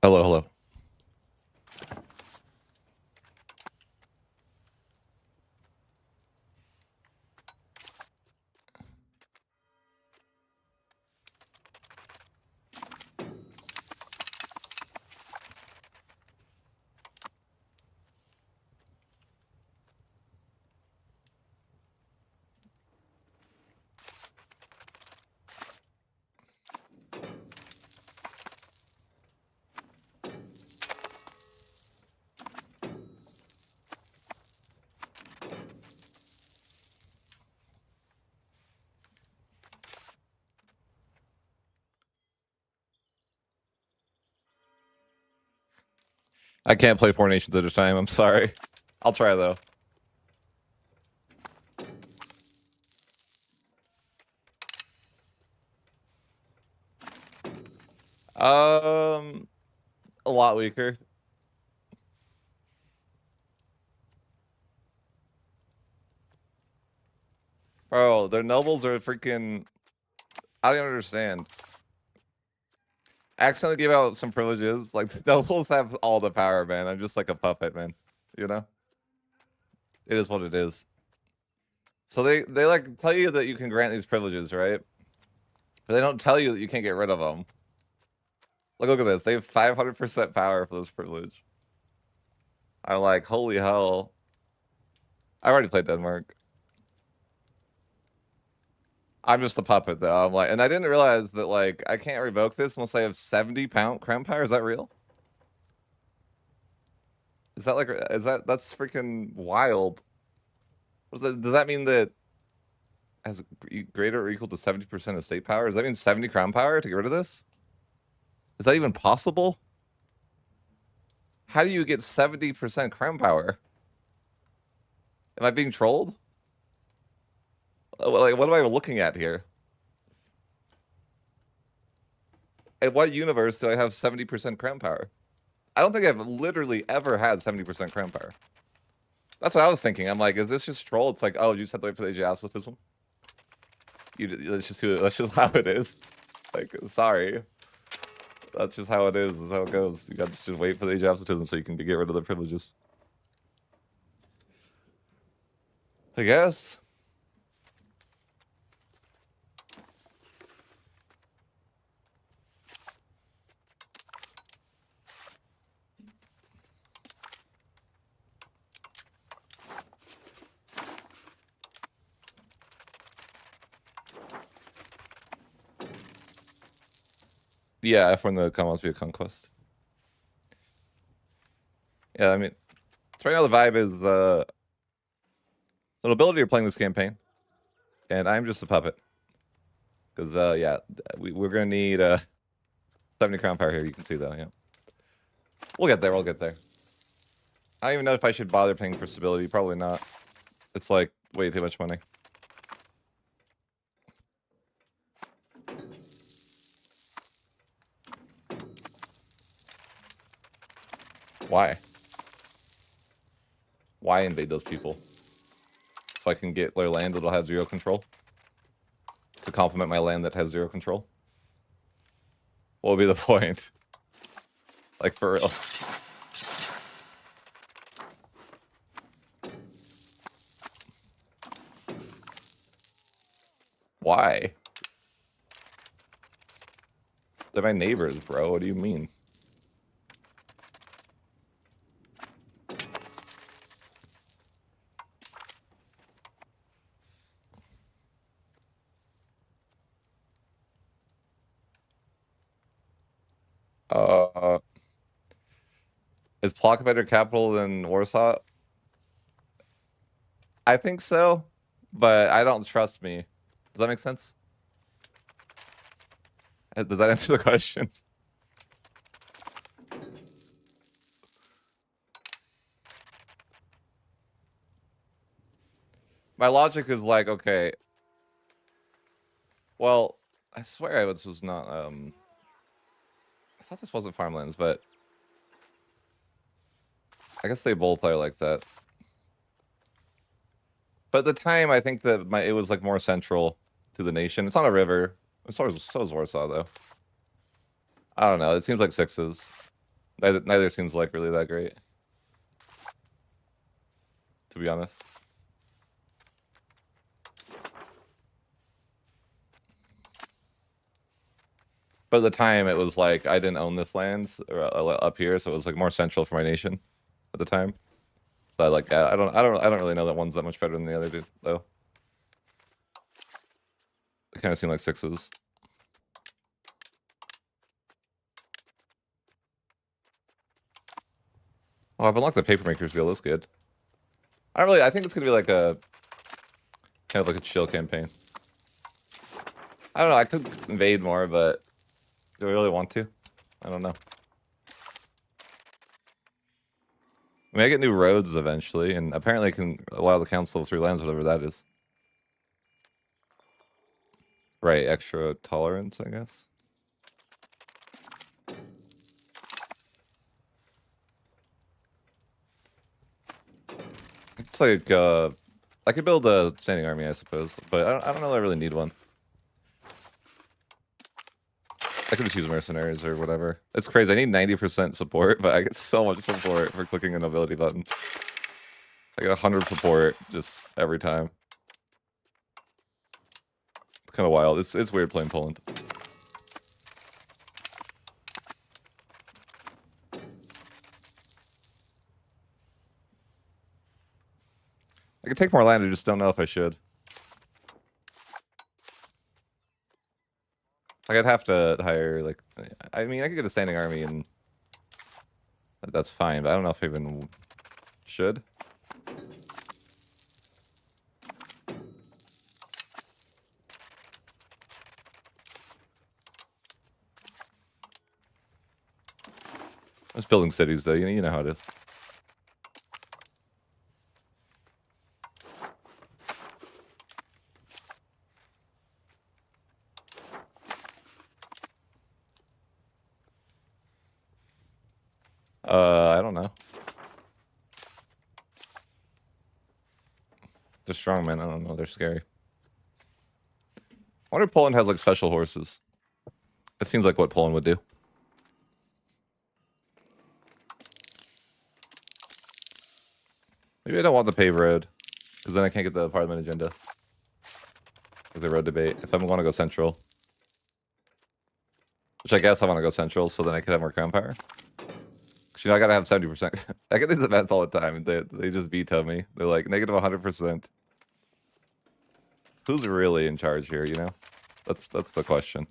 Hello, hello. I can't play 4 nations at a time. I'm sorry. I'll try though. A lot weaker. Bro, their nobles are freaking. I don't understand. Accidentally gave out some privileges. Like the nobles have all the power, man. I'm just like a puppet, man. You know. It is what it is. So they like tell you that you can grant these privileges, right? But they don't tell you that you can't get rid of them. Like, look at this. They have 500% power for this privilege. I'm like, holy hell. I already played Denmark. I'm just a puppet, though. I'm like, and I didn't realize that, like, I can't revoke this unless I have 70 crown power. Is that real? Is that like, that's freaking wild. Does that mean that has greater or equal to 70% of state power? Does that mean 70 crown power to get rid of this? Is that even possible? How do you get 70% crown power? Am I being trolled? Like, what am I looking at here? In what universe do I have 70% crown power? I don't think I've literally ever had 70% crown power. That's what I was thinking. I'm like, is this just troll? It's like, oh, you just have to wait for the age of absolutism. That's just how it is. Like, sorry. That's just how it is. That's how it goes. You got to just wait for the age of absolutism so you can get rid of the privileges. I guess. Yeah, F1 the Commonwealth be a conquest. Yeah, I mean, so right now the vibe is the nobility are playing this campaign, and I'm just a puppet. Because yeah, we're gonna need 70 crown power here. You can see that, yeah. We'll get there. We'll get there. I don't even know if I should bother paying for stability. Probably not. It's like way too much money. Why? Why invade those people? So I can get their land that'll have 0 control? To complement my land that has 0 control? What would be the point? Like, for real. Why? They're my neighbors, bro. What do you mean? Is Plok a better capital than Warsaw? I think so, but I don't trust me. Does that make sense? Does that answer the question? My logic is like, okay. Well, I swear this was not, I thought this wasn't farmlands, but I guess they both are like that. But at the time, I think that it was like more central to the nation. It's on a river. So is Warsaw, though. I don't know. It seems like 6s. Neither seems like really that great, to be honest. But at the time, it was like I didn't own this land up here, so it was like more central for my nation at the time. So I don't really know that one's that much better than the other dude though. They kind of seem like sixes. Oh, I've unlocked the papermaker's guild. That's good. I think it's gonna be like a kind of like a chill campaign. I don't know. I could invade more, but do I really want to? I don't know. I mean, I get new roads eventually, and apparently I can allow the council of 3 lands, whatever that is. Right, extra tolerance, I guess. It's like, I could build a standing army, I suppose, but I don't know if I really need one. I could just use mercenaries or whatever. It's crazy. I need 90% support, but I get so much support for clicking a nobility button. I get 100 support just every time. It's kind of wild. It's weird playing Poland. I could take more land. I just don't know if I should. Like I'd have to hire like, I mean, I could get a standing army and that's fine, but I don't know if I even should. I was building cities though. You know how it is. I don't know. They're strong, man. I don't know. They're scary. I wonder if Poland has like special horses. It seems like what Poland would do. Maybe I don't want the paved road, because then I can't get the parliament agenda. Like the road debate. If I want to go central. Which I guess I want to go central, so then I could have more crown power. Because, you know, I gotta have 70%. I get these events all the time, and they just veto me. They're like, negative 100%. Who's really in charge here, you know? That's the question.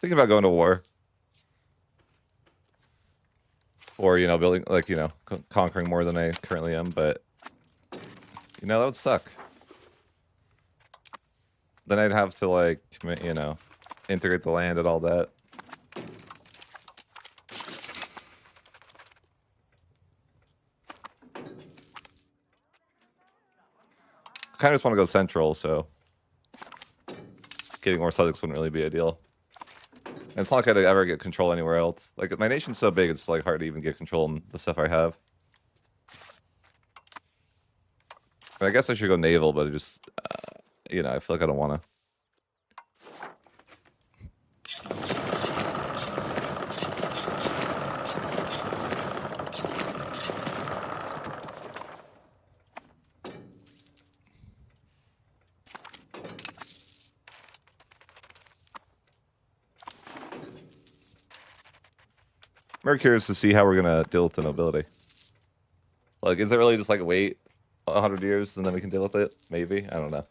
Thinking about going to war. Or, you know, building, like, you know, conquering more than I currently am, but, you know, that would suck. Then I'd have to, like, you know, integrate the land and all that. I kind of just want to go central, so getting more subjects wouldn't really be ideal. And it's not like I'd ever get control anywhere else. Like, my nation's so big, it's, like, hard to even get control in the stuff I have. I guess I should go naval, but I just, you know, I feel like I don't want to. I'm very curious to see how we're gonna deal with the nobility. Like, is it really just like wait 100 years and then we can deal with it? Maybe. I don't know.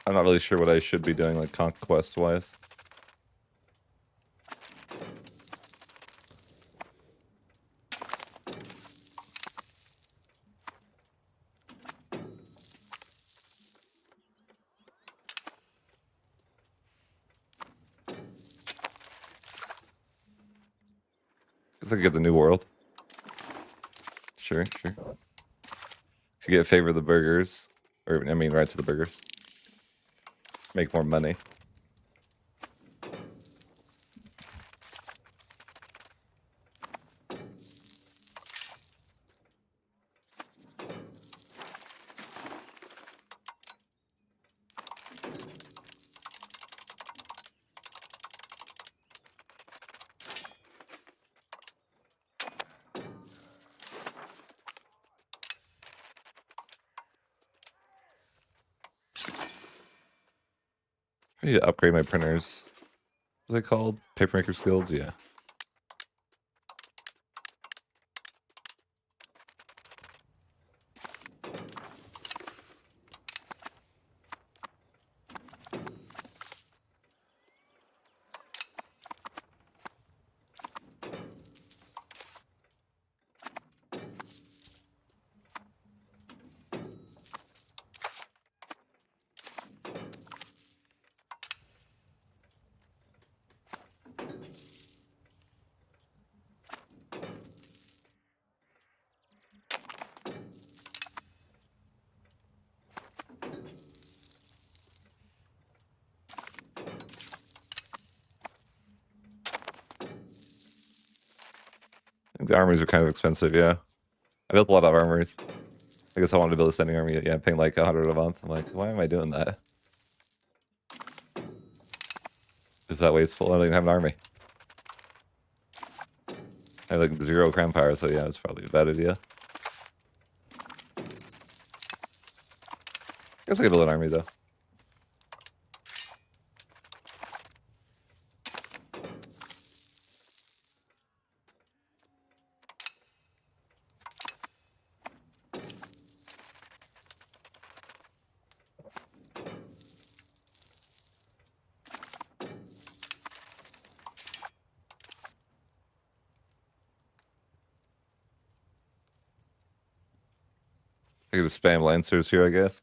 I'm not really sure what I should be doing, like conquest wise. Guess I could get the new world. Sure. You get favor the burgers, or I mean, right to the burgers. Make more money. I need to upgrade my printers. What are they called? Papermaker skills? Yeah. The armories are kind of expensive, yeah. I built a lot of armories. I guess I wanted to build a standing army. Yeah, I'm paying like 100 a month. I'm like, why am I doing that? Is that wasteful? I don't even have an army. I have like 0 crown power, so yeah, it's probably a bad idea. I guess I could build an army though. I could just spam lancers here, I guess.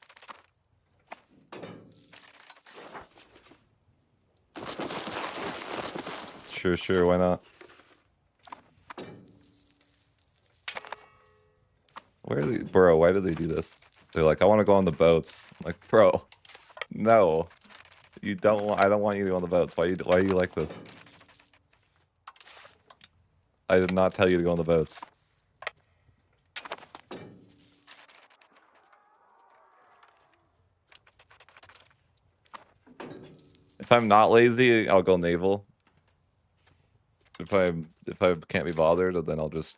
Sure, why not? Where are they, bro? Why did they do this? They're like, I want to go on the boats. I'm like, bro, no, you don't. I don't want you to go on the boats. Why are you like this? I did not tell you to go on the boats. If I'm not lazy, I'll go naval. If I can't be bothered, then I'll just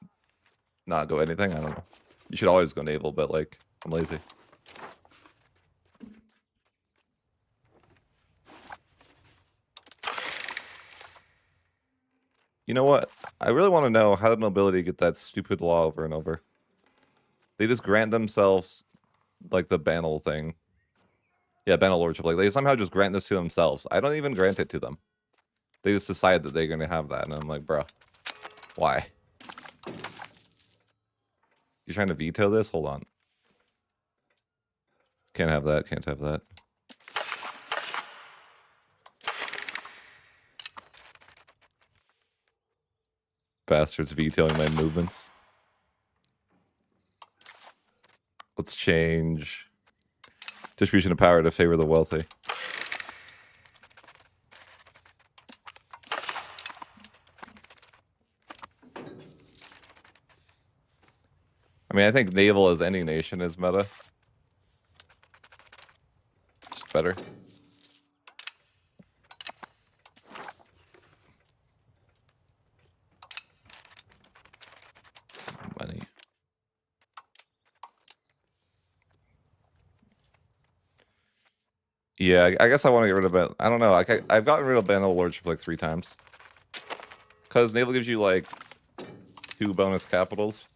not go anything. I don't know. You should always go naval, but like, I'm lazy. You know what? I really want to know how did nobility get that stupid law over and over? They just grant themselves like the Banal thing. Yeah, Banal lordship. Like they somehow just grant this to themselves. I don't even grant it to them. They just decide that they're gonna have that, and I'm like, bro, why? You trying to veto this? Hold on. Can't have that. Can't have that. Bastards vetoing my movements. Let's change distribution of power to favor the wealthy. I mean, I think naval as any nation is meta. Just better. Money. Yeah, I guess I want to get rid of it. I don't know. I've gotten rid of Banal Lordship like 3 times. Because naval gives you like 2 bonus capitals.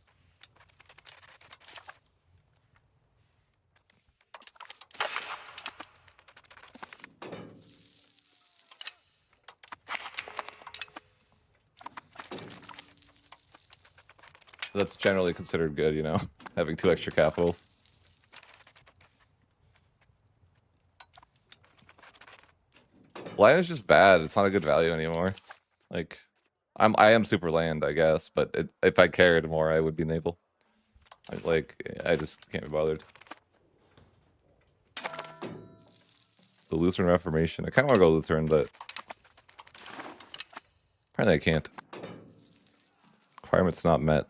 That's generally considered good, you know, having 2 extra capitals. Land is just bad. It's not a good value anymore. Like, I am super land, I guess, but if I cared more, I would be naval. I just can't be bothered. The Lutheran Reformation. I kind of want to go Lutheran, but apparently I can't. Requirements not met.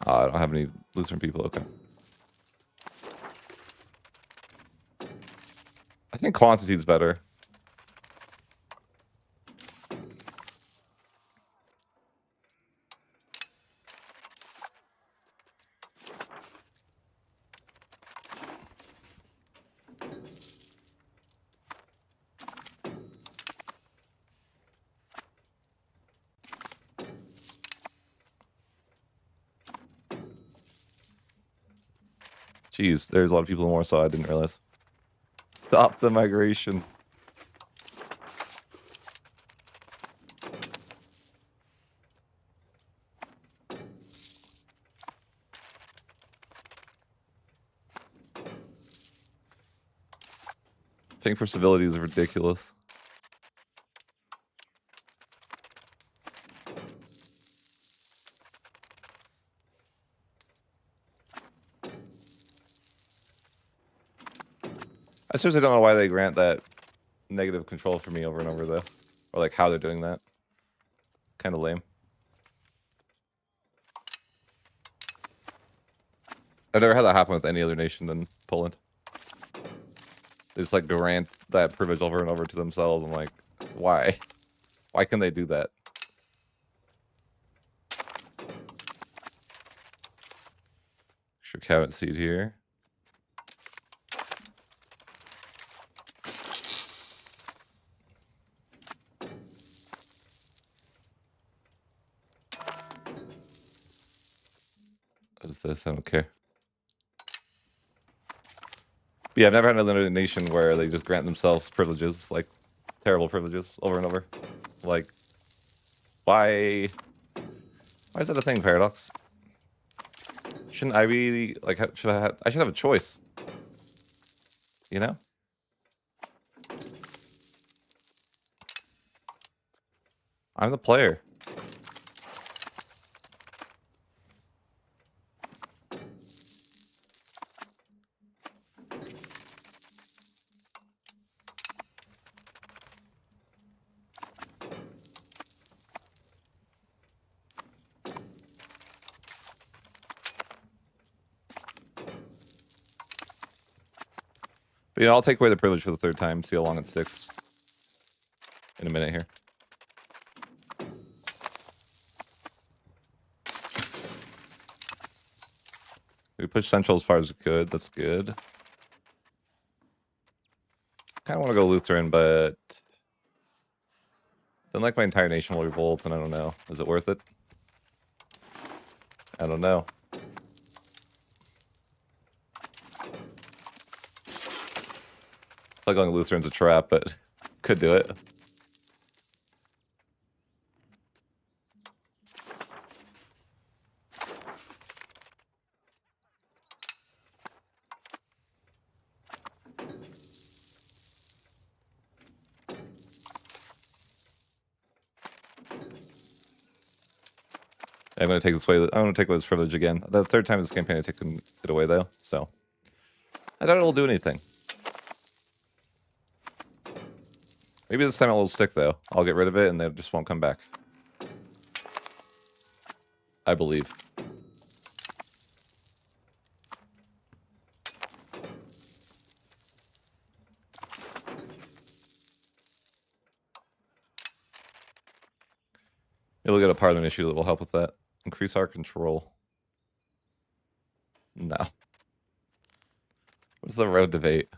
I don't have any Lutheran people. Okay. I think quantity is better. Jeez, there's a lot of people in Warsaw. I didn't realize. Stop the migration. Paying for civility is ridiculous. I seriously don't know why they grant that negative control for me over and over, though. Or, like, how they're doing that. Kind of lame. I've never had that happen with any other nation than Poland. They just, like, grant that privilege over and over to themselves. I'm like, why? Why can they do that? Extra cabinet seat here. What is this? I don't care. But yeah, I've never had another nation where they just grant themselves privileges, like terrible privileges, over and over. Like, why? Why is that a thing, Paradox? Shouldn't I be like? I should have a choice. You know? I'm the player. But you know, I'll take away the privilege for the third time, see how long it sticks. In a minute here. We push central as far as we could. That's good. Kind of want to go Lutheran, but then like my entire nation will revolt, and I don't know. Is it worth it? I don't know. Like going Lutheran's a trap, but could do it. I'm going to take this away. I'm going to take away this privilege again. The third time this campaign, I've taken it away, though. So I doubt it'll do anything. Maybe this time it will stick, though. I'll get rid of it, and they just won't come back. I believe. Maybe we'll get a parliament issue that will help with that. Increase our control. No. What's the road debate?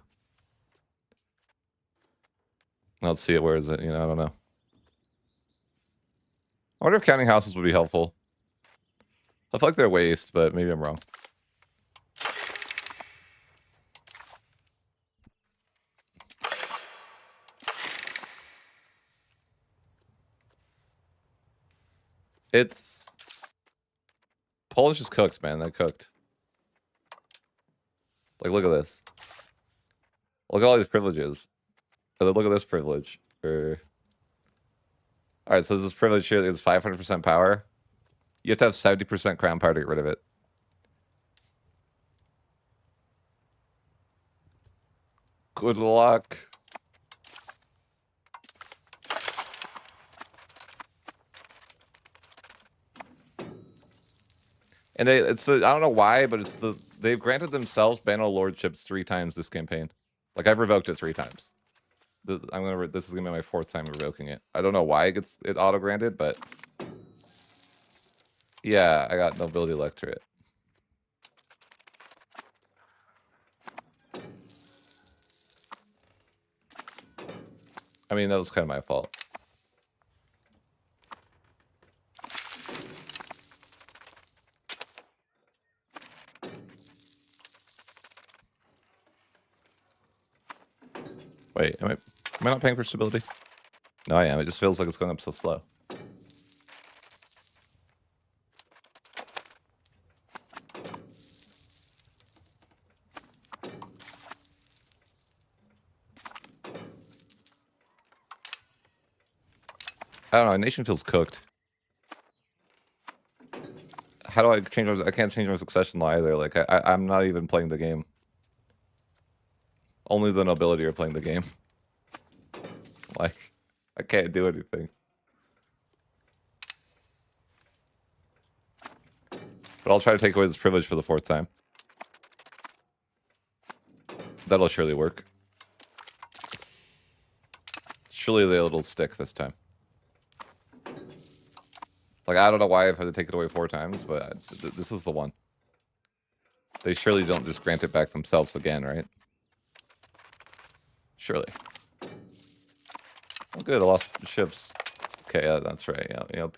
Let's see it. Where is it? You know, I don't know. I wonder if counting houses would be helpful. I feel like they're a waste, but maybe I'm wrong. It's... Polish is cooked, man. They cooked. Like, look at this. Look at all these privileges. Look at this privilege. Alright, so this privilege here is 500% power. You have to have 70% crown power to get rid of it. Good luck. And I don't know why, but they've granted themselves Banner Lordships 3 times this campaign. Like, I've revoked it 3 times. This is gonna be my 4th time revoking it. I don't know why it auto granted, but yeah, I got Nobility Electorate. I mean, that was kind of my fault. Wait, am I not paying for stability? No, I am. It just feels like it's going up so slow. I don't know. Nation feels cooked. How do I change my... I can't change my succession law either. Like, I'm not even playing the game. Only the nobility are playing the game. Like, I can't do anything. But I'll try to take away this privilege for the 4th time. That'll surely work. Surely it'll stick this time. Like, I don't know why I've had to take it away 4 times, but this is the one. They surely don't just grant it back themselves again, right? Surely. Oh, good. I lost ships. Okay, yeah, that's right. Yep.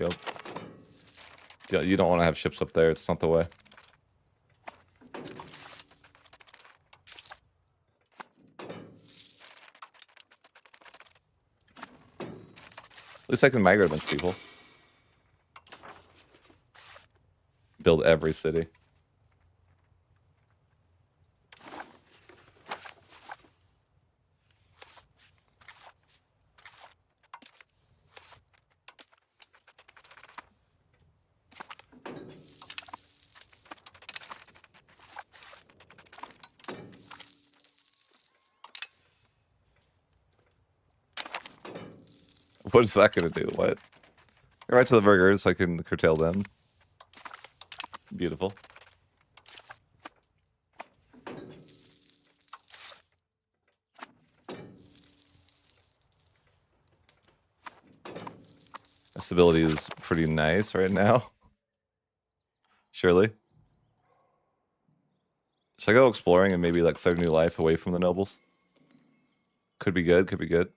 Yeah, you don't want to have ships up there. It's not the way. At least I can migrate a bunch of people. Build every city. What is that going to do? What? Right to the burgers so I can curtail them. Beautiful. Stability is pretty nice right now. Surely. Should I go exploring and maybe like start a new life away from the nobles? Could be good, could be good.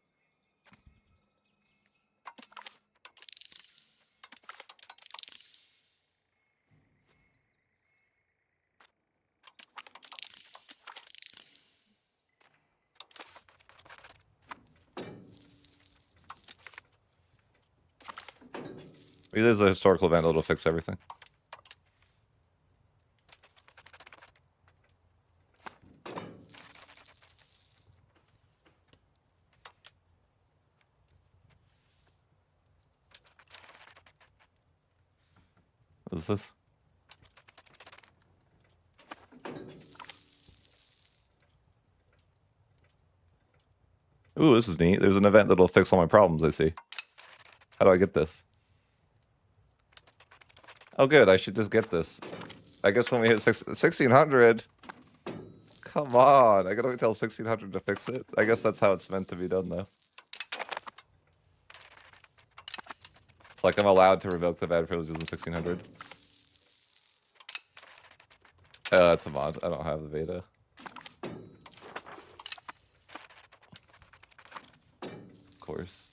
Maybe there's a historical event that'll fix everything. What is this? Ooh, this is neat. There's an event that'll fix all my problems, I see. How do I get this? Oh, good. I should just get this. I guess when we hit 1600... Come on. I gotta wait till 1600 to fix it. I guess that's how it's meant to be done, though. It's like I'm allowed to revoke the bad privileges in 1600. Oh, that's a mod. I don't have the beta. Of course.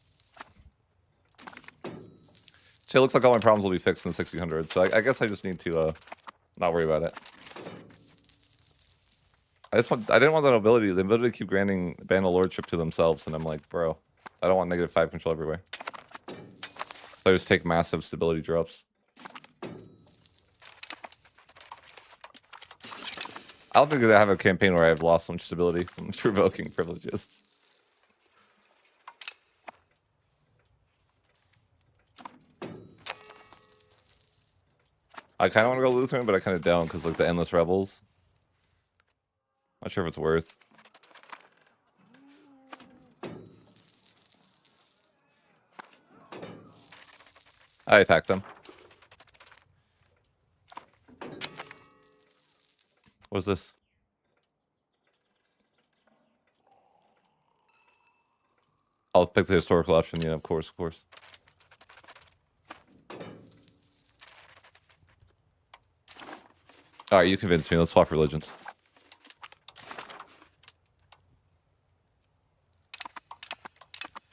So it looks like all my problems will be fixed in 1600, so I guess I just need to not worry about it. I didn't want the nobility. The nobility keep granting ban of lordship to themselves, and I'm like, bro, I don't want -5 control everywhere. So I just take massive stability drops. I don't think that I have a campaign where I've lost so much stability from revoking privileges. I kind of want to go Lutheran, but I kind of don't because like the endless rebels. Not sure if it's worth. I attacked them. What's this? I'll pick the historical option. Yeah, of course, of course. All right, you convinced me. Let's swap religions.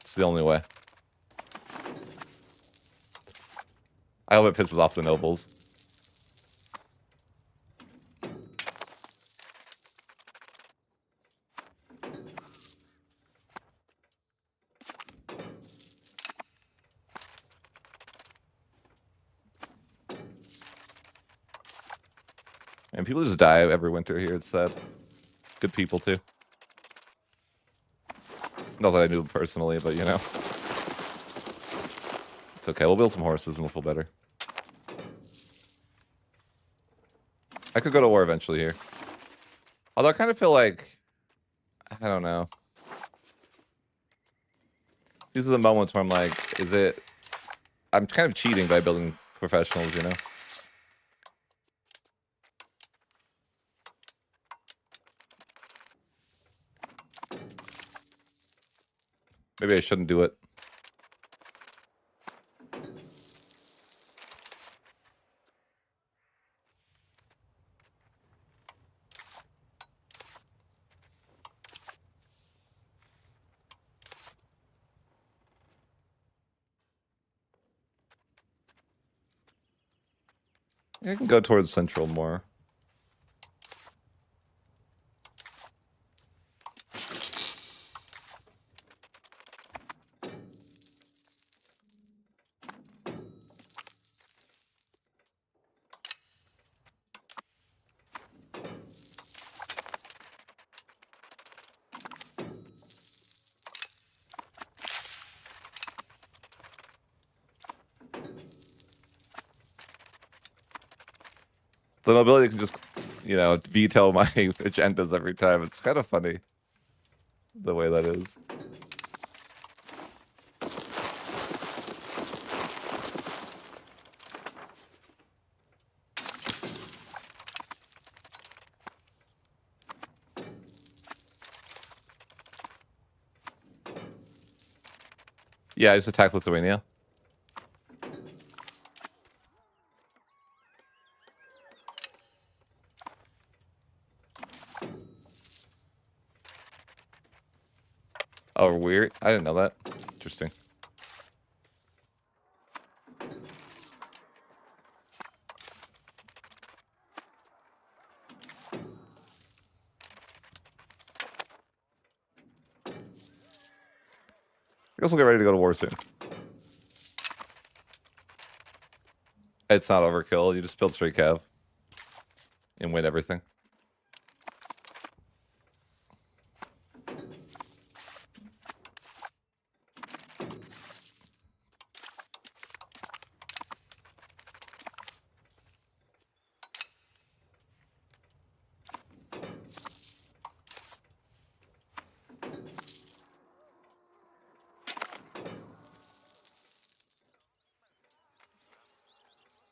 It's the only way. I hope it pisses off the nobles. And people just die every winter here. It's sad. Good people, too. Not that I knew them personally, but you know. It's okay. We'll build some horses and we'll feel better. I could go to war eventually here. Although I kind of feel like... I don't know. These are the moments where I'm like, is it... I'm kind of cheating by building professionals, you know? Maybe I shouldn't do it. I can go towards central more. The nobility can just, you know, veto my agendas every time. It's kind of funny the way that is. Yeah, I just attacked Lithuania. Oh, weird. I didn't know that. Interesting. I guess we'll get ready to go to war soon. It's not overkill. You just build straight cav and win everything.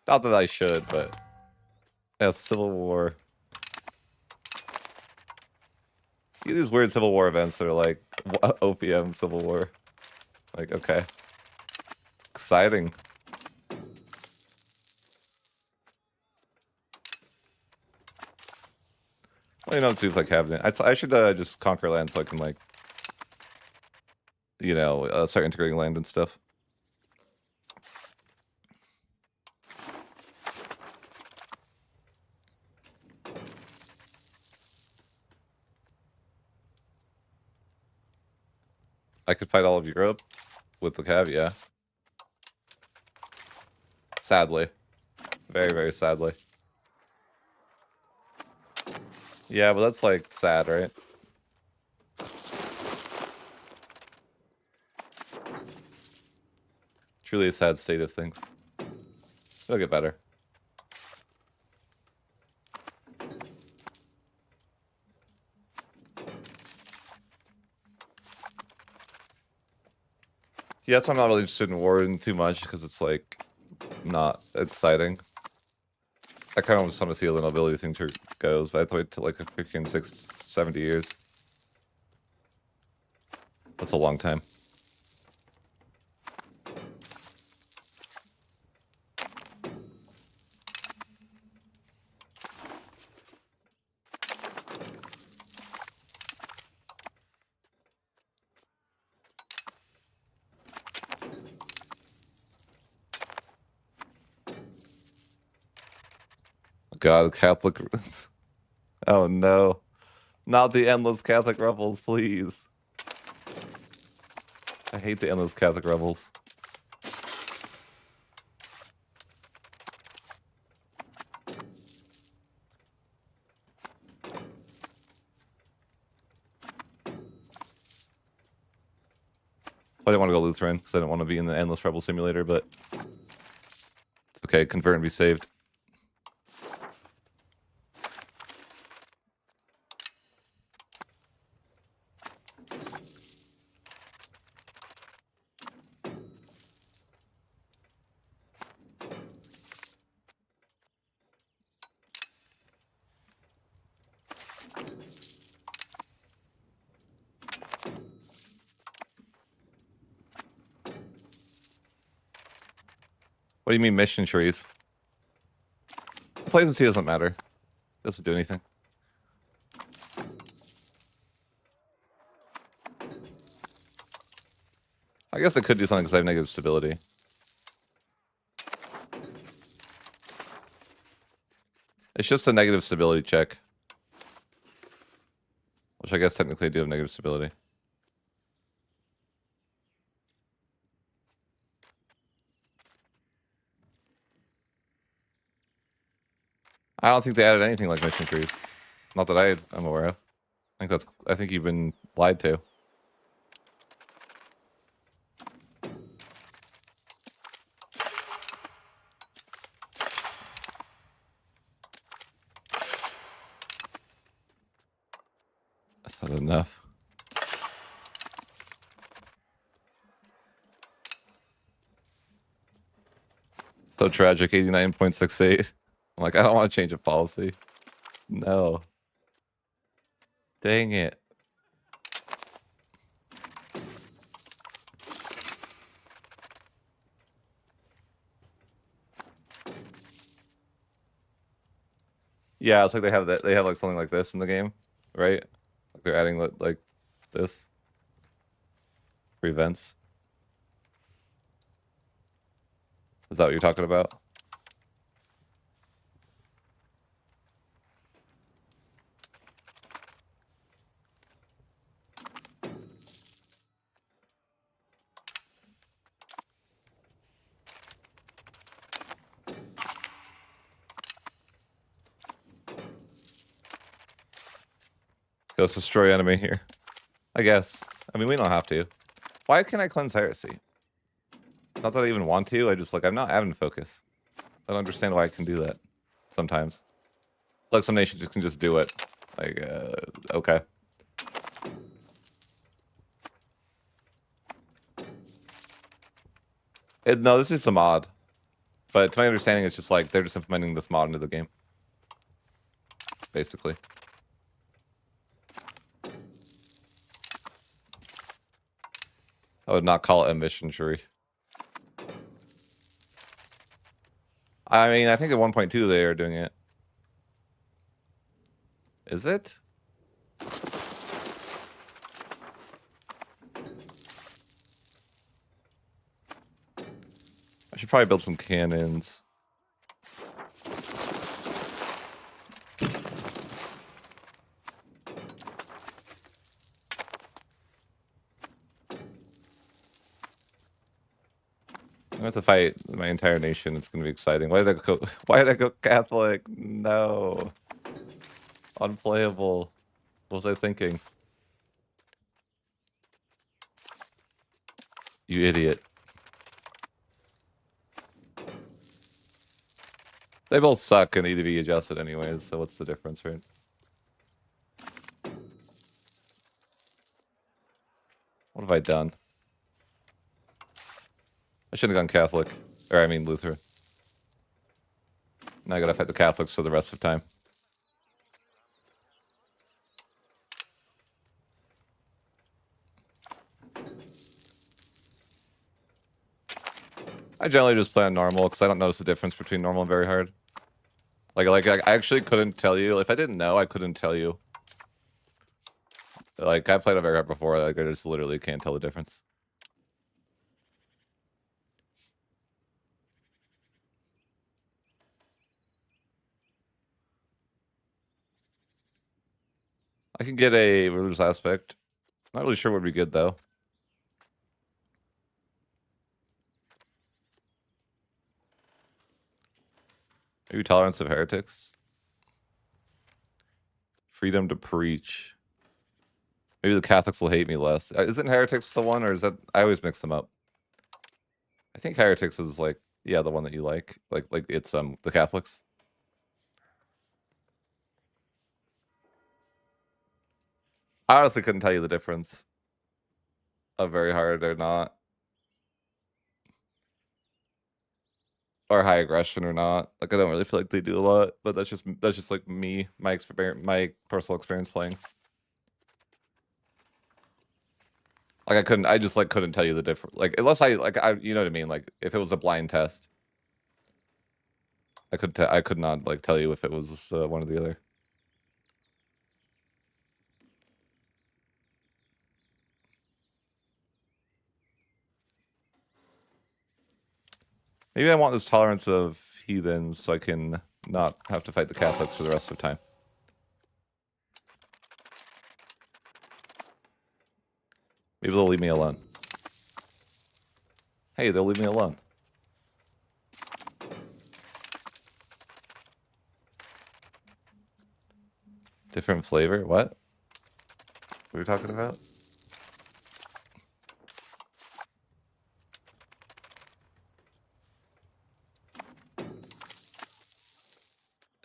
Not that I should, but yeah, Civil War. You get these weird Civil War events that are like OPM Civil War. Like, okay. Exciting. Well, you know, too, like having it. I should just conquer land so I can, like, you know, start integrating land and stuff. I could fight all of Europe with the cav, yeah. Sadly. Very, very sadly. Yeah, but that's, like, sad, right? Truly a sad state of things. It'll get better. Yeah, that's why I'm not really interested in war too much, because it's like not exciting. I kind of just want to see how the nobility thing goes, but I have to wait till like a freaking 70 years. That's a long time. God, Catholic. Oh no. Not the endless Catholic rebels, please. I hate the endless Catholic rebels. I didn't want to go Lutheran because I didn't want to be in the endless rebel simulator, but it's okay. Convert and be saved. What do you mean mission trees? Complacency doesn't matter. Doesn't do anything. I guess I could do something because I have negative stability. It's just a negative stability check. Which I guess technically I do have negative stability. I don't think they added anything like mission trees. Not that I'm aware of. I think you've been lied to. That's not enough. So tragic, 89.68. I'm like, I don't want to change a policy. No. Dang it. Yeah, it's like they have like something like this in the game, right? Like they're adding like this. Prevents. Is that what you're talking about? Let's destroy enemy here. I guess. I mean, we don't have to. Why can't I cleanse heresy? Not that I even want to. I just like I'm not having focus. I don't understand why I can do that. Sometimes, like some nations can just do it. Like, okay. No, this is a mod. But to my understanding, it's just like they're just implementing this mod into the game. Basically. I would not call it a mission tree. I mean, I think at 1.2 they are doing it. Is it? I should probably build some cannons. I'm gonna have to fight my entire nation. It's gonna be exciting. Why did I go? Why did I go Catholic? No, unplayable. What was I thinking? You idiot. They both suck and need to be adjusted anyways. So what's the difference, right? What have I done? I shouldn't have gone Catholic. Or I mean Lutheran. Now I gotta fight the Catholics for the rest of time. I generally just play on normal because I don't notice the difference between normal and very hard. Like I actually couldn't tell you. If I didn't know, I couldn't tell you. Like I played on very hard before. Like I just literally can't tell the difference. I can get a religious aspect. Not really sure what would be good though. Maybe tolerance of heretics. Freedom to preach. Maybe the Catholics will hate me less. Isn't heretics the one, or is that I always mix them up? I think heretics is like, yeah, the one that you like. Like it's the Catholics. I honestly couldn't tell you the difference of very hard or not. Or high aggression or not. Like I don't really feel like they do a lot, but that's just like me, my experience, my personal experience playing. Like I just like couldn't tell you the difference. Like unless I you know what I mean. Like if it was a blind test, I could not like tell you if it was one or the other. Maybe I want this tolerance of heathens so I can not have to fight the Catholics for the rest of the time. Maybe they'll leave me alone. Hey, they'll leave me alone. Different flavor? What? What are we talking about?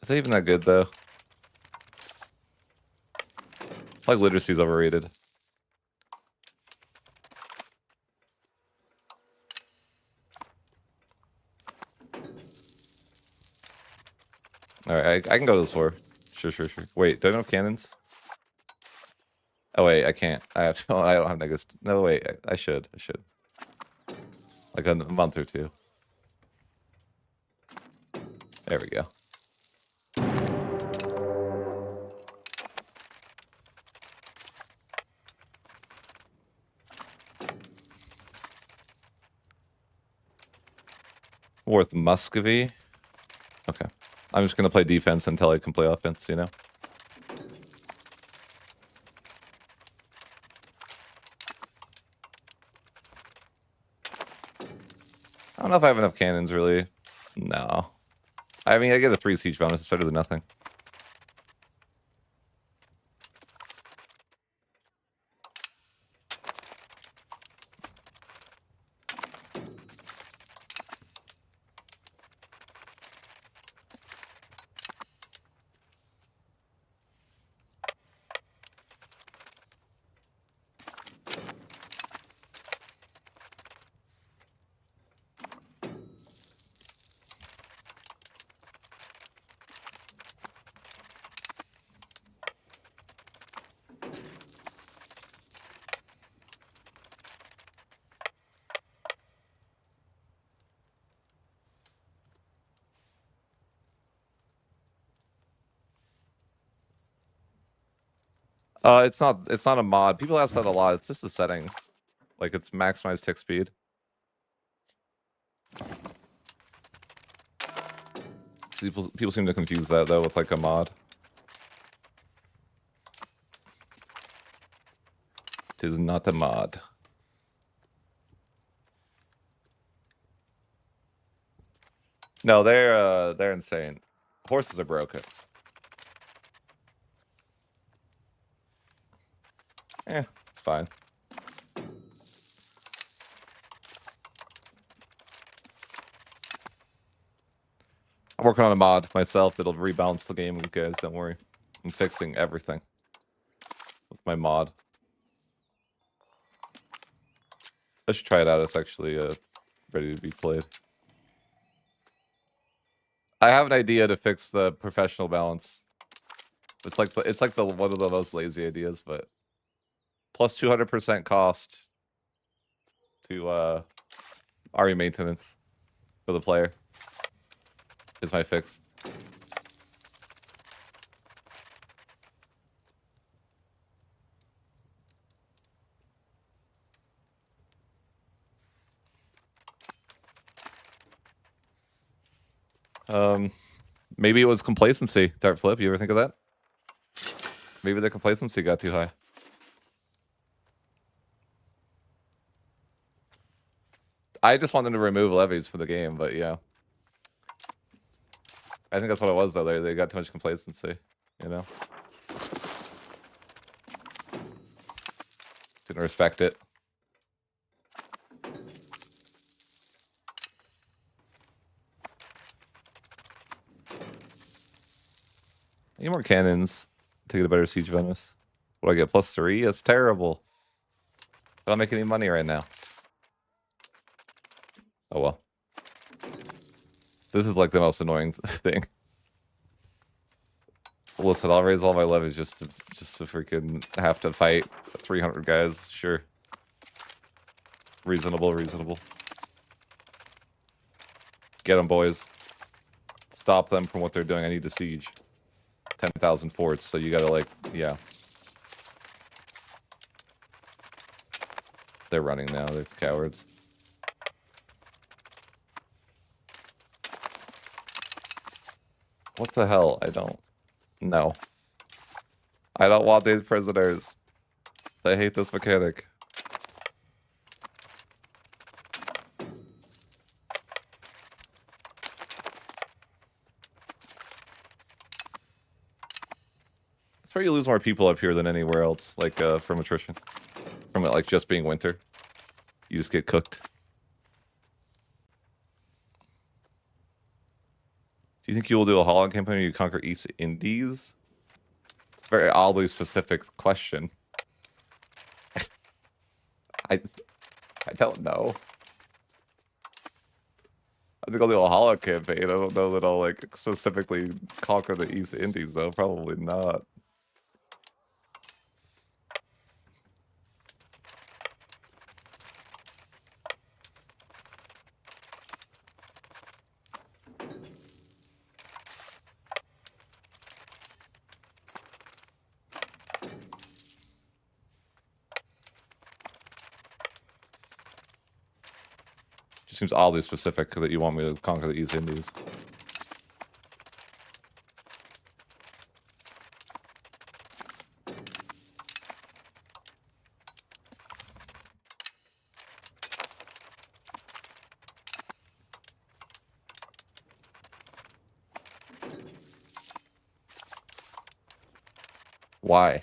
Is that even that good though? Like literacy is overrated. Alright, I can go to this war. Sure. Wait, do I have cannons? Oh wait, I can't. I don't have negatives. No wait, I should. Like a month or two. There we go. Worth Muscovy. Okay. I'm just gonna play defense until I can play offense, you know? I don't know if I have enough cannons, really. No. I mean, I get a 3 siege bonus. It's better than nothing. It's not a mod. People ask that a lot. It's just a setting. Like it's maximized tick speed. People seem to confuse that though with like a mod. It is not a mod. No, they're insane. Horses are broken. It's fine. I'm working on a mod myself that'll rebalance the game, you guys. Don't worry. I'm fixing everything with my mod. I should try it out. It's actually ready to be played. I have an idea to fix the professional balance. It's like the one of the most lazy ideas, but plus 200% cost to army maintenance for the player is my fix. Maybe it was complacency. Dart flip. You ever think of that? Maybe the complacency got too high. I just want them to remove levies for the game, but yeah. I think that's what it was, though. They got too much complacency, you know? Didn't respect it. I need more cannons to get a better siege bonus. What do I get? +3? That's terrible. I don't make any money right now. Oh well. This is like the most annoying thing. Listen, I'll raise all my levies just to freaking have to fight 300 guys. Sure. Reasonable. Get them, boys. Stop them from what they're doing. I need to siege 10,000 forts, so you gotta, like, yeah. They're running now. They're cowards. What the hell? I don't... No. I don't want these prisoners. I hate this mechanic. It's where you lose more people up here than anywhere else, like, from attrition. From it, like, just being winter. You just get cooked. Do you think you will do a Holland campaign or you conquer East Indies? It's a very oddly specific question. I don't know. I think I'll do a Holland campaign. I don't know that I'll, like, specifically conquer the East Indies, though. Probably not. Seems oddly specific that you want me to conquer the East Indies. Why?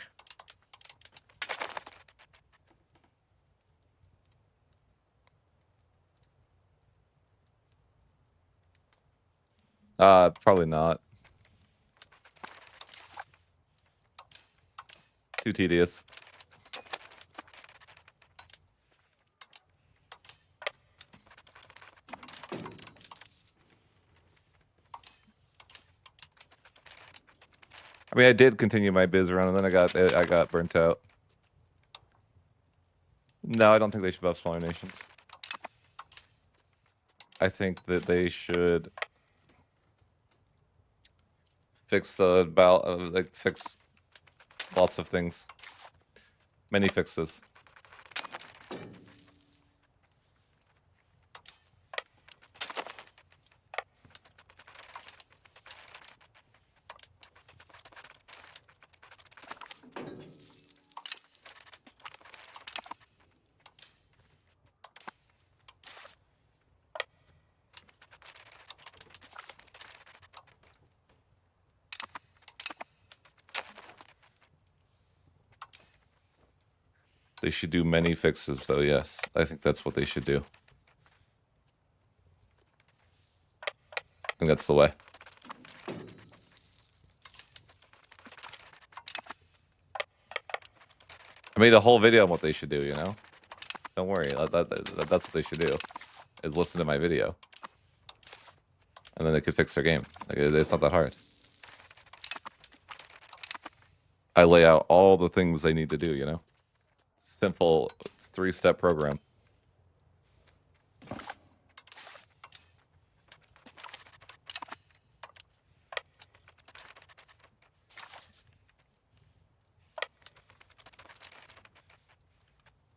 Probably not. Too tedious. I mean, I did continue my biz run, and then I got burnt out. No, I don't think they should buff smaller nations. I think that they should fix fix lots of things. Many fixes. They should do many fixes, though, yes. I think that's what they should do. I think that's the way. I made a whole video on what they should do, you know? Don't worry, that's what they should do. is listen to my video. And then they could fix their game. Like, it's not that hard. I lay out all the things they need to do, you know? Simple, it's 3-step program.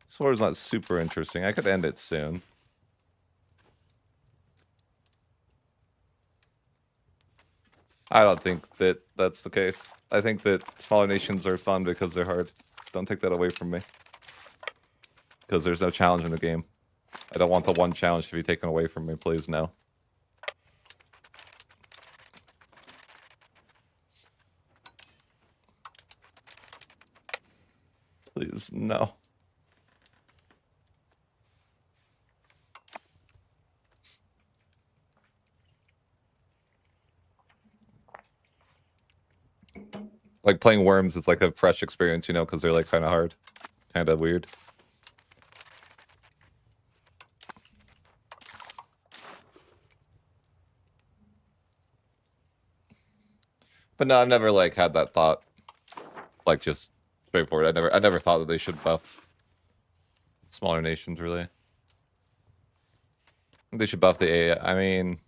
This war's not super interesting. I could end it soon. I don't think that that's the case. I think that smaller nations are fun because they're hard. Don't take that away from me. Because there's no challenge in the game. I don't want the one challenge to be taken away from me, please, no. Please, no. Like playing Worms is like a fresh experience, you know, because they're like kind of hard. Kind of weird. But no, I've never like had that thought. Like just straightforward. I never thought that they should buff smaller nations, really. They should buff the AI. I mean,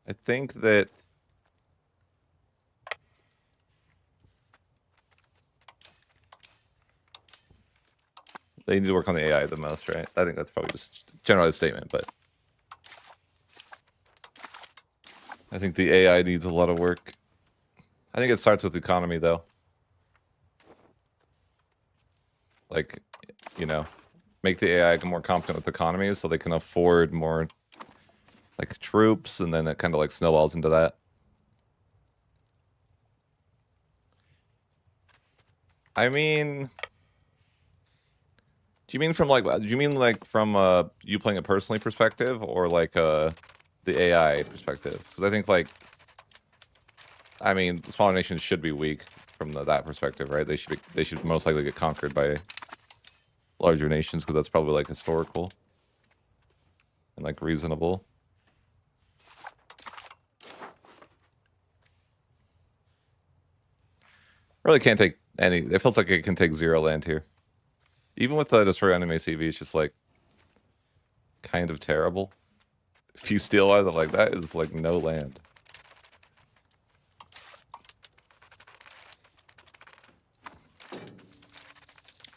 I think that they need to work on the AI the most, right? I think that's probably just a generalized statement, but I think the AI needs a lot of work. I think it starts with economy, though. Like, you know, make the AI more competent with economies so they can afford more, like, troops, and then it kind of, like, snowballs into that. I mean... Do you mean from, you playing it personally perspective, or, like, the AI perspective? Because I think, like... I mean, smaller nations should be weak from that perspective, right? They should most likely get conquered by larger nations, because that's probably like historical and like reasonable. Really can't take any. It feels like it can take 0 land here. Even with the destroy enemy CV, it's just like kind of terrible. If you steal wise, I'm like, that is like no land.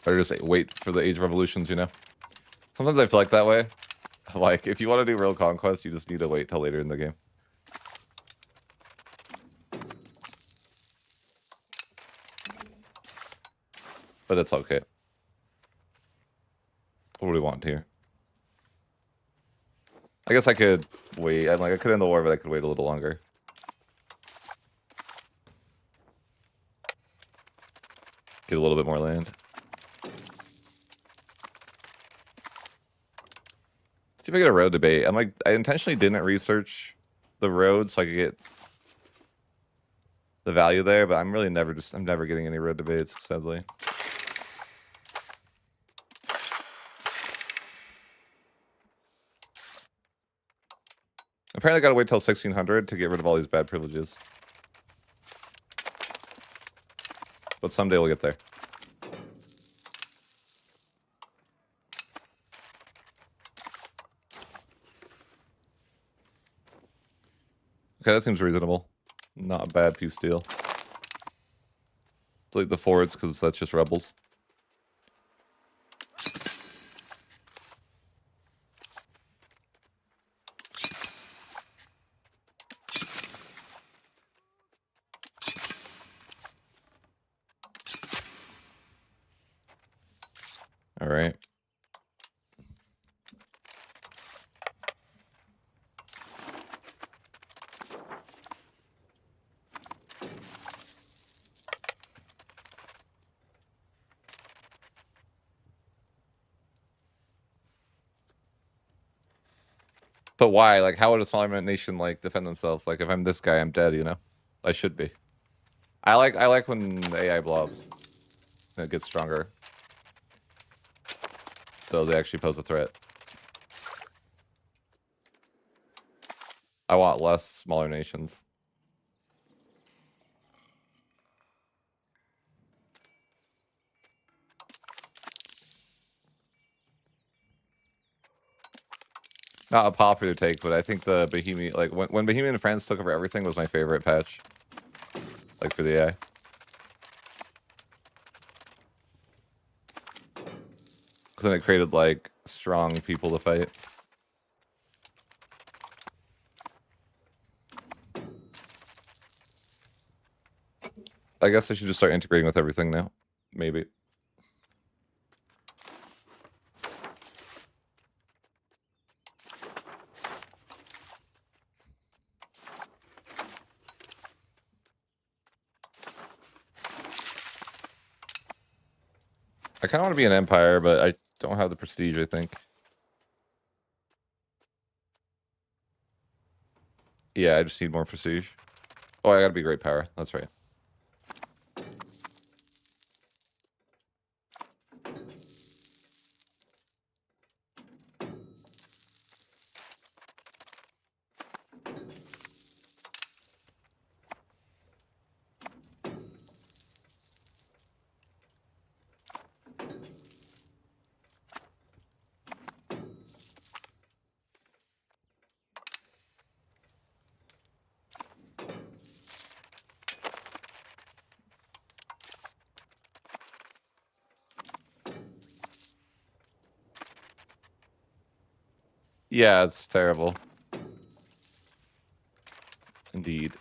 Or just wait for the Age of Revolutions, you know? Sometimes I feel like that way. Like, if you want to do real conquest, you just need to wait till later in the game. But it's okay. What do we want here? I guess I could wait. I could end the war, but I could wait a little longer. Get a little bit more land. See if I get a road debate. I intentionally didn't research the road so I could get the value there, but I'm never getting any road debates, sadly. Apparently I gotta wait till 1600 to get rid of all these bad privileges. But someday we'll get there. Okay, that seems reasonable. Not a bad peace deal. Delete the forwards because that's just rebels. All right. But why? Like, how would a smaller nation like defend themselves? Like, if I'm this guy, I'm dead. You know, I should be. I like when the AI blobs. And it gets stronger. So they actually pose a threat. I want less smaller nations. Not a popular take, but I think the Bohemian, like when Bohemian and France took over everything, was my favorite patch. Like for the AI. Because then it created like strong people to fight. I guess I should just start integrating with everything now. Maybe. I kind of want to be an empire, but I don't have the prestige, I think. Yeah, I just need more prestige. Oh, I gotta be great power. That's right. Yeah, it's terrible. Indeed.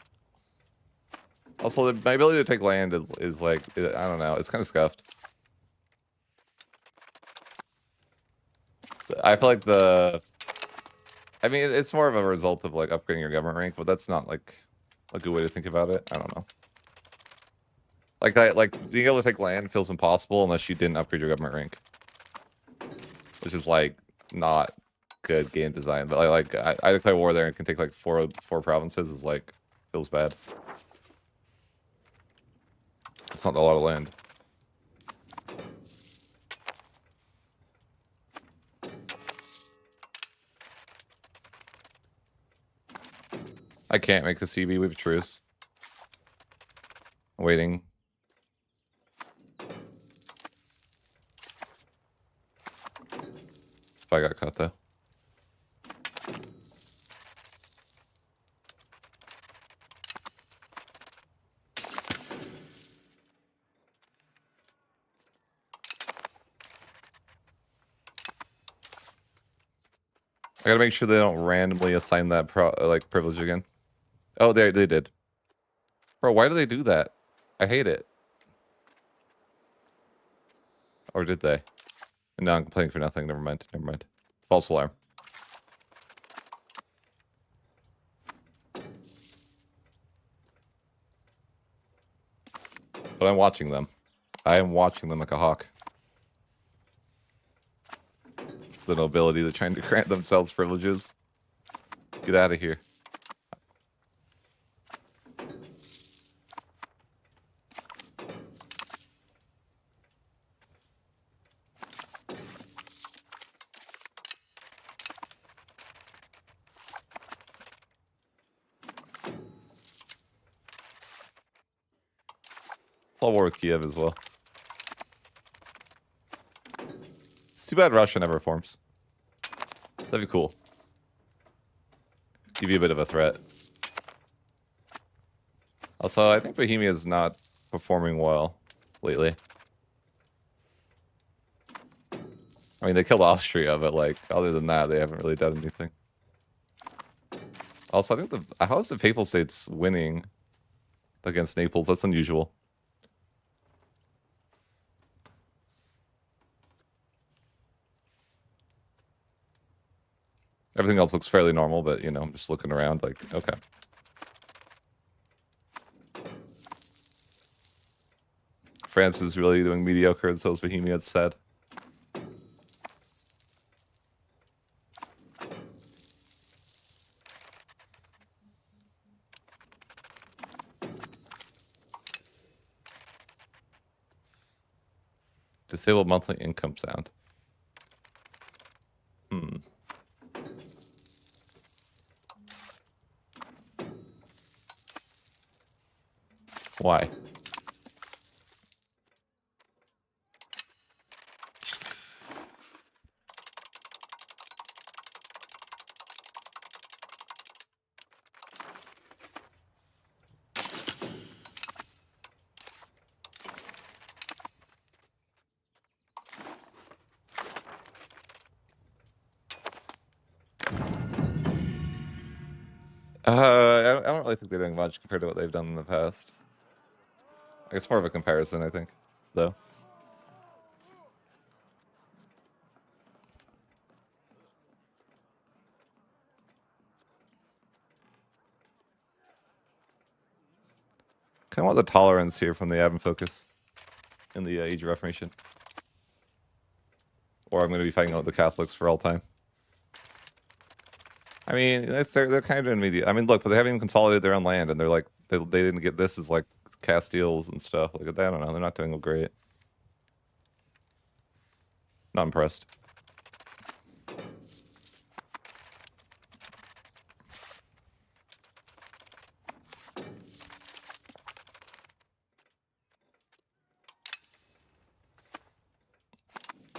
Also, my ability to take land is like, I don't know, it's kind of scuffed. I feel like I mean, it's more of a result of like upgrading your government rank, but that's not like a good way to think about it. I don't know. Like being able to take land feels impossible unless you didn't upgrade your government rank, which is like not good game design. But I declare war there and can take like four provinces is like feels bad. It's not a lot of land. I can't make the CB. We have a truce. Waiting. If I got cut though. I gotta make sure they don't randomly assign that privilege again. Oh, they did. Bro, why do they do that? I hate it. Or did they? No, I'm complaining for nothing. Never mind. Never mind. False alarm. But I'm watching them. I am watching them like a hawk. The nobility, they're trying to grant themselves privileges. Get out of here. It's all war with Kiev as well. It's too bad Russia never forms. That'd be cool. Give you a bit of a threat. Also, I think Bohemia is not performing well lately. I mean, they killed Austria, but like, other than that, they haven't really done anything. Also, I think how is the Papal States winning against Naples? That's unusual. Everything else looks fairly normal, but, you know, I'm just looking around like, okay. France is really doing mediocre, and so is Bohemia, it's sad. Disable monthly income sound. Why? I don't really think they're doing much compared to what they've done in the past. It's more of a comparison, I think, though. Kind of want the tolerance here from the Ab and Focus in the Age of Reformation. Or I'm going to be fighting out the Catholics for all time. I mean, they're kind of doing media. I mean, look, but they haven't even consolidated their own land, and they're like, they didn't get this as like Castiles and stuff. Like, I don't know, they're not doing great. Not impressed.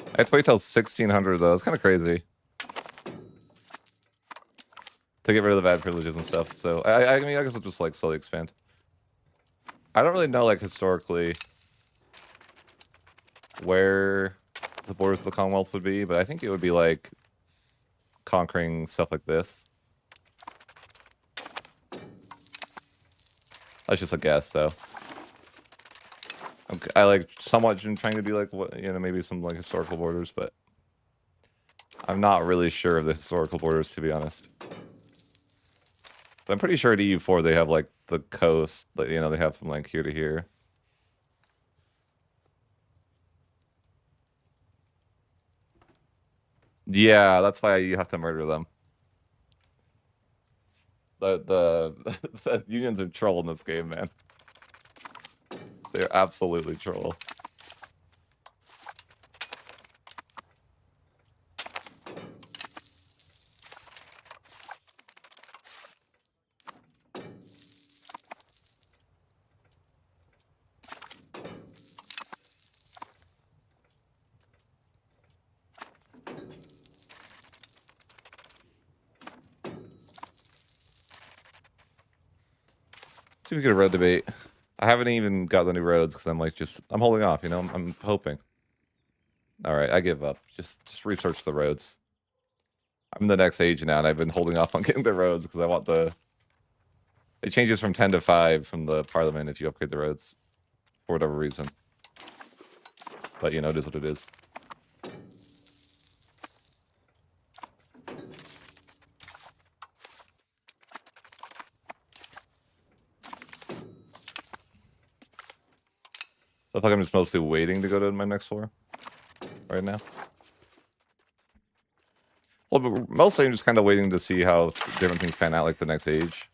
I have to wait till 1600 though. It's kind of crazy to get rid of the bad privileges and stuff. So I mean, I guess I'll just like slowly expand. I don't really know like historically where the borders of the Commonwealth would be, but I think it would be like conquering stuff like this. That's just a guess, though. I like somewhat trying to do like what maybe some like historical borders, but I'm not really sure of the historical borders, to be honest. But I'm pretty sure at EU4 they have like the coast that they have from like here to here. Yeah, that's why you have to murder them. The unions are troll in this game, man. They're absolutely troll. See if we get a road debate. I haven't even got the new roads because I'm like I'm holding off, I'm hoping. Alright, I give up. Just research the roads. I'm the next age now, and I've been holding off on getting the roads because I want it changes from 10 to 5 from the parliament if you upgrade the roads. For whatever reason. But it is what it is. I feel like I'm just mostly waiting to go to my next war right now. Well, but mostly I'm just kind of waiting to see how different things pan out, like the next age.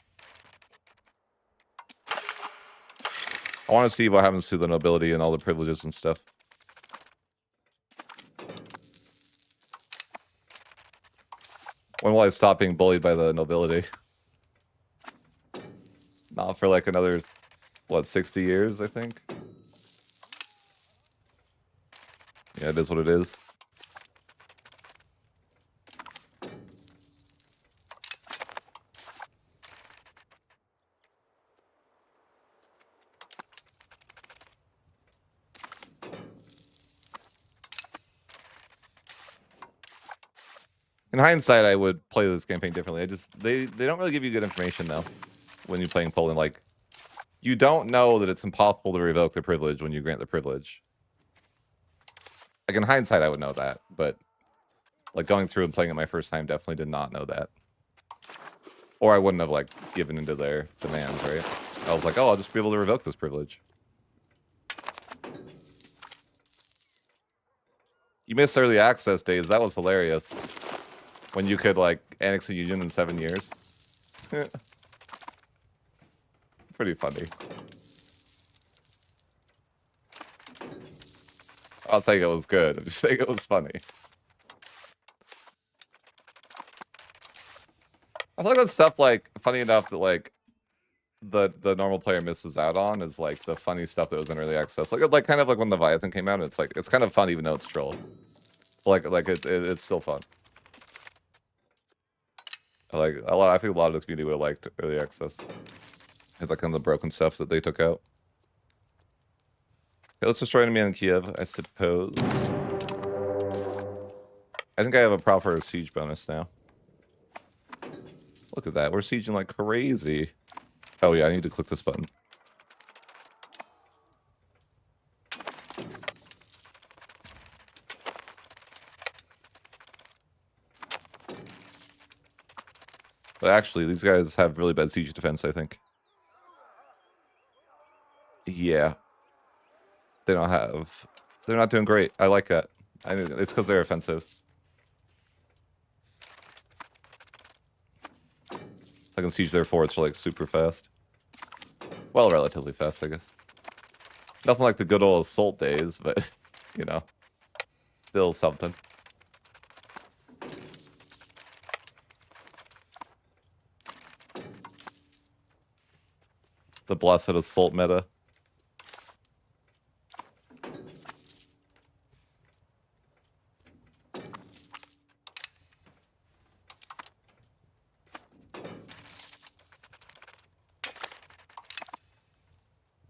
I want to see what happens to the nobility and all the privileges and stuff. When will I stop being bullied by the nobility? Not for like another, what, 60 years, I think? Yeah, it is what it is. In hindsight, I would play this campaign differently. They don't really give you good information though when you're playing Poland. Like, you don't know that it's impossible to revoke the privilege when you grant the privilege. Like in hindsight, I would know that, but like going through and playing it my first time, definitely did not know that. Or I wouldn't have like given into their demands, right? I was like, oh, I'll just be able to revoke this privilege. You missed early access days. That was hilarious. When you could like annex a union in 7 years. Pretty funny. I'll say it was good. I'm just saying it was funny. I feel like that's stuff like funny enough that like the normal player misses out on is like the funny stuff that was in early access. Like kind of like when Leviathan came out, it's like it's kind of fun even though it's troll. Like it's still fun. Like I think a lot of the community would have liked early access. It's like kind of the broken stuff that they took out. Okay, let's destroy enemy in Kiev, I suppose. I think I have a proper siege bonus now. Look at that, we're sieging like crazy. Oh yeah, I need to click this button. But actually, these guys have really bad siege defense, I think. Yeah. They don't have... They're not doing great. I like that. I mean, it's because they're offensive. I can siege their forts like super fast. Well, relatively fast, I guess. Nothing like the good old assault days, but, you know, still something. The blessed assault meta.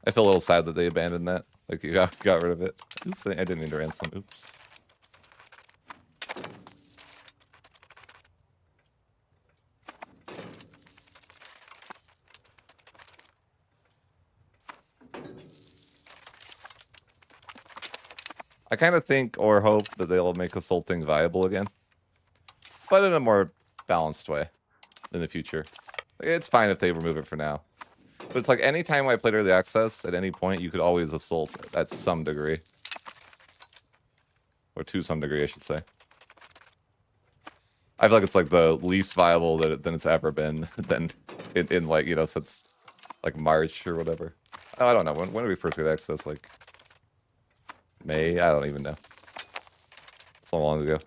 I feel a little sad that they abandoned that. Like, you got rid of it. Oops, I didn't mean to ransom. Oops. I kind of think or hope that they'll make assaulting viable again. But in a more balanced way in the future. It's fine if they remove it for now. But it's like anytime I played early access, at any point, you could always assault at some degree. Or to some degree, I should say. I feel like it's like the least viable that it's ever been than in like, you know, since like March or whatever. Oh, I don't know. When did we first get access? Like May? I don't even know. So long ago.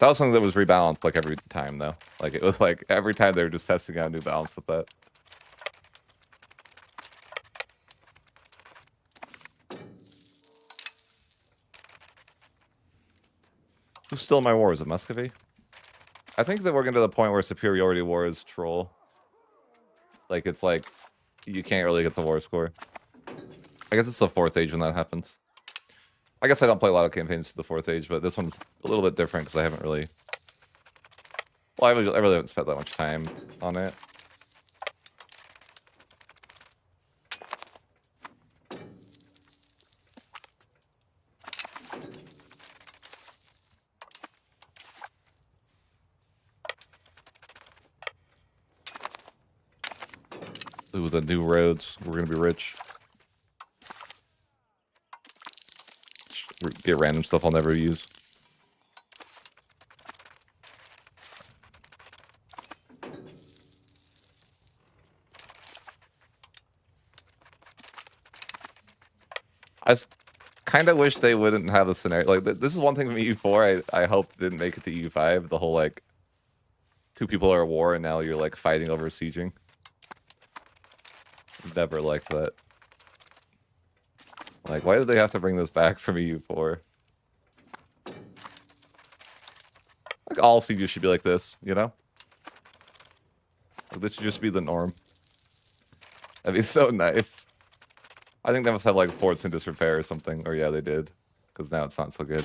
That was something that was rebalanced like every time though. Like it was like every time they were just testing out a new balance with that. Who's still in my war? Is it Muscovy? I think that we're getting to the point where superiority war is troll. Like it's like you can't really get the war score. I guess it's the 4th age when that happens. I guess I don't play a lot of campaigns to the 4th age, but this one's a little bit different because I haven't really... Well, I really haven't spent that much time on it. Ooh, the new roads. We're gonna be rich. Get random stuff I'll never use. I kind of wish they wouldn't have a scenario like this. Is one thing from EU4 I hope didn't make it to EU5. The whole like 2 people are at war and now you're like fighting over sieging. Never liked that. Like, why did they have to bring this back from EU4? Like, all sieges should be like this, you know? Like, this should just be the norm. That'd be so nice. I think they must have, like, forts in disrepair or something. Or, yeah, they did. Because now it's not so good.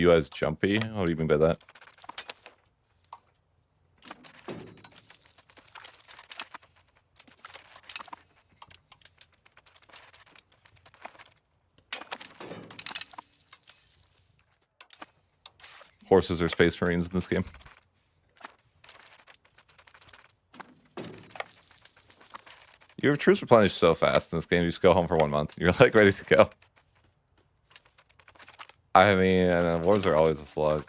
view as jumpy? What do you mean by that? Horses are space marines in this game. Your troops replenish so fast in this game. You just go home for 1 month and you're like ready to go. I mean, wars are always a slog.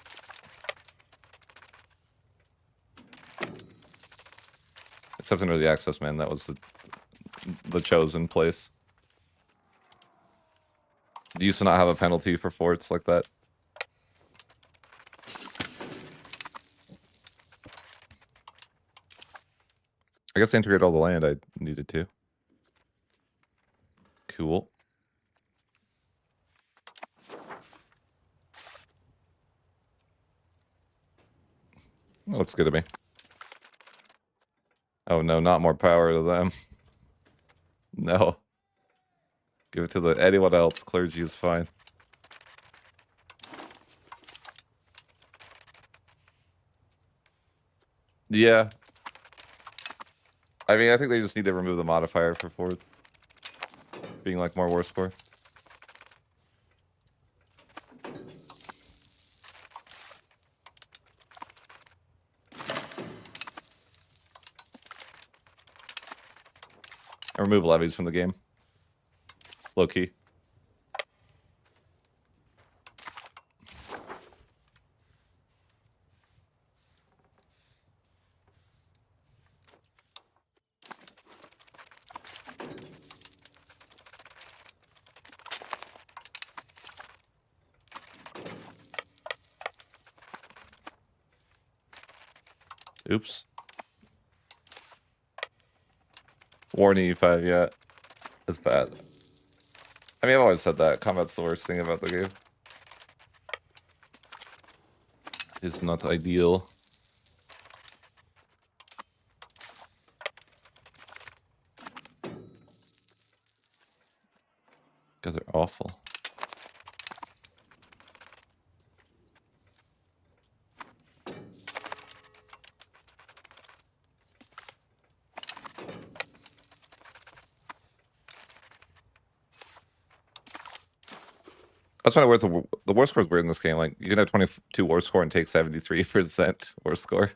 Except in early access, man. That was the chosen place. You used to not have a penalty for forts like that. I guess I integrate all the land I needed to. Cool. That looks good to me. Oh no, not more power to them. No. Give it to anyone else. Clergy is fine. Yeah. I mean, I think they just need to remove the modifier for forts. Being like more war score. I remove levies from the game. Low key. Oops. Warn EU5, yeah. It's bad. I mean, I've always said that. Combat's the worst thing about the game. It's not ideal. Guys are awful. That's why the war score is weird in this game. Like, you can have 22 war score and take 73% war score.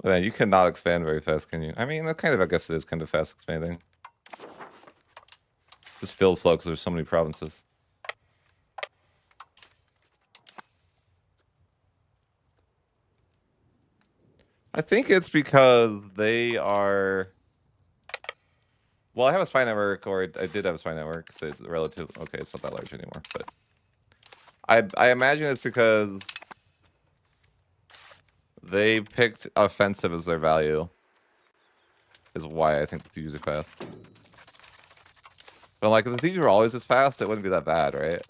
Man, you cannot expand very fast, can you? I mean, kind of, I guess it is kind of fast expanding. Just feels slow because there's so many provinces. I think it's because they are... Well, I have a spy network, or I did have a spy network. It's relative. Okay, it's not that large anymore, but I imagine it's because they picked offensive as their value. Is why I think the sieges are fast. But like, if the sieges were always this fast, it wouldn't be that bad, right?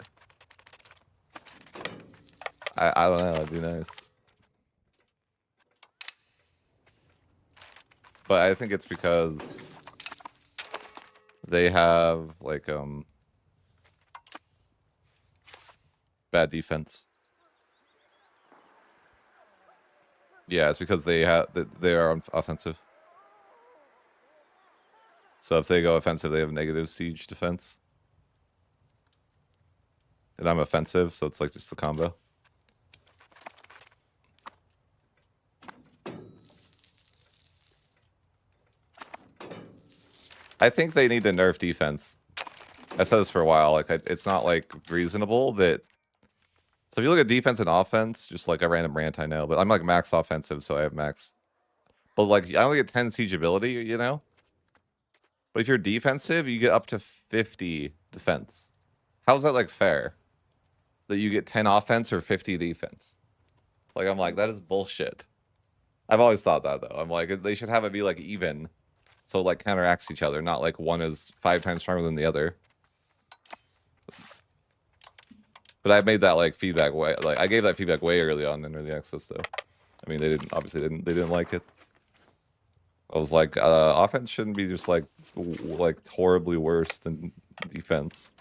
I don't know. It'd be nice. But I think it's because they have like bad defense. Yeah, it's because they are offensive. So if they go offensive, they have negative siege defense. And I'm offensive, so it's like just the combo. I think they need to nerf defense. I've said this for a while. Like, it's not like reasonable that. So if you look at defense and offense, just like a random rant, I know, but I'm like max offensive, so I have max. But like, I only get 10 siege ability, you know. But if you're defensive, you get up to 50 defense. How's that like fair? That you get 10 offense or 50 defense? Like, I'm like, that is bullshit. I've always thought that though. I'm like, they should have it be like even. So it, like, counteracts each other, not like one is 5 times stronger than the other. But I made that like feedback way, like I gave that feedback way early on in early access though. I mean, they didn't like it. I was like, offense shouldn't be just like horribly worse than defense.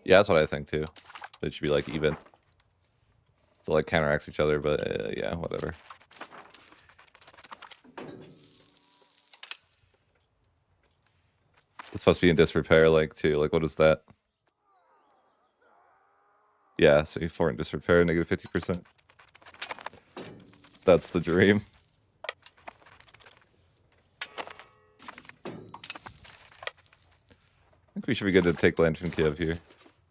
Yeah, that's what I think too. It should be like even. So like counteracts each other, but yeah, whatever. It's supposed to be in disrepair, like too. Like what is that? Yeah, so you 4 in disrepair, negative 50%. That's the dream. I think we should be good to take Lantern Kiev here.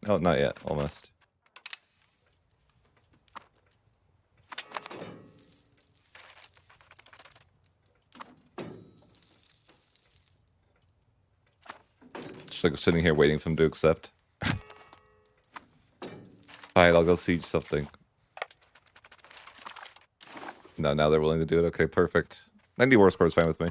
No, not yet. Almost. Just like sitting here waiting for them to accept. Alright, I'll go siege something. No, now they're willing to do it. Okay, perfect. 90 war score is fine with me.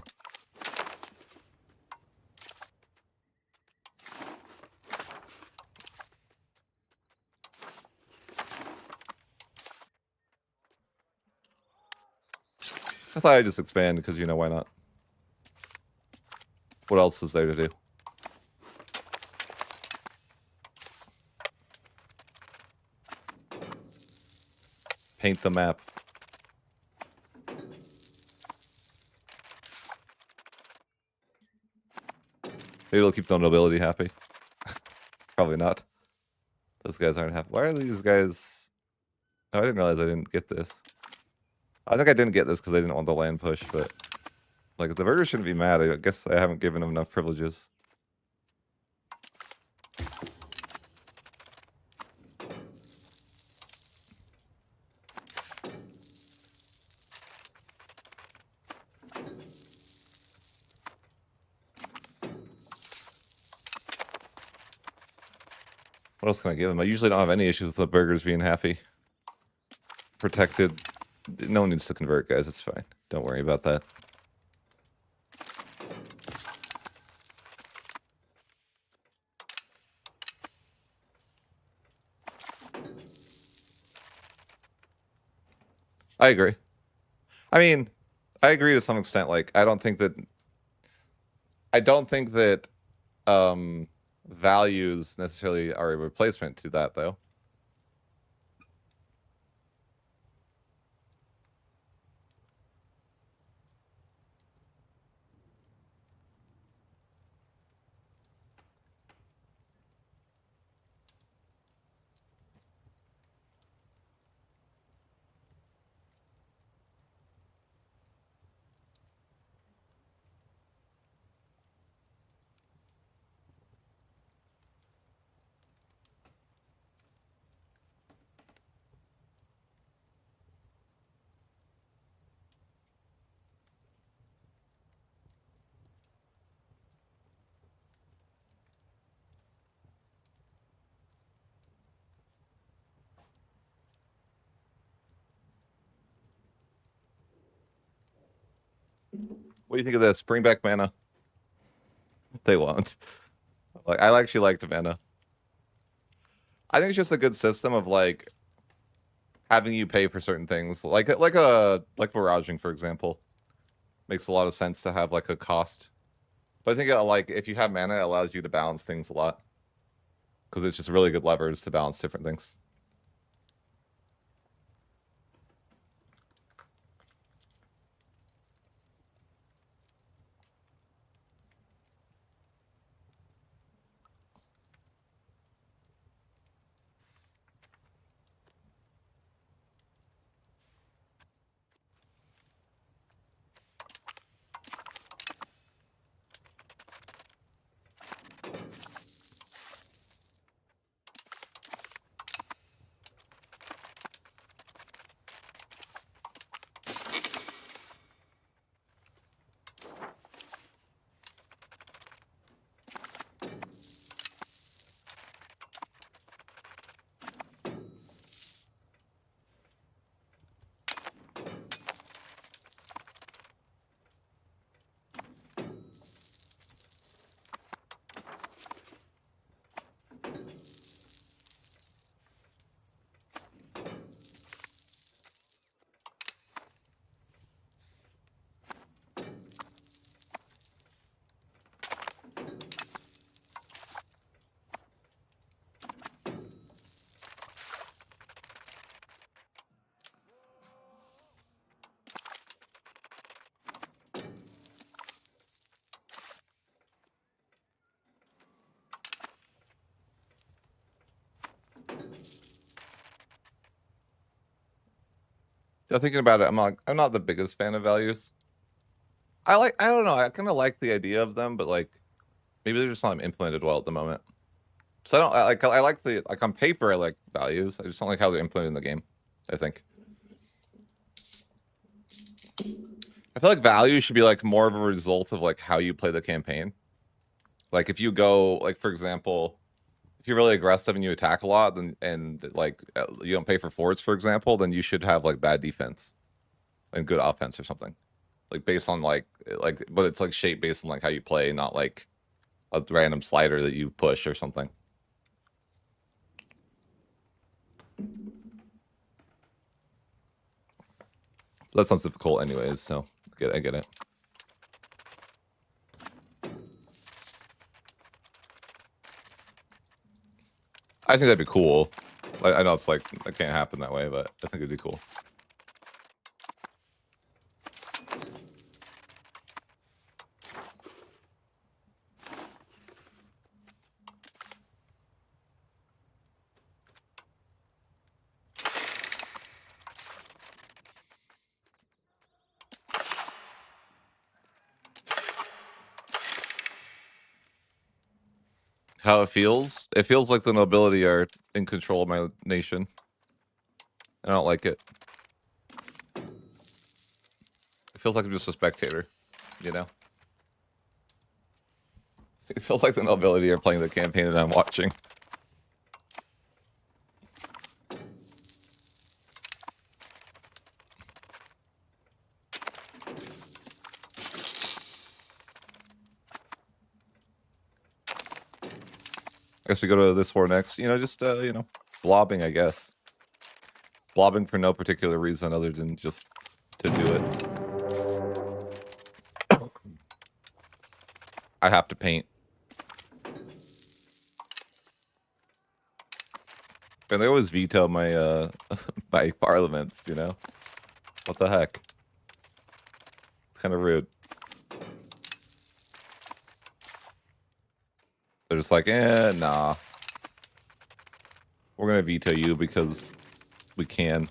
I thought I'd just expand because, you know, why not? What else is there to do? Paint the map. Maybe it'll keep the nobility happy. Probably not. Those guys aren't happy. Why are these guys... Oh, I didn't realize I didn't get this. I think I didn't get this because I didn't want the land push, but... Like, the burgers shouldn't be mad. I guess I haven't given them enough privileges. What else can I give them? I usually don't have any issues with the burgers being happy. Protected. No one needs to convert, guys. It's fine. Don't worry about that. I agree. I mean, I agree to some extent. Like, I don't think that values necessarily are a replacement to that, though. What do you think of this? Bring back mana. They won't. Like, I actually liked mana. I think it's just a good system of like having you pay for certain things, like barraging, for example, makes a lot of sense to have like a cost. But I think like if you have mana, it allows you to balance things a lot because it's just really good levers to balance different things. Yeah, thinking about it, I'm not the biggest fan of values. I don't know, I kind of like the idea of them, but like maybe they're just not implemented well at the moment. So I like the like on paper I like values. I just don't like how they're implemented in the game, I think. I feel like values should be like more of a result of like how you play the campaign. Like if you go like for example, if you're really aggressive and you attack a lot, then and like you don't pay for forts, for example, then you should have like bad defense and good offense or something. Like based on like but it's like shaped based on like how you play, not like a random slider that you push or something. That sounds difficult anyways, so I get it. I think that'd be cool. I know it's like it can't happen that way, but I think it'd be cool. How it feels? It feels like the nobility are in control of my nation. I don't like it. It feels like I'm just a spectator, you know? It feels like the nobility are playing the campaign that I'm watching. I guess we go to this war next. You know, just you know, blobbing, I guess. Blobbing for no particular reason other than just to do it. I have to paint. And they always veto my my parliaments, you know? What the heck? It's kind of rude. They're just like, nah. We're gonna veto you because we can.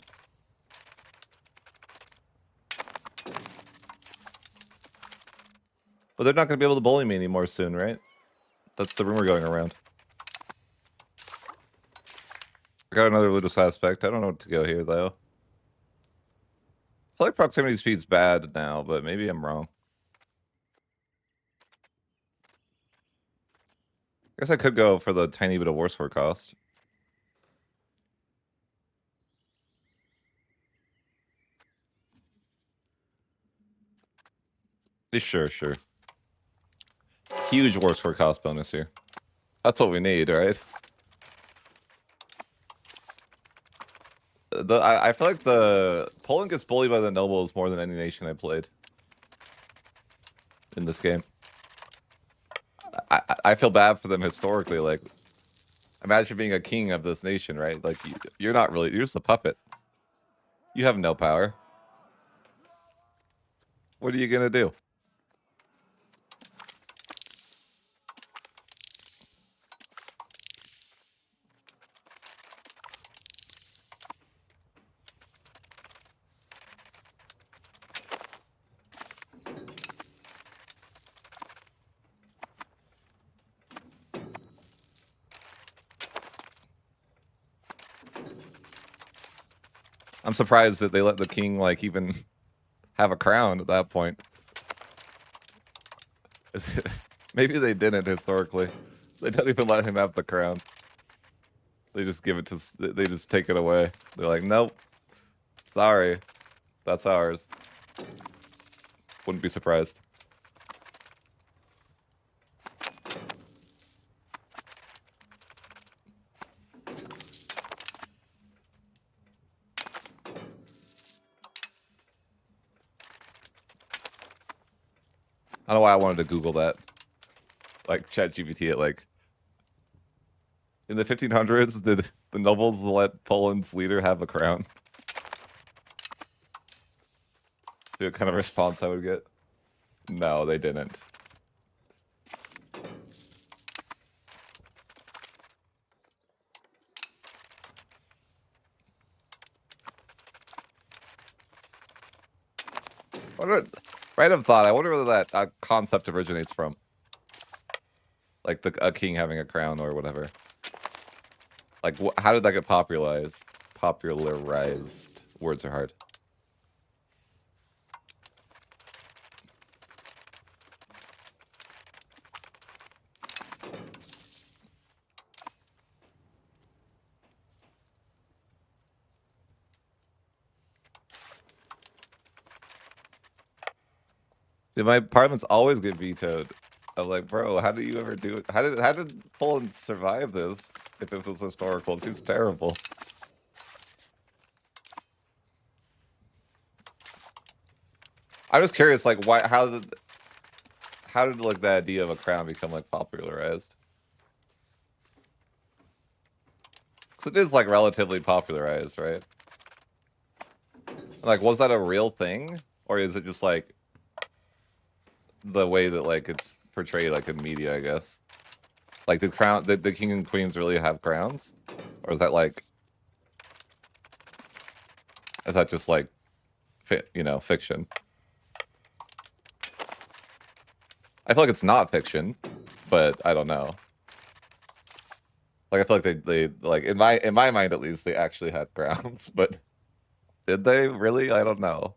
But they're not gonna be able to bully me anymore soon, right? That's the rumor going around. I got another Ludus aspect. I don't know what to go here, though. I feel like proximity speed's bad now, but maybe I'm wrong. I guess I could go for the tiny bit of war score cost. Sure. Huge war score cost bonus here. That's what we need, right? I feel like the Poland gets bullied by the nobles more than any nation I played in this game. I feel bad for them historically. Like, imagine being a king of this nation, right? Like, you're not really, you're just a puppet. You have no power. What are you gonna do? I'm surprised that they let the king like even have a crown at that point. Maybe they didn't historically. They don't even let him have the crown. They just give it to. They just take it away. They're like, nope, sorry, that's ours. Wouldn't be surprised. I don't know why I wanted to Google that. Like ChatGPT it like. In the 1500s, did the nobles let Poland's leader have a crown? See what kind of response I would get? No, they didn't. Random thought. I wonder whether that concept originates from, like, a king having a crown or whatever. Like, how did that get popularized? Popularized. Words are hard. See, my apartments always get vetoed. I'm like, bro, how do you ever do it? How did Poland survive this if it was historical? It seems terrible. I'm just curious, like, why? How did like the idea of a crown become like popularized? Because it is like relatively popularized, right? Like, was that a real thing, or is it just like the way that like it's portrayed, like in media, I guess? Like, did the king and queens really have crowns, or is that like, is that just like, fiction? I feel like it's not fiction, but I don't know. Like, I feel like they like in my mind at least they actually had crowns, but did they really? I don't know.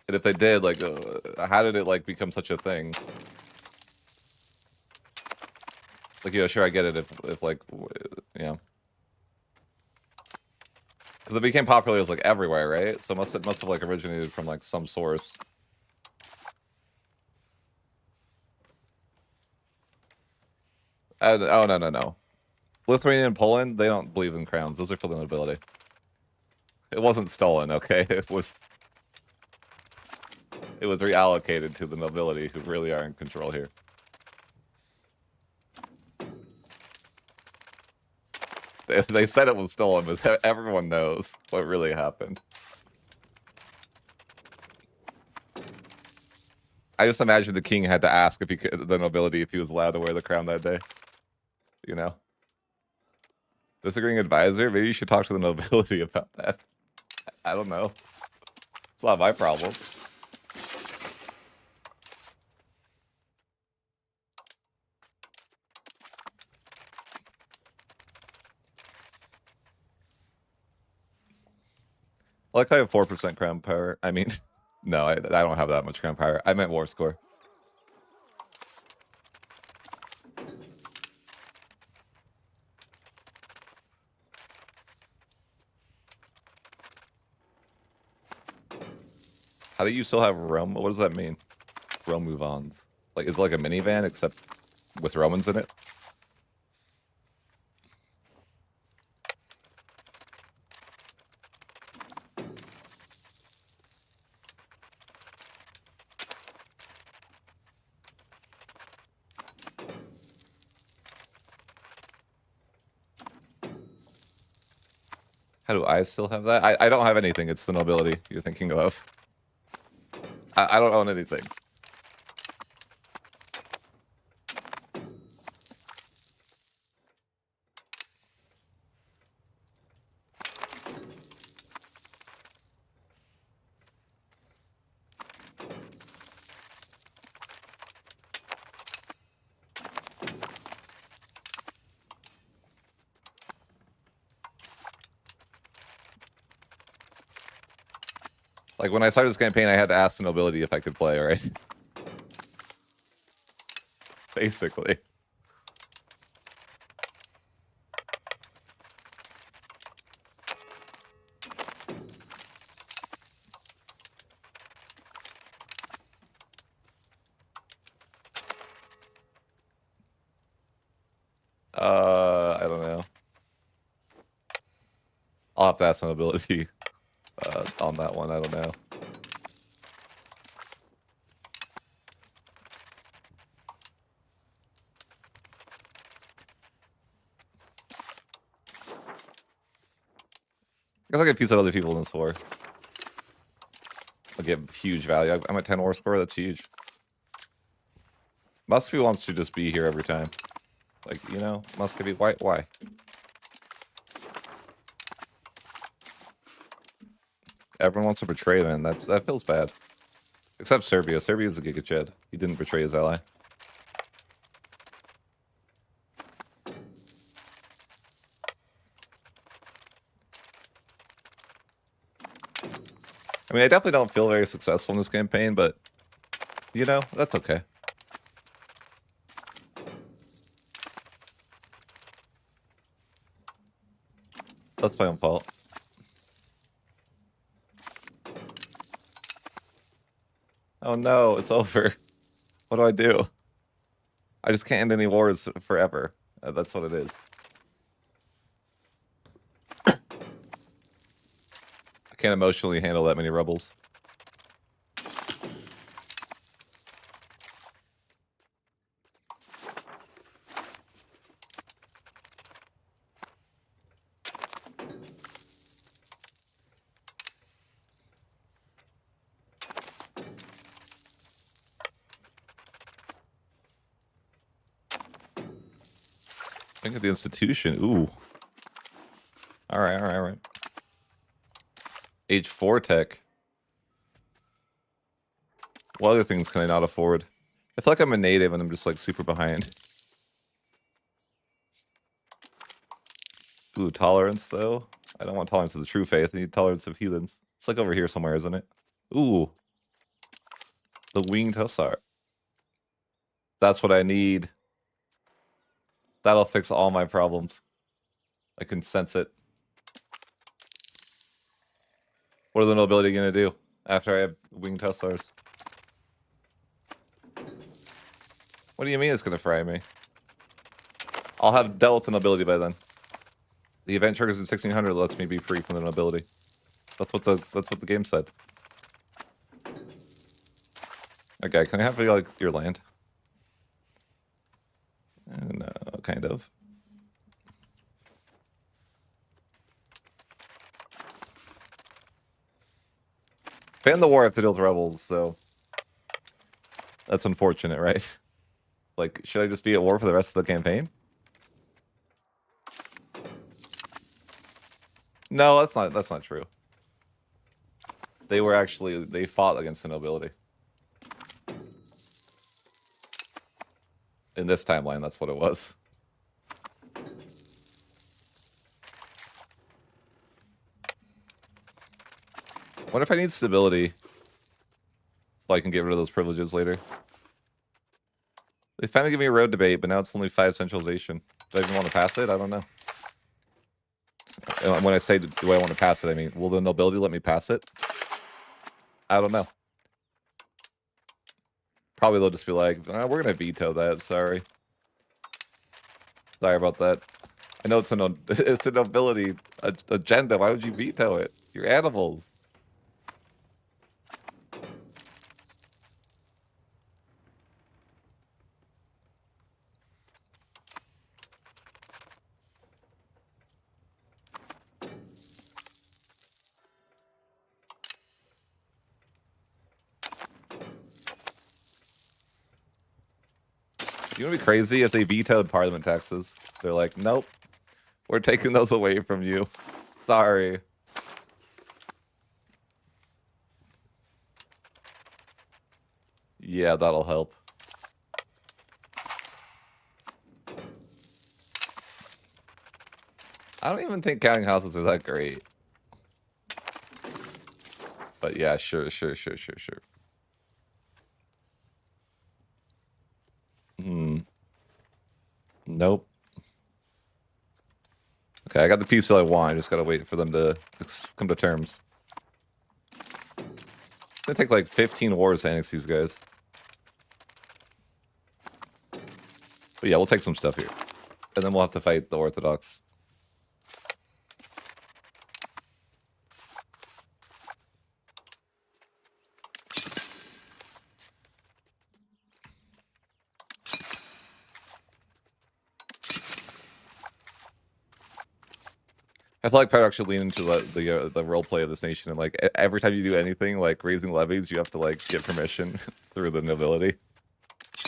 And if they did, like, how did it like become such a thing? Like, sure, I get it if like, because it became popular as like everywhere, right? So it must have like originated from like some source. Oh no. Lithuania and Poland, they don't believe in crowns. Those are for the nobility. It wasn't stolen, okay? It was reallocated to the nobility, who really are in control here. They said it was stolen, but everyone knows what really happened. I just imagine the king had to ask if the nobility if he was allowed to wear the crown that day. You know? Disagreeing advisor? Maybe you should talk to the nobility about that. I don't know. It's not my problem. I like how I have 4% crown power. I mean, no, I don't have that much crown power. I meant war score. How do you still have Rome? What does that mean? Rome move-ons. Like, is it like a minivan except with Romans in it? How do I still have that? I don't have anything. It's the nobility you're thinking of. I don't own anything. Like, when I started this campaign, I had to ask the nobility if I could play, right? Basically. I don't know. I'll have to ask the nobility on that one. I don't know. I guess I'll get peace out other people in this war. I'll get huge value. I'm at 10 war score. That's huge. Muscovy wants to just be here every time. Like, Muscovy, why? Everyone wants to betray, man. That feels bad. Except Serbia. Serbia's a giga chad. He didn't betray his ally. I mean, I definitely don't feel very successful in this campaign, but, you know, that's okay. That's my own fault. Oh no, it's over. What do I do? I just can't end any wars forever. That's what it is. I can't emotionally handle that many rebels. Think of the institution. Ooh. Alright, alright, alright. Age 4 tech. What other things can I not afford? I feel like I'm a native and I'm just like super behind. Ooh, tolerance though. I don't want tolerance of the true faith. I need tolerance of heathens. It's like over here somewhere, isn't it? Ooh. The winged hussar. That's what I need. That'll fix all my problems. I can sense it. What are the nobility gonna do after I have winged hussars? What do you mean it's gonna fry me? I'll have dealt with the nobility by then. The event triggers in 1600 lets me be free from the nobility. That's what the game said. Okay, can I have like your land? No, kind of. Fan the war, I have to deal with rebels, so that's unfortunate, right? Like, should I just be at war for the rest of the campaign? No, that's not true. They fought against the nobility. In this timeline, that's what it was. What if I need stability so I can get rid of those privileges later? They finally give me a road debate, but now it's only 5 centralization. Do I even want to pass it? I don't know. And when I say, do I want to pass it, I mean, will the nobility let me pass it? I don't know. Probably they'll just be like, we're going to veto that, sorry. Sorry about that. I know it's a nobility agenda. Why would you veto it? You're animals. You know what'd be crazy if they vetoed parliament taxes? They're like, nope, we're taking those away from you. Sorry. Yeah, that'll help. I don't even think counting houses are that great. But yeah, sure. Nope. Okay, I got the piece that I want. I just gotta wait for them to come to terms. It's gonna take like 15 wars to annex these guys. But yeah, we'll take some stuff here. And then we'll have to fight the Orthodox. I feel like Paradox should lean into the role play of this nation, and like every time you do anything like raising levies, you have to like get permission through the nobility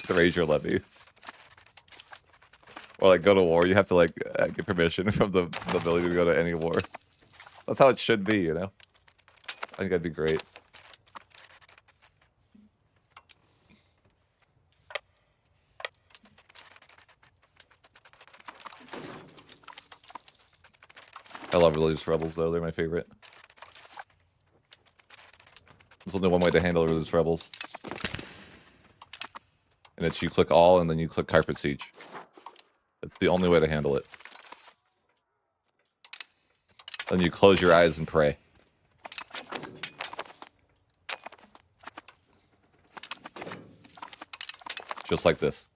to raise your levies. Or like go to war, you have to like get permission from the nobility to go to any war. That's how it should be, you know. I think that'd be great. I love religious rebels, though. They're my favorite. There's only one way to handle religious rebels. And it's you click all, and then you click carpet siege. It's the only way to handle it. Then you close your eyes and pray. Just like this.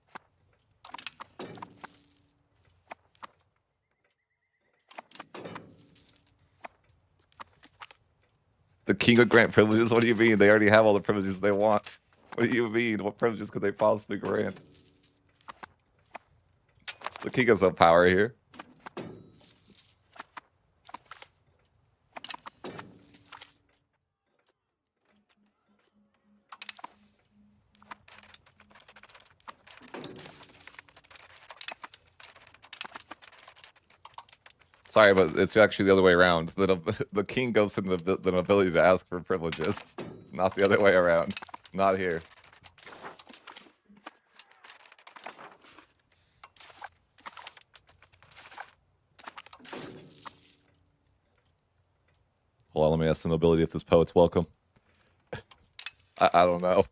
The king would grant privileges? What do you mean? They already have all the privileges they want. What do you mean? What privileges could they possibly grant? The king has no power here. Sorry, but it's actually the other way around. The king goes to the nobility to ask for privileges, not the other way around. Not here. Hold on, let me ask the nobility if this poet's welcome. I don't know.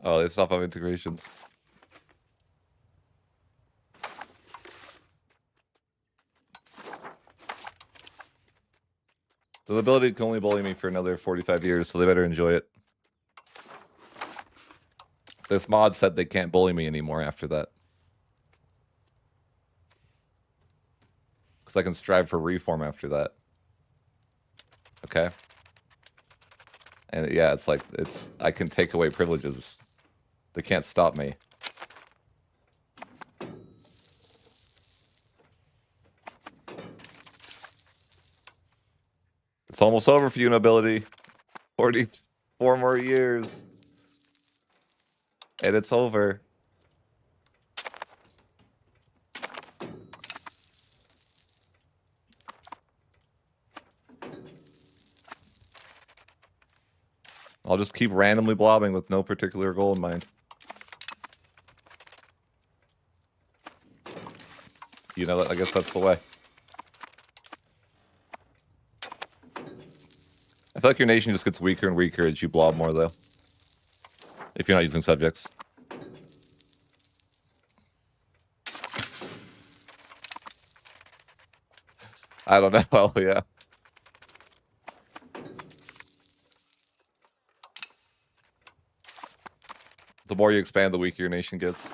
Oh, they stop have integrations. The nobility can only bully me for another 45 years, so they better enjoy it. This mod said they can't bully me anymore after that. Because I can strive for reform after that. Okay? And yeah, it's like, I can take away privileges. They can't stop me. It's almost over for you, nobility. 44 more years. And it's over. I'll just keep randomly blobbing with no particular goal in mind. You know, I guess that's the way. I feel like your nation just gets weaker and weaker as you blob more, though. If you're not using subjects. I don't know. Oh, yeah. The more you expand, the weaker your nation gets.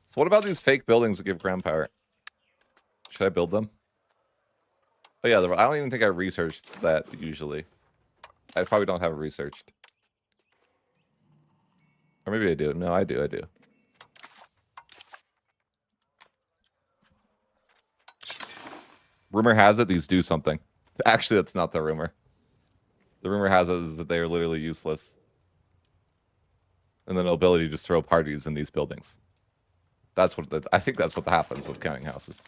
So what about these fake buildings that give ground power? Should I build them? Oh, yeah. I don't even think I researched that, usually. I probably don't have it researched. Or maybe I do. No, I do. Rumor has it these do something. Actually, that's not the rumor. The rumor has it is that they are literally useless. And the nobility just throw parties in these buildings. That's what I think that's what happens with counting houses.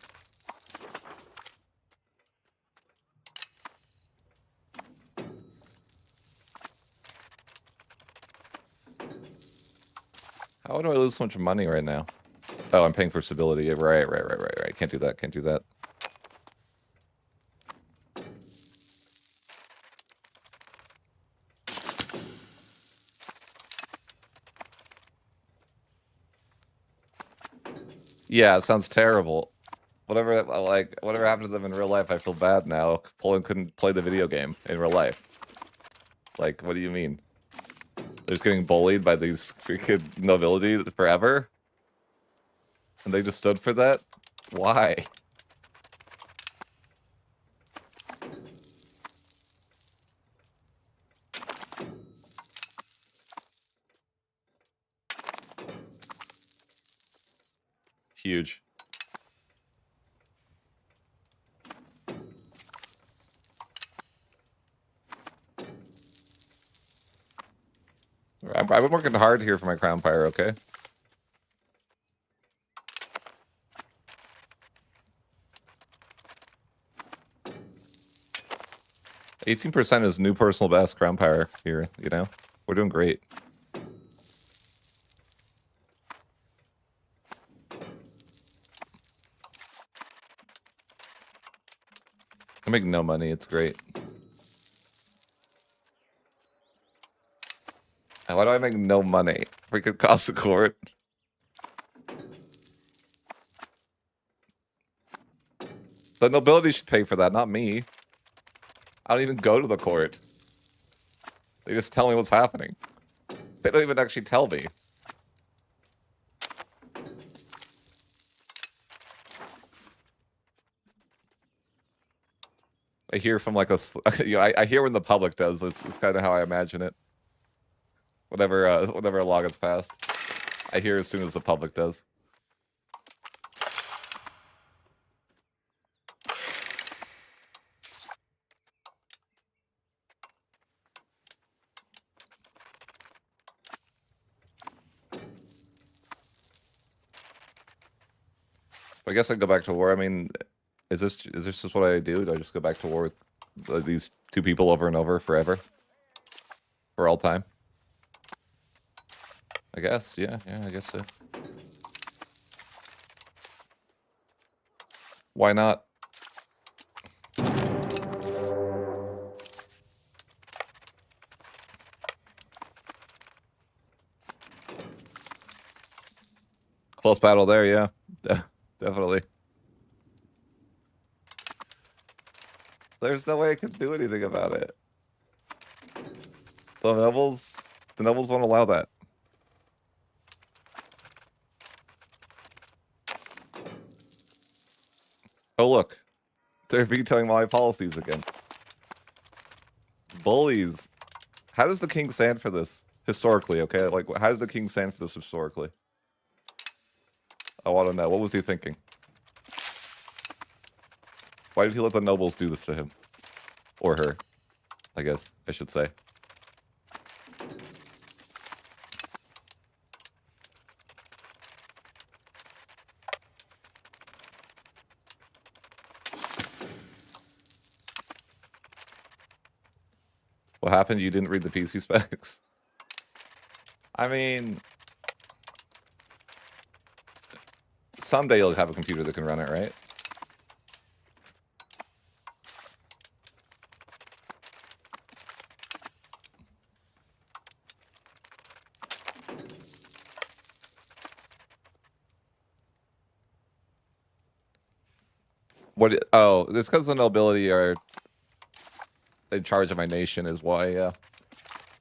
How do I lose so much money right now? Oh, I'm paying for stability. Right. Can't do that. Yeah, it sounds terrible. Whatever happened to them in real life, I feel bad now. Poland couldn't play the video game in real life. Like, what do you mean? They're just getting bullied by these freaking nobility forever? And they just stood for that? Why? Huge. I've been working hard here for my crown pyre, okay? %18% is new personal best crown pyre here, you know? We're doing great. I make no money, it's great. Why do I make no money? Freaking cost of court. The nobility should pay for that, not me. I don't even go to the court. They just tell me what's happening. They don't even actually tell me. I hear from like a, you know, I hear when the public does. It's kind of how I imagine it. Whenever a law gets passed, I hear as soon as the public does. I guess I go back to war. I mean, is this just what I do? Do I just go back to war with these two people over and over forever? For all time? I guess, yeah, I guess so. Why not? Close battle there, yeah. Definitely. There's no way I can do anything about it. The nobles won't allow that. Oh look, they're vetoing my policies again. Bullies. How does the king stand for this historically? Okay, like how does the king stand for this historically? I want to know. What was he thinking? Why did he let the nobles do this to him? Or her, I guess I should say. What happened? You didn't read the PC specs? I mean, someday you'll have a computer that can run it, right? What? Oh, it's because the nobility are in charge of my nation is why, yeah.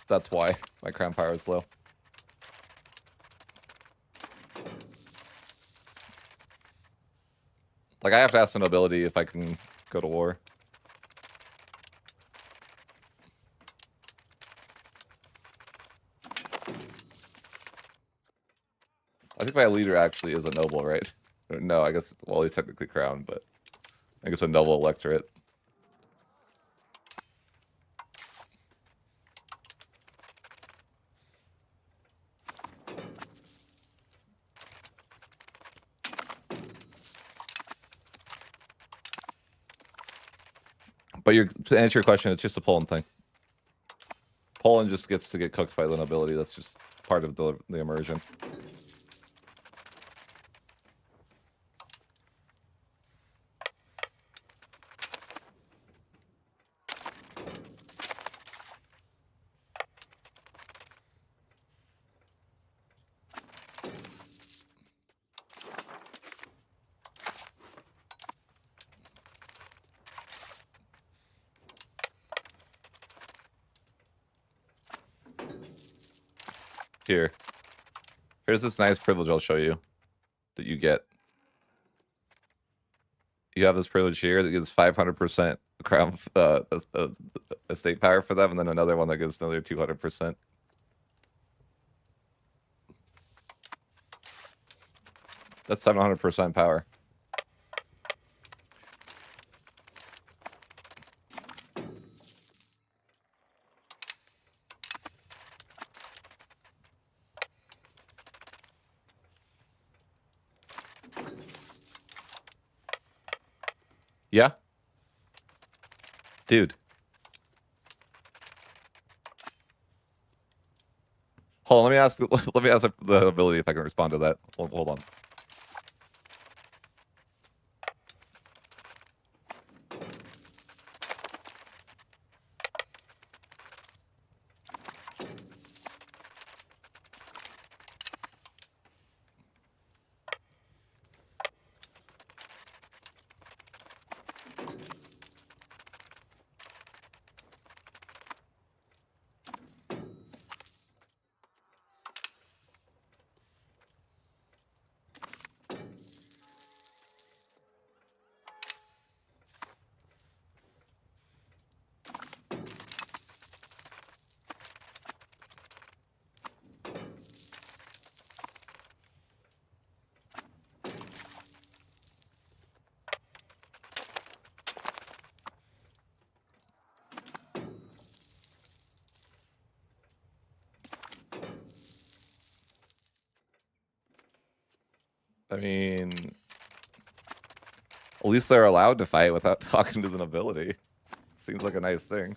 That's why my crown power is low. Like, I have to ask the nobility if I can go to war. I think my leader actually is a noble, right? No, I guess, well, he's technically crowned, but I think it's a noble electorate. But to answer your question, it's just a Poland thing. Poland just gets to get cooked by the nobility. That's just part of the immersion. Here's this nice privilege I'll show you that you get. You have this privilege here that gives 500% crown estate power for them, and then another one that gives another 200%. That's 700% power. Dude. Hold on, let me ask the ability if I can respond to that. Hold on. I mean, at least they're allowed to fight without talking to the nobility. Seems like a nice thing.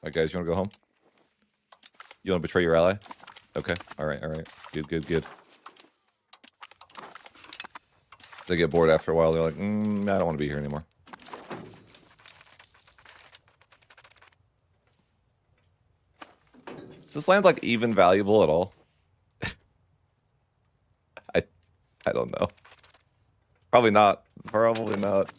Alright, guys, you want to go home? You want to betray your ally? Okay. Alright, alright. Good. They get bored after a while. They're like, I don't want to be here anymore. Is this land, like, even valuable at all? I don't know. Probably not. Probably not.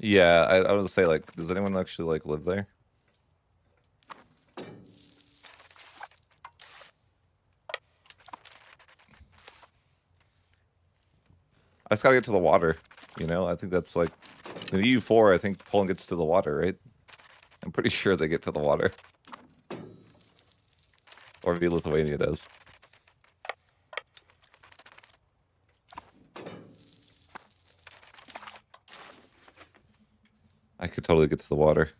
Yeah, I would say, like, does anyone actually, like, live there? I just gotta get to the water, you know? I think that's, like, in the EU4, I think Poland gets to the water, right? I'm pretty sure they get to the water. Or maybe Lithuania does. I could totally get to the water.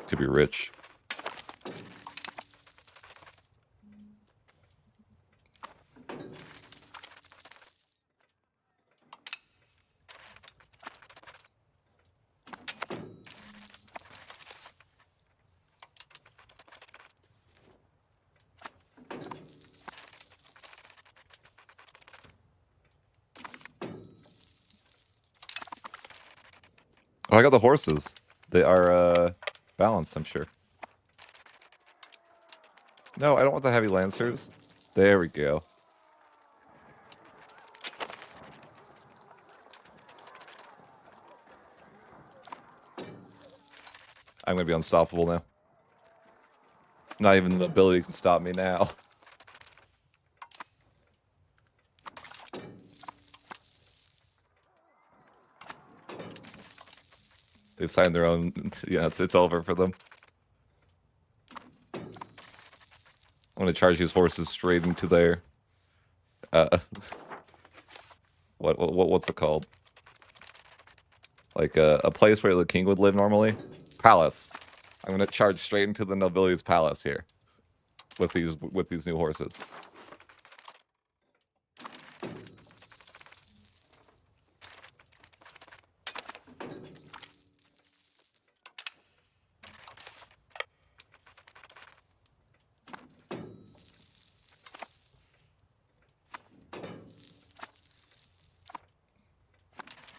Could be rich. Oh, I got the horses. They are balanced, I'm sure. No, I don't want the heavy lancers. There we go. I'm gonna be unstoppable now. Not even the ability can stop me now. They've signed their own. Yeah, it's over for them. I'm gonna charge these horses straight into their. What's it called? Like a place where the king would live normally. Palace. I'm gonna charge straight into the nobility's palace here. With these new horses.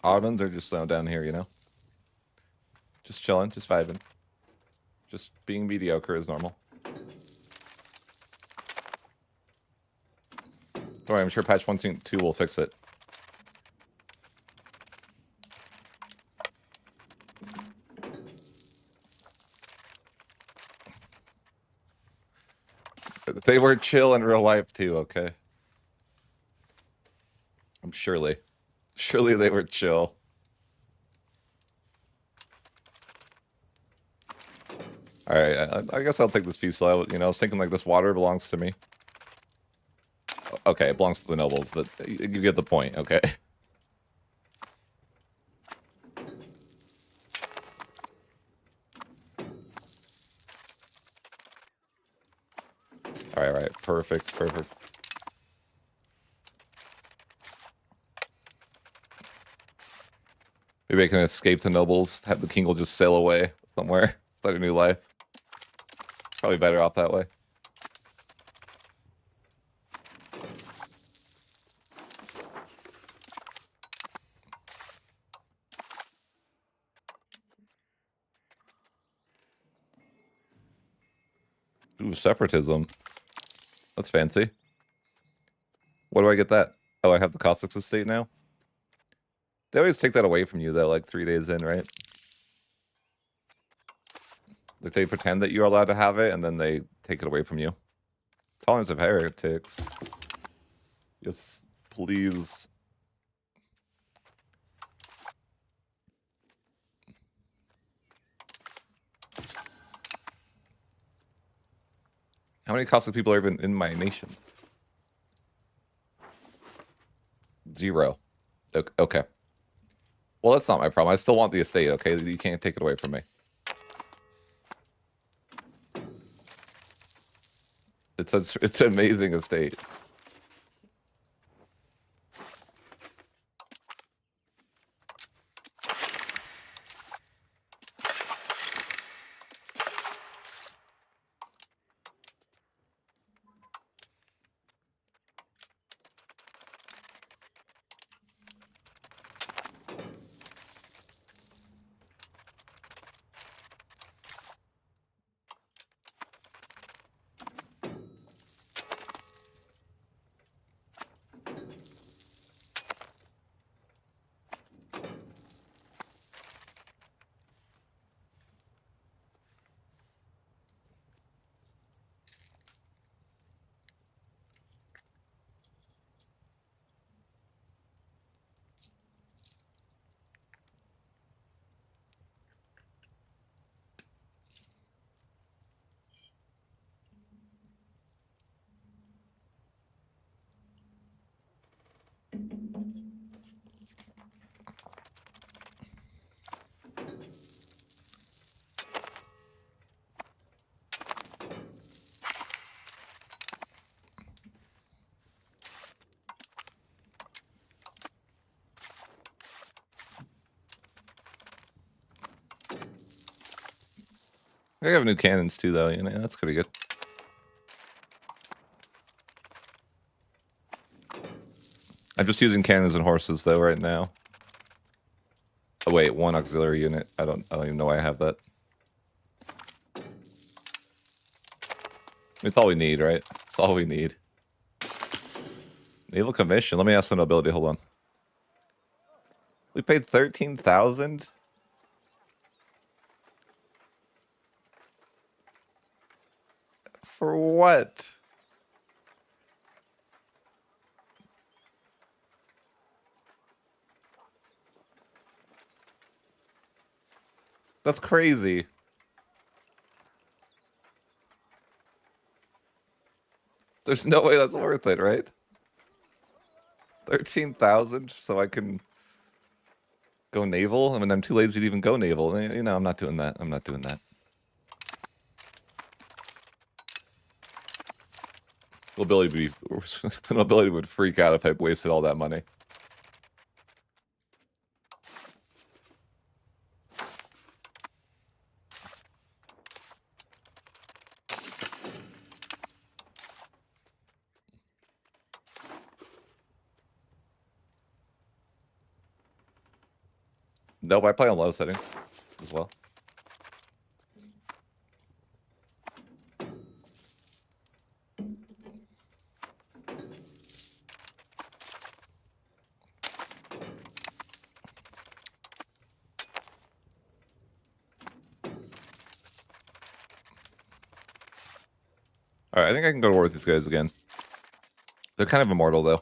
Ottomans are just down here, you know? Just chilling, just vibing. Just being mediocre as normal. Don't worry, I'm sure patch 1.2 will fix it. They were chill in real life too, okay? I'm surely they were chill. All right, I guess I'll take this piece. So you know, I was thinking like this water belongs to me. Okay, it belongs to the nobles, but you get the point, okay? All right, perfect. Maybe I can escape the nobles, have the king will just sail away somewhere, start a new life. Probably better off that way. Ooh, separatism. That's fancy. What do I get that? Oh, I have the Cossacks estate now? They always take that away from you, though, like 3 days in, right? Like, they pretend that you're allowed to have it, and then they take it away from you. Tolerance of heretics. Yes, please. How many Cossack people are even in my nation? 0. Okay. Well, that's not my problem. I still want the estate, okay? You can't take it away from me. It's an amazing estate. I have new cannons too, though. You know, that's pretty good. I'm just using cannons and horses though right now. Oh wait, 1 auxiliary unit. I don't even know why I have that. It's all we need, right? It's all we need. Naval commission. Let me ask the nobility. Hold on. We paid 13,000. For what? That's crazy. There's no way that's worth it, right? 13,000 so I can go naval? I mean, I'm too lazy to even go naval. You know, I'm not doing that. I'm not doing that. The nobility would freak out if I wasted all that money. Nope, I play on low settings as well. Alright, I think I can go to war with these guys again. They're kind of immortal, though.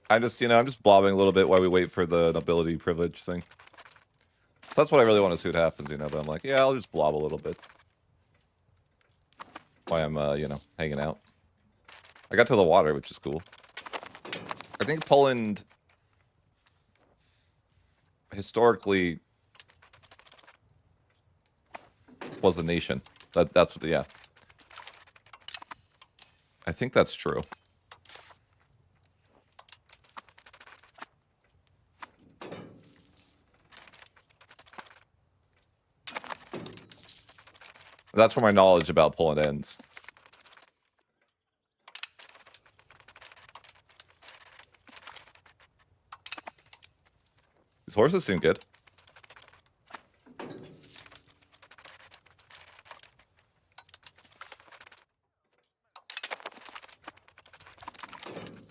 I'm just blobbing a little bit while we wait for the nobility privilege thing. So that's what I really want to see what happens, but I'm like, yeah, I'll just blob a little bit. While I'm, hanging out. I got to the water, which is cool. I think Poland historically was a nation. That's what, yeah. I think that's true. That's where my knowledge about Poland ends. These horses seem good.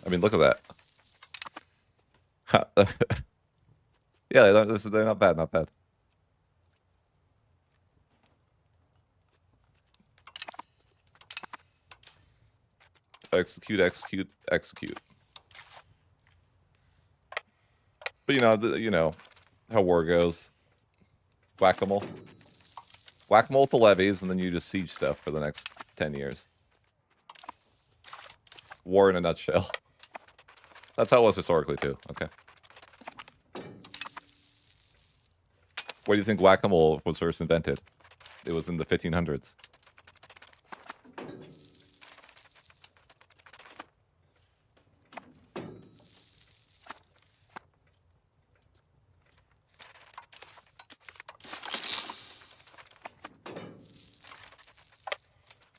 I mean, look at that. Yeah, they're not bad, not bad. Execute, execute, execute. But you know how war goes. Whack-a-mole. Whack-a-mole to levies, and then you just siege stuff for the next 10 years. War in a nutshell. That's how it was historically, too. Okay. Where do you think whack-a-mole was first invented? It was in the 1500s.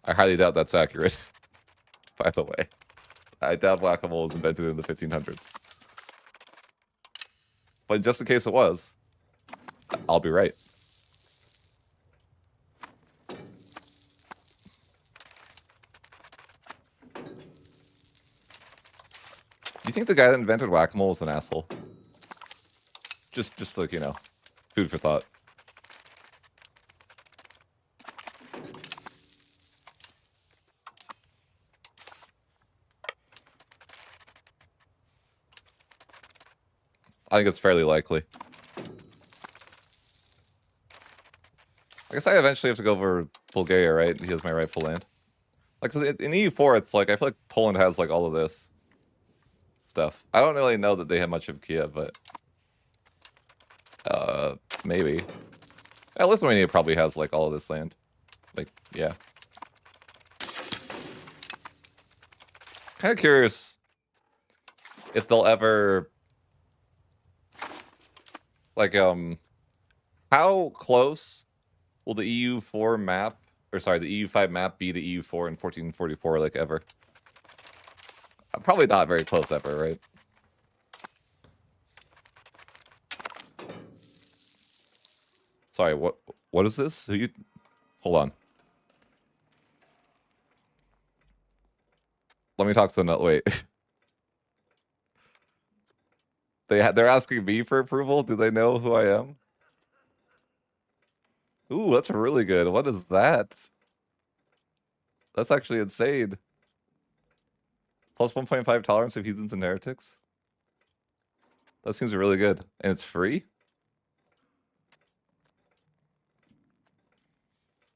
I highly doubt that's accurate, by the way. I doubt whack-a-mole was invented in the 1500s. But just in case it was, I'll be right. Do you think the guy that invented whack-a-mole was an asshole? Just like, food for thought. I think it's fairly likely. I guess I eventually have to go over Bulgaria, right? He has my rightful land. Like, 'cause in EU4, it's like, I feel like Poland has, like, all of this stuff. I don't really know that they have much of Kiev, but... maybe. Lithuania probably has, like, all of this land. Like, yeah. Kind of curious if they'll ever... Like, how close will the EU4 map, or sorry, the EU5 map be the EU4 in 1444, like, ever? Probably not very close ever, right? Sorry, what is this? Hold on. Let me talk to the wait. They're asking me for approval? Do they know who I am? Ooh, that's really good. What is that? That's actually insane. Plus 1.5 tolerance of heathens and heretics? That seems really good. And it's free?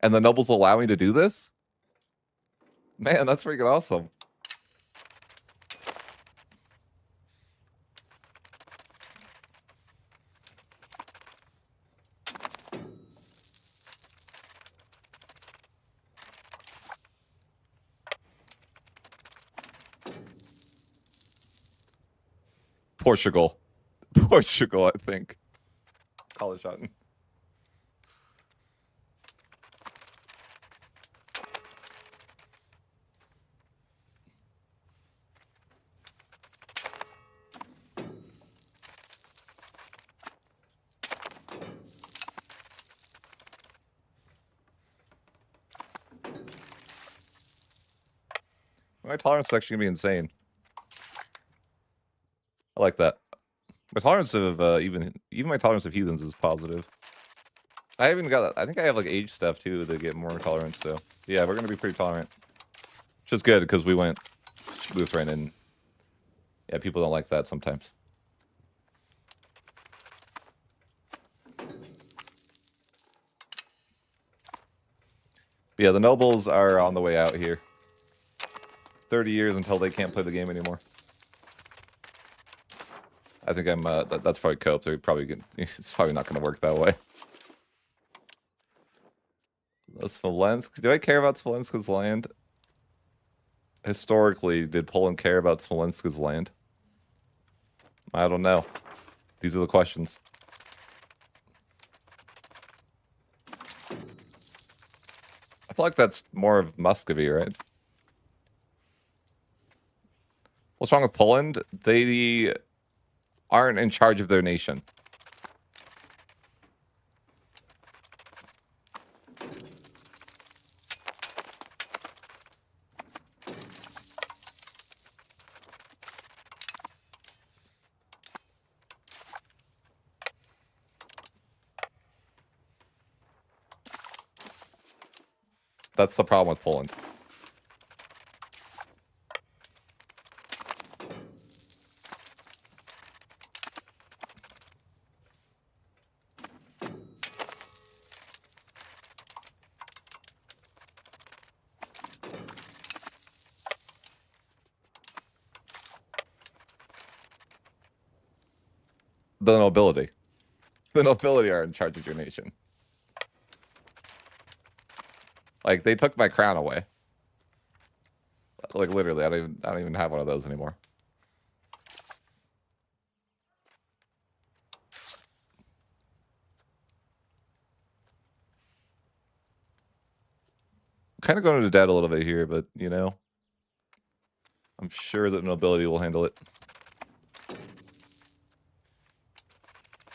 And the nobles allow me to do this? Man, that's freaking awesome. Portugal. Portugal, I think. Call it shot. My tolerance is actually gonna be insane. I like that. My tolerance of even my tolerance of heathens is positive. I even got. I think I have like age stuff too to get more tolerance. So yeah, we're gonna be pretty tolerant, which is good because we went Lutheran and yeah, people don't like that sometimes. But yeah, the nobles are on the way out here. 30 years until they can't play the game anymore. I think I'm. That's probably cope. They're probably. It's probably not going to work that way. Smolensk. Do I care about Smolensk's land? Historically, did Poland care about Smolensk's land? I don't know. These are the questions. I feel like that's more of Muscovy, right? What's wrong with Poland? They aren't in charge of their nation. That's the problem with Poland. The nobility. The nobility are in charge of your nation. Like, they took my crown away. Like, literally, I don't even have one of those anymore. Kind of going into debt a little bit here, but, you know, I'm sure that nobility will handle it.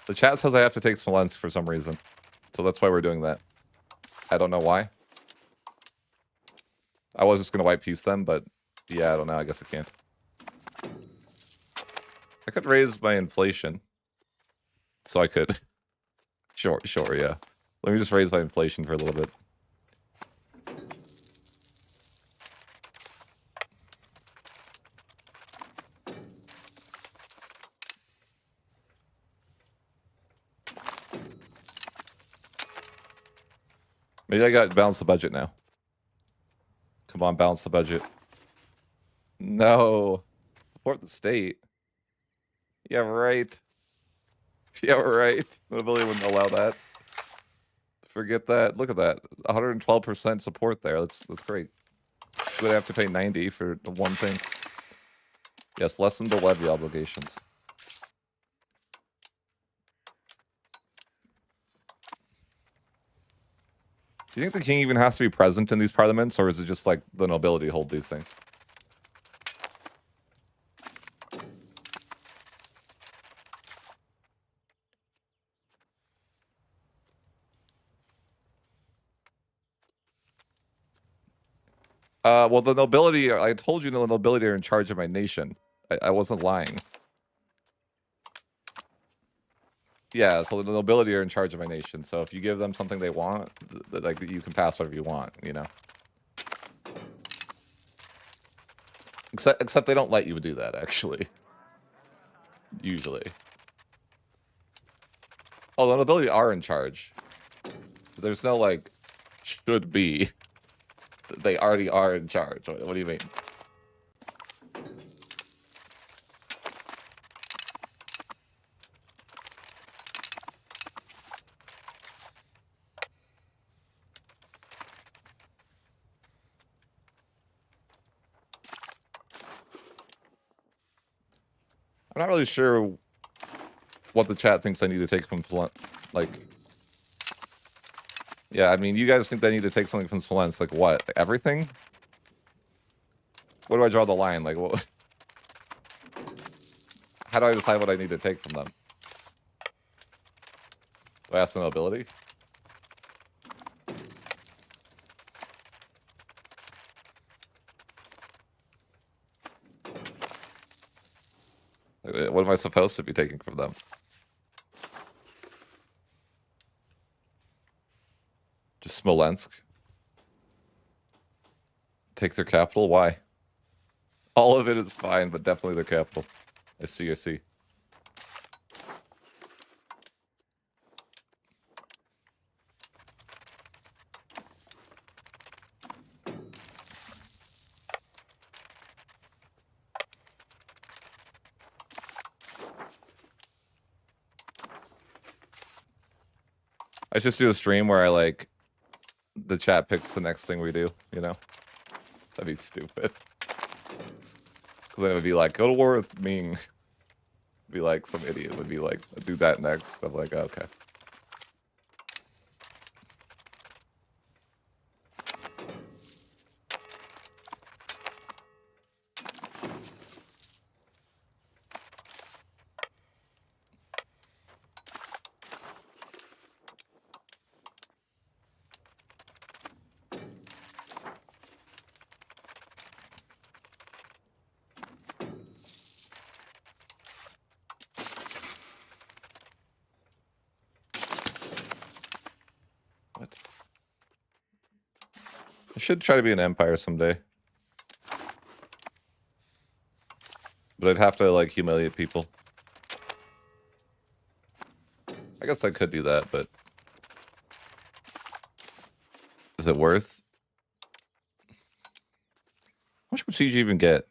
The chat says I have to take Smolensk for some reason. So that's why we're doing that. I don't know why. I was just going to white peace them, but yeah, I don't know. I guess I can't. I could raise my inflation. So I could. Sure, yeah. Let me just raise my inflation for a little bit. Maybe I got to balance the budget now. Come on, balance the budget. No. Support the state. Yeah, right. Yeah, right. Nobody wouldn't allow that. Forget that. Look at that. 112% support there. That's great. Would have to pay 90 for the one thing. Yes, lessen the levy obligations. Do you think the king even has to be present in these parliaments, or is it just like the nobility hold these things? Well, the nobility, I told you the nobility are in charge of my nation. I wasn't lying. Yeah, so the nobility are in charge of my nation. So if you give them something they want, like you can pass whatever you want, you know? Except they don't let you do that, actually. Usually. Oh, the nobility are in charge. There's no, like, should be. They already are in charge. What do you mean? I'm not really sure what the chat thinks I need to take from like. Yeah, I mean, you guys think I need to take something from Smolensk, like what? Everything? Where do I draw the line? Like, what? How do I decide what I need to take from them? Do I ask the nobility? What am I supposed to be taking from them? Just Smolensk. Take their capital? Why? All of it is fine, but definitely their capital. I see, I see. I just do a stream where I like the chat picks the next thing we do, you know? That'd be stupid. Cause then it would be like, go to war with Ming. Be like some idiot would be like, do that next. I'm like, okay. What? I should try to be an empire someday. But I'd have to like humiliate people. I guess I could do that, but is it worth? How much prestige do you even get?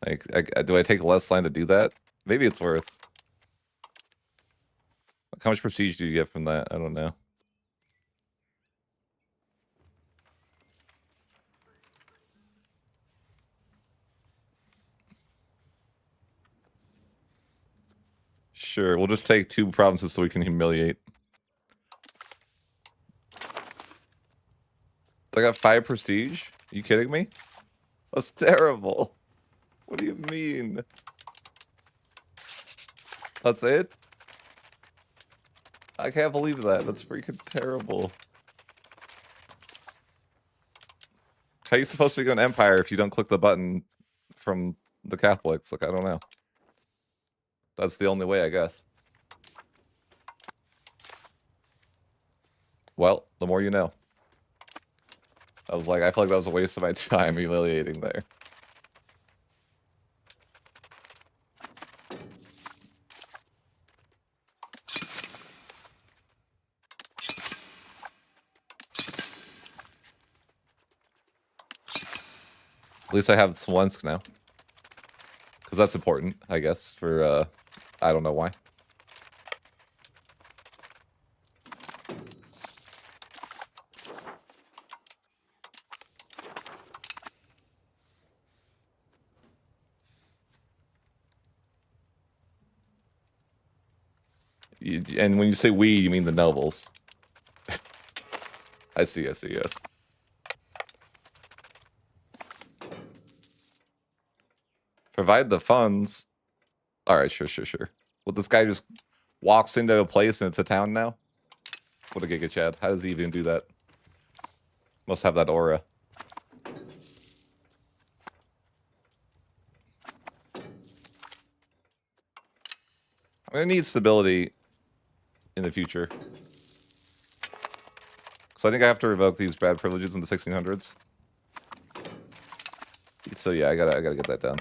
Like, do I take less land to do that? Maybe it's worth. Like, how much prestige do you get from that? I don't know. Sure, we'll just take 2 provinces so we can humiliate. I got 5 prestige? Are you kidding me? That's terrible. What do you mean? That's it? I can't believe that. That's freaking terrible. How are you supposed to be an empire if you don't click the button from the Catholics? Like, I don't know. That's the only way, I guess. Well, the more you know. I was like, I feel like that was a waste of my time humiliating there. At least I have Smolensk now. Because that's important, I guess, for, I don't know why. And when you say we, you mean the nobles. I see, yes. Provide the funds. Alright, sure. Well, this guy just walks into a place and it's a town now? What a Giga Chad. How does he even do that? Must have that aura. I'm gonna need stability in the future. So I think I have to revoke these bad privileges in the 1600s. So yeah, I gotta get that done.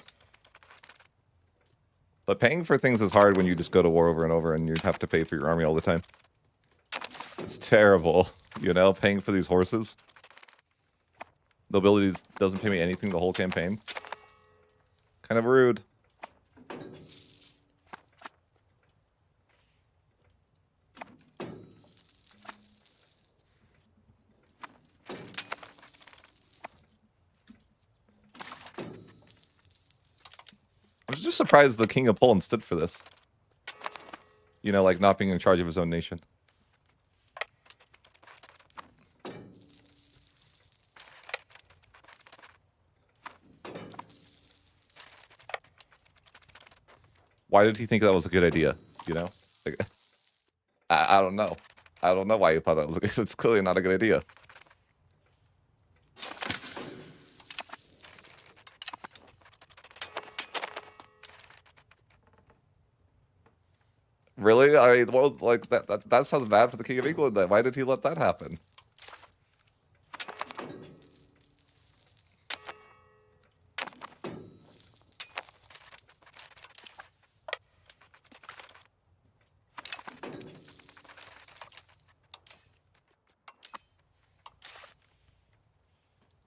But paying for things is hard when you just go to war over and over and you have to pay for your army all the time. It's terrible, you know, paying for these horses. Nobility doesn't pay me anything the whole campaign. Kind of rude. I was just surprised the King of Poland stood for this. You know, like not being in charge of his own nation. Why did he think that was a good idea? You know? Like, I don't know. I don't know why he thought that was a good idea. It's clearly not a good idea. Really? I mean, well, like that sounds bad for the King of England. Then why did he let that happen?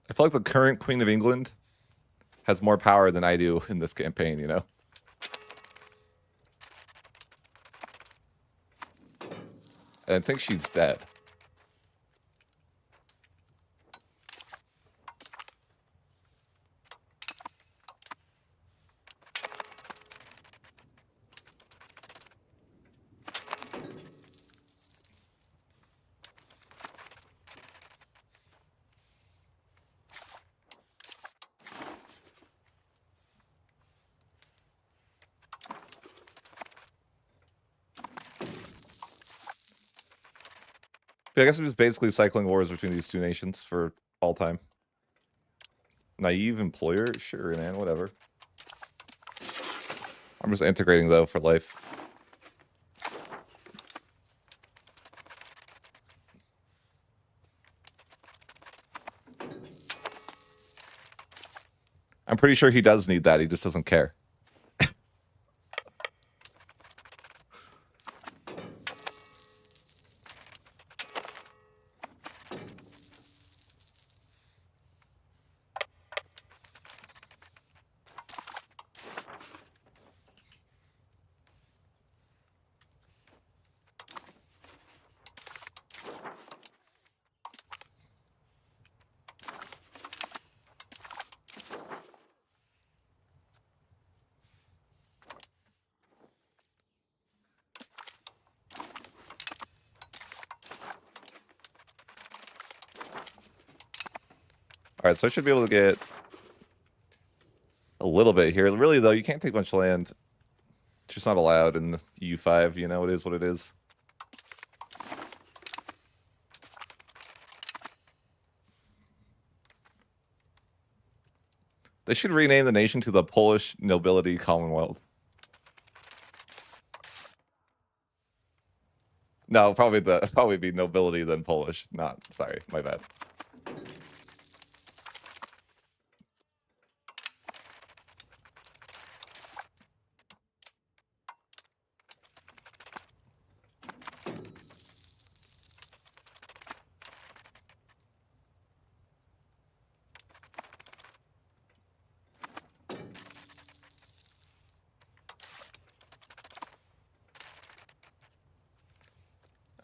I feel like the current Queen of England has more power than I do in this campaign, you know? And I think she's dead. I guess I'm just basically cycling wars between these two nations for all time. Naive employer? Sure, man, whatever. I'm just integrating, though, for life. I'm pretty sure he does need that. He just doesn't care. All right, so I should be able to get a little bit here. Really, though, you can't take much land. It's just not allowed in the EU5. You know, it is what it is. They should rename the nation to the Polish Nobility Commonwealth. No, probably be nobility then Polish. Not sorry, my bad.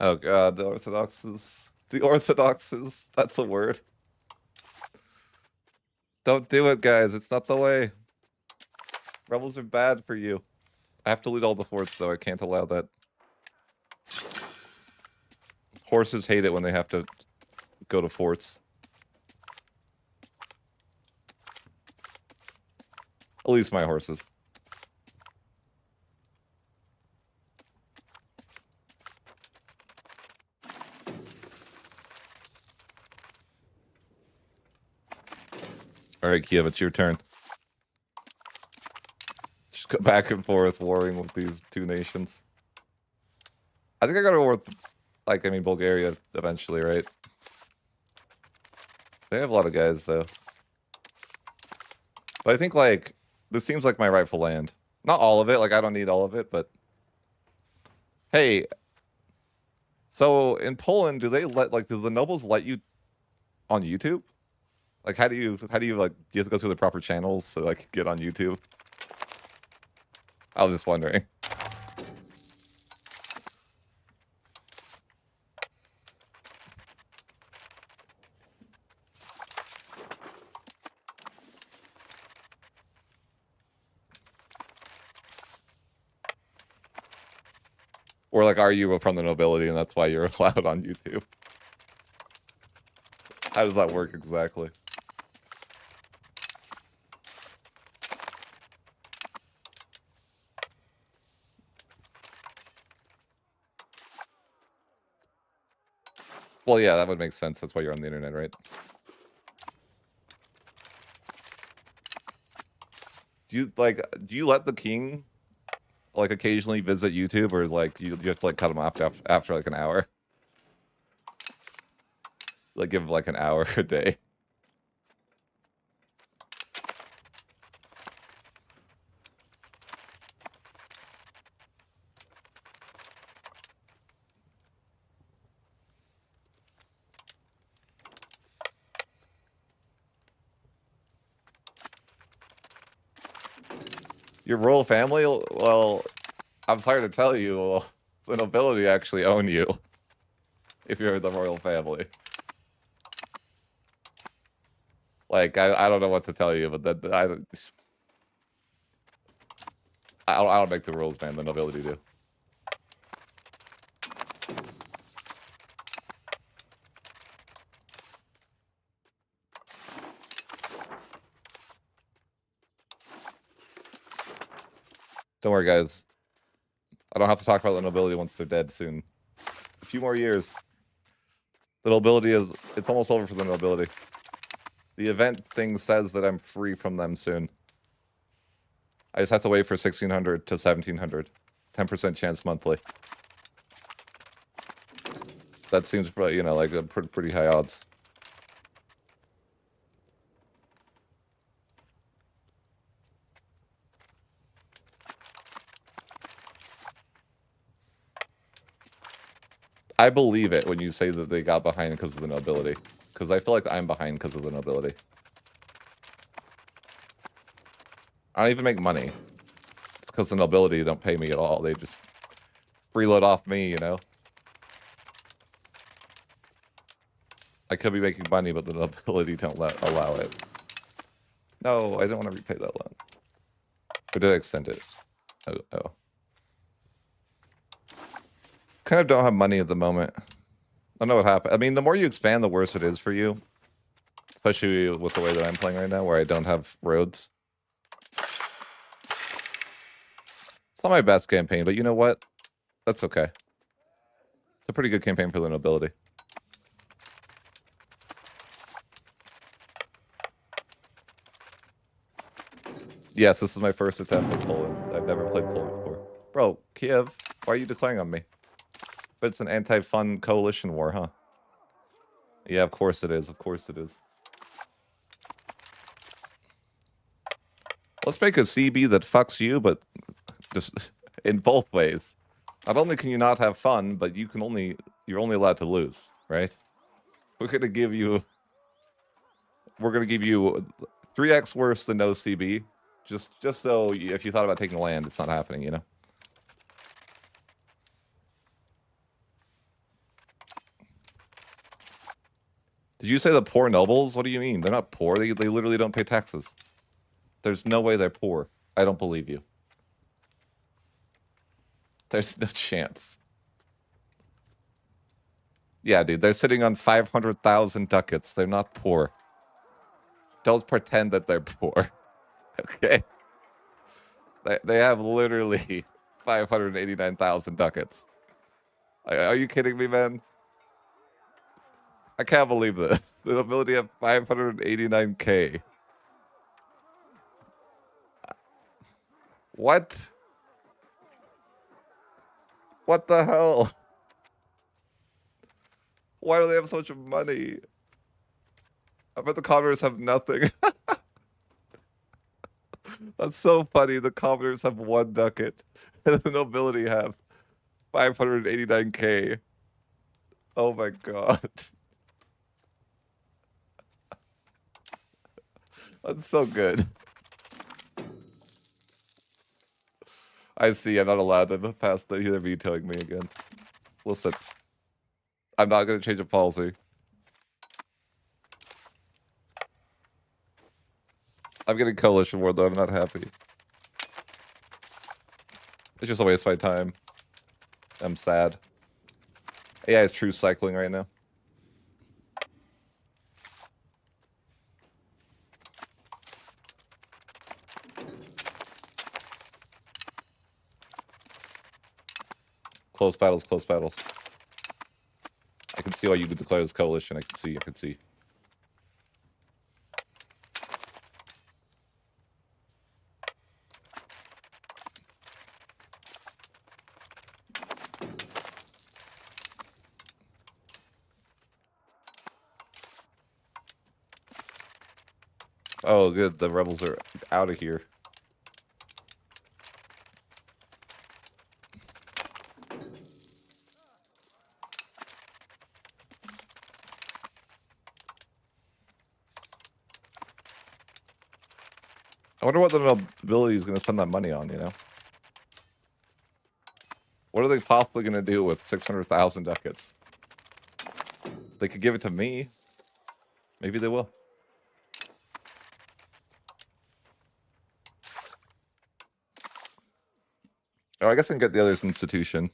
Oh god, the Orthodoxes. The Orthodoxes. That's a word. Don't do it, guys. It's not the way. Rebels are bad for you. I have to lead all the forts, though. I can't allow that. Horses hate it when they have to go to forts. At least my horses. All right, Kiev, it's your turn. Just go back and forth warring with these two nations. I think I gotta war with, like, I mean, Bulgaria eventually, right? They have a lot of guys, though. But I think, like, this seems like my rightful land. Not all of it, like, I don't need all of it, but... Hey, so in Poland, do the nobles let you on YouTube? Like, how do you, like, do you have to go through the proper channels to, like, get on YouTube? I was just wondering. Or, like, are you from the nobility and that's why you're allowed on YouTube? How does that work exactly? Well, yeah, that would make sense. That's why you're on the internet, right? Do you let the king like occasionally visit YouTube, or is like you have to like cut them off after like an hour? Like give them like an hour a day. Your royal family? Well, I'm sorry to tell you, well, the nobility actually own you. If you're the royal family. Like, I don't know what to tell you, but that I don't make the rules, man. The nobility do. Don't worry, guys. I don't have to talk about the nobility once they're dead soon. A few more years. The nobility is... It's almost over for the nobility. The event thing says that I'm free from them soon. I just have to wait for 1600 to 1700. 10% chance monthly. That seems, you know, like a pretty high odds. I believe it when you say that they got behind because of the nobility. Because I feel like I'm behind because of the nobility. I don't even make money. It's because the nobility don't pay me at all. They just freeload off me, you know? I could be making money, but the nobility don't allow it. No, I don't want to repay that loan. Or did I extend it? Oh. Kind of don't have money at the moment. I don't know what happened. I mean, the more you expand, the worse it is for you. Especially with the way that I'm playing right now, where I don't have roads. It's not my best campaign, but you know what? That's okay. It's a pretty good campaign for the nobility. Yes, this is my first attempt at Poland. I've never played Poland before. Bro, Kiev, why are you declaring on me? But it's an anti-fun coalition war, huh? Yeah, of course it is. Of course it is. Let's make a CB that fucks you, but just in both ways. Not only can you not have fun, but you're only allowed to lose, right? We're gonna give you 3x worse than no CB. Just so if you thought about taking land, it's not happening, you know? Did you say the poor nobles? What do you mean? They're not poor. They literally don't pay taxes. There's no way they're poor. I don't believe you. There's no chance. Yeah, dude, they're sitting on 500,000 ducats. They're not poor. Don't pretend that they're poor. Okay? They have literally 589,000 ducats. Are you kidding me, man? I can't believe this. The nobility have 589k. What? What the hell? Why do they have so much money? I bet the commoners have nothing. That's so funny. The commoners have 1 ducat, and the nobility have 589k. Oh my god. That's so good. I see. I'm not allowed to pass the either vetoing me again. Listen, I'm not going to change a policy. I'm getting coalition war, though. I'm not happy. It's just a waste of my time. I'm sad. AI is true cycling right now. Close battles, close battles. I can see why you could declare this coalition. I can see. Oh, good. The rebels are out of here. I wonder what the nobility is going to spend that money on, you know? What are they possibly going to do with 600,000 ducats? They could give it to me. Maybe they will. Oh, I guess I can get the other's institution.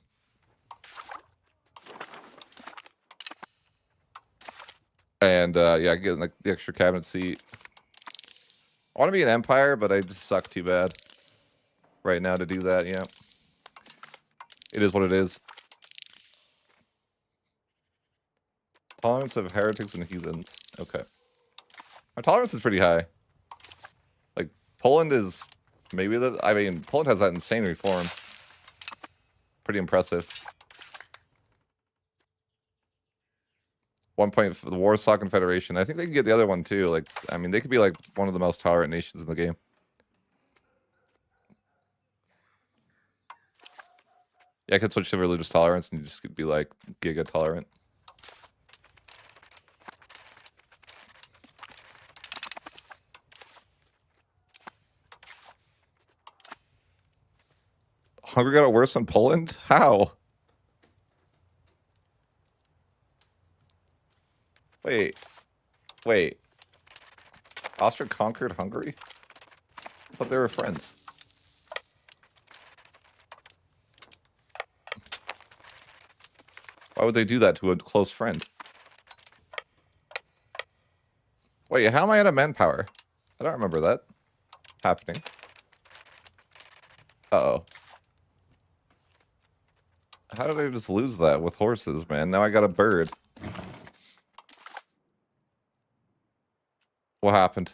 And, yeah, I get like the extra cabinet seat. I want to be an empire, but I just suck too bad right now to do that, yeah. It is what it is. Tolerance of heretics and heathens. Okay. Our tolerance is pretty high. Like, Poland is maybe the... I mean, Poland has that insane reform. Pretty impressive. 1 point for the Warsaw Confederation. I think they can get the other one, too. Like, I mean, they could be, like, one of the most tolerant nations in the game. Yeah, I could switch to religious tolerance and you just could be, like, giga tolerant. Hungary got it worse than Poland? How? Wait. Wait. Austria conquered Hungary? I thought they were friends. Why would they do that to a close friend? Wait, how am I out of manpower? I don't remember that happening. Uh-oh. How did I just lose that with horses, man? Now I got a bird. What happened?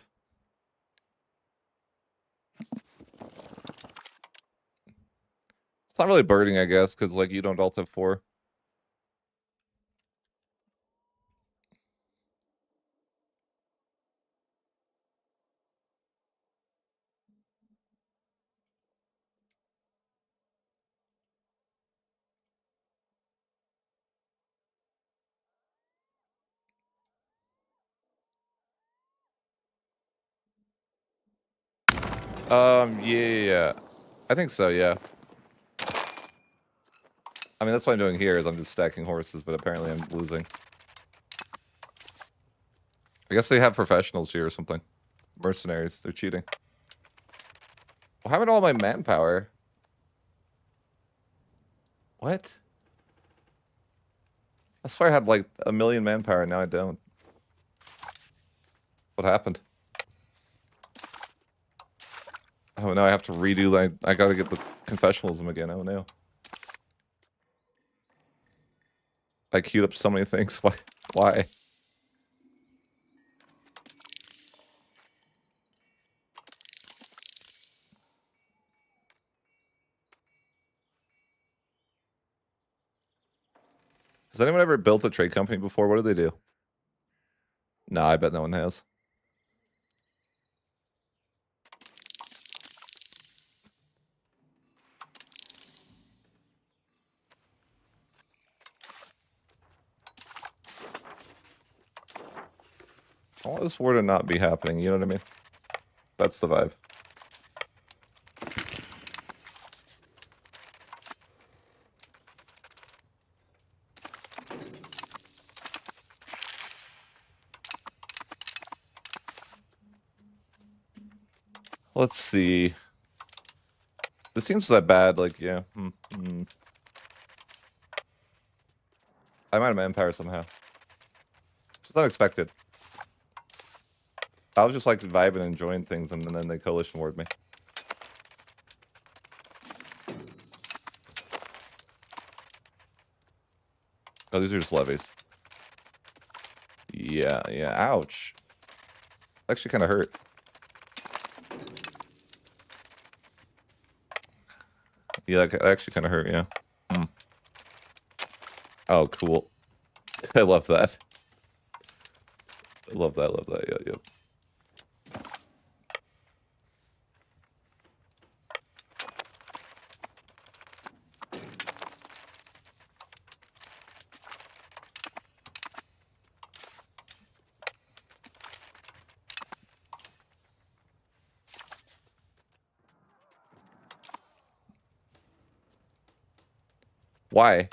It's not really birding, I guess, because, like, you don't alt F4. Yeah. I think so, yeah. I mean, that's what I'm doing here, is I'm just stacking horses, but apparently I'm losing. I guess they have professionals here or something. Mercenaries. They're cheating. What happened to all my manpower? What? I swear I had, like, 1 million manpower, and now I don't. What happened? Oh, no, I have to redo... I gotta get the confessionalism again. Oh, no. I queued up so many things. Why? Why? Has anyone ever built a trade company before? What do they do? No, I bet no one has. I want this war to not be happening, you know what I mean? That's the vibe. Let's see. This seems that bad, like, yeah. I might have manpower somehow. Just unexpected. I was just like vibing and enjoying things, and then they coalition warred me. Oh, these are just levies. Yeah, ouch. Actually kind of hurt. Yeah, that actually kind of hurt, yeah. Oh, cool. I love that. I love that, yeah. Why?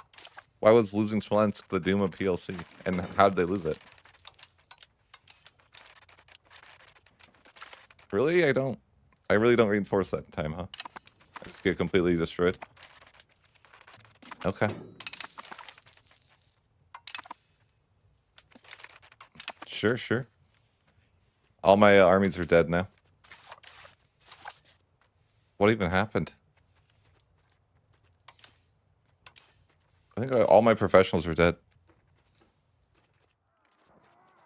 Why was losing Smolensk the doom of PLC? And how did they lose it? Really? I really don't reinforce that time, huh? I just get completely destroyed. Okay. Sure, sure. All my armies are dead now. What even happened? I think all my professionals are dead.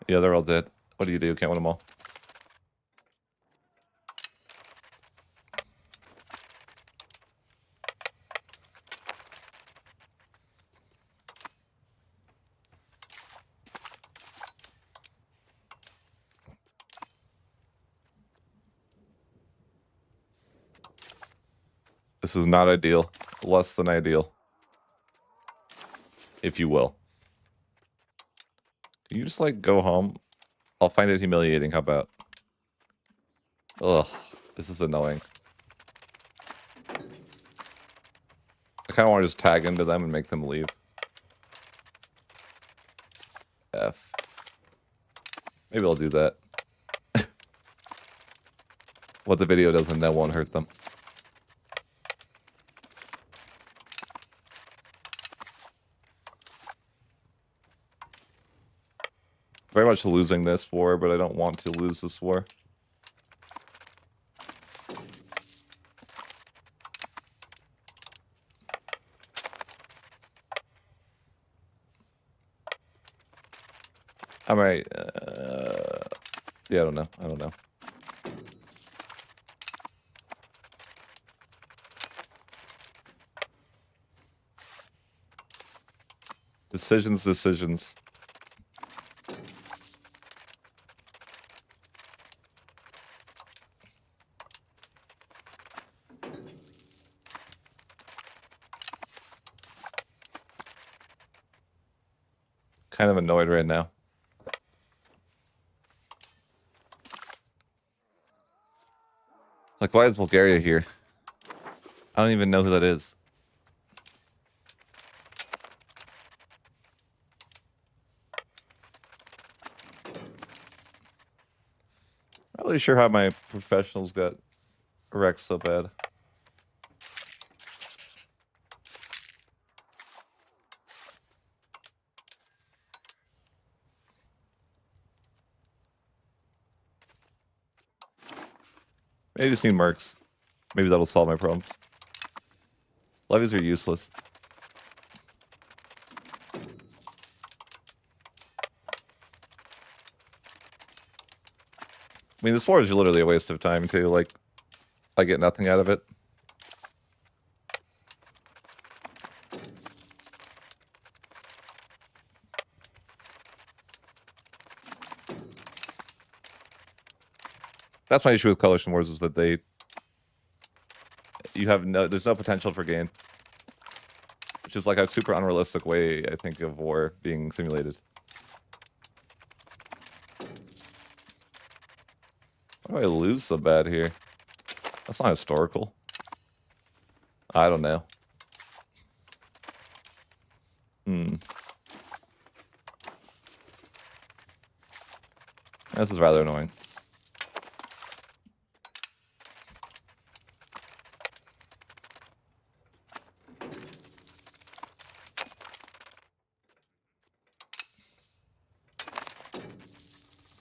Yeah, they're all dead. What do? Can't win them all. This is not ideal. Less than ideal. If you will. Can you just, like, go home? I'll find it humiliating. How about? Ugh. This is annoying. I kind of want to just tag into them and make them leave. F. Maybe I'll do that. What the video does and that won't hurt them. Very much losing this war, but I don't want to lose this war. I'm right. Yeah, I don't know. I don't know. Decisions. Kind of annoyed right now. Like, why is Bulgaria here? I don't even know who that is. Not really sure how my professionals got wrecked so bad. Maybe I just need mercs. Maybe that'll solve my problems. Levies are useless. I mean, this war is literally a waste of time, too. Like, I get nothing out of it. That's my issue with coalition wars, is that there's no potential for gain. Which is like a super unrealistic way, I think, of war being simulated. Why do I lose so bad here? That's not historical. I don't know. This is rather annoying.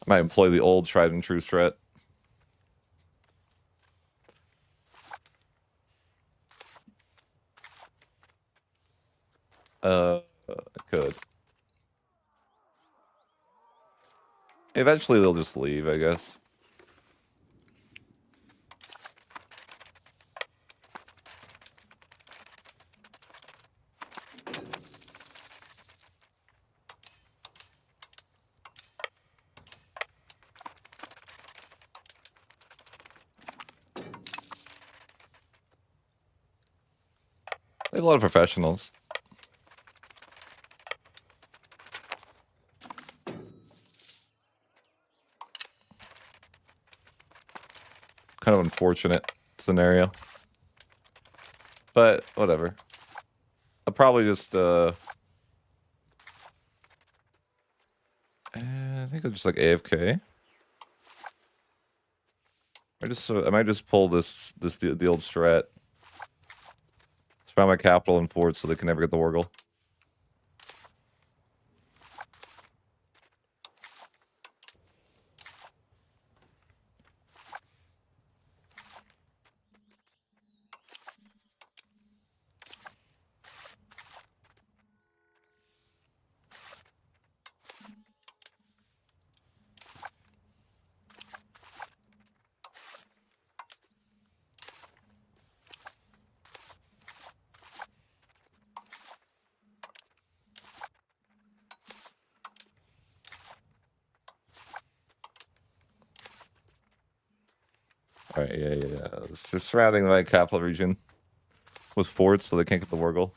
I might employ the old tried and true strat. I could. Eventually they'll just leave, I guess. They have a lot of professionals. Kind of unfortunate scenario. But whatever. probably just I think it's just like AFK. I might just pull the old strat. Surround my capital and forts so they can never get the Wargle. All right, yeah. They're surrounding my capital region with forts so they can't get the Wargle.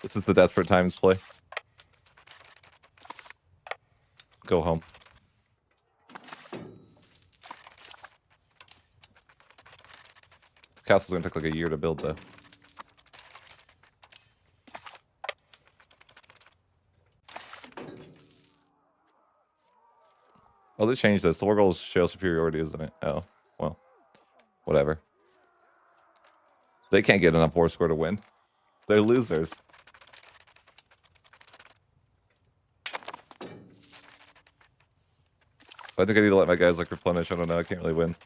This is the desperate times play. Go home. The castle's gonna take like a year to build though. Oh, they changed this. The Wargles show superiority, isn't it? Oh, well, whatever. They can't get enough war score to win. They're losers. I think I need to let my guys like replenish. I don't know. I can't really win.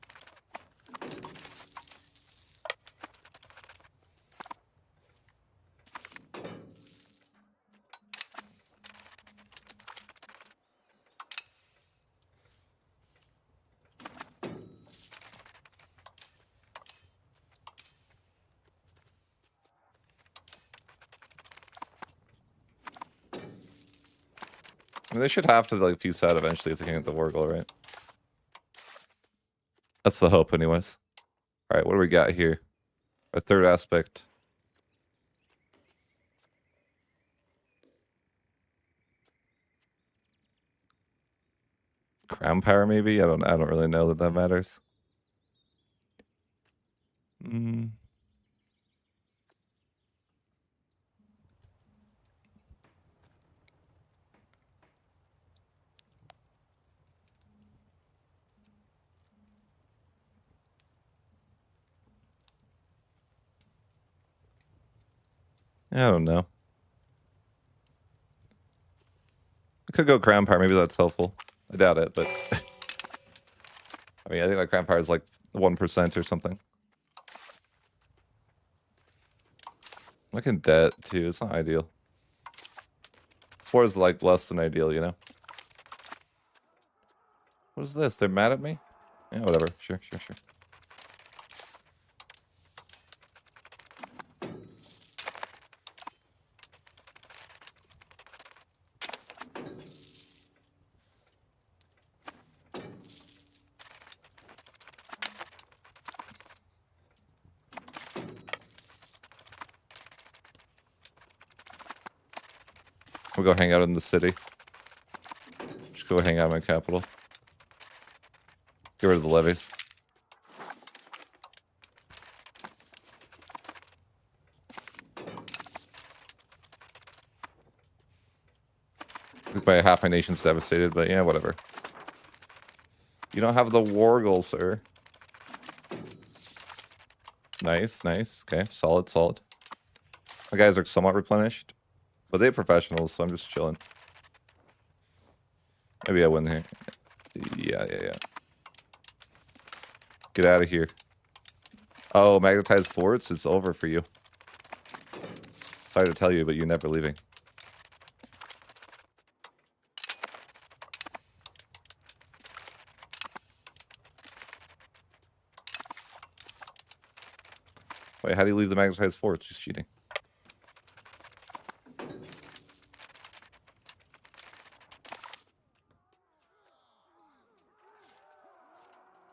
I mean, they should have to like peace out eventually if they can get the Wargle, right? That's the hope, anyways. All right, what do we got here? Our third aspect. Crown power, maybe. I don't really know that matters. I don't know. I could go crown power. Maybe that's helpful. I doubt it, but I mean, I think my crown power is like 1% or something. I can debt too. It's not ideal. This war is like less than ideal, you know. What is this? They're mad at me? Yeah, whatever. Sure. We'll go hang out in the city. Just go hang out in my capital. Get rid of the levies. I think by half my nation's devastated, but yeah, whatever. You don't have the Wargle, sir. Nice. Okay, solid. My guys are somewhat replenished, but they're professionals, so I'm just chilling. Maybe I win here. Yeah. Get out of here. Oh, magnetized forts, it's over for you. Sorry to tell you, but you're never leaving. Wait, how do you leave the magnetized forts? Just cheating.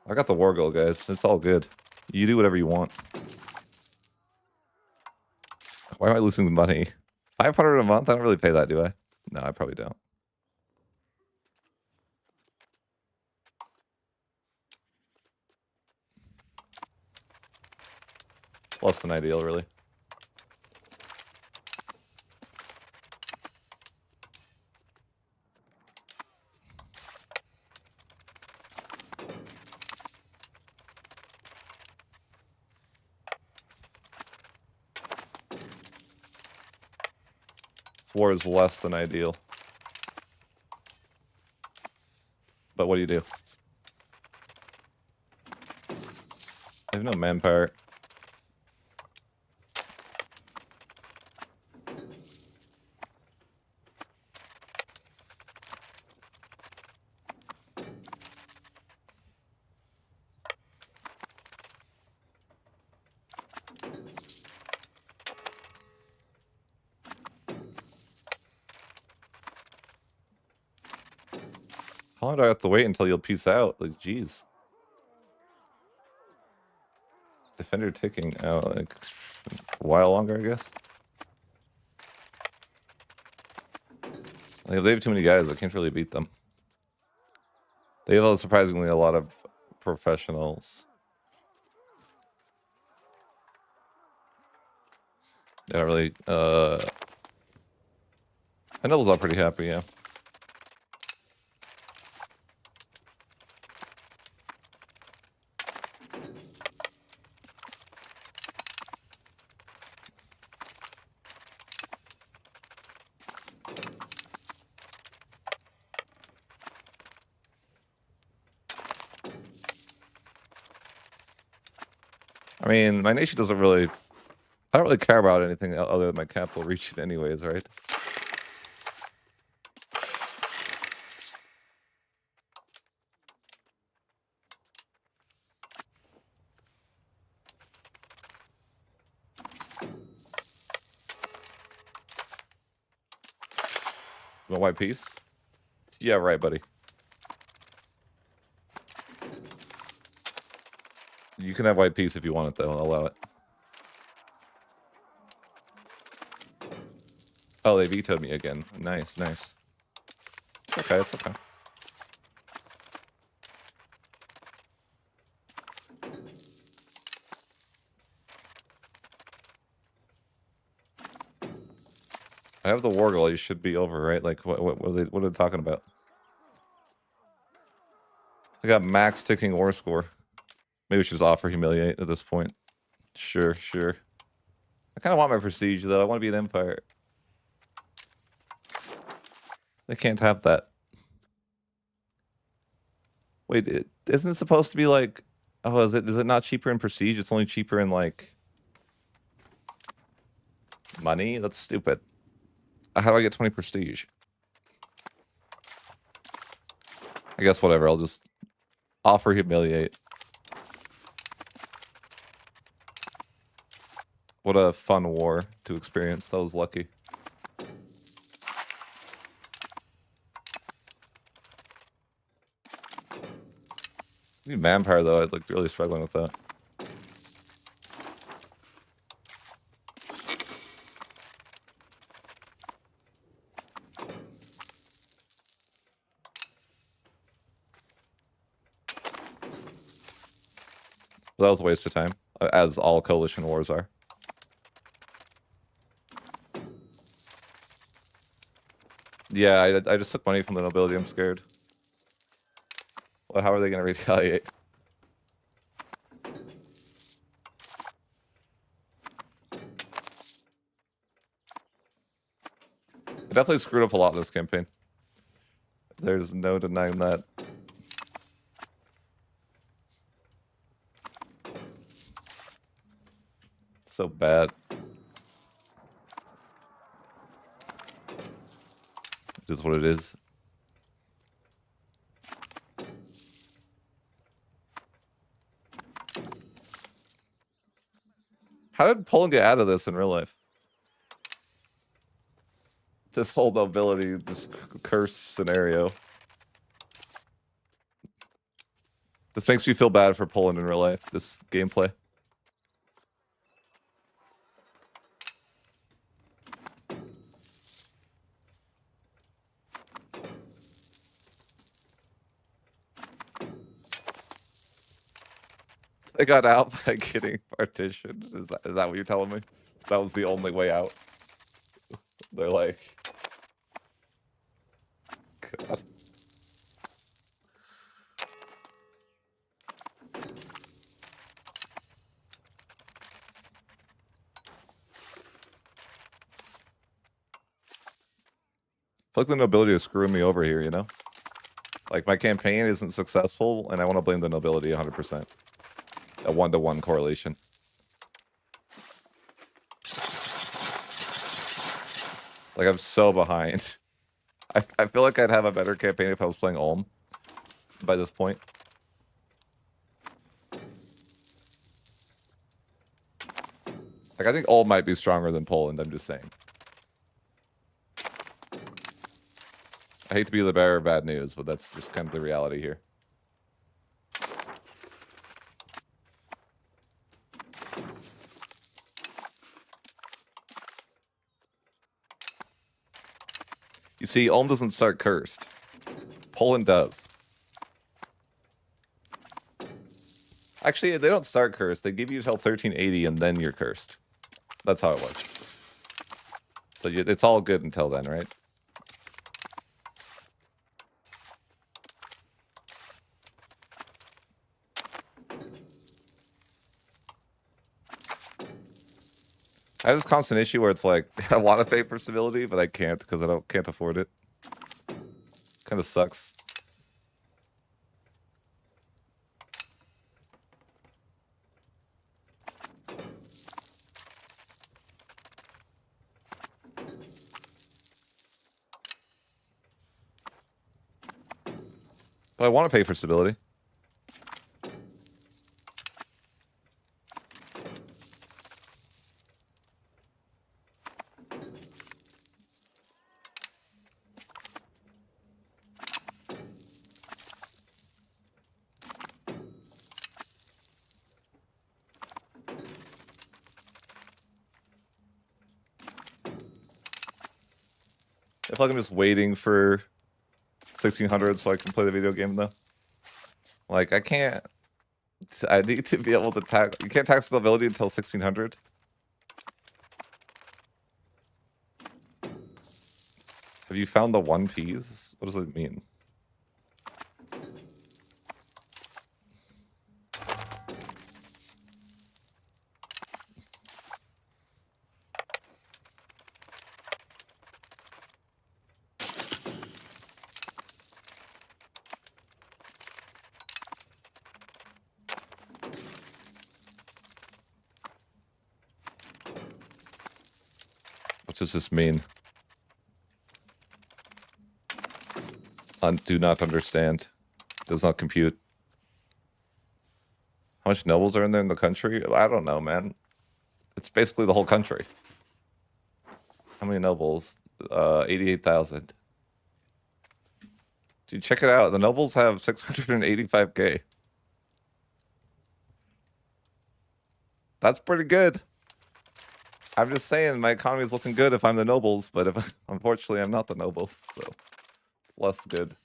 I got the Wargle, guys. It's all good. You do whatever you want. Why am I losing the money? 500 a month? I don't really pay that, do I? No, I probably don't. Less than ideal, really. This war is less than ideal. But what do you do? I have no manpower. How long do I have to wait until you'll peace out? Like, jeez. Defender ticking out, like, a while longer, I guess. Like, if they have too many guys, I can't really beat them. They have surprisingly a lot of professionals. They don't really, and Noble's all pretty happy, yeah. I mean, my nation doesn't really... I don't really care about anything other than my capital reaching anyways, right? You want white peace? Yeah, right, buddy. You can have white peace if you want it, though. I'll allow it. Oh, they vetoed me again. Nice, nice. Okay, it's okay. I have the war goal. You should be over, right? Like, what are they talking about? I got max ticking war score. Maybe we should just offer humiliate at this point. Sure, sure. I kind of want my prestige, though. I want to be an empire. They can't have that. Wait, isn't it supposed to be like... Oh, is it not cheaper in prestige? It's only cheaper in, like... money? That's stupid. How do I get 20 prestige? I guess whatever. I'll just offer humiliate. What a fun war to experience. That was lucky. I need manpower, though. I'm like really struggling with that. That was a waste of time, as all coalition wars are. Yeah, I just took money from the nobility. I'm scared. Well, how are they going to retaliate? I definitely screwed up a lot in this campaign. There's no denying that. So bad. It is what it is. How did Poland get out of this in real life? This whole nobility, this curse scenario. This makes me feel bad for Poland in real life, this gameplay. They got out by getting partitioned. Is that what you're telling me? That was the only way out. They're like, God. I feel like the nobility is screwing me over here, you know? Like, my campaign isn't successful, and I want to blame the nobility 100%. A 1-to-1 correlation. Like, I'm so behind. I feel like I'd have a better campaign if I was playing Ulm by this point. Like, I think Ulm might be stronger than Poland, I'm just saying. I hate to be the bearer of bad news, but that's just kind of the reality here. You see, Ulm doesn't start cursed. Poland does. Actually, they don't start cursed. They give you till 1380 and then you're cursed. That's how it works. So it's all good until then, right? I have this constant issue where it's like, I want to pay for stability, but I can't because I can't afford it. Kind of sucks. But I want to pay for stability. I feel like I'm just waiting for 1600 so I can play the video game though. Like, I can't. I need to be able to tax. You can't tax stability until 1600. Have you found the One Piece? What does it mean? What does this mean? Do not understand. Does not compute. How much nobles are in there in the country? I don't know, man. It's basically the whole country. How many nobles? 88,000. Dude, check it out. The nobles have 685k. That's pretty good. I'm just saying my economy is looking good if I'm the nobles, but if unfortunately I'm not the nobles, so it's less good.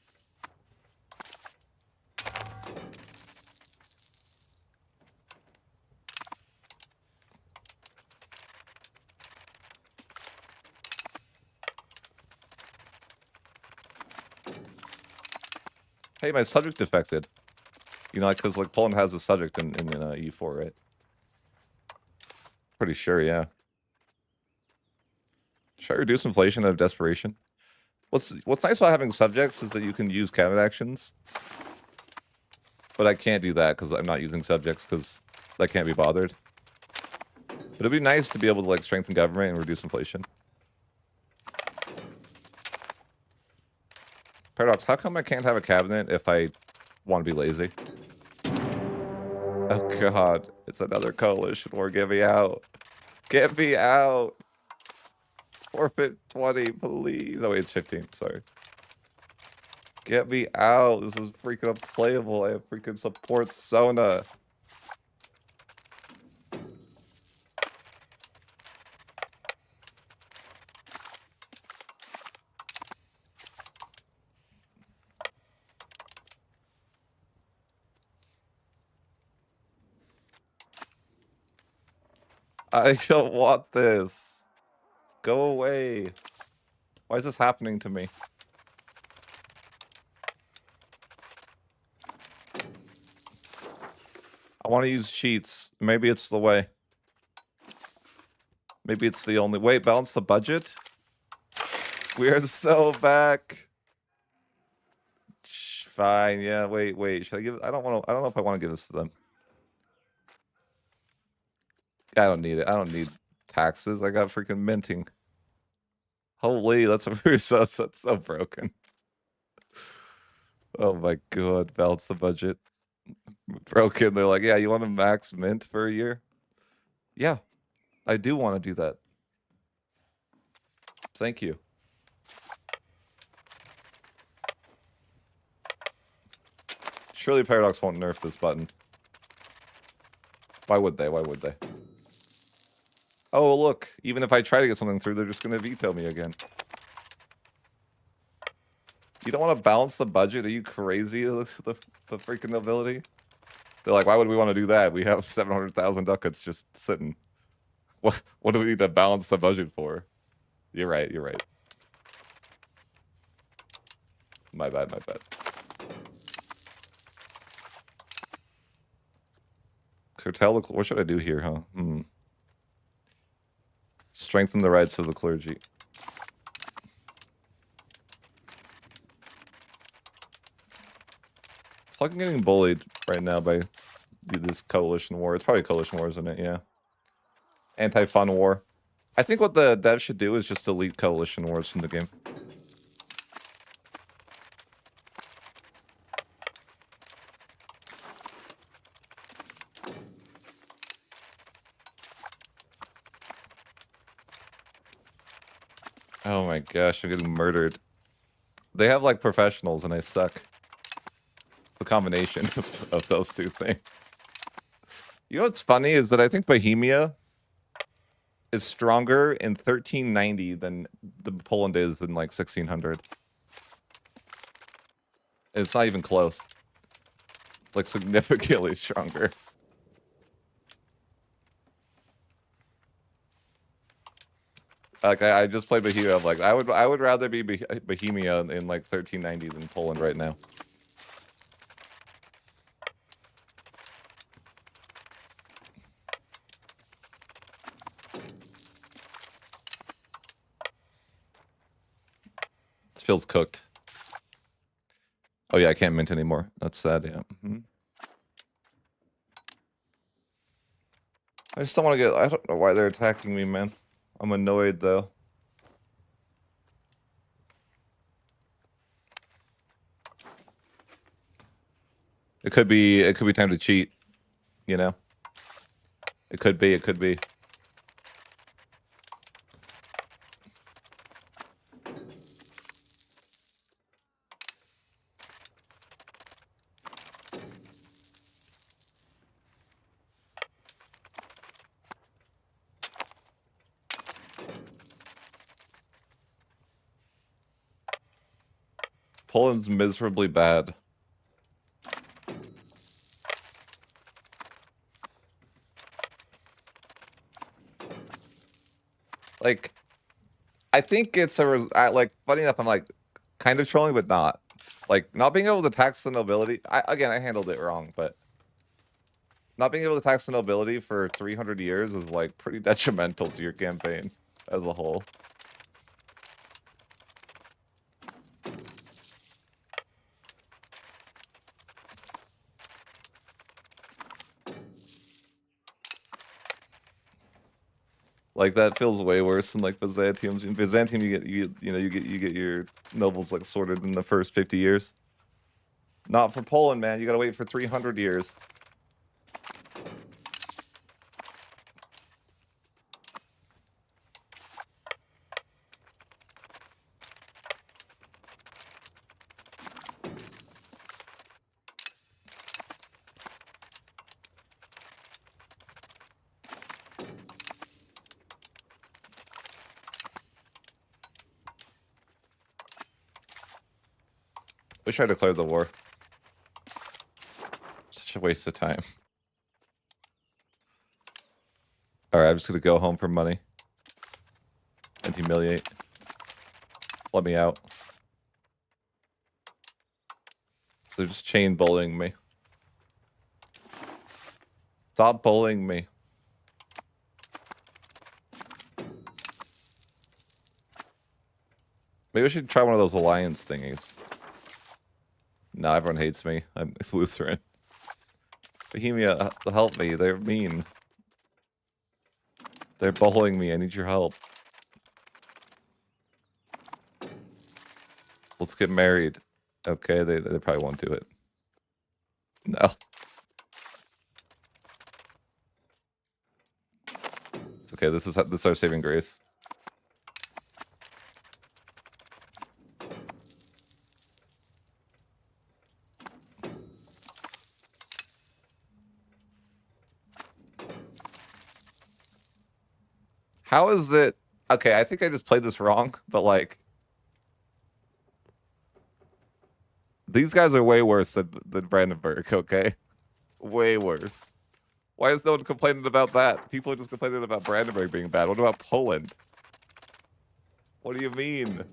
Hey, my subject defected. You know, because like Poland has a subject in EU4, right? Pretty sure, yeah. Should I reduce inflation out of desperation? What's nice about having subjects is that you can use cabinet actions. But I can't do that because I'm not using subjects because I can't be bothered. But it'd be nice to be able to like strengthen government and reduce inflation. Paradox, how come I can't have a cabinet if I want to be lazy? Oh god, it's another coalition war. Get me out. Get me out. Forfeit 20, please. Oh wait, it's 15, sorry. Get me out. This is freaking unplayable. I have freaking support Sona. I don't want this. Go away. Why is this happening to me? I want to use cheats. Maybe it's the way. Maybe it's the only way. Balance the budget. We are so back. Fine. Yeah. Wait. Should I give? I don't want to. I don't know if I want to give this to them. I don't need it. I don't need taxes. I got freaking minting. Holy, that's so broken. Oh my god, balance the budget. Broken. They're like, yeah, you want to max mint for a year? Yeah, I do want to do that. Thank you. Surely Paradox won't nerf this button. Why would they? Why would they? Oh, look. Even if I try to get something through, they're just going to veto me again. You don't want to balance the budget? Are you crazy? The freaking nobility? They're like, why would we want to do that? We have 700,000 ducats just sitting. What do we need to balance the budget for? You're right. You're right. My bad. My bad. Curtail the... What should I do here, huh? Strengthen the rights of the clergy. It's fucking getting bullied right now by this coalition war. It's probably coalition war, isn't it? Yeah. Anti-fun war. I think what the devs should do is just delete coalition wars from the game. Oh my gosh, I'm getting murdered. They have like professionals and I suck. It's the combination of those two things. You know what's funny is that I think Bohemia is stronger in 1390 than the Poland is in like 1600. It's not even close. Like significantly stronger. Like I just played Bohemia. I'm like I would rather be Bohemia in like 1390 than Poland right now. This feels cooked. Oh yeah, I can't mint anymore. That's sad. Yeah. I just don't want to get. I don't know why they're attacking me, man. I'm annoyed though. It could be time to cheat, you know? It could be. Poland's miserably bad. Like, I think it's like, funny enough, I'm like kind of trolling, but not. Like, not being able to tax the nobility. Again, I handled it wrong, but not being able to tax the nobility for 300 years is like pretty detrimental to your campaign as a whole. Like that feels way worse than like Byzantium. In Byzantium, you get your nobles like sorted in the first 50 years. Not for Poland, man. You gotta wait for 300 years. Wish I declared the war. Such a waste of time. All right, I'm just gonna go home for money and humiliate. Let me out. They're just chain bullying me. Stop bullying me. Maybe I should try one of those alliance thingies. No, everyone hates me. I'm Lutheran. Bohemia, help me. They're mean. They're bullying me. I need your help. Let's get married. Okay, they probably won't do it. No. It's okay. This is our saving grace. How is it? Okay, I think I just played this wrong, but like these guys are way worse than Brandenburg, okay? Way worse. Why is no one complaining about that? People are just complaining about Brandenburg being bad. What about Poland? What do you mean?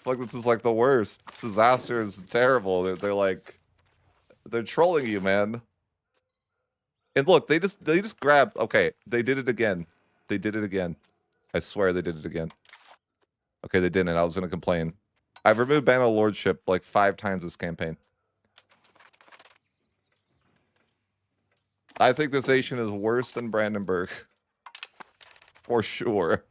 Like this is like the worst. This disaster is terrible. They're like they're trolling you, man. And look, they just grabbed. Okay, they did it again. They did it again. I swear they did it again. Okay, they didn't. I was gonna complain. I've removed ban of lordship like 5 times this campaign. I think this nation is worse than Brandenburg. For sure.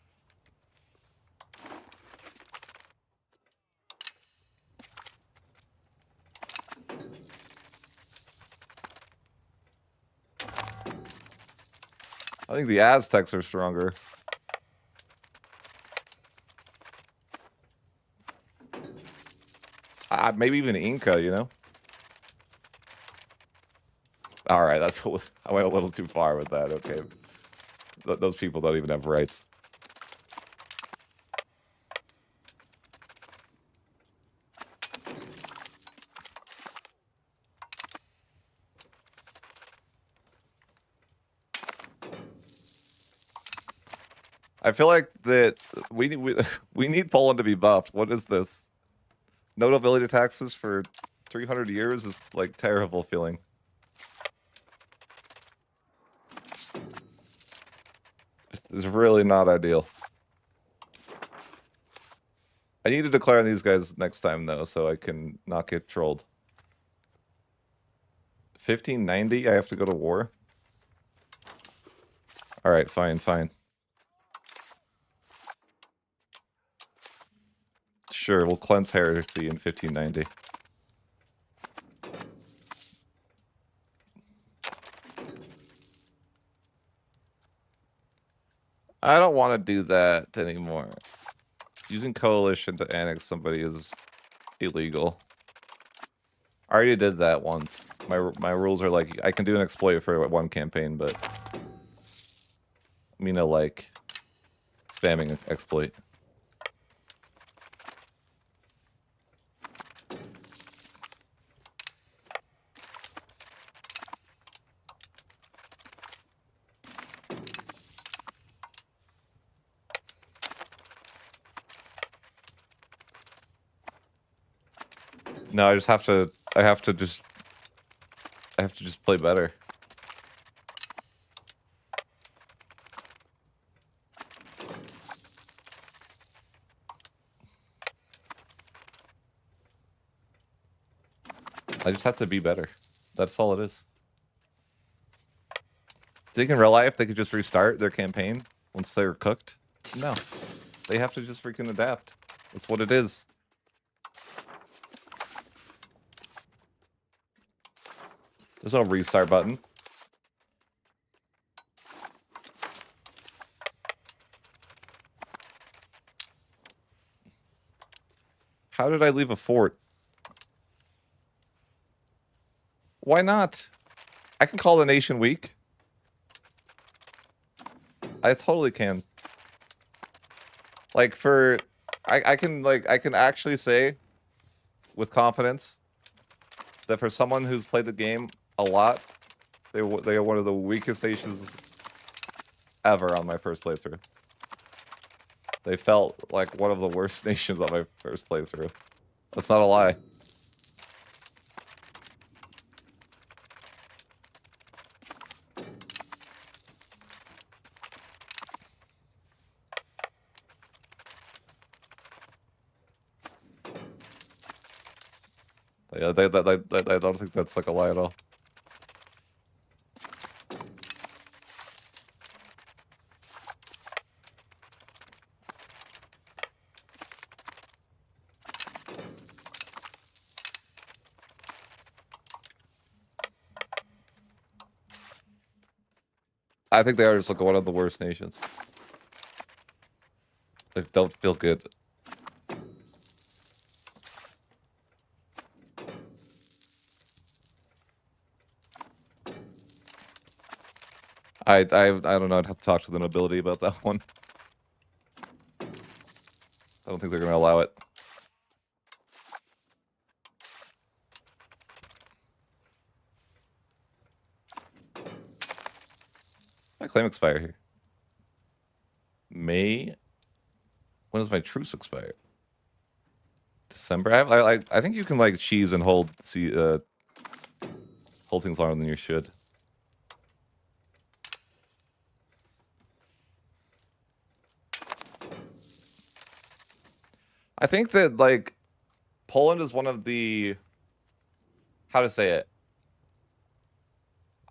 I think the Aztecs are stronger. Maybe even Inca, you know? All right, I went a little too far with that. Okay. Those people don't even have rights. I feel like that we need Poland to be buffed. What is this? No nobility taxes for 300 years is like terrible feeling. It's really not ideal. I need to declare on these guys next time though, so I can not get trolled. 1590, I have to go to war. All right, fine, fine. Sure, we'll cleanse heresy in 1590. I don't want to do that anymore. Using coalition to annex somebody is illegal. I already did that once. My rules are like, I can do an exploit for one campaign, but I mean, no, like spamming exploit. No, I have to just play better. I just have to be better. That's all it is. Do you think in real life they could just restart their campaign once they're cooked? No. They have to just freaking adapt. That's what it is. There's no restart button. How did I leave a fort? Why not? I can call the nation weak. I totally can. Like I can actually say with confidence that for someone who's played the game a lot, They are one of the weakest nations ever on my first playthrough. They felt like one of the worst nations on my first playthrough. That's not a lie. Yeah, I don't think that's like a lie at all. I think they are just like one of the worst nations. They don't feel good. I don't know. I'd have to talk to the nobility about that one. I don't think they're gonna allow it. My claim expire here. May. When does my truce expire? December. I think you can like cheese and hold hold things longer than you should. I think that like Poland is one of the, how to say it?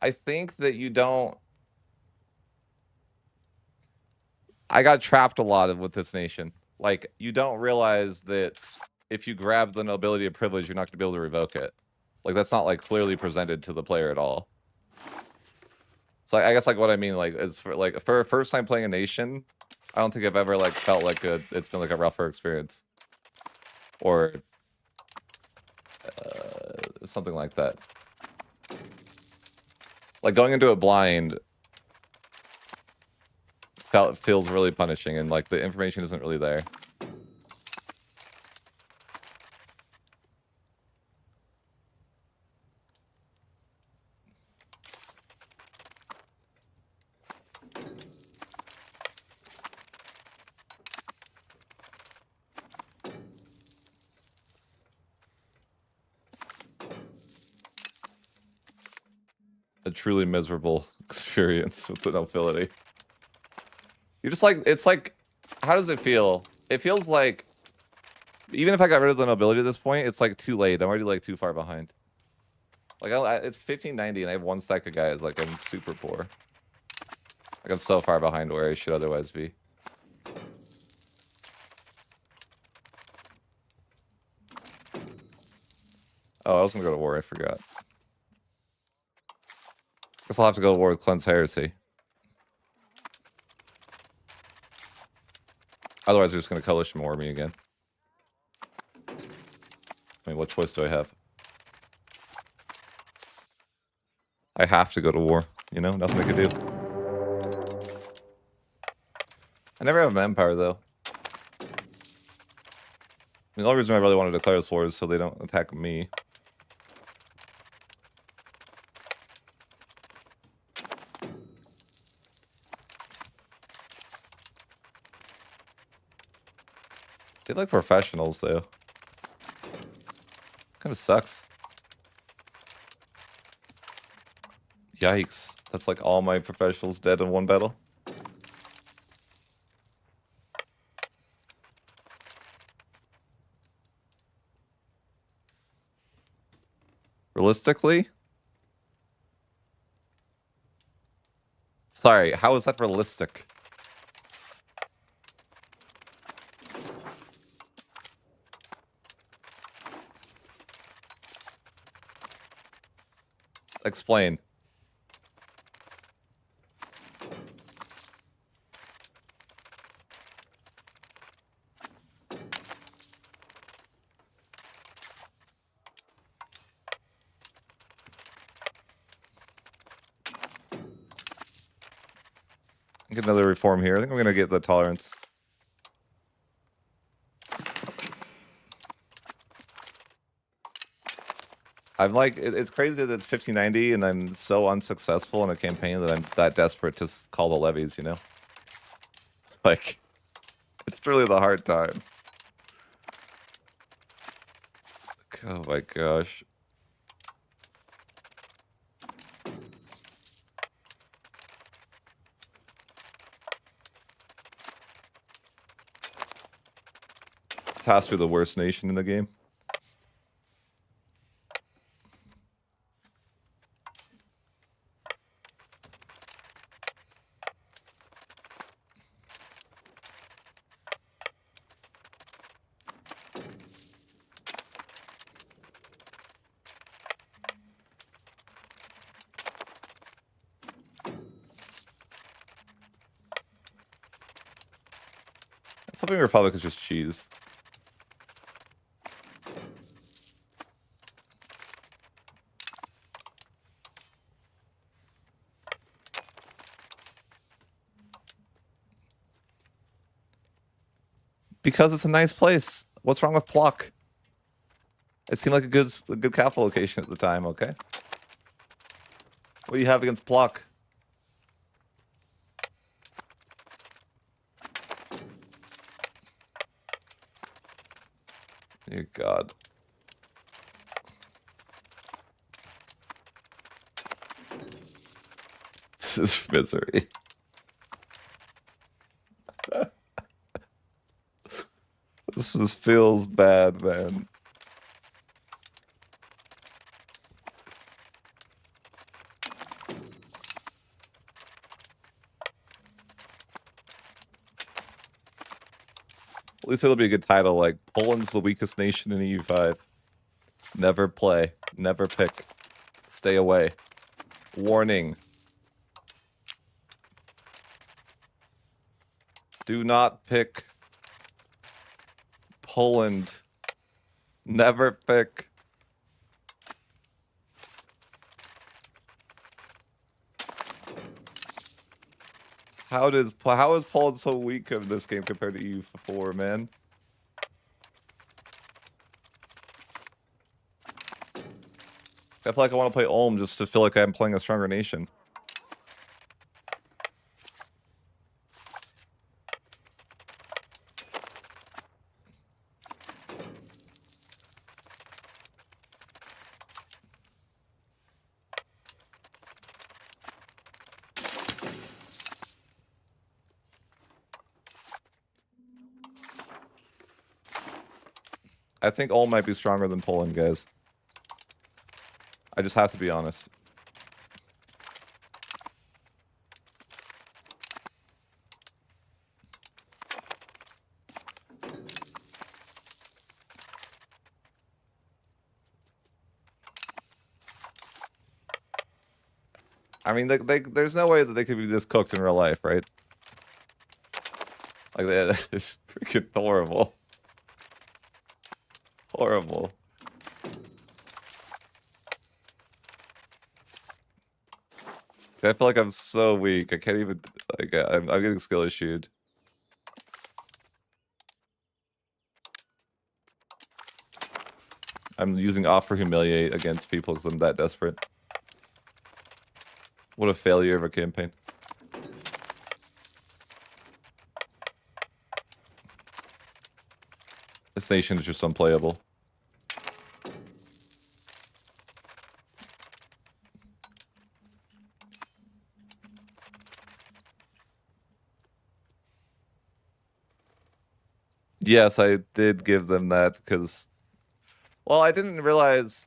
I think that you don't. I got trapped a lot with this nation. Like, you don't realize that if you grab the nobility of privilege, you're not going to be able to revoke it. Like, that's not, like, clearly presented to the player at all. So I guess, like, what I mean, like, is for a first time playing a nation, I don't think I've ever, like, felt like it's been, like, a rougher experience. Or something like that. Like, going into it blind feels really punishing, and, like, the information isn't really there. A truly miserable experience with the nobility. You just like, it's like, how does it feel? It feels like, even if I got rid of the nobility at this point, it's like too late. I'm already like too far behind. Like, it's 1590 and I have one stack of guys. Like, I'm super poor. Like, I'm so far behind where I should otherwise be. Oh, I was gonna go to war. I forgot. Guess I'll have to go to war with Cleanse Heresy. Otherwise, they're just gonna coalition war me again. I mean, what choice do I have? I have to go to war. You know, nothing I could do. I never have an empire, though. I mean, the only reason I really want to declare this war is so they don't attack me. They like professionals, though. Kind of sucks. Yikes. That's like all my professionals dead in one battle. Realistically? Sorry, how is that realistic? Explain. Get another reform here. I think I'm gonna get the tolerance. I'm like, it's crazy that it's 1590 and I'm so unsuccessful in a campaign that I'm that desperate to call the levies, you know? Like, it's really the hard times. Oh my gosh. It has to be the worst nation in the game. Flipping Republic is just cheese. Because it's a nice place. What's wrong with Pluck? It seemed like a good capital location at the time, okay? What do you have against Pluck? Dear God. This is misery. This just feels bad, man. At least it'll be a good title, like Poland's the weakest nation in EU5. Never play. Never pick. Stay away. Warning. Do not pick Poland. Never pick. How is Poland so weak in this game compared to EU4, man? I feel like I want to play Ulm just to feel like I'm playing a stronger nation. I think Ulm might be stronger than Poland, guys. I just have to be honest. I mean, there's no way that they could be this cooked in real life, right? Like, it's freaking horrible. Horrible. I feel like I'm so weak. I can't even, like, I'm getting skill issued. I'm using offer humiliate against people because I'm that desperate. What a failure of a campaign. This nation is just unplayable. Yes, I did give them that because, well, I didn't realize.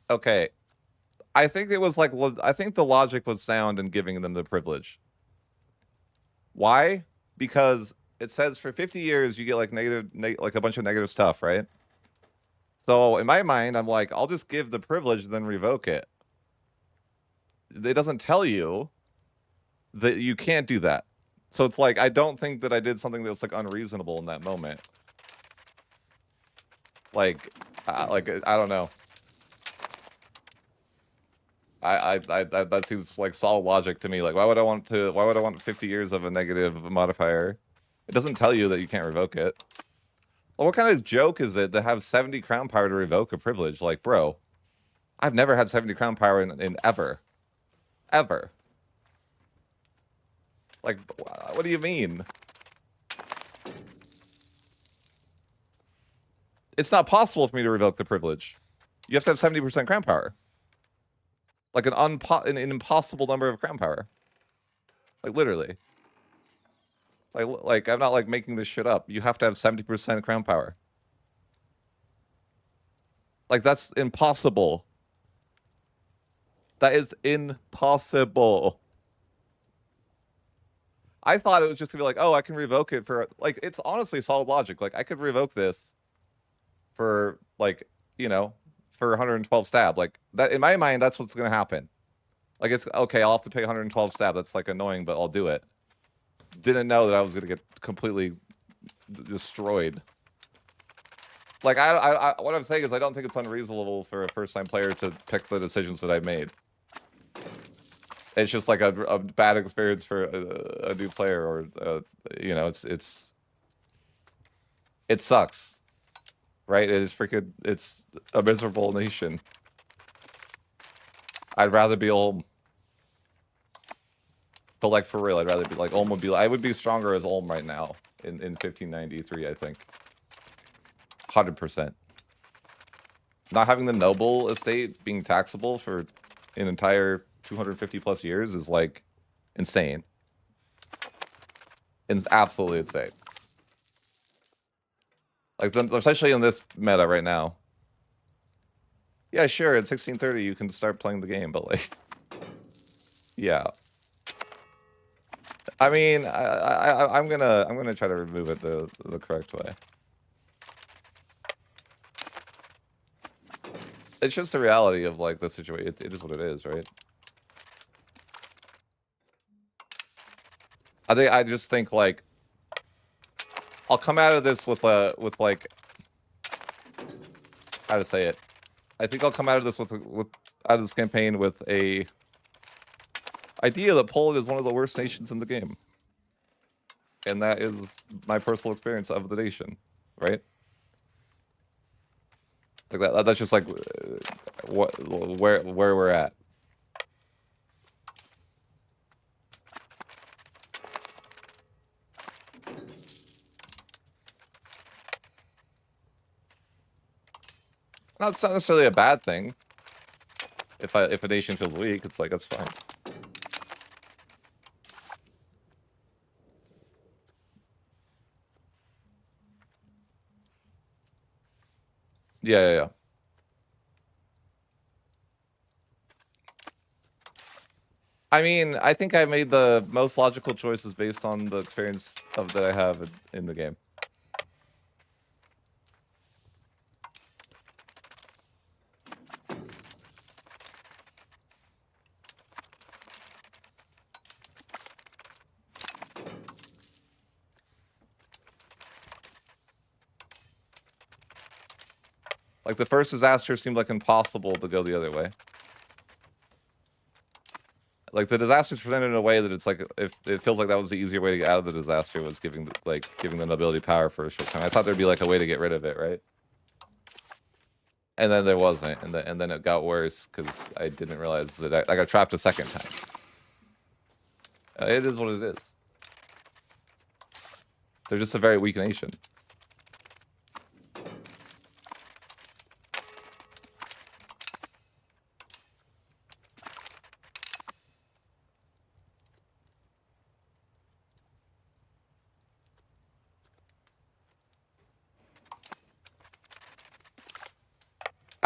Okay, I think it was like, I think the logic was sound in giving them the privilege. Why? Because it says for 50 years you get like like a bunch of negative stuff, right? So in my mind, I'm like, I'll just give the privilege, then revoke it. It doesn't tell you that you can't do that. So it's like, I don't think that I did something that was like unreasonable in that moment. Like I don't know. That seems like solid logic to me. Like, why would I want 50 years of a negative modifier? It doesn't tell you that you can't revoke it. Well, what kind of joke is it to have 70 crown power to revoke a privilege? Like, bro, I've never had 70 crown power in ever. Ever. Like, what do you mean? It's not possible for me to revoke the privilege. You have to have 70% crown power. Like an impossible number of crown power. Like, literally. Like I'm not like making this shit up. You have to have 70% crown power. Like, that's impossible. That is impossible. I thought it was just gonna be like, oh, I can revoke it for, like, it's honestly solid logic. Like, I could revoke this for, like, you know, for 112 stab. Like, that, in my mind, that's what's gonna happen. Like, it's okay, I'll have to pay 112 stab. That's like annoying, but I'll do it. Didn't know that I was gonna get completely destroyed. Like, what I'm saying is I don't think it's unreasonable for a first-time player to pick the decisions that I've made. It's just like a bad experience for a new player, or you know, it sucks, right? It is freaking, it's a miserable nation. I'd rather be Ulm, but like for real, I'd rather be like Ulm would be. I would be stronger as Ulm right now in 1593. I think 100%. Not having the noble estate being taxable for an entire 250 plus years is like insane. It's absolutely insane. Like, especially in this meta right now. Yeah, sure, at 1630 you can start playing the game, but like, yeah. I mean, I'm gonna try to remove it the correct way. It's just the reality of like the situation. It is what it is, right? I just think like I'll come out of this with like, how to say it. I think I'll come out of this with out of this campaign with a idea that Poland is one of the worst nations in the game, and that is my personal experience of the nation, right? Like that's just like where we're at. Not necessarily a bad thing. If a nation feels weak, it's like, that's fine. Yeah. I mean, I think I made the most logical choices based on the experience that I have in the game. Like, the first disaster seemed like impossible to go the other way. Like, the disaster's presented in a way that it's like, if it feels like that was the easier way to get out of the disaster, was giving the nobility power for a short time. I thought there'd be like a way to get rid of it, right? And then there wasn't, and then it got worse because I didn't realize that I got trapped a second time. It is what it is. They're just a very weak nation.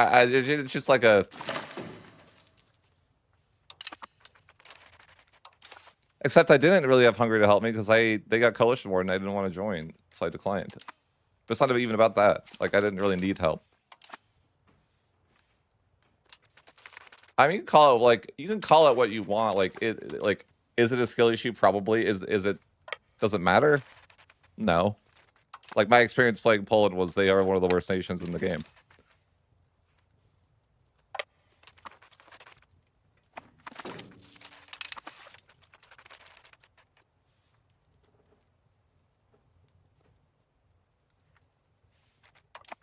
It's just like a... Except I didn't really have Hungary to help me because they got coalition war and I didn't want to join, so I declined. But it's not even about that. Like, I didn't really need help. I mean, you can call it what you want. Like, is it a skill issue? Probably. Does it matter? No. Like, my experience playing Poland was they are one of the worst nations in the game.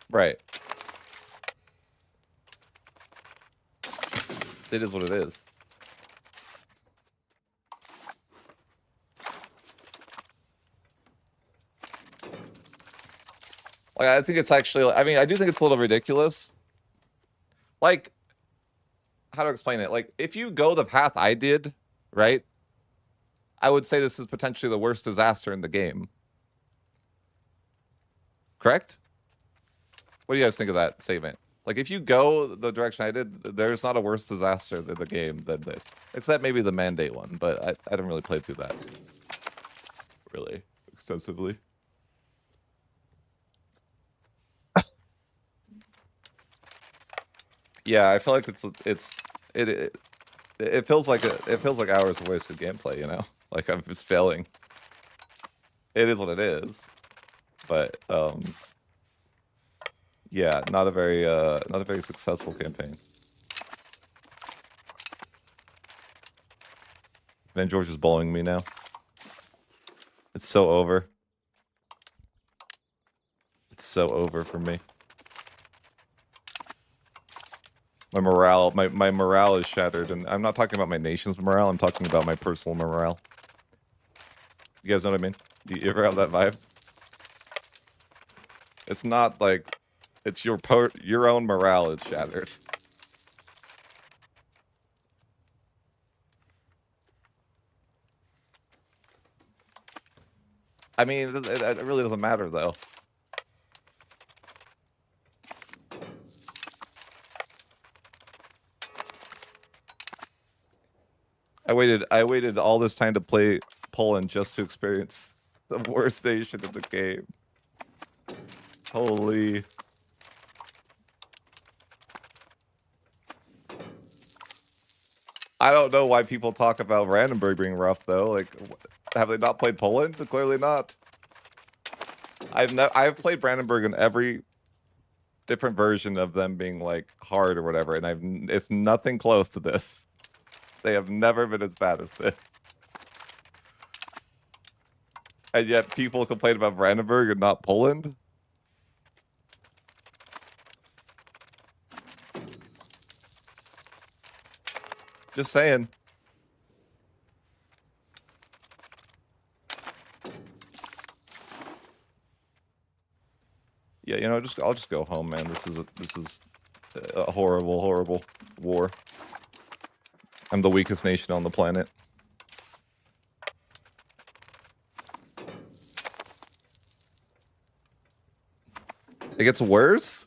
Right. It is what it is. Like, I think it's actually, I mean, I do think it's a little ridiculous. Like, how to explain it? Like, if you go the path I did, right? I would say this is potentially the worst disaster in the game. Correct? What do you guys think of that statement? Like, if you go the direction I did, there's not a worse disaster in the game than this. Except maybe the mandate one, but I didn't really play through that really extensively. Yeah, I feel like it feels like hours of wasted gameplay, you know? Like I'm just failing. It is what it is. But yeah, not a very successful campaign. Van George is bowling me now. It's so over. It's so over for me. My morale is shattered, and I'm not talking about my nation's morale, I'm talking about my personal morale. You guys know what I mean? Do you ever have that vibe? It's not like it's your own morale is shattered. I mean, it really doesn't matter though. I waited all this time to play Poland just to experience the worst nation of the game. Holy. I don't know why people talk about Brandenburg being rough though. Like, have they not played Poland? Clearly not. I've played Brandenburg in every different version of them being like hard or whatever, and it's nothing close to this. They have never been as bad as this. And yet people complain about Brandenburg and not Poland? Just saying. Yeah, you know, I'll just go home, man. This is a horrible, horrible war. I'm the weakest nation on the planet. It gets worse?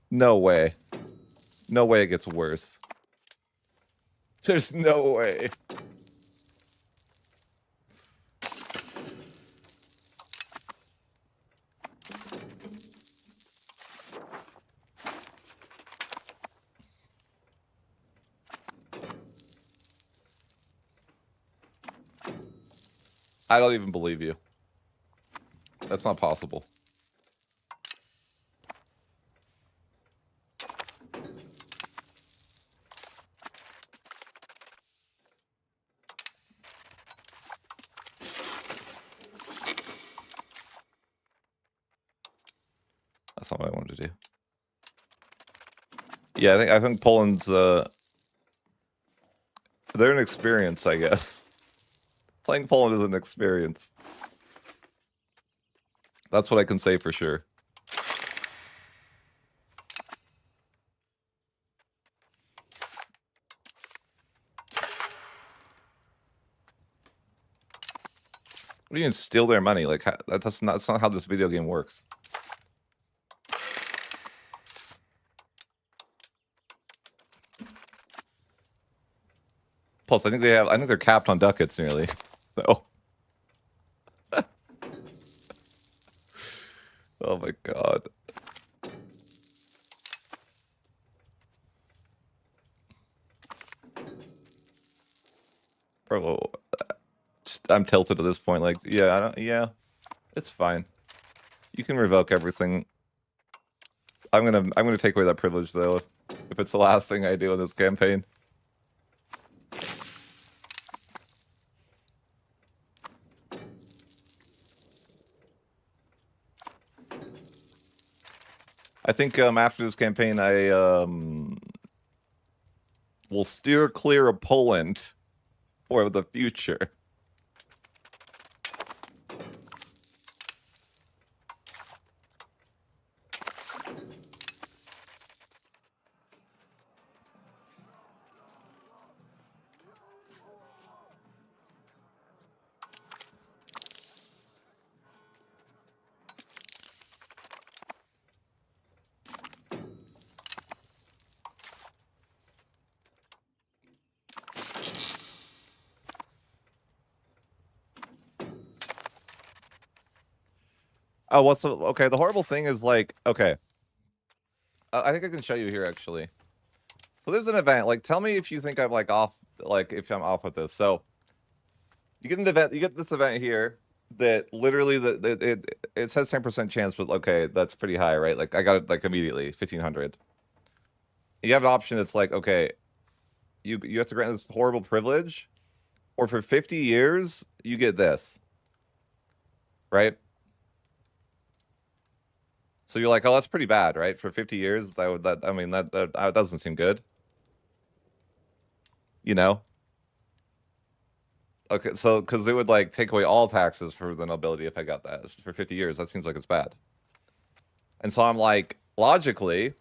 No way. No way it gets worse. There's no way. I don't even believe you. That's not possible. That's not what I wanted to do. Yeah, I think Poland's they're an experience, I guess. Playing Poland is an experience. That's what I can say for sure. What do you mean steal their money? Like that's not how this video game works. Plus, I think they're capped on ducats nearly. So. Oh my god. Bro, I'm tilted at this point. Like, yeah, it's fine. You can revoke everything. I'm gonna take away that privilege though, if it's the last thing I do in this campaign. I think after this campaign, will steer clear of Poland for the future. Oh, what's the okay? The horrible thing is like, okay, I think I can show you here actually. So there's an event. Like, tell me if you think I'm like off, like if I'm off with this. So you get an event. You get this event here that literally it says 10% chance, but okay, that's pretty high, right? Like I got it like immediately 1500. You have an option that's like, okay, you have to grant this horrible privilege, or for 50 years you get this, right? So you're like, oh, that's pretty bad, right? For 50 years, I mean, that doesn't seem good. You know? Okay, so because it would like take away all taxes for the nobility if I got that for 50 years. That seems like it's bad. And so I'm like, logically,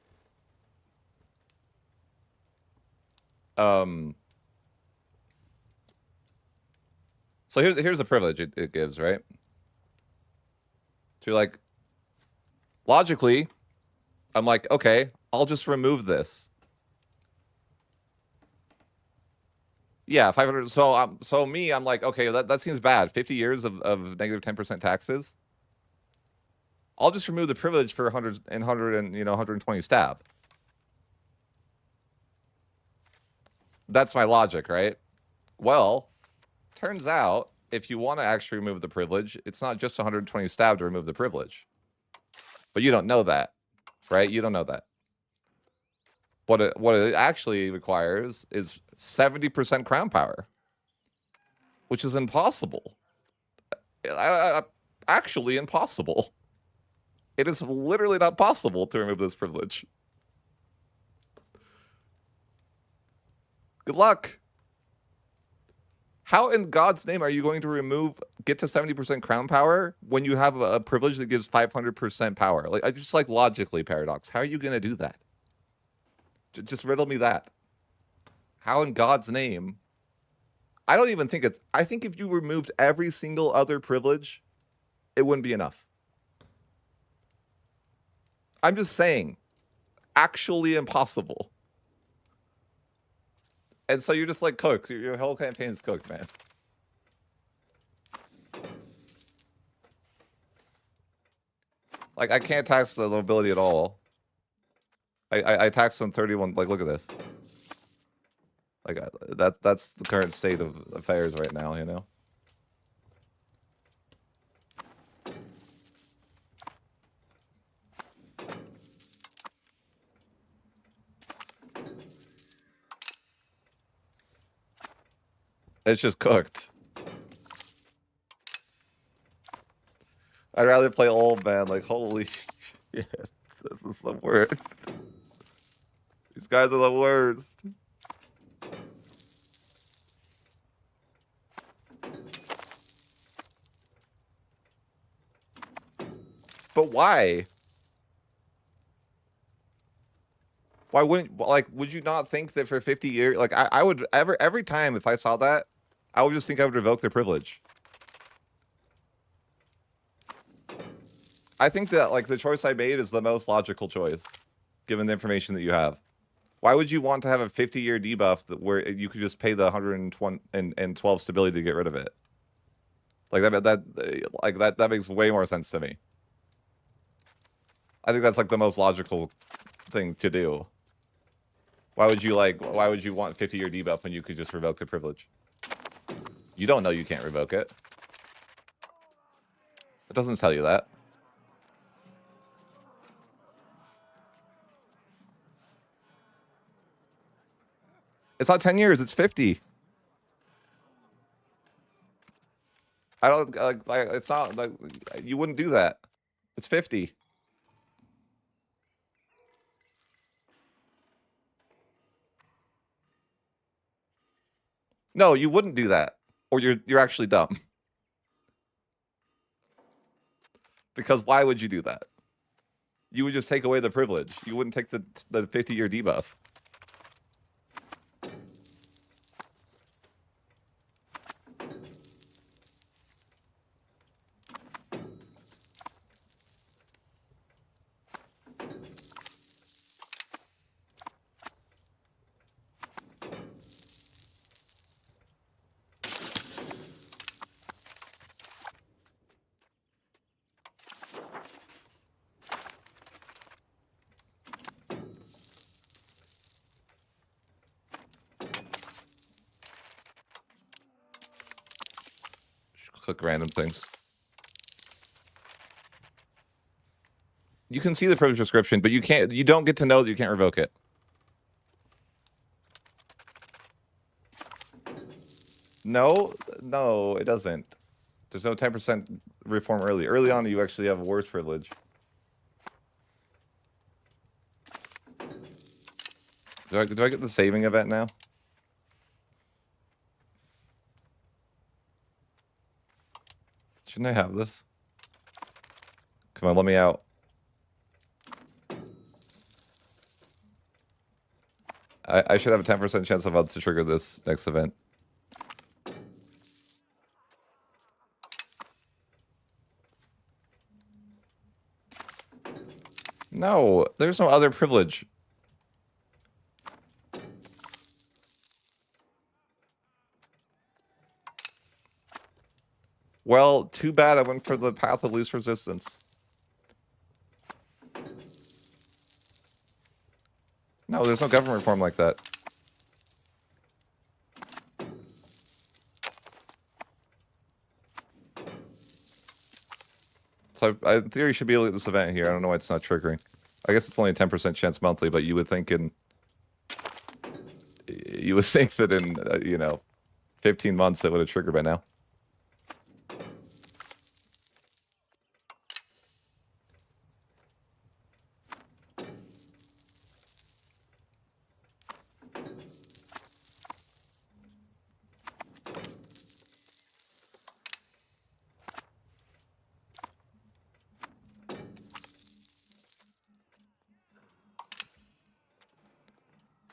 so here's the privilege it gives, right? So you're like, logically, I'm like, okay, I'll just remove this. Yeah, 500. So I'm like, okay, that seems bad. 50 years of negative 10% taxes. I'll just remove the privilege for 100 and 120 stab. That's my logic, right? Well, turns out if you want to actually remove the privilege, it's not just 120 stab to remove the privilege. But you don't know that, right? You don't know that. What it actually requires is 70% crown power, which is impossible. Actually impossible. It is literally not possible to remove this privilege. Good luck. How in God's name are you going to get to 70% crown power when you have a privilege that gives 500% power? Like, I just like logically, Paradox. How are you going to do that? Just riddle me that. How in God's name? I don't even think I think if you removed every single other privilege, it wouldn't be enough. I'm just saying, actually impossible. And so you're just like cooked. Your whole campaign is cooked, man. Like, I can't tax the nobility at all. I tax them 31. Like, look at this. Like, that's the current state of affairs right now, you know? It's just cooked. I'd rather play old man. Like, holy shit. This is the worst. These guys are the worst. But why? Why wouldn't, like, would you not think that for 50 years, like, I would, every time if I saw that, I would just think I would revoke their privilege. I think that, like, the choice I made is the most logical choice, given the information that you have. Why would you want to have a 50-year debuff where you could just pay the 120 and 12 stability to get rid of it? Like, that makes way more sense to me. I think that's, like, the most logical thing to do. Why would you want 50-year debuff when you could just revoke the privilege? You don't know you can't revoke it. It doesn't tell you that. It's not 10 years, it's 50. I don't, like, it's not, like, you wouldn't do that. It's 50. No, you wouldn't do that. Or you're actually dumb. Because why would you do that? You would just take away the privilege. You wouldn't take the 50-year debuff. Click random things. You can see the privilege description, but you don't get to know that you can't revoke it. No, it doesn't. There's no 10% reform early. Early on, you actually have worse privilege. Do I get the saving event now? Shouldn't I have this? Come on, let me out. I should have a 10% chance of to trigger this next event. No, there's no other privilege. Well, too bad I went for the path of least resistance. No, there's no government reform like that. So I in theory should be able to get this event here. I don't know why it's not triggering. I guess it's only a 10% chance monthly, but you would think that in 15 months it would have triggered by now.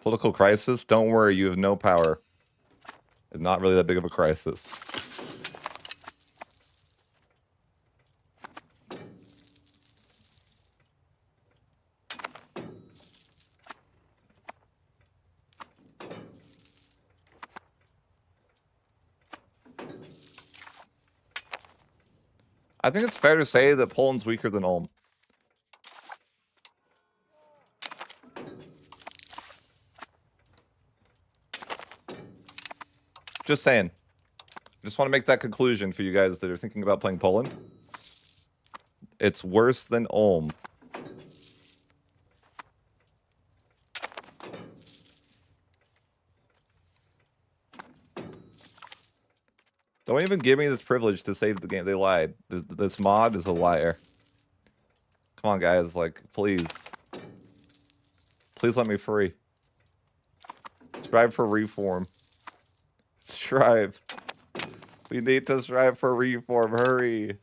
Political crisis? Don't worry, you have no power. It's not really that big of a crisis. I think it's fair to say that Poland's weaker than Ulm. Just saying. I just want to make that conclusion for you guys that are thinking about playing Poland. It's worse than Ulm. Don't even give me this privilege to save the game. They lied. This mod is a liar. Come on, guys. Like, please. Please let me free. Strive for reform. Strive. We need to strive for reform. Hurry.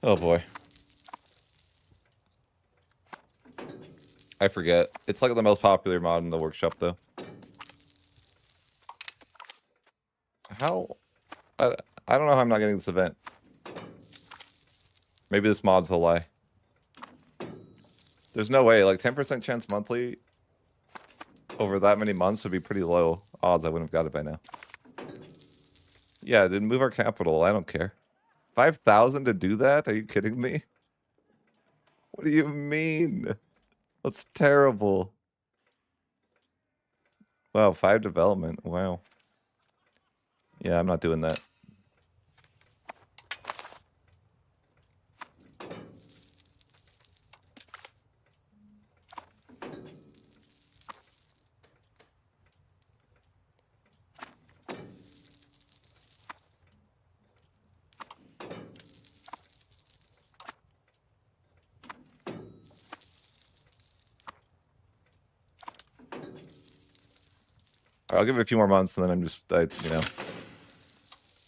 Oh boy. I forget. It's like the most popular mod in the workshop, though. How? I don't know how I'm not getting this event. Maybe this mod's a lie. There's no way. Like, 10% chance monthly over that many months would be pretty low odds. I wouldn't have got it by now. Yeah, didn't move our capital. I don't care. 5,000 to do that? Are you kidding me? What do you mean? That's terrible. Wow, 5 development. Wow. Yeah, I'm not doing that. I'll give it a few more months, and then I'm just, you know,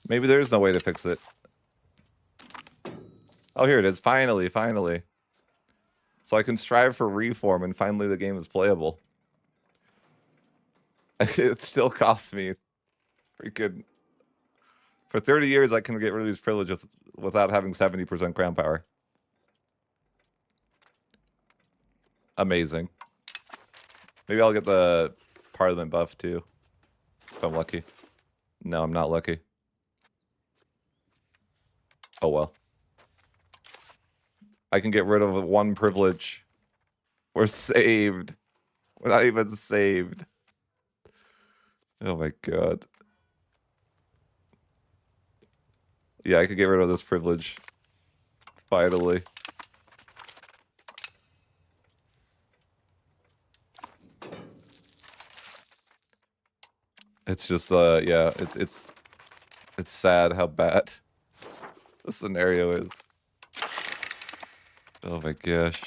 maybe there is no way to fix it. Oh, here it is. Finally, finally. So I can strive for reform, and finally the game is playable. It still costs me freaking... For 30 years, I can get rid of these privileges without having 70% crown power. Amazing. Maybe I'll get the Parliament buff, too. If I'm lucky. No, I'm not lucky. Oh, well. I can get rid of one privilege. We're saved. We're not even saved. Oh my god. Yeah, I could get rid of this privilege. Finally. It's just, yeah, it's sad how bad the scenario is. Oh my gosh.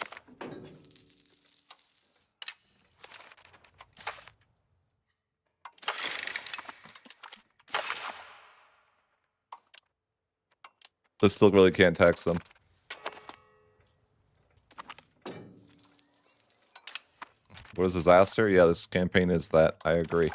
I still really can't tax them. What is disaster? Yeah, this campaign is that. I agree.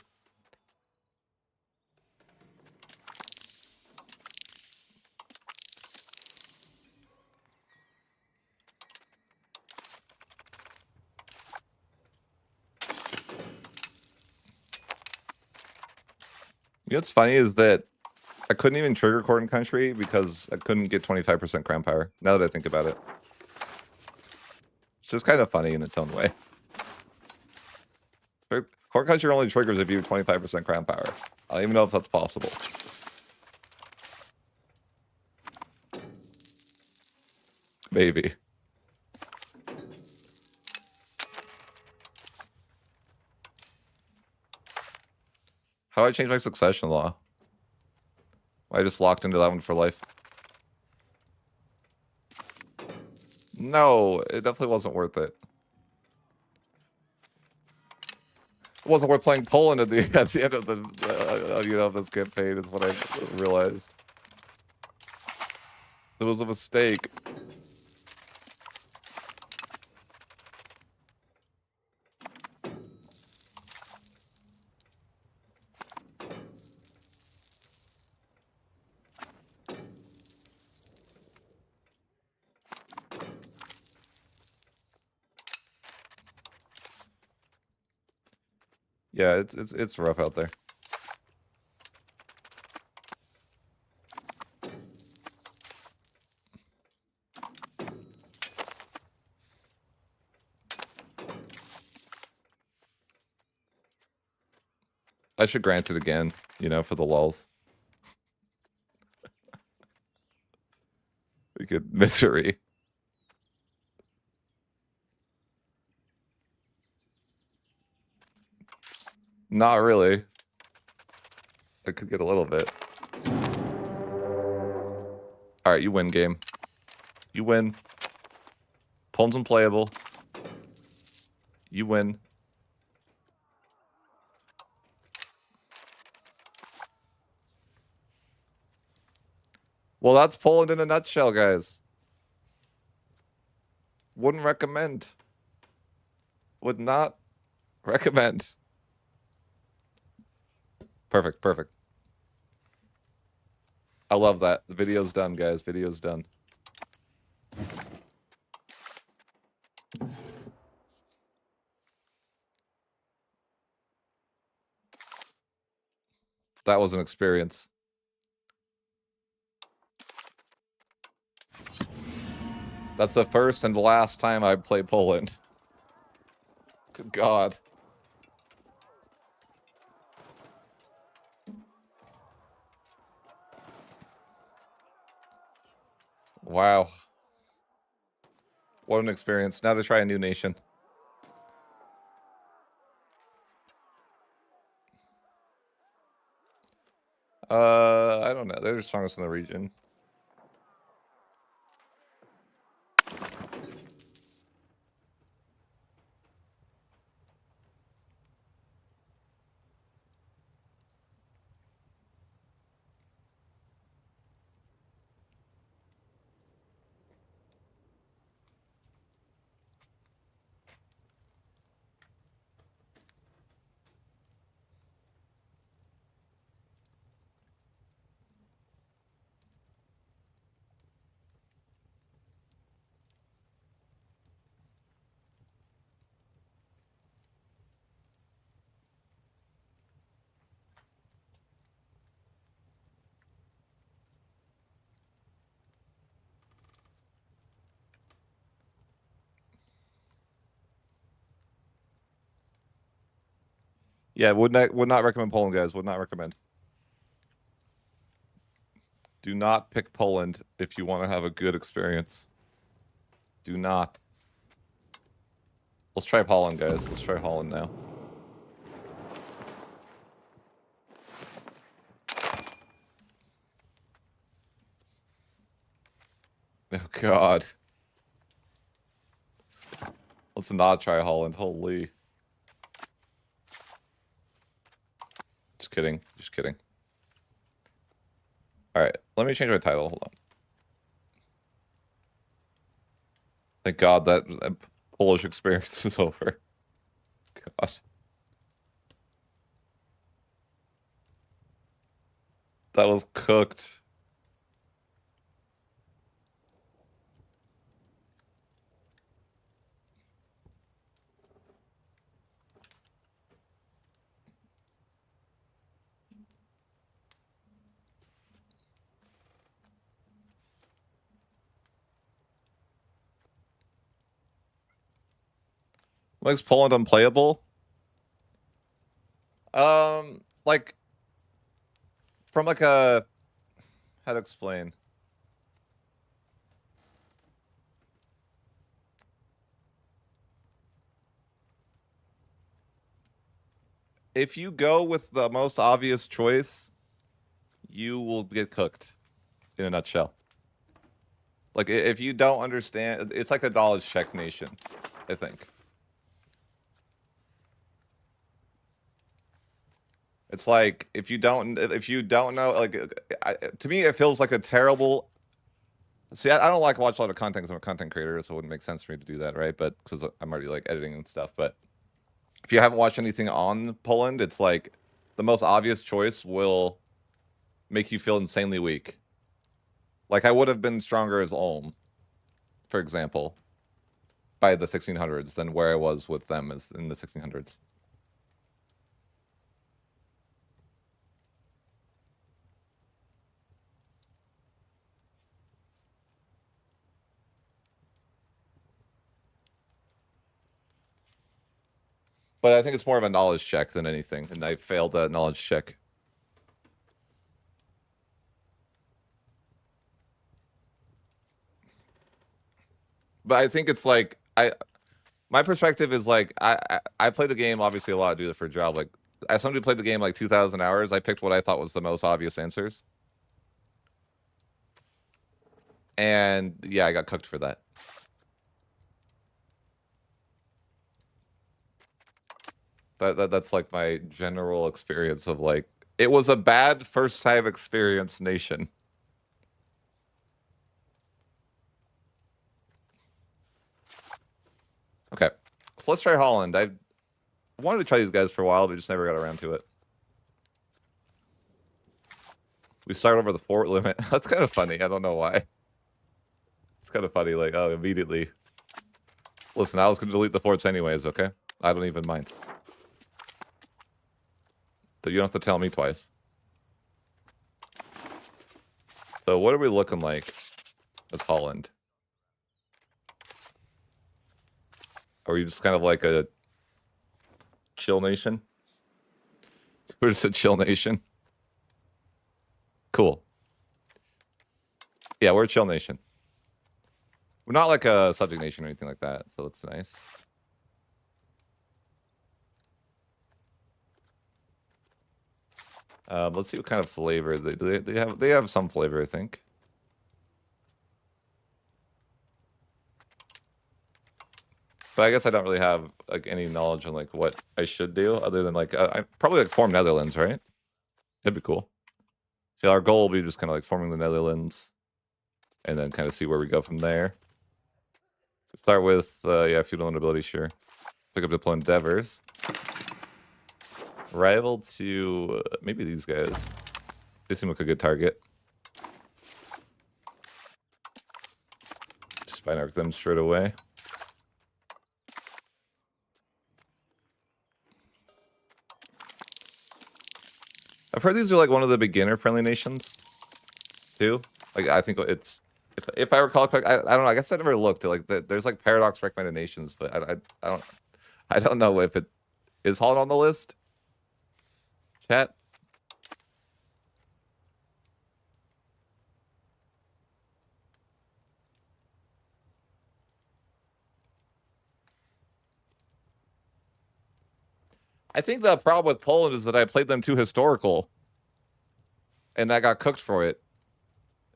You know what's funny is that I couldn't even trigger court in country because I couldn't get 25% crown power, now that I think about it. It's just kind of funny in its own way. Court country only triggers if you have 25% crown power. I don't even know if that's possible. Maybe. How do I change my succession law? I just locked into that one for life. No, it definitely wasn't worth it. It wasn't worth playing Poland at the end of the you know, this campaign is what I realized. It was a mistake. Yeah, it's rough out there. I should grant it again, you know, for the lulz. We could misery. Not really. I could get a little bit. All right, you win, game. You win. Poland's unplayable. You win. Well, that's Poland in a nutshell, guys. Wouldn't recommend. Would not recommend. Perfect, perfect. I love that. The video's done, guys. Video's done. That was an experience. That's the first and last time I play Poland. Good God. Wow. What an experience. Now to try a new nation. I don't know. They're the strongest in the region. Yeah, would not recommend Poland, guys. Would not recommend. Do not pick Poland if you want to have a good experience. Do not. Let's try Holland, guys. Let's try Holland now. Oh, God. Let's not try Holland. Holy. Just kidding. Just kidding. All right. Let me change my title. Hold on. Thank God that Polish experience is over. God. That was cooked. Makes Poland unplayable. Like from like a how to explain. If you go with the most obvious choice, you will get cooked. In a nutshell. Like if you don't understand, it's like a knowledge check nation, I think. It's like if you don't know, like to me, it feels like a terrible. See, I don't like watch a lot of content because I'm a content creator, so it wouldn't make sense for me to do that, right? But because I'm already like editing and stuff. But if you haven't watched anything on Poland, it's like the most obvious choice will make you feel insanely weak. Like I would have been stronger as Ulm, for example, by the 1600s than where I was with them as in the 1600s. But I think it's more of a knowledge check than anything, and I failed that knowledge check. But I think it's like my perspective is like I play the game obviously a lot, do it for a job. Like as somebody who played the game like 2,000 hours, I picked what I thought was the most obvious answers. And yeah, I got cooked for that. That's like my general experience of like it was a bad first time experience nation. Okay. So let's try Holland. I wanted to try these guys for a while, but just never got around to it. We start over the fort limit. That's kind of funny. I don't know why. It's kind of funny, like, oh, immediately. Listen, I was going to delete the forts anyways, okay? I don't even mind. So you don't have to tell me twice. So what are we looking like as Holland? Are we just kind of like a chill nation? We're just a chill nation. Cool. Yeah, we're a chill nation. We're not like a subject nation or anything like that, so that's nice. Let's see what kind of flavor they have. They have some flavor, I think. But I guess I don't really have like any knowledge on like what I should do other than like I probably like form Netherlands, right? That'd be cool. So our goal will be just kind of like forming the Netherlands, and then kind of see where we go from there. Start with yeah, feudal nobility, sure. Pick up deploy endeavors. Rival to maybe these guys. They seem like a good target. Just binarc them straight away. I've heard these are like one of the beginner-friendly nations, too. Like I think it's, if I recall correctly, I don't know. I guess I never looked. Like there's like paradox recommended nations, but I don't know if it is Holland on the list. chat? I think the problem with Poland is that I played them too historical. And I got cooked for it.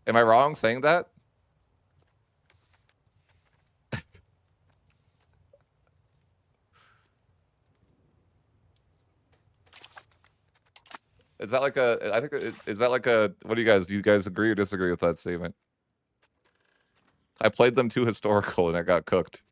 Am I wrong saying that? Is that like a, I think, is that like a, what do you guys agree or disagree with that statement? I played them too historical and I got cooked.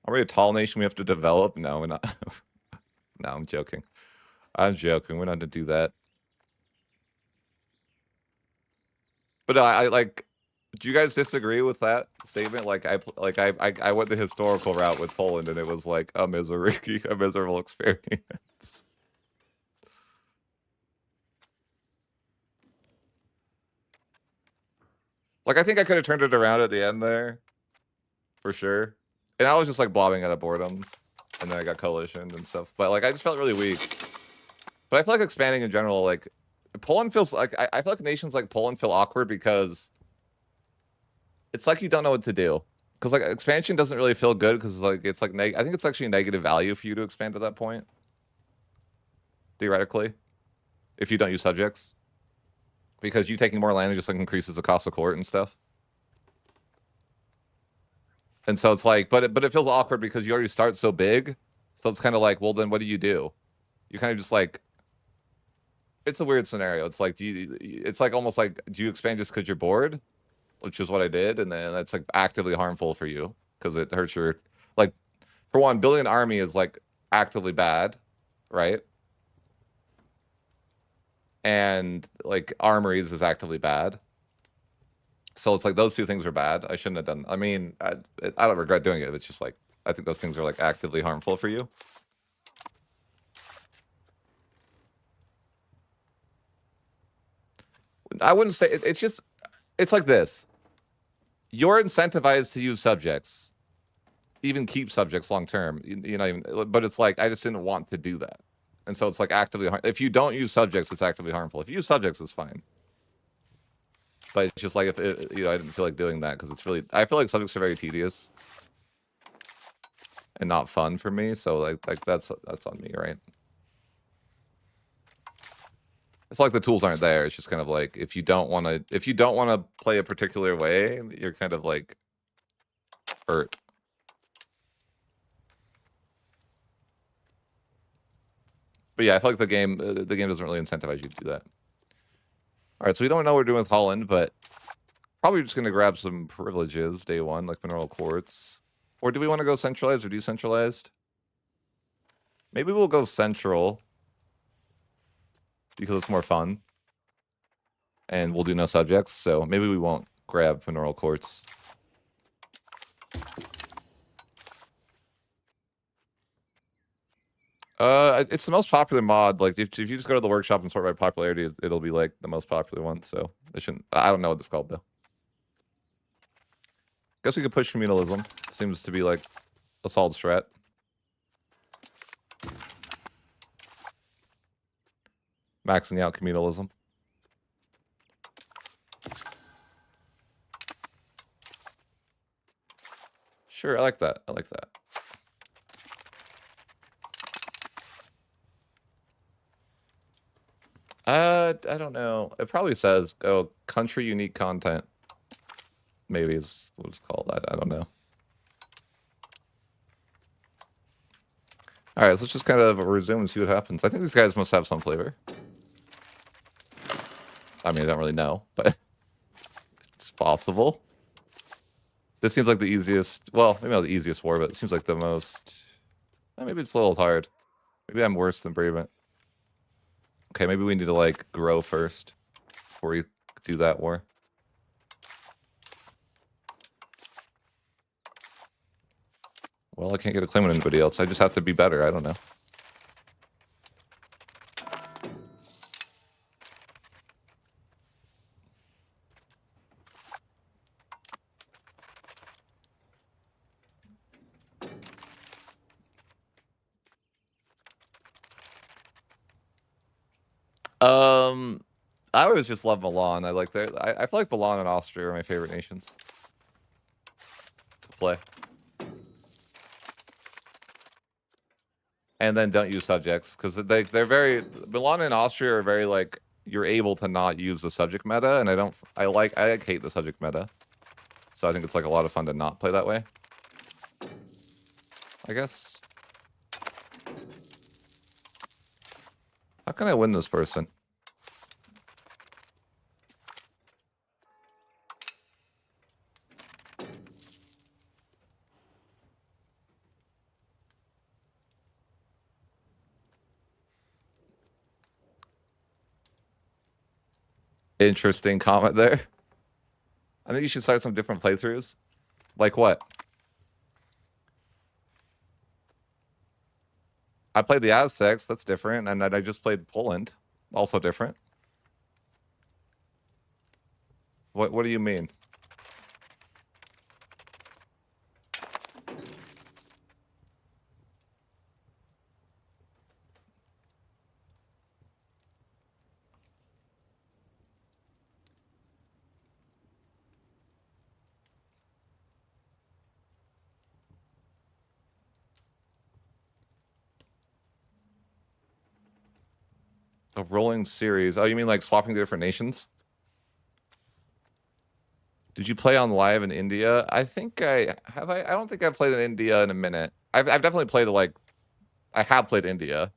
Are we a tall nation we have to develop? No, we're not. No, I'm joking. I'm joking. We're not to do that. But I like, do you guys disagree with that statement? Like I went the historical route with Poland and it was like a miserable experience. Like I think I could have turned it around at the end there. For sure. And I was just like blobbing out of boredom. And then I got coalitioned and stuff. But like I just felt really weak. But I feel like expanding in general, like Poland feels like I feel like nations like Poland feel awkward because it's like you don't know what to do. Because like expansion doesn't really feel good because like it's like I think it's actually a negative value for you to expand to that point. Theoretically. If you don't use subjects. Because you taking more land just like increases the cost of court and stuff. And so it's like, but it feels awkward because you already start so big. So it's kind of like, well, then what do? You kind of just like, it's a weird scenario. It's like, it's like almost like, do you expand just because you're bored? Which is what I did. And then that's like actively harmful for you because it hurts your, like, for one, building an army is like actively bad, right? And like armories is actively bad. So it's like those two things are bad. I shouldn't have done. I mean, I don't regret doing it. It's just like I think those things are like actively harmful for you. I wouldn't say it's just. It's like this. You're incentivized to use subjects, even keep subjects long term. You know, even, but it's like I just didn't want to do that, and so it's like actively. If you don't use subjects, it's actively harmful. If you use subjects, it's fine. But it's just like if you know, I didn't feel like doing that because it's really. I feel like subjects are very tedious and not fun for me. So like that's on me, right? It's like the tools aren't there. It's just kind of like if you don't want to play a particular way, you're kind of like hurt. But yeah, I feel like the game doesn't really incentivize you to do that. All right, so we don't know what we're doing with Holland, but probably just gonna grab some privileges day one, like mineral quartz. Or do we want to go centralized or decentralized? Maybe we'll go central because it's more fun. And we'll do no subjects, so maybe we won't grab mineral quartz. It's the most popular mod. Like, if you just go to the workshop and sort by popularity, it'll be like the most popular one. So it shouldn't. I don't know what it's called though. Guess we could push communalism. Seems to be like a solid strat. Maxing out communalism. Sure, I like that. I like that. I don't know. It probably says, oh, country unique content. Maybe is what it's called. I don't know. All right, so let's just kind of resume and see what happens. I think these guys must have some flavor. I mean, I don't really know, but it's possible. This seems like the easiest. Well, maybe not the easiest war, but it seems like the most. Maybe it's a little hard. Maybe I'm worse than Brabant. Okay, maybe we need to like grow first before we do that war. Well, I can't get a claim on anybody else. I just have to be better. I don't know. I always just love Milan. I like that. I feel like Milan and Austria are my favorite nations to play. And then don't use subjects because they're very Milan and Austria are very like you're able to not use the subject meta, and I hate the subject meta. So I think it's like a lot of fun to not play that way. I guess. How can I win this person? Interesting comment there. I think you should start some different playthroughs. Like what? I played the Aztecs. That's different. And I just played Poland. Also different. What do you mean? A rolling series. Oh, you mean like swapping to different nations? Did you play on live in India? I think I have. I don't think I've played in India in a minute. I've definitely played like I have played India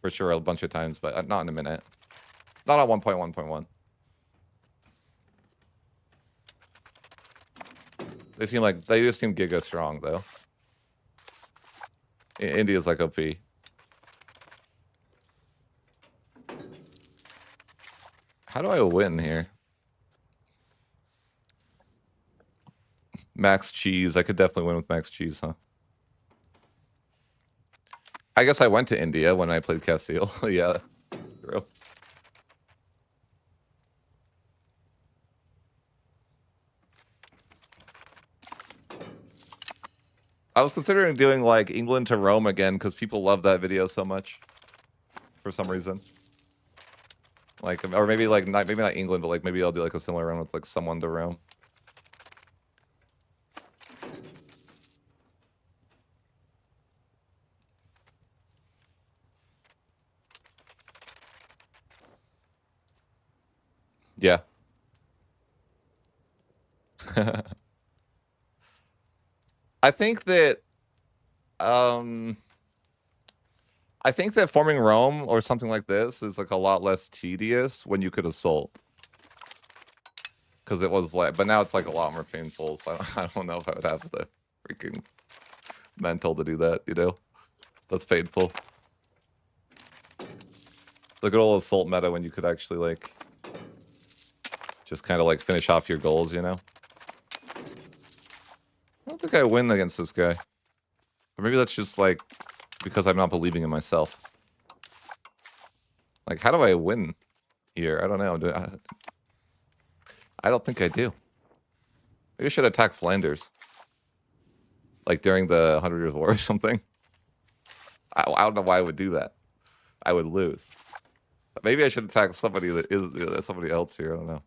for sure a bunch of times, but not in a minute. Not on 1.1.1. They just seem giga strong though. India's like OP. How do I win here? Max cheese. I could definitely win with max cheese, huh? I guess I went to India when I played Castile. Yeah. True. I was considering doing like England to Rome again because people love that video so much for some reason. Like, or maybe like maybe not England, but like maybe I'll do like a similar run with like someone to Rome. Yeah. I think that I think that forming Rome or something like this is like a lot less tedious when you could assault. Because it was like, but now it's like a lot more painful. So I don't know if I would have the freaking mental to do that, you know? That's painful. The good old assault meta when you could actually like just kind of like finish off your goals, you know? I don't think I win against this guy. Or maybe that's just like because I'm not believing in myself. Like, how do I win here? I don't know. I don't think I do. Maybe I should attack Flanders. Like during the 100 Years' War or something. I don't know why I would do that. I would lose. Maybe I should attack somebody that is somebody else here. I don't know.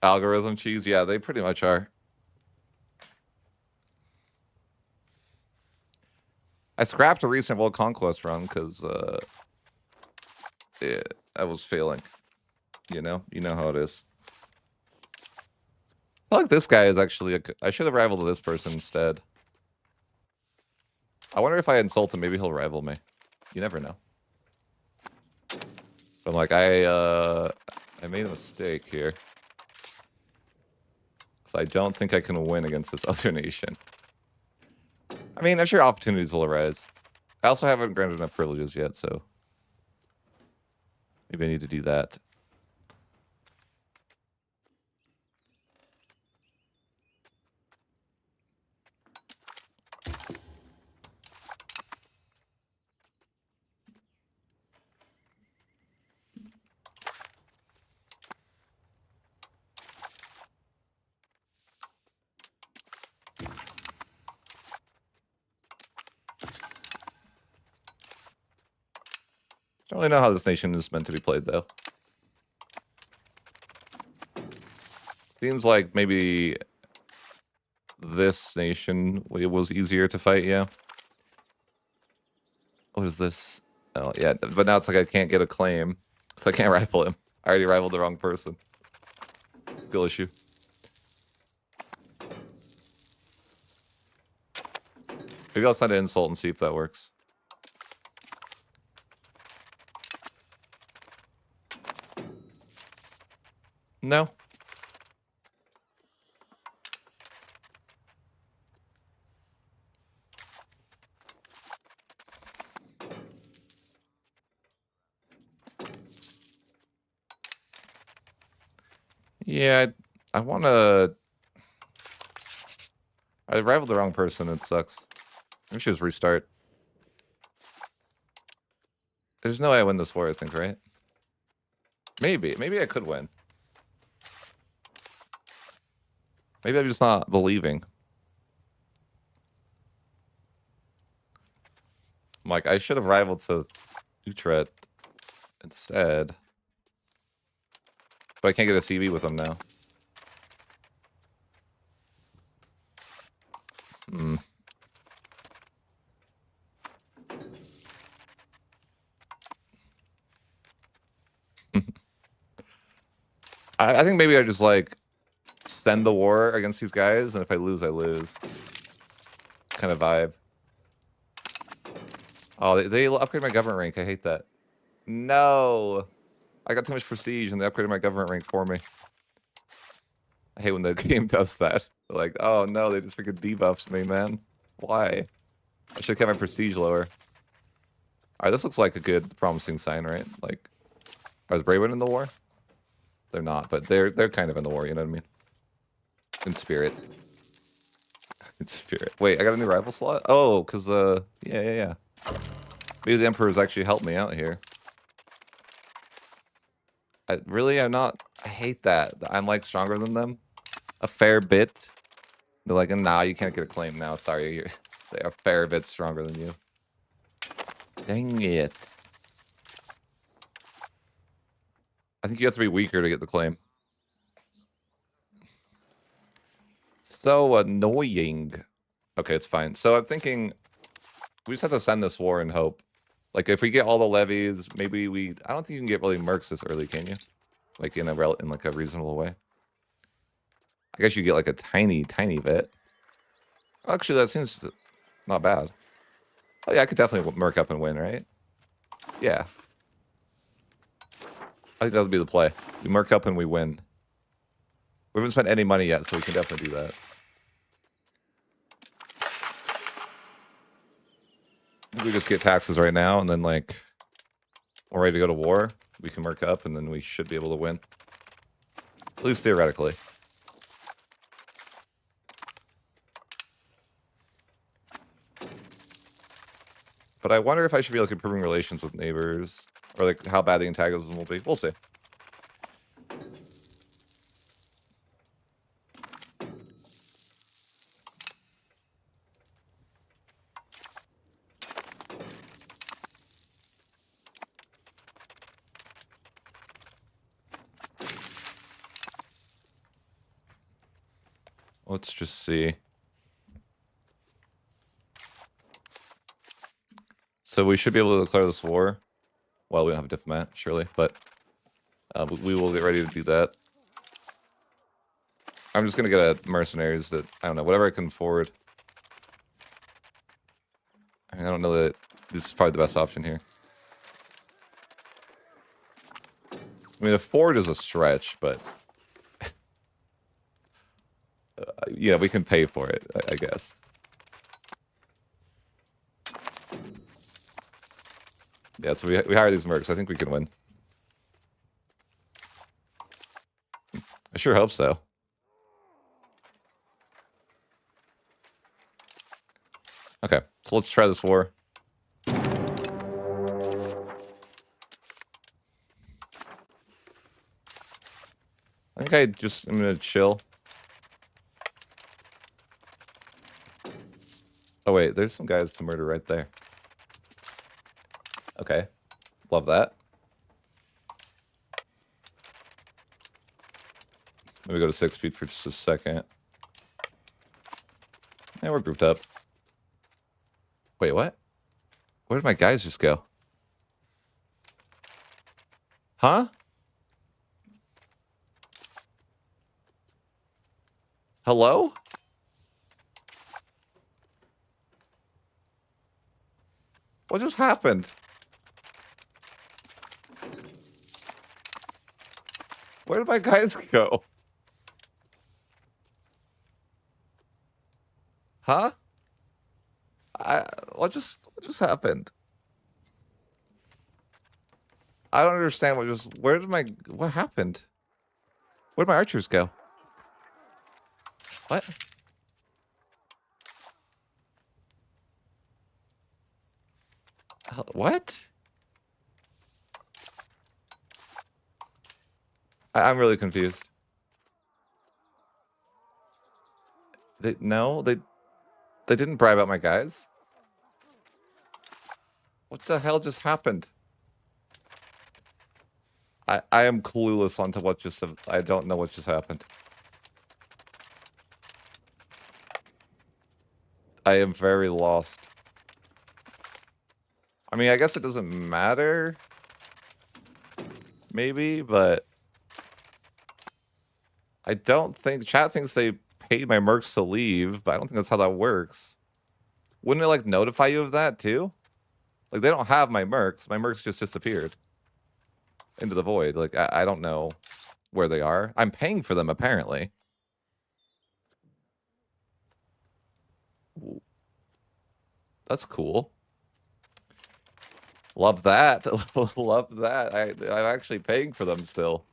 Algorithm cheese? Yeah, they pretty much are. I scrapped a recent World Conquest run because I was failing. You know how it is. I feel like this guy is actually I should have rivaled this person instead. I wonder if I insult him, maybe he'll rival me. You never know. But I'm like, I made a mistake here. So I don't think I can win against this other nation. I mean, I'm sure opportunities will arise. I also haven't granted enough privileges yet, so maybe I need to do that. don't really know how this nation is meant to be played, though. Seems like maybe this nation was easier to fight, yeah. What is this? Oh, yeah, but now it's like I can't get a claim, so I can't rifle him. I already rivaled the wrong person. Skill issue. Maybe I'll send an insult and see if that works. No. Yeah, I want to... I rivaled the wrong person. It sucks. We should just restart. There's no way I win this war, I think, right? Maybe. Maybe I could win. Maybe I'm just not believing. I'm like, I should have rivaled to Utrecht instead. But I can't get a CV with them now. Hmm. I think maybe I just, like, send the war against these guys, and if I lose, I lose. Kind of vibe. Oh, they upgraded my government rank. I hate that. No! I got too much prestige, and they upgraded my government rank for me. I hate when the game does that. They're like, oh no, they just freaking debuffed me, man. Why? I should have kept my prestige lower. Alright, this looks like a good, promising sign, right? Like, is Braewood in the war? They're not, but they're kind of in the war, you know what I mean? In spirit. In spirit. Wait, I got a new rival slot? Oh, because, yeah. Maybe the Emperor's actually helped me out here. I'm not... I hate that. I'm, like, stronger than them. A fair bit. They're like, nah, you can't get a claim now. Sorry, they're a fair bit stronger than you. Dang it. I think you have to be weaker to get the claim. So annoying. Okay, it's fine. So I'm thinking we just have to send this war and hope. Like, if we get all the levies, maybe we... I don't think you can get really mercs this early, can you? Like, in a reasonable way. I guess you get, like, a tiny bit. Actually, that seems not bad. Oh, yeah, I could definitely merc up and win, right? Yeah. I think that would be the play. We merc up and we win. We haven't spent any money yet, so we can definitely do that. We just get taxes right now, and then, like, we're ready to go to war. We can merc up, and then we should be able to win. At least theoretically. But I wonder if I should be, like, improving relations with neighbors. Or, like, how bad the antagonism will be. We'll see. Let's just see. So we should be able to declare this war. Well, we don't have a diplomat, surely, but we will get ready to do that. I'm just going to get a mercenaries that, I don't know, whatever I can afford. I mean, I don't know that this is probably the best option here. I mean, a Ford is a stretch, but... yeah, we can pay for it, I guess. Yeah, so we hire these mercs. I think we can win. I sure hope so. Okay, so let's try this war. I think I'm gonna chill. Oh wait, there's some guys to murder right there. Okay. Love that. Let me go to 6 speed for just a second. And we're grouped up. Wait, what? Where did my guys just go? Huh? Hello? What just happened? Where did my guys go? Huh? What just happened? I don't understand what happened? Where'd my archers go? What? What? I'm really confused. No, they didn't bribe out my guys. What the hell just happened? I am clueless onto what just... I don't know what just happened. I am very lost. I mean, I guess it doesn't matter. Maybe, but... I don't think... Chat thinks they paid my mercs to leave, but I don't think that's how that works. Wouldn't it, like, notify you of that, too? Like, they don't have my mercs. My mercs just disappeared into the void. Like, I don't know where they are. I'm paying for them, apparently. That's cool. Love that. Love that. I'm actually paying for them still.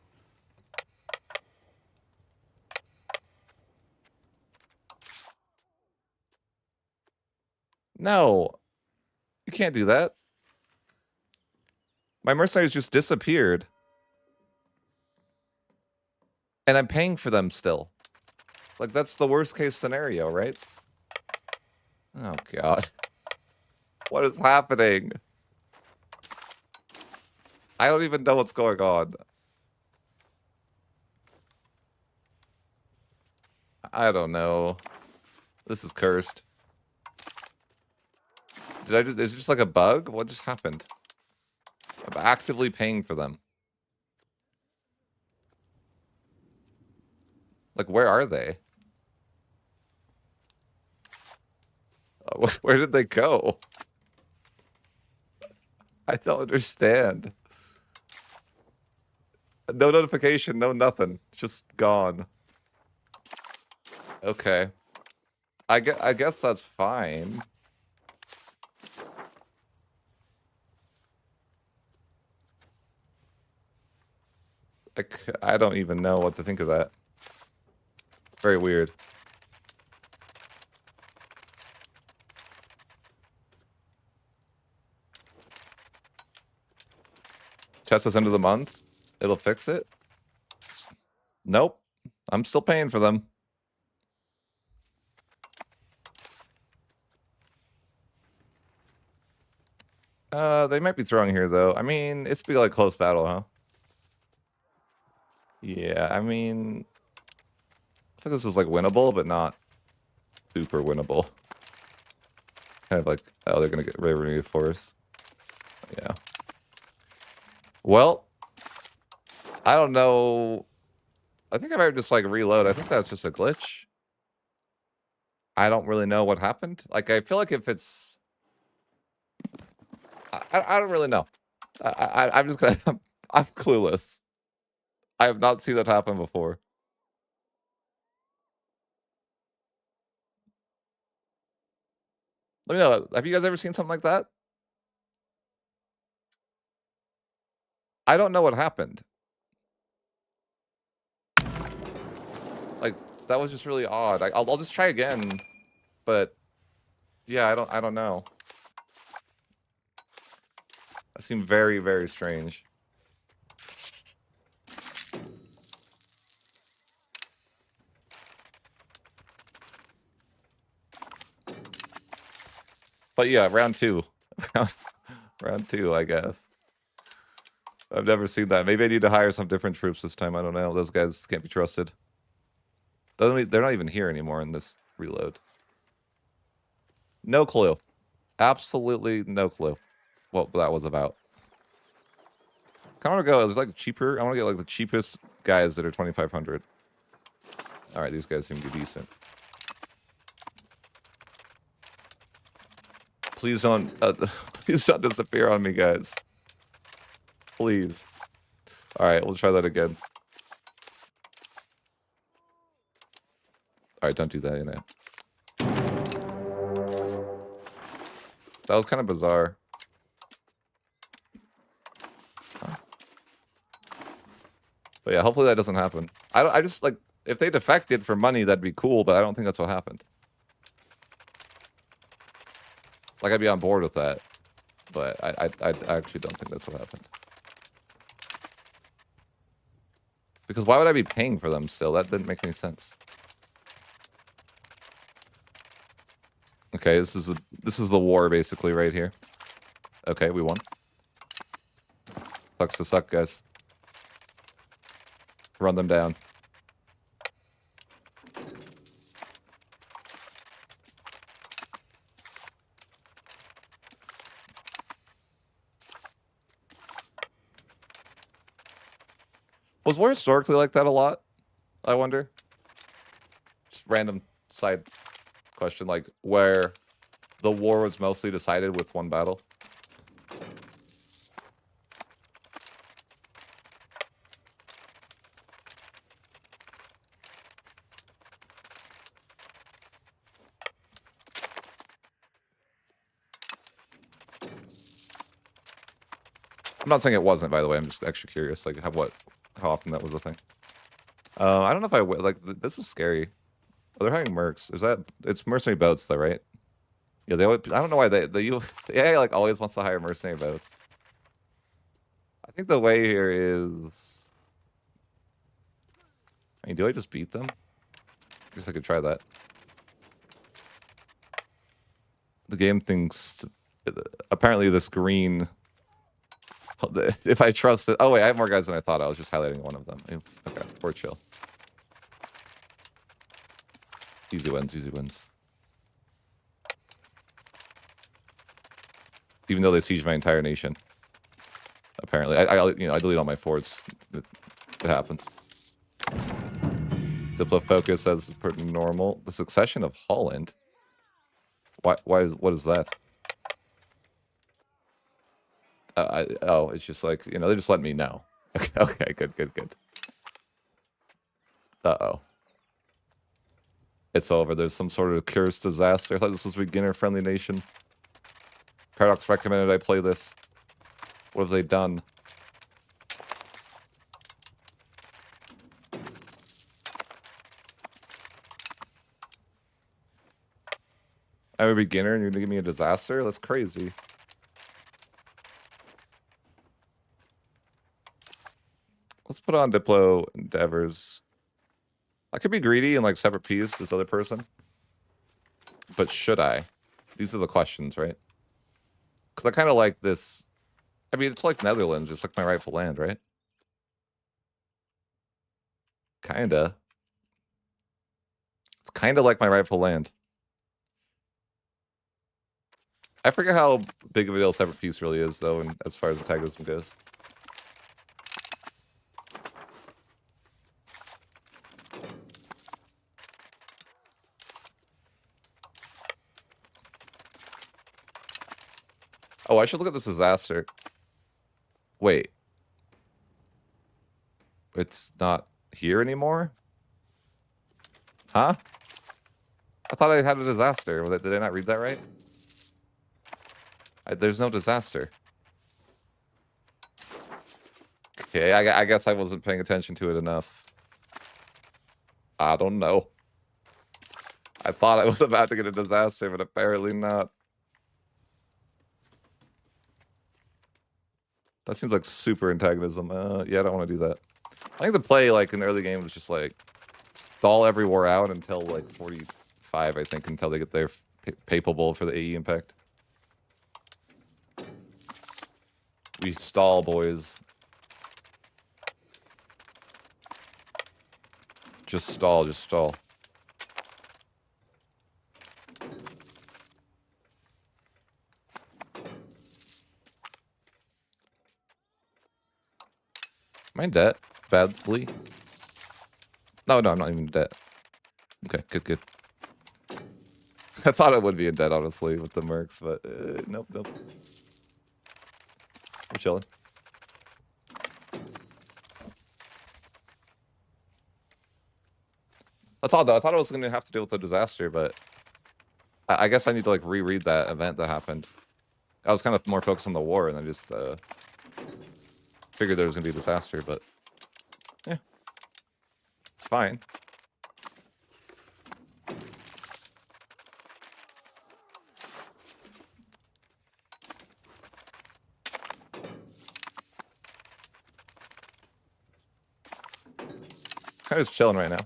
No. You can't do that. My mercenaries just disappeared. And I'm paying for them still. Like, that's the worst case scenario, right? Oh, God. What is happening? I don't even know what's going on. I don't know. This is cursed. Is it just like a bug? What just happened? I'm actively paying for them. Like, where are they? Where did they go? I don't understand. No notification, no nothing. Just gone. Okay. I guess that's fine. I don't even know what to think of that. Very weird. Chest us end of the month. It'll fix it. Nope. I'm still paying for them. They might be throwing here though. I mean, it's be like close battle, huh? Yeah, I mean, I think this is like winnable, but not super winnable. Kind of like, oh, they're gonna get revenue force. Yeah. Well, I don't know. I think I might just like reload. I think that's just a glitch. I don't really know what happened. Like, I feel like if it's, I don't really know. I'm just gonna, I'm clueless. I have not seen that happen before. Let me know. Have you guys ever seen something like that? I don't know what happened. Like, that was just really odd. I'll just try again, but yeah, I don't know. That seemed very, very strange. But yeah, round two. Round two, I guess. I've never seen that. Maybe I need to hire some different troops this time. I don't know. Those guys can't be trusted. They're not even here anymore in this reload. No clue. Absolutely no clue what that was about. Kind of want to go. It's like cheaper. I want to get like the cheapest guys that are 2,500. All right, these guys seem to be decent. Please don't disappear on me, guys. Please. All right, we'll try that again. All right, don't do that, you know. That was kind of bizarre. Huh. But yeah, hopefully that doesn't happen. I just like, if they defected for money, that'd be cool, but I don't think that's what happened. Like, I'd be on board with that, but I actually don't think that's what happened. Because why would I be paying for them still? That didn't make any sense. Okay, this is the war basically right here. Okay, we won. Sucks to suck, guys. Run them down. Was war historically like that a lot? I wonder. Just random side question, like where the war was mostly decided with one battle. I'm not saying it wasn't, by the way. I'm just extra curious, like how often that was a thing. I don't know if I would like. This is scary. Oh, they're hiring mercs. Is that it's mercenary boats though, right? Yeah, they would. I don't know why the AI like always wants to hire mercenary boats. I think the way here is. I mean, do I just beat them? I guess I could try that. The game thinks apparently this green. If I trust it. Oh wait, I have more guys than I thought. I was just highlighting one of them. Oops. Okay, we're chill. Easy wins. Easy wins. Even though they siege my entire nation. Apparently, I delete all my forts. It happens. Diplo focus as pretty normal. The succession of Holland. What is that? Oh, it's just like, they just let me know. Okay, good. Uh-oh. It's over. There's some sort of curse disaster. I thought this was a beginner-friendly nation. Paradox recommended I play this. What have they done? I'm a beginner and you're gonna give me a disaster? That's crazy. Let's put on Diplo Endeavors. I could be greedy and like separate peas this other person. But should I? These are the questions, right? Because I kind of like this. I mean, it's like Netherlands, just like my rightful land, right? Kinda. It's kind of like my rightful land. I forget how big of a deal separate peace really is, though, and as far as antagonism goes. Oh, I should look at this disaster. Wait. It's not here anymore? Huh? I thought I had a disaster. Did I not read that right? There's no disaster. Okay, I guess I wasn't paying attention to it enough. I don't know. I thought I was about to get a disaster, but apparently not. That seems like super antagonism. Yeah, I don't want to do that. I think the play, like, in the early game was just, like, stall every war out until, like, 45, I think, until they get their papable for the AE impact. We stall, boys. Just stall, just stall. Am I in debt? Badly? No, I'm not even in debt. Okay, good. I thought I would be in debt, honestly, with the mercs, but nope. We're chilling. That's odd, though. I thought I was going to have to deal with the disaster, but I guess I need to, like, reread that event that happened. I was kind of more focused on the war, and I just figured there was going to be a disaster, but yeah. It's fine. Kind of just chilling right now.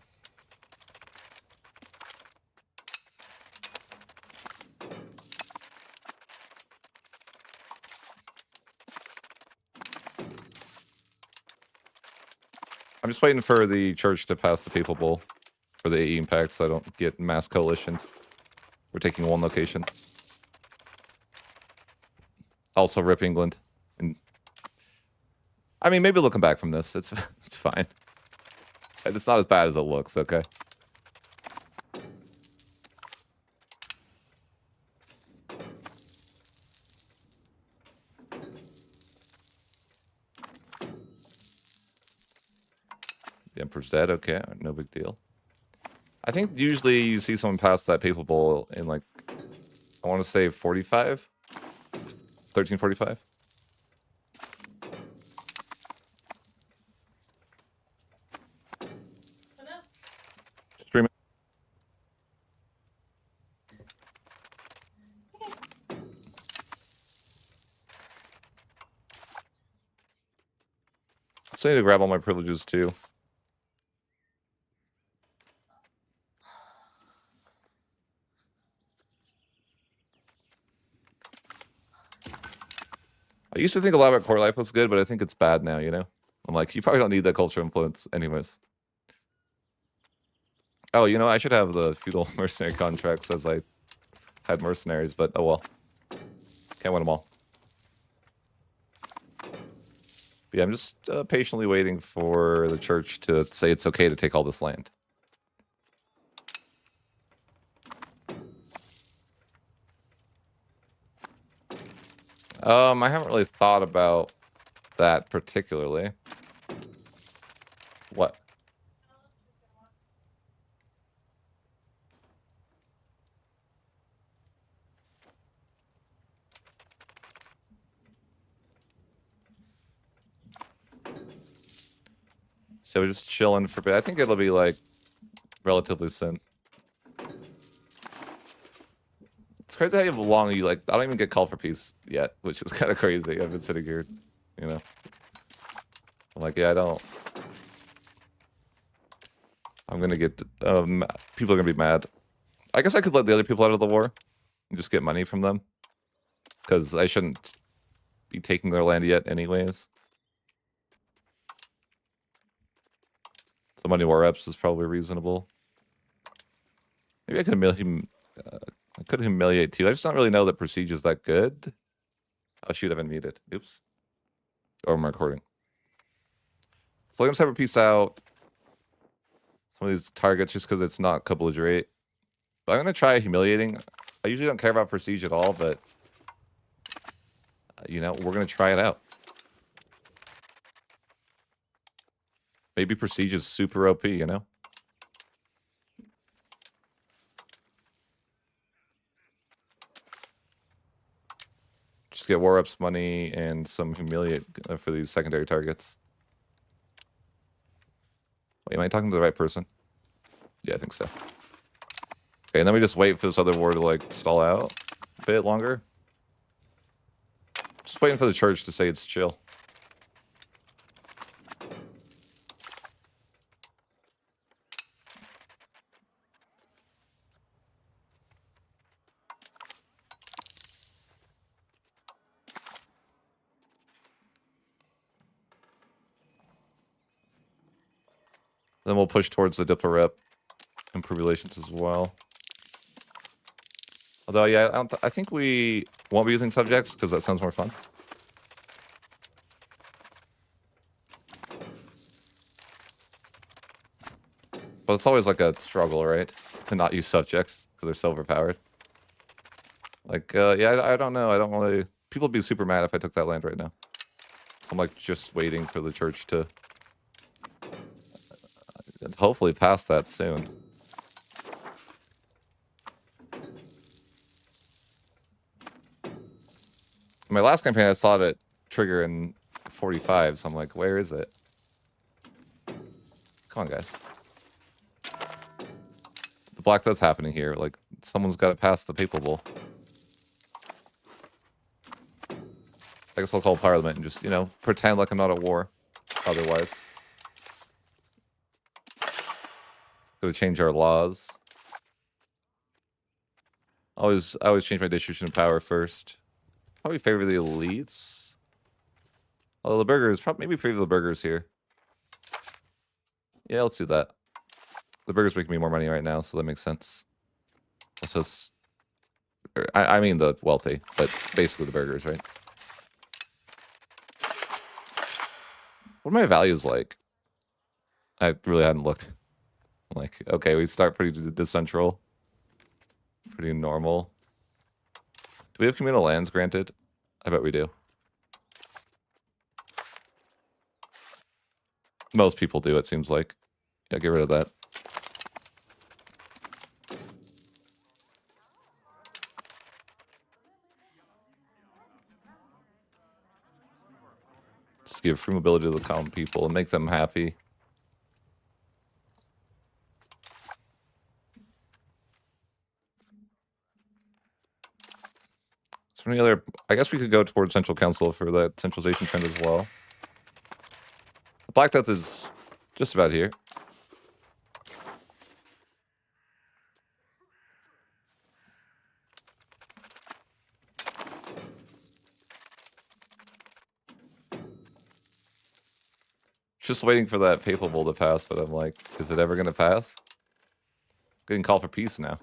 I'm just waiting for the church to pass the papal bull for the AE impact so I don't get mass coalition. We're taking one location. Also, rip England. And I mean, maybe looking back from this, it's fine. It's not as bad as it looks, okay? The Emperor's dead, okay, no big deal. I think usually you see someone pass that papal bull in, like, I want to say 45? 1345? Streaming. So I need to grab all my privileges too. I used to think a lot about core life was good, but I think it's bad now, you know? I'm like, you probably don't need that culture influence anyways. Oh, you know, I should have the feudal mercenary contracts as I had mercenaries, but oh well. Can't win them all. But yeah, I'm just patiently waiting for the church to say it's okay to take all this land. I haven't really thought about that particularly. What? So we're just chilling for a bit. I think it'll be like relatively soon. It's crazy how long you like. I don't even get called for peace yet, which is kind of crazy. I've been sitting here, you know. I'm like, yeah, I don't. I'm gonna get people are gonna be mad. I guess I could let the other people out of the war and just get money from them, because I shouldn't be taking their land yet, anyways. The money war reps is probably reasonable. Maybe I could humiliate too. I just don't really know that Prestige is that good. Oh shoot, I've been muted. Oops. Or I'm recording. So let's have a peace out. Some of these targets just because it's not co-belligerate. But I'm gonna try humiliating. I usually don't care about Prestige at all, but you know, we're gonna try it out. Maybe Prestige is super OP, you know? Just get war ups money and some humiliate for these secondary targets. Wait, am I talking to the right person? Yeah, I think so. Okay, and then we just wait for this other war to like stall out a bit longer. Just waiting for the church to say it's chill. Then we'll push towards the Diplo rep. Improve relations as well. Although, yeah, I think we won't be using subjects because that sounds more fun. But it's always like a struggle, right? To not use subjects because they're so overpowered. Like, yeah, I don't know. I don't really... People would be super mad if I took that land right now. So I'm like just waiting for the church to hopefully pass that soon. In my last campaign, I saw it trigger in 45, so I'm like, where is it? Come on, guys. The black that's happening here. Like, someone's got to pass the papal bull. I guess I'll call Parliament and just, you know, pretend like I'm not at war. Otherwise. Gonna change our laws. I always change my distribution of power first. Probably favor the elites. Although the burgers, probably maybe favor the burgers here. Yeah, let's do that. The burgers making me more money right now, so that makes sense. Also, I mean the wealthy, but basically the burgers, right? What are my values like? I really hadn't looked. Like, okay, we start pretty decentral. Pretty normal. Do we have communal lands granted? I bet we do. Most people do, it seems like. Yeah, get rid of that. Just give free mobility to the common people and make them happy. Is there any other... I guess we could go towards Central Council for that centralization trend as well. Black Death is just about here. Just waiting for that papal bull to pass, but I'm like, is it ever going to pass? Getting call for peace now.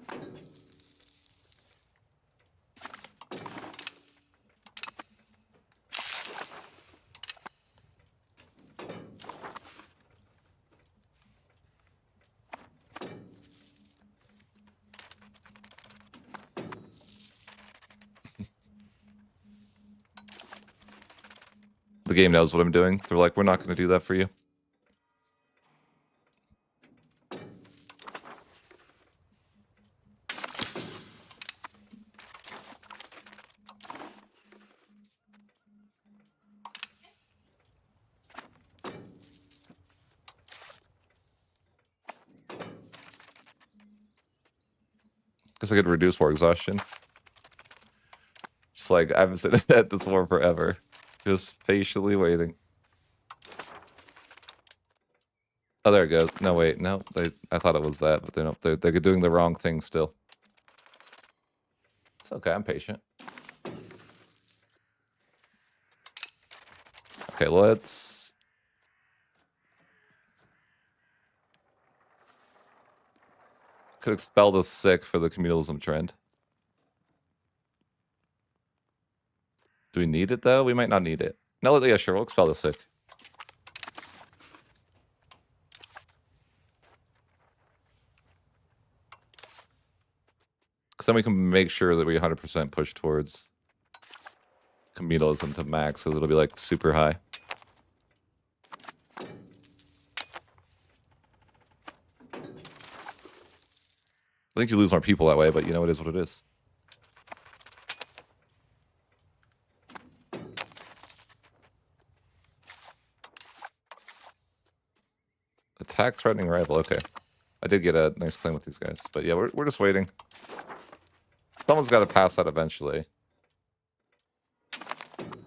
The game knows what I'm doing. They're like, we're not going to do that for you. Guess I could reduce war exhaustion. Just like, I've been sitting at this war forever. Just patiently waiting. Oh, there it goes. No, wait. No, I thought it was that, but they're doing the wrong thing still. It's okay. I'm patient. Okay, let's... Could expel the sick for the communalism trend. Do we need it, though? We might not need it. No, yeah, sure. We'll expel the sick. Because then we can make sure that we 100% push towards communalism to max, because it'll be, like, super high. I think you lose more people that way, but you know, it is what it is. Attack threatening rival. Okay. I did get a nice claim with these guys. But yeah, we're just waiting. Someone's got to pass that eventually.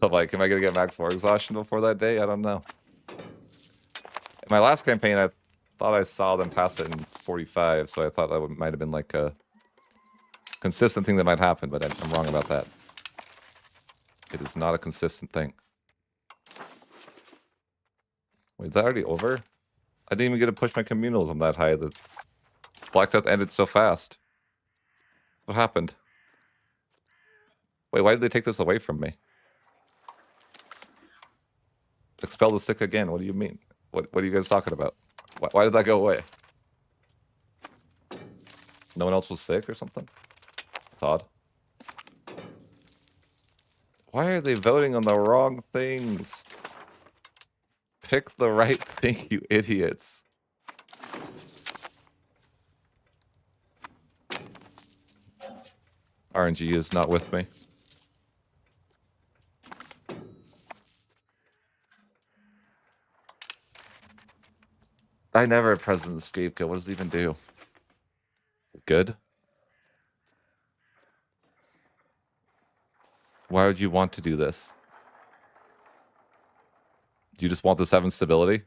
But like, am I going to get max war exhaustion before that day? I don't know. In my last campaign, I thought I saw them pass it in 45, so I thought that might have been like a consistent thing that might happen, but I'm wrong about that. It is not a consistent thing. Wait, is that already over? I didn't even get to push my communals. I'm that high. The Black Death ended so fast. What happened? Wait, why did they take this away from me? Expel the sick again. What do you mean? What are you guys talking about? Why did that go away? No one else was sick or something? It's odd. Why are they voting on the wrong things? Pick the right thing, you idiots. RNG is not with me. I never had President Scapegoat. What does it even do? Good? Why would you want to do this? Do you just want the 7 stability?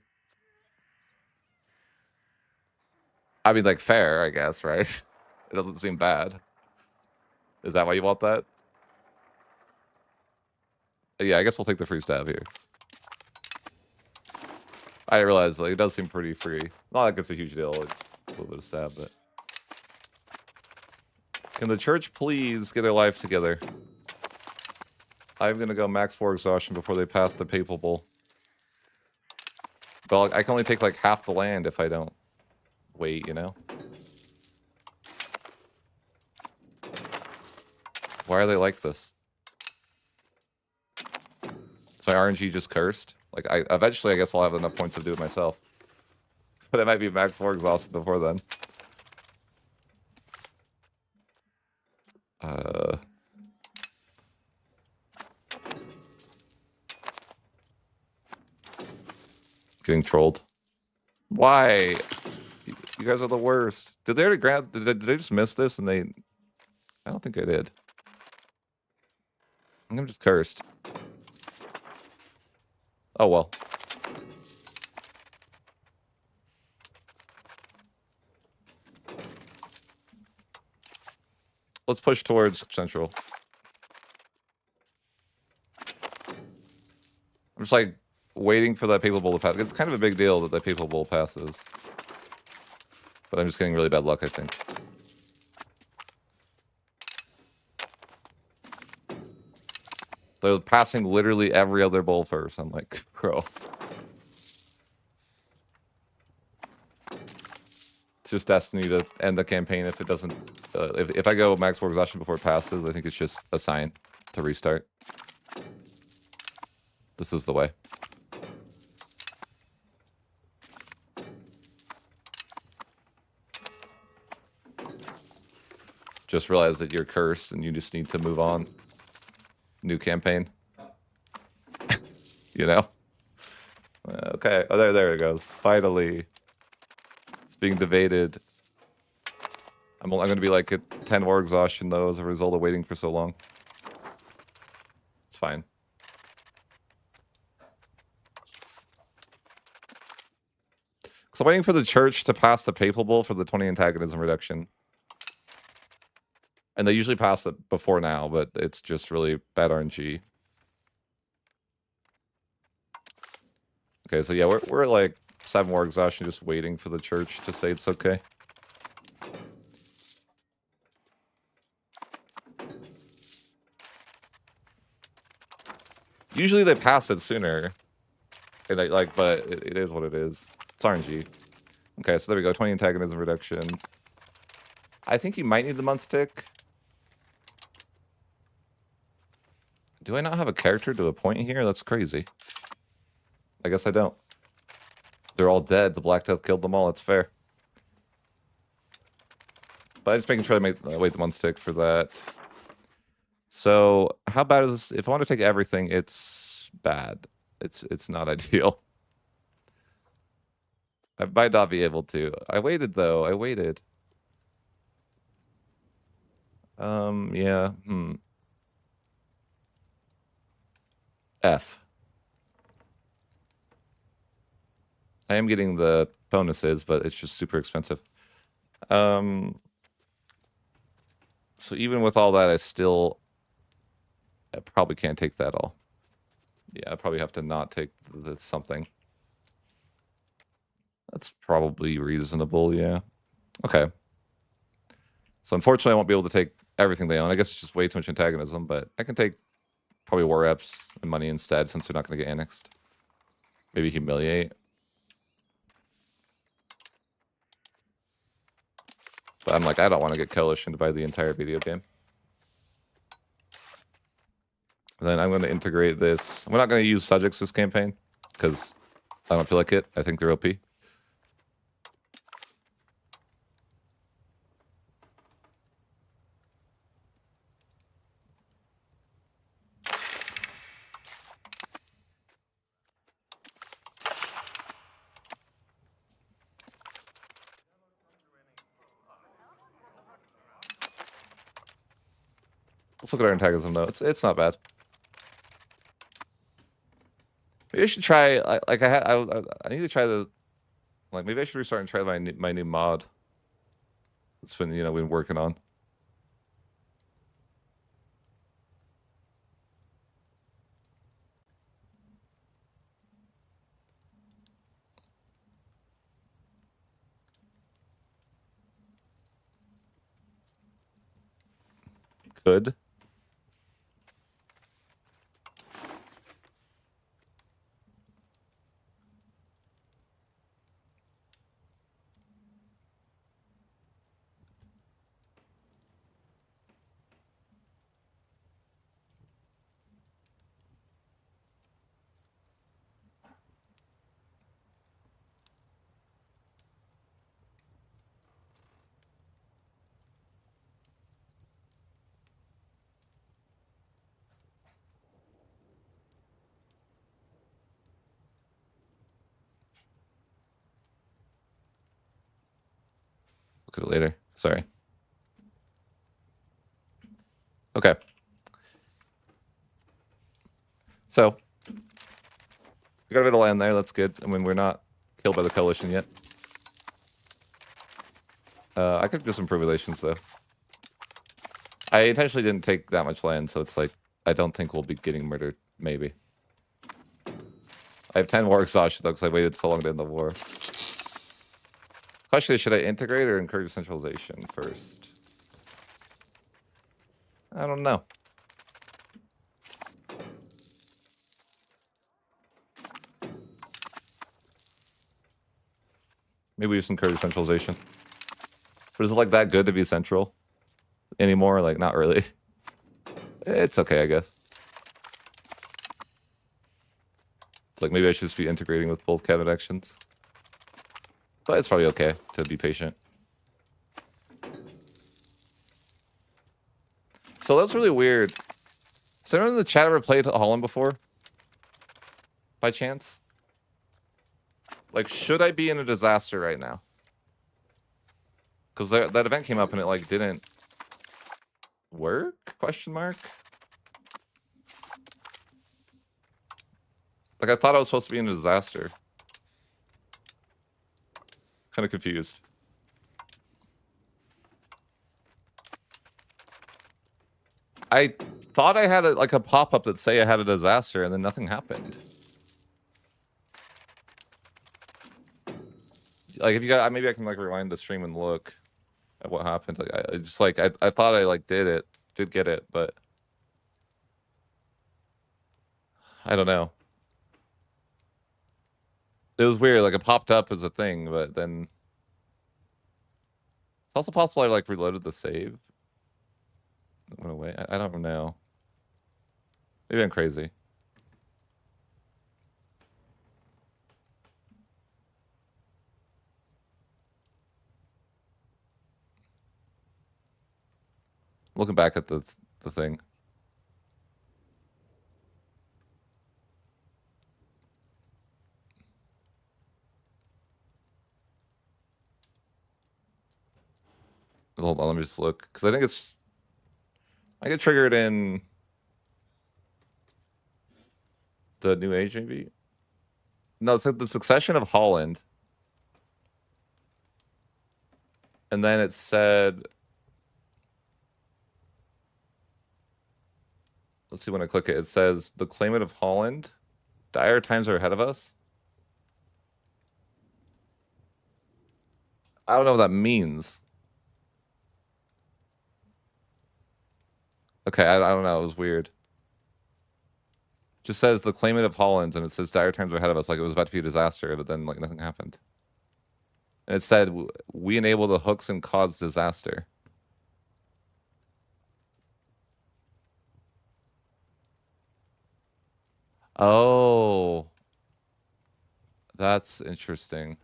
I mean, like, fair, I guess, right? It doesn't seem bad. Is that why you want that? Yeah, I guess we'll take the free stab here. I realize, like, it does seem pretty free. Not like it's a huge deal, like, a little bit of stab, but... Can the church please get their life together? I'm gonna go max 4 exhaustion before they pass the papal bull. But I can only take, like, half the land if I don't wait, you know? Why are they like this? Is my RNG just cursed? Like, eventually, I guess I'll have enough points to do it myself. But it might be max 4 exhausted before then. Getting trolled. Why? You guys are the worst. Did they already grant? Did they just miss this? And they... I don't think I did. I'm just cursed. Oh, well. Let's push towards Central. I'm just, like, waiting for that papal bull to pass. It's kind of a big deal that the papal bull passes. But I'm just getting really bad luck, I think. They're passing literally every other bull first. I'm like, bro. It's just destiny to end the campaign if it doesn't... if I go max 4 exhaustion before it passes, I think it's just a sign to restart. This is the way. Just realize that you're cursed and you just need to move on. New campaign. You know? Okay. Oh, there it goes. Finally. It's being debated. I'm going to be like at 10 war exhaustion, though, as a result of waiting for so long. It's fine. So I'm waiting for the church to pass the papal bull for the 20 antagonism reduction. And they usually pass it before now, but it's just really bad RNG. Okay, so yeah, we're like 7 more exhaustion, just waiting for the church to say it's okay. Usually they pass it sooner. And but it is what it is. It's RNG. Okay, so there we go. 20 antagonism reduction. I think you might need the month tick. Do I not have a character to a point here? That's crazy. I guess I don't. They're all dead. The Black Death killed them all. It's fair. But I'm just making sure I wait the month tick for that. So how bad is... If I want to take everything, it's bad. It's not ideal. I might not be able to. I waited, though. I waited. Yeah. F. I am getting the bonuses, but it's just super expensive. So even with all that, I probably can't take that all. Yeah, I probably have to not take the something. That's probably reasonable, yeah. Okay. So unfortunately, I won't be able to take everything they own. I guess it's just way too much antagonism, but I can take probably war reps and money instead since they're not going to get annexed. Maybe humiliate. But I'm like, I don't want to get coalitioned by the entire video game. And then I'm going to integrate this. We're not going to use subjects this campaign because I don't feel like it. I think they're OP. Let's look at our antagonism though. It's not bad. Maybe I should try. I need to try the. Like maybe I should restart and try my new mod. That's been we've been working on. Could. Look at it later. Sorry. Okay. So we got a bit of land there. That's good. I mean, we're not killed by the coalition yet. I could do some improved relations though. I intentionally didn't take that much land, so it's like I don't think we'll be getting murdered. Maybe. I have 10 war exhaustion though because I waited so long to end the war. Question is, should I integrate or encourage centralization first? I don't know. Maybe we just encourage centralization. But is it like that good to be central anymore? Like, not really. It's okay, I guess. It's like maybe I should just be integrating with both cabinet actions. But it's probably okay to be patient. So that's really weird. Has anyone in the chat ever played Holland before? By chance? Like, should I be in a disaster right now? Because that event came up and it, like, didn't work? Question mark? Like, I thought I was supposed to be in a disaster. Kind of confused. I thought I had a pop-up that say I had a disaster and then nothing happened. Like, if you got, maybe I can like rewind the stream and look at what happened. Like, I just like I thought I like did get it, but I don't know. It was weird. Like, it popped up as a thing, but then it's also possible I like reloaded the save. It went away. I don't know. Maybe I'm crazy. Looking back at the thing. Hold on, let me just look because I think it's. I get triggered in the new age, maybe. No, it's like the succession of Holland, and then it said. Let's see when I click it. It says the claimant of Holland. Dire times are ahead of us. I don't know what that means. Okay, I don't know. It was weird. Just says the claimant of Holland, and it says dire times are ahead of us, like it was about to be a disaster, but then like nothing happened. And it said we enable the hooks and cause disaster. Oh, that's interesting.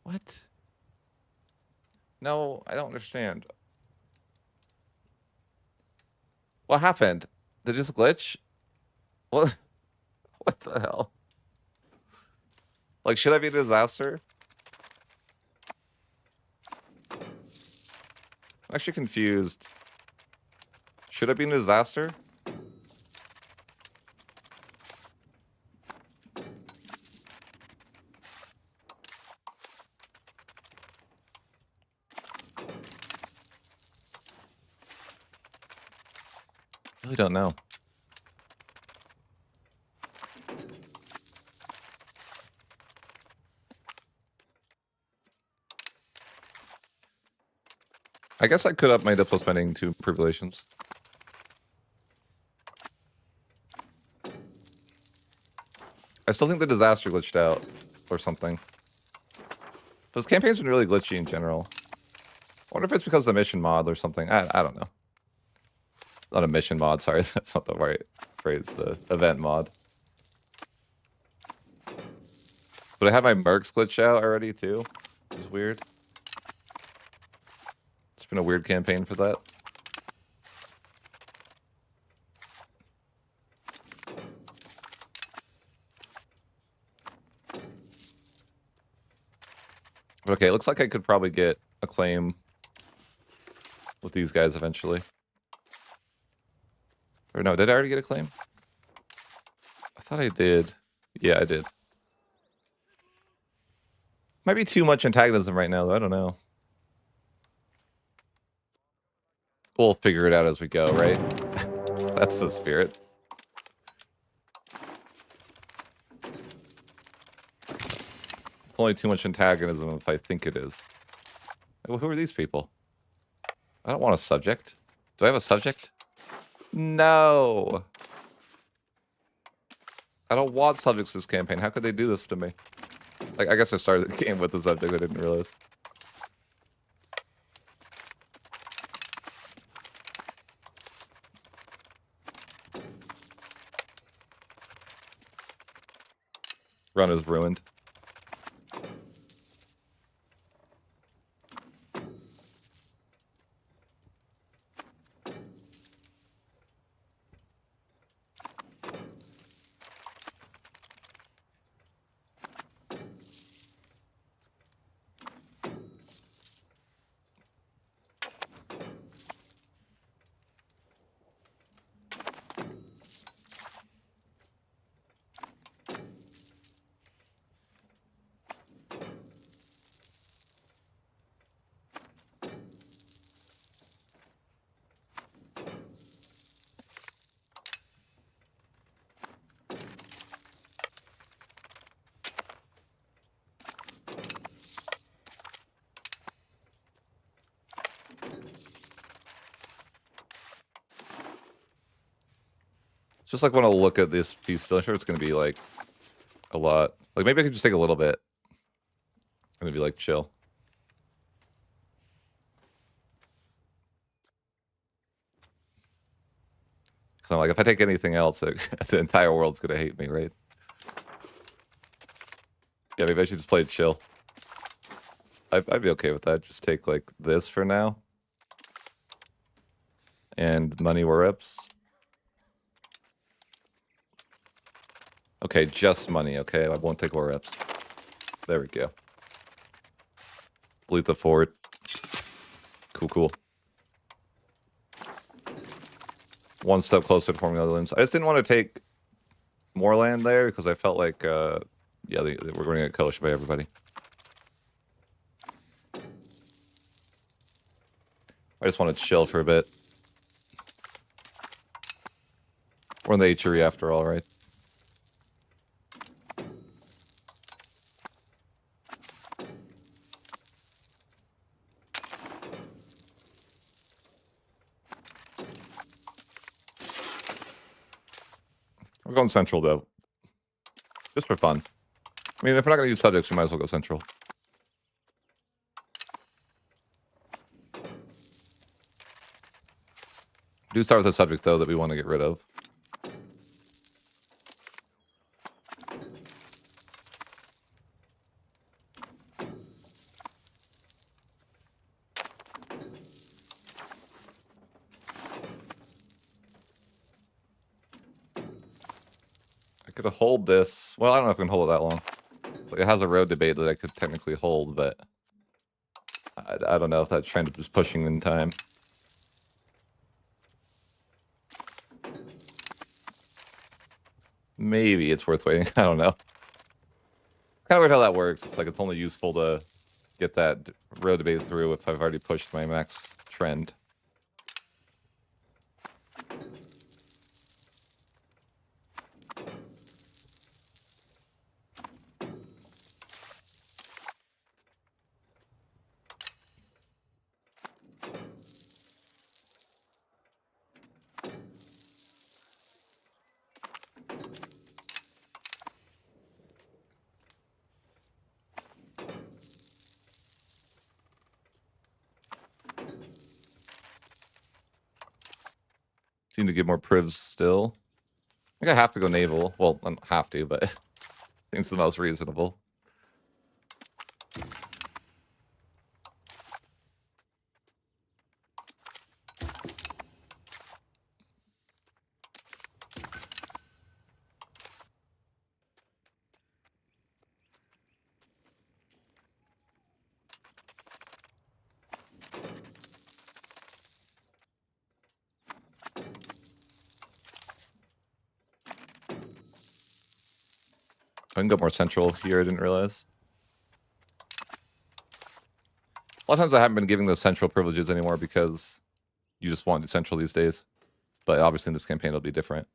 What? No, I don't understand. What happened? Did it just glitch? What? What the hell? Like, should I be a disaster? I'm actually confused. Should I be a disaster? I really don't know. I guess I could up my diplo spending to improve relations. I still think the disaster glitched out or something. But this campaign's been really glitchy in general. I wonder if it's because of the mission mod or something. I don't know. Not a mission mod, sorry. That's not the right phrase. The event mod. But I had my mercs glitch out already, too. Which is weird. It's been a weird campaign for that. But okay, it looks like I could probably get a claim with these guys eventually. Or no, did I already get a claim? I thought I did. Yeah, I did. Might be too much antagonism right now, though. I don't know. We'll figure it out as we go, right? That's the spirit. It's only too much antagonism if I think it is. Well, who are these people? I don't want a subject. Do I have a subject? No. I don't want subjects this campaign. How could they do this to me? Like, I guess I started the game with the subject. I didn't realize. Run is ruined. Just like when I look at this piece, I'm sure it's going to be like a lot. Like maybe I could just take a little bit and be like chill. Because I'm like, if I take anything else, the entire world's going to hate me, right? Yeah, maybe I should just play chill. I'd be okay with that. Just take like this for now. And money rips. Okay, just money, okay? I won't take war reps. There we go. Delete the fort. Cool, cool. One step closer to forming Netherlands. I just didn't want to take more land there because I felt like, yeah, we're going to get coached by everybody. I just want to chill for a bit. We're in the HRE after all, right? We're going central, though. Just for fun. I mean, if we're not going to use subjects, we might as well go central. Do start with a subject, though, that we want to get rid of. I could hold this. Well, I don't know if I can hold it that long. Like, it has a road debate that I could technically hold, but I don't know if that trend is pushing in time. Maybe it's worth waiting. I don't know. Kind of weird how that works. It's like it's only useful to get that road debate through if I've already pushed my max trend. Seem to get more privs still. I think I have to go naval. Well, I don't have to, but I think it's the most reasonable. I can go more central here, I didn't realize. A lot of times I haven't been giving those central privileges anymore because you just want to do central these days. But obviously in this campaign it'll be different.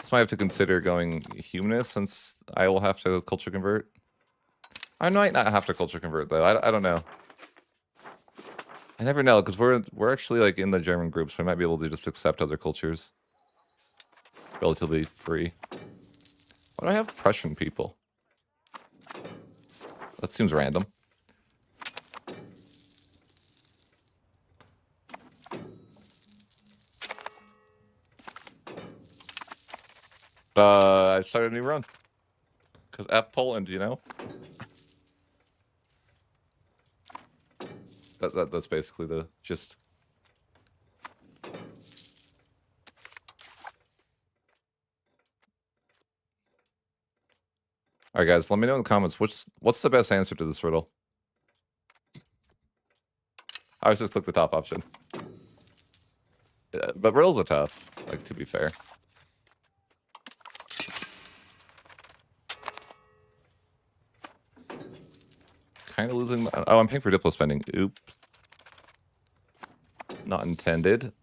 So I have to consider going humanist since I will have to culture convert. I might not have to culture convert though. I don't know. I never know because we're actually like in the German group, so I might be able to just accept other cultures relatively free. Why do I have Prussian people? That seems random. I started a new run. Because F Poland, you know? That's basically the gist. Alright guys, let me know in the comments what's the best answer to this riddle. I always just click the top option. But riddles are tough, like to be fair. Kind of losing. Oh, I'm paying for Diplo spending. Oops. Not intended.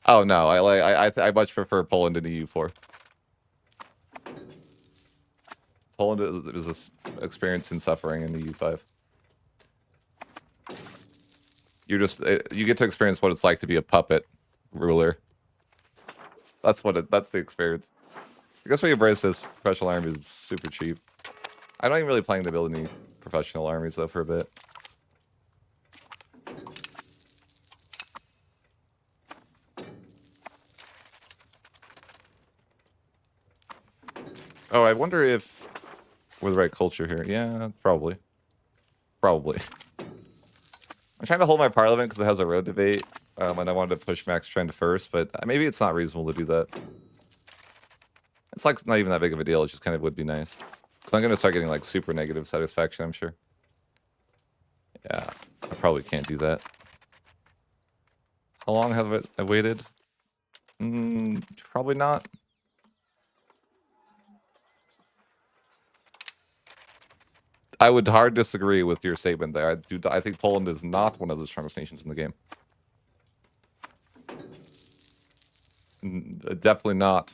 Oh no, I much prefer Poland in EU4. Poland is this experience in suffering in EU5. You get to experience what it's like to be a puppet ruler. That's the experience. I guess we embrace this. Professional army is super cheap. I'm not even really planning to build any professional armies though for a bit. Oh, I wonder if we're the right culture here. Yeah, probably. Probably. I'm trying to hold my parliament because it has a road debate, and I wanted to push max trend first, but maybe it's not reasonable to do that. It's like not even that big of a deal. It just kind of would be nice. So I'm gonna start getting like super negative satisfaction, I'm sure. Yeah, I probably can't do that. How long have I waited? Probably not. I would hard disagree with your statement there. I think Poland is not one of the strongest nations in the game. Definitely not.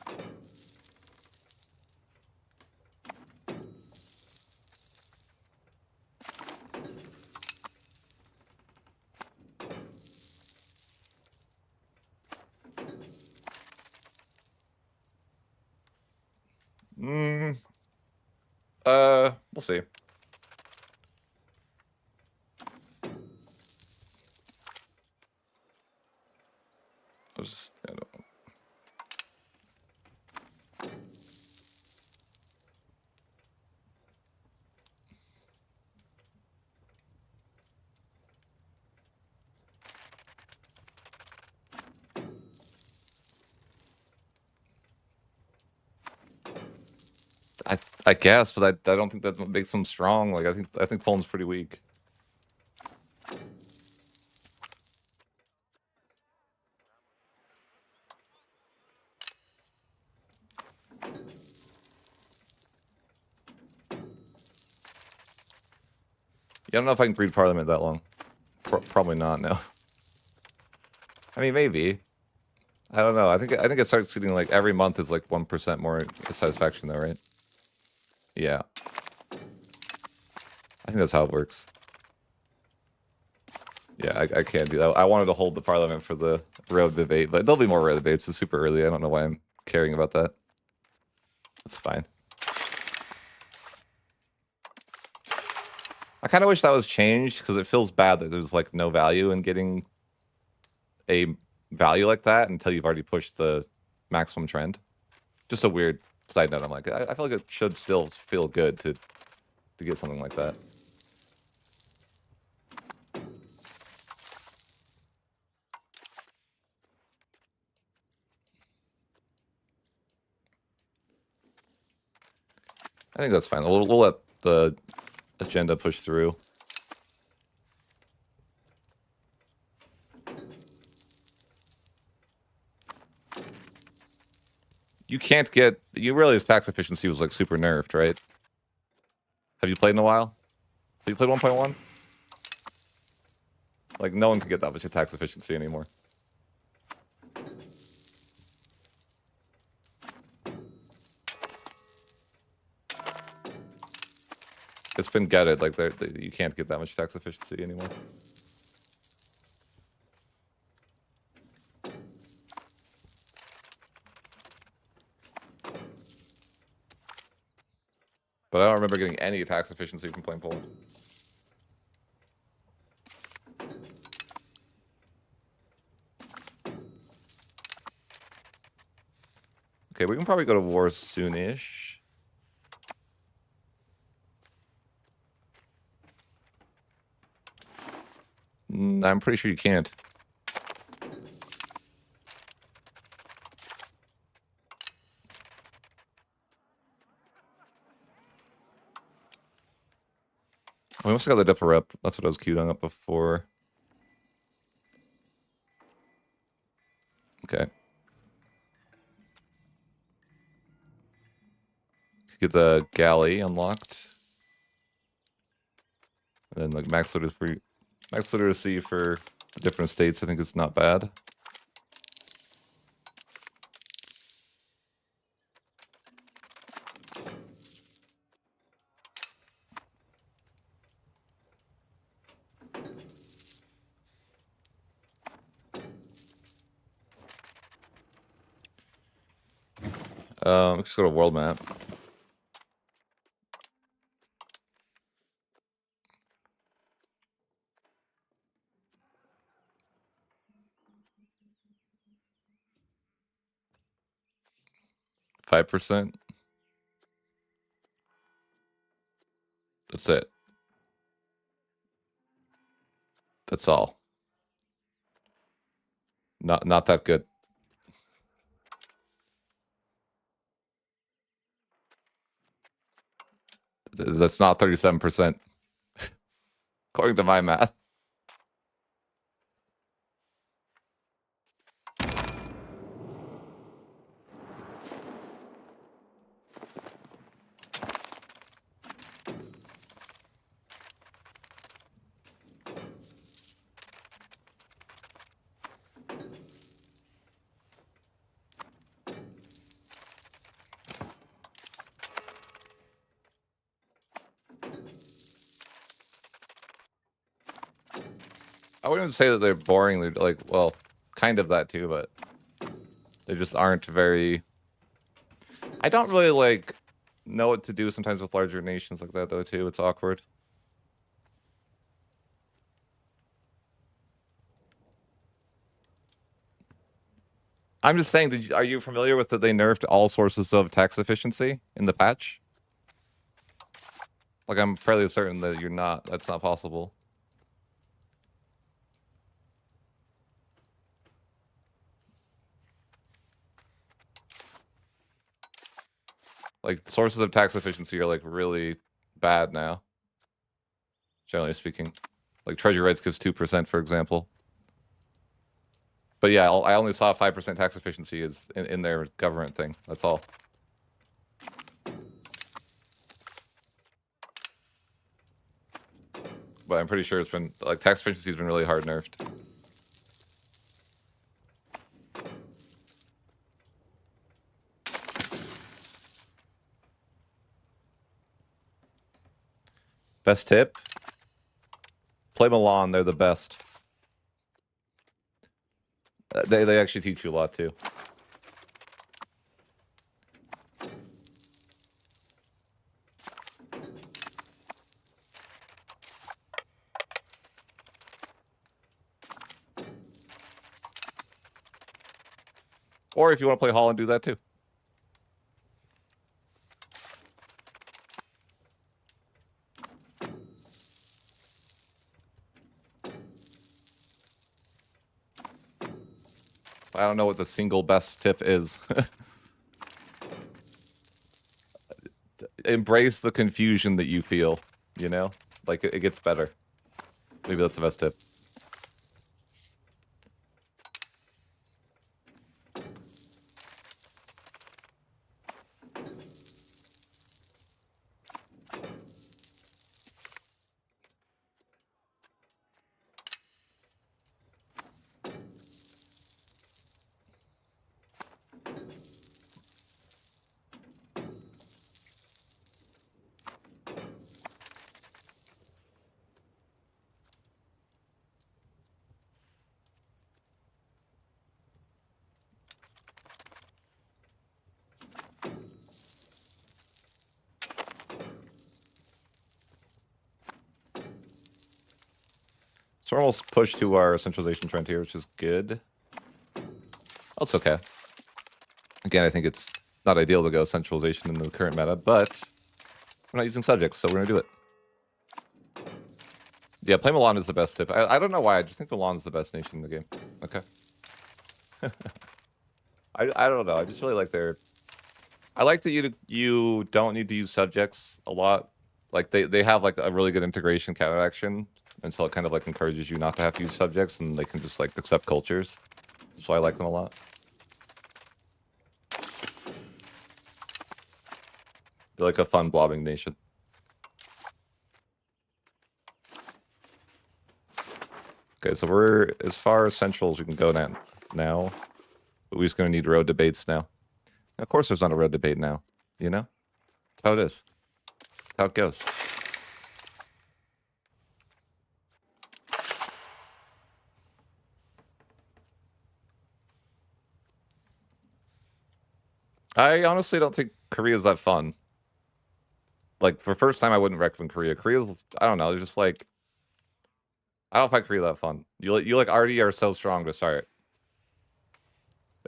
We'll see. I don't know. I guess, but I don't think that makes them strong. Like I think Poland's pretty weak. Yeah, I don't know if I can breed Parliament that long. Probably not. No. I mean, maybe. I don't know. I think it starts getting like every month is like 1% more satisfaction, though, right? Yeah. I think that's how it works. Yeah, I can't do that. I wanted to hold the Parliament for the road debate, but there'll be more road debates. It's super early. I don't know why I'm caring about that. That's fine. I kind of wish that was changed because it feels bad that there's like no value in getting a value like that until you've already pushed the maximum trend. Just a weird side note. I'm like, I feel like it should still feel good to get something like that. I think that's fine. We'll let the agenda push through. You can't get. You realize tax efficiency was like super nerfed, right? Have you played in a while? Have you played 1.1? Like no one can get that much tax efficiency anymore. It's been gutted. Like you can't get that much tax efficiency anymore. But I don't remember getting any tax efficiency from playing Poland. Okay, we can probably go to war soonish. I'm pretty sure you can't. We also got the Dipper up. That's what I was queued on up before. Okay. Get the galley unlocked. And then like max literacy for the different states, I think is not bad. Let's go to world map. %. That's it. That's all. Not that good. That's not 37%. According to my math. I wouldn't say that they're boring. They're like, well, kind of that too, but they just aren't very. I don't really like know what to do sometimes with larger nations like that, though, too. It's awkward. I'm just saying, are you familiar with that they nerfed all sources of tax efficiency in the patch? Like, I'm fairly certain that you're not. That's not possible. Like, sources of tax efficiency are, like, really bad now. Generally speaking. Like, treasury rates gives 2%, for example. But yeah, I only saw 5% tax efficiency is in their government thing. That's all. But I'm pretty sure it's been, like, tax efficiency has been really hard nerfed. Best tip? Play Milan, they're the best. They actually teach you a lot, too. Or if you want to play Holland, do that, too. I don't know what the single best tip is. Embrace the confusion that you feel, you know? Like, it gets better. Maybe that's the best tip. So we're almost pushed to our centralization trend here, which is good. Oh, it's okay. Again, I think it's not ideal to go centralization in the current meta, but we're not using subjects, so we're going to do it. Yeah, play Milan is the best tip. I don't know why. I just think Milan's the best nation in the game. Okay. I don't know. I just really like their... I like that you don't need to use subjects a lot. Like, they have, like, a really good integration counteraction, and so it kind of, like, encourages you not to have to use subjects, and they can just, like, accept cultures. So I like them a lot. They're like a fun blobbing nation. Okay, so we're as far as central as we can go now. But we're just going to need road debates now. And of course there's not a road debate now, you know? That's how it is. That's how it goes. I honestly don't think Korea's that fun. Like, for first time, I wouldn't recommend Korea. Korea's, I don't know, just like... I don't find Korea that fun. You like already are so strong to start.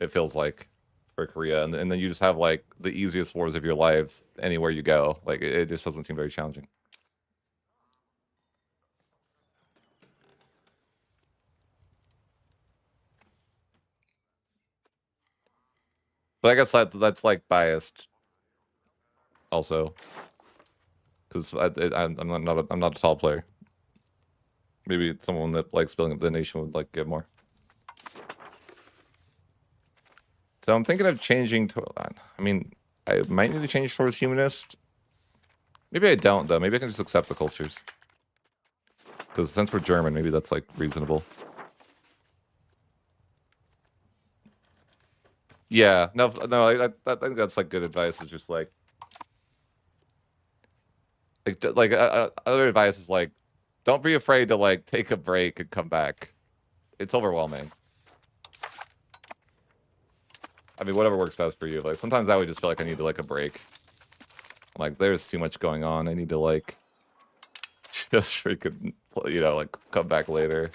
It feels like for Korea, and then you just have like the easiest wars of your life anywhere you go. Like it just doesn't seem very challenging. But I guess that's like biased, also, because I'm not a tall player. Maybe someone that likes building up the nation would like get more. So I'm thinking of changing to. I mean, I might need to change towards humanist. Maybe I don't though. Maybe I can just accept the cultures. Because since we're German, maybe that's like reasonable. Yeah, no, I think that's like good advice. Is just like other advice is like, don't be afraid to like take a break and come back. It's overwhelming. I mean, whatever works best for you. Like sometimes I would just feel like I need to like a break. Like, there's too much going on. I need to, like, just freaking, you know, like, come back later.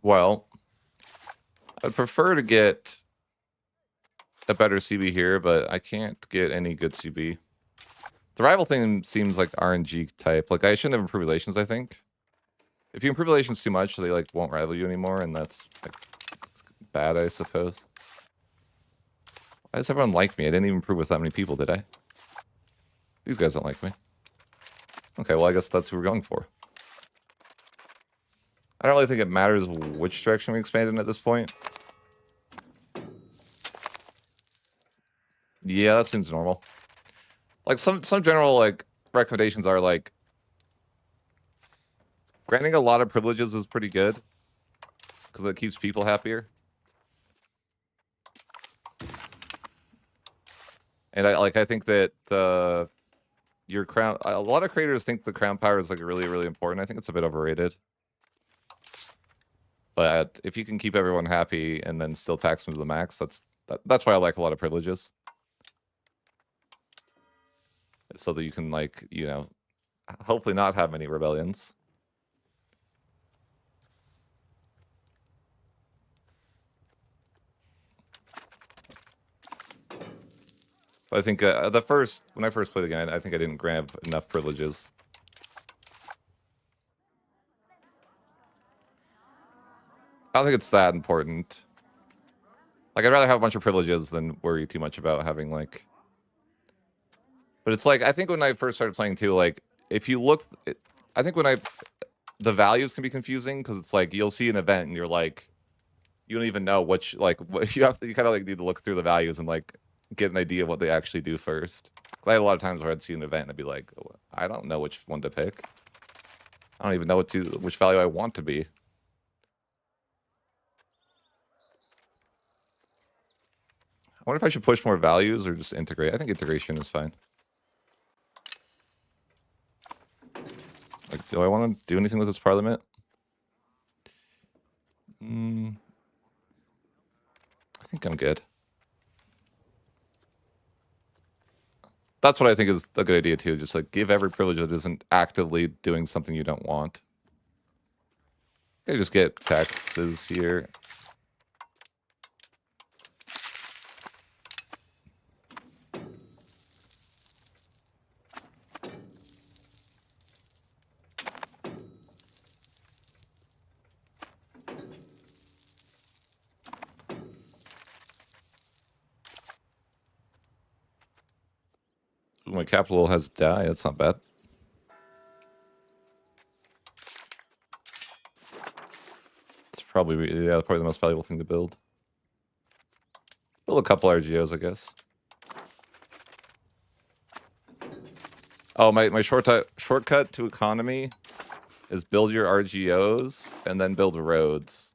Well, I'd prefer to get a better CB here, but I can't get any good CB. The rival thing seems like RNG type. Like, I shouldn't have improved relations, I think. If you improve relations too much, they, like, won't rival you anymore, and that's, like, bad, I suppose. Why does everyone like me? I didn't even improve with that many people, did I? These guys don't like me. Okay, well, I guess that's who we're going for. I don't really think it matters which direction we expand in at this point. Yeah, that seems normal. Like, some general, like, recommendations are, like, granting a lot of privileges is pretty good, because it keeps people happier. And I think that your crown, a lot of creators think the crown power is, like, really, really important. I think it's a bit overrated. But if you can keep everyone happy and then still tax them to the max, that's why I like a lot of privileges. So that you can, like, you know, hopefully not have many rebellions. I think when I first played the game, I think I didn't grab enough privileges. I don't think it's that important. Like, I'd rather have a bunch of privileges than worry too much about having, like... But it's like, I think when I first started playing too, like, if you look... I think the values can be confusing, because it's like, you'll see an event and you're like... You don't even know which, like, you kind of, like, need to look through the values and, like, get an idea of what they actually do first. Because I had a lot of times where I'd see an event and I'd be like, I don't know which one to pick. I don't even know which value I want to be. I wonder if I should push more values or just integrate. I think integration is fine. Like, do I want to do anything with this parliament? I think I'm good. That's what I think is a good idea too. Just, like, give every privilege that isn't actively doing something you don't want. Okay, just get taxes here. My capital has die. That's not bad. It's probably the most valuable thing to build. Build a couple RGOs, I guess. Oh, my shortcut to economy is build your RGOs and then build roads.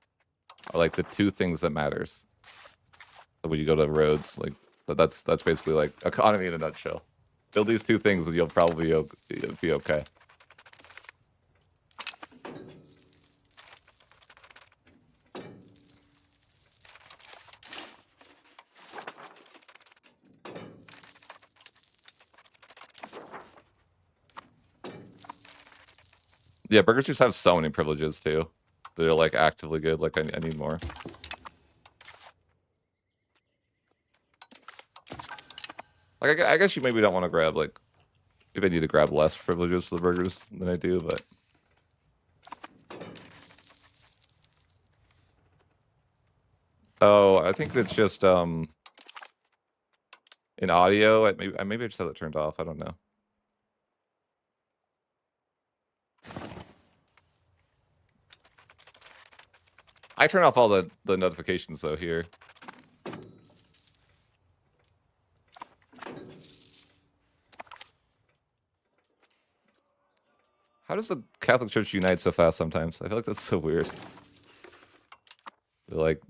Are, like, the two things that matters. So when you go to roads, like, that's basically, like, economy in a nutshell. Build these two things and you'll probably be okay. Yeah, burgers just have so many privileges too. They're, like, actively good. Like, I need more. Like, I guess you maybe don't want to grab, like... Maybe I need to grab less privileges for the burgers than I do, but... Oh, I think it's just, in audio, maybe I just have it turned off. I don't know. I turn off all the notifications, though, here. How does the Catholic Church unite so fast sometimes? I feel like that's so weird. They're like...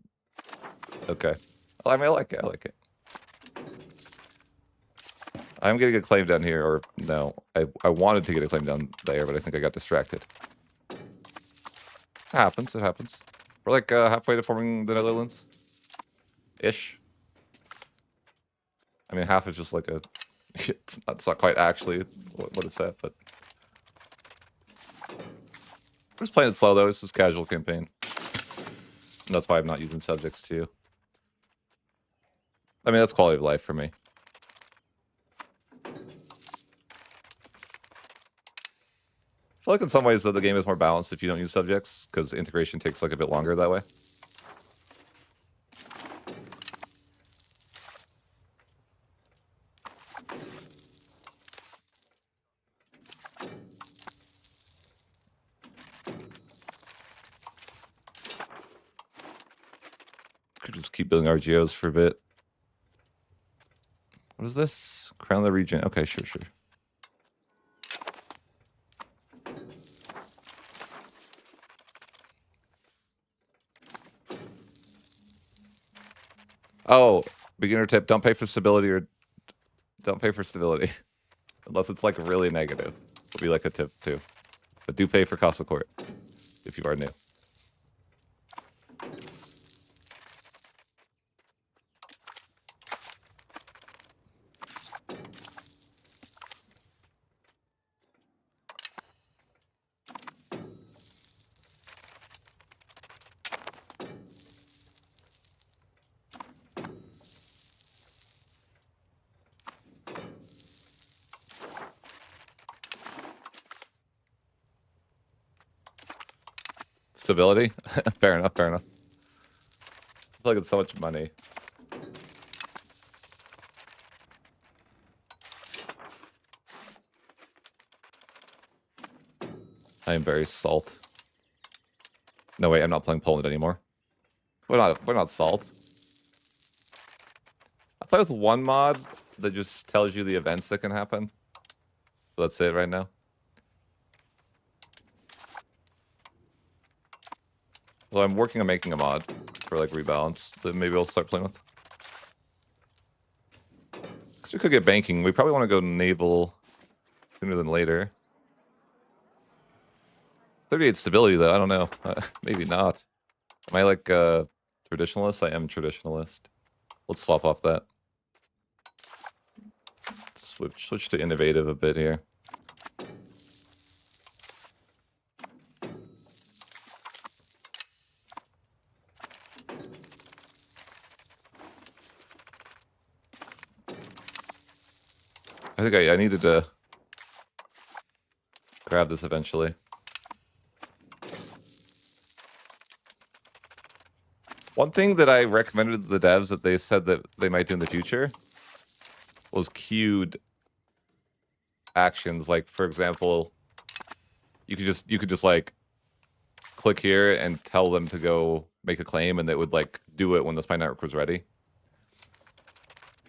Okay. Well, I mean, I like it. I'm getting a claim down here, or no. I wanted to get a claim down there, but I think I got distracted. It happens, it happens. We're like halfway to forming the Netherlands. Ish. I mean, half is just like a... it's not quite actually what it's at, but... I'm just playing it slow, though. This is casual campaign. And that's why I'm not using subjects, too. I mean, that's quality of life for me. I feel like in some ways, though, the game is more balanced if you don't use subjects, because integration takes like a bit longer that way. Could just keep building RGOs for a bit. What is this? Crown the region. Okay, sure. Oh, beginner tip, don't pay for stability or don't pay for stability. Unless it's like really negative. Would be like a tip too. But do pay for cost of court if you are new. Stability? Fair enough. I feel like it's so much money. I am very salt. No, wait, I'm not playing Poland anymore. We're not salt. I play with one mod that just tells you the events that can happen. So let's say it right now. Well, I'm working on making a mod for like rebalance that maybe I'll start playing with. Because we could get banking. We probably want to go naval sooner than later. 38 stability though, I don't know. Maybe not. Am I like traditionalist? I am traditionalist. Let's swap off that. Switch to innovative a bit here. I think I needed to grab this eventually. One thing that I recommended to the devs that they said that they might do in the future was queued actions. Like, for example, you could just like click here and tell them to go make a claim, and they would like do it when the spy network was ready.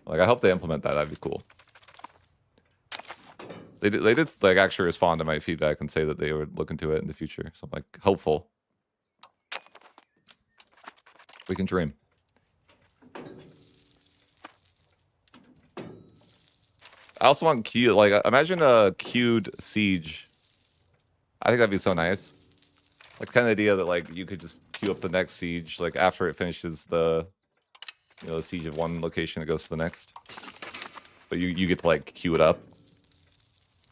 Like, I hope they implement that. That'd be cool. They did like actually respond to my feedback and say that they would look into it in the future. So I'm like hopeful. We can dream. I also want queue, like imagine a queued siege. I think that'd be so nice. Like kind of idea that like you could just queue up the next siege, like after it finishes the, you know, the siege of one location, it goes to the next. But you get to like queue it up.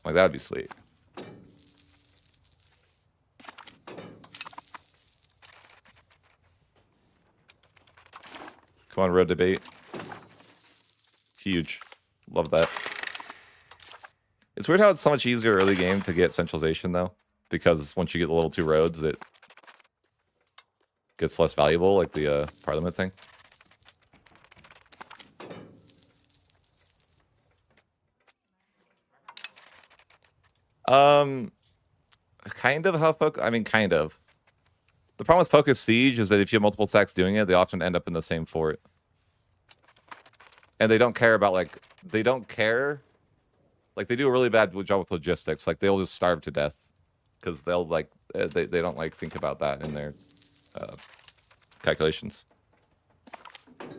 Like that'd be sweet. Come on, road debate. Huge. Love that. It's weird how it's so much easier early game to get centralization though, because once you get the level 2 roads, it gets less valuable, like the parliament thing. Kind of how kind of. The problem with Focus Siege is that if you have multiple stacks doing it, they often end up in the same fort. And they don't care about, like, they don't care. Like, they do a really bad job with logistics. Like, they'll just starve to death. Because they'll, like, they don't, like, think about that in their calculations.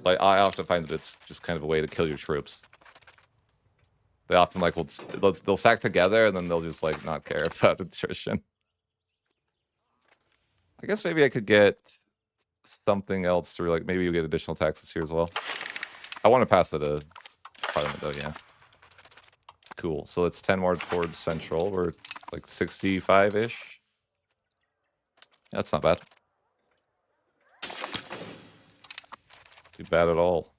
Like, I often find that it's just kind of a way to kill your troops. They often like they'll stack together and then they'll just like not care about attrition. I guess maybe I could get something else through, like maybe you get additional taxes here as well. I want to pass it a parliament though, yeah. Cool. So it's 10 more towards central. We're like 65-ish. That's not bad. Too bad at all.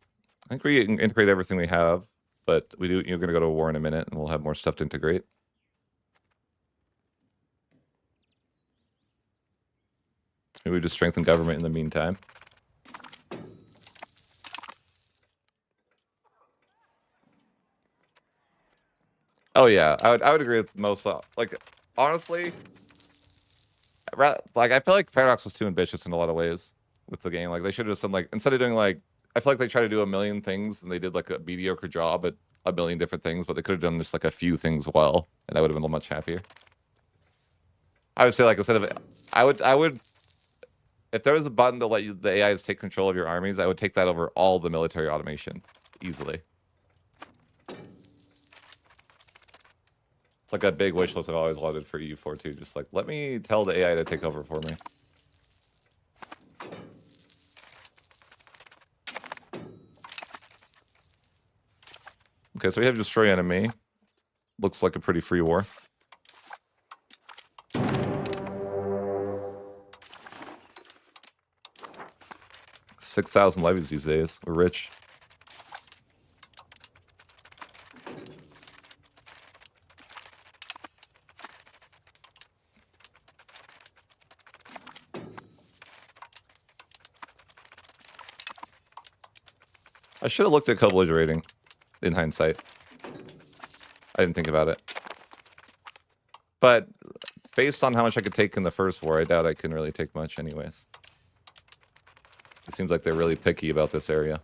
I think we can integrate everything we have, but you're going to go to war in a minute and we'll have more stuff to integrate. Maybe we just strengthen government in the meantime. Oh yeah, I would agree with most. Like honestly, like I feel like Paradox was too ambitious in a lot of ways with the game. Like they should have just done like, instead of doing like, I feel like they try to do a million things and they did like a mediocre job at a million different things, but they could have done just like a few things well, and I would have been much happier. I would say like instead of, I would, if there was a button to let the AIs take control of your armies, I would take that over all the military automation easily. It's like a big wish list I've always wanted for EU4 too. Just like, let me tell the AI to take over for me. Okay, so we have destroy enemy. Looks like a pretty free war. $6,000 levies these days. We're rich. I should have looked at coverage rating in hindsight. I didn't think about it. But based on how much I could take in the first war, I doubt I can really take much anyways. It seems like they're really picky about this area.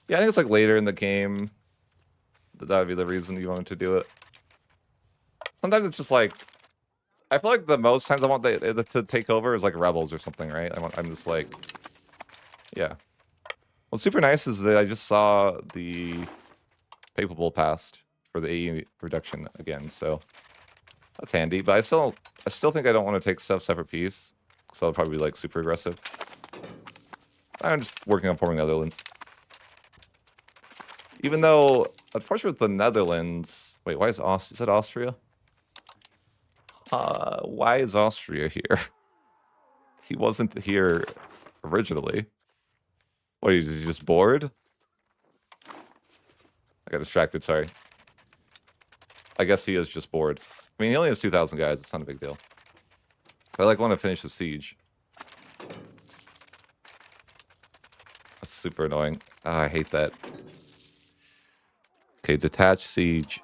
Yeah, I think it's like later in the game that would be the reason you wanted to do it. Sometimes it's just like, I feel like the most times I want to take over is like rebels or something, right? I'm just like, yeah. What's super nice is that I just saw the papal passed for the AE reduction again, so that's handy. But I still think I don't want to take stuff separate piece, so I'll probably be like super aggressive. I'm just working on forming Netherlands. Even though, unfortunately, with the Netherlands, wait, why is that Austria? Why is Austria here? He wasn't here originally. What, is he just bored? I got distracted, sorry. I guess he is just bored. I mean, he only has 2,000 guys. It's not a big deal. But I like want to finish the siege. That's super annoying. Oh, I hate that. Okay, detach siege.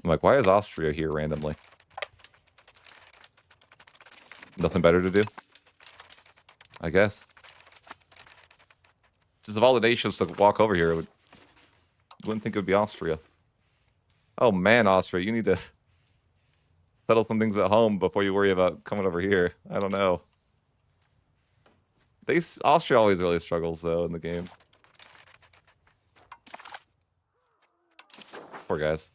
I'm like, why is Austria here randomly? Nothing better to do? I guess. Just of all the nations to walk over here, wouldn't think it would be Austria. Oh man, Austria, you need to settle some things at home before you worry about coming over here. I don't know. Austria always really struggles though in the game. Poor guys.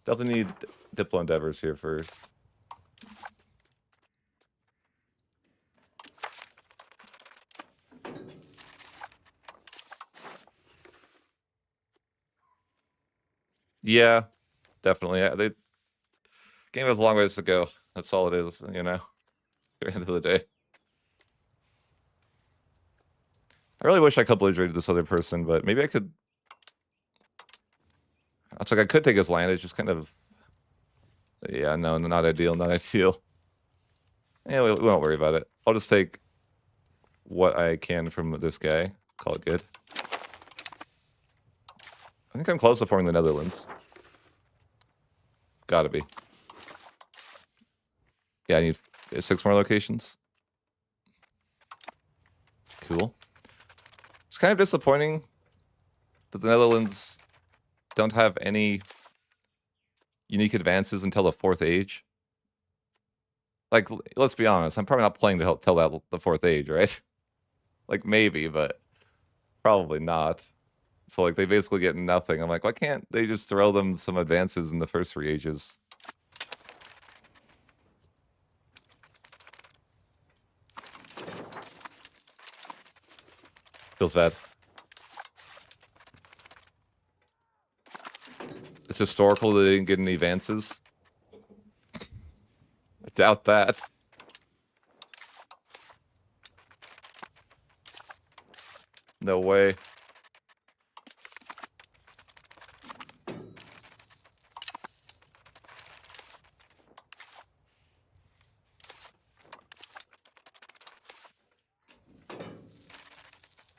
Definitely need Diplo endeavors here first. Yeah, definitely. The game has a long ways to go. That's all it is, you know, at the end of the day. I really wish I could belligerate this other person, but maybe I could. It's like I could take his land. It's just kind of, yeah, no, not ideal, not ideal. Yeah, we won't worry about it. I'll just take what I can from this guy. Call it good. I think I'm close to forming the Netherlands. Gotta be. Yeah, I need 6 more locations. Cool. It's kind of disappointing that the Netherlands don't have any unique advances until the 4th age. Like, let's be honest, I'm probably not playing to help tell that the 4th age, right? Like, maybe, but probably not. So, like, they basically get nothing. I'm like, why can't they just throw them some advances in the first 3 ages? Feels bad. It's historical that they didn't get any advances. I doubt that. No way.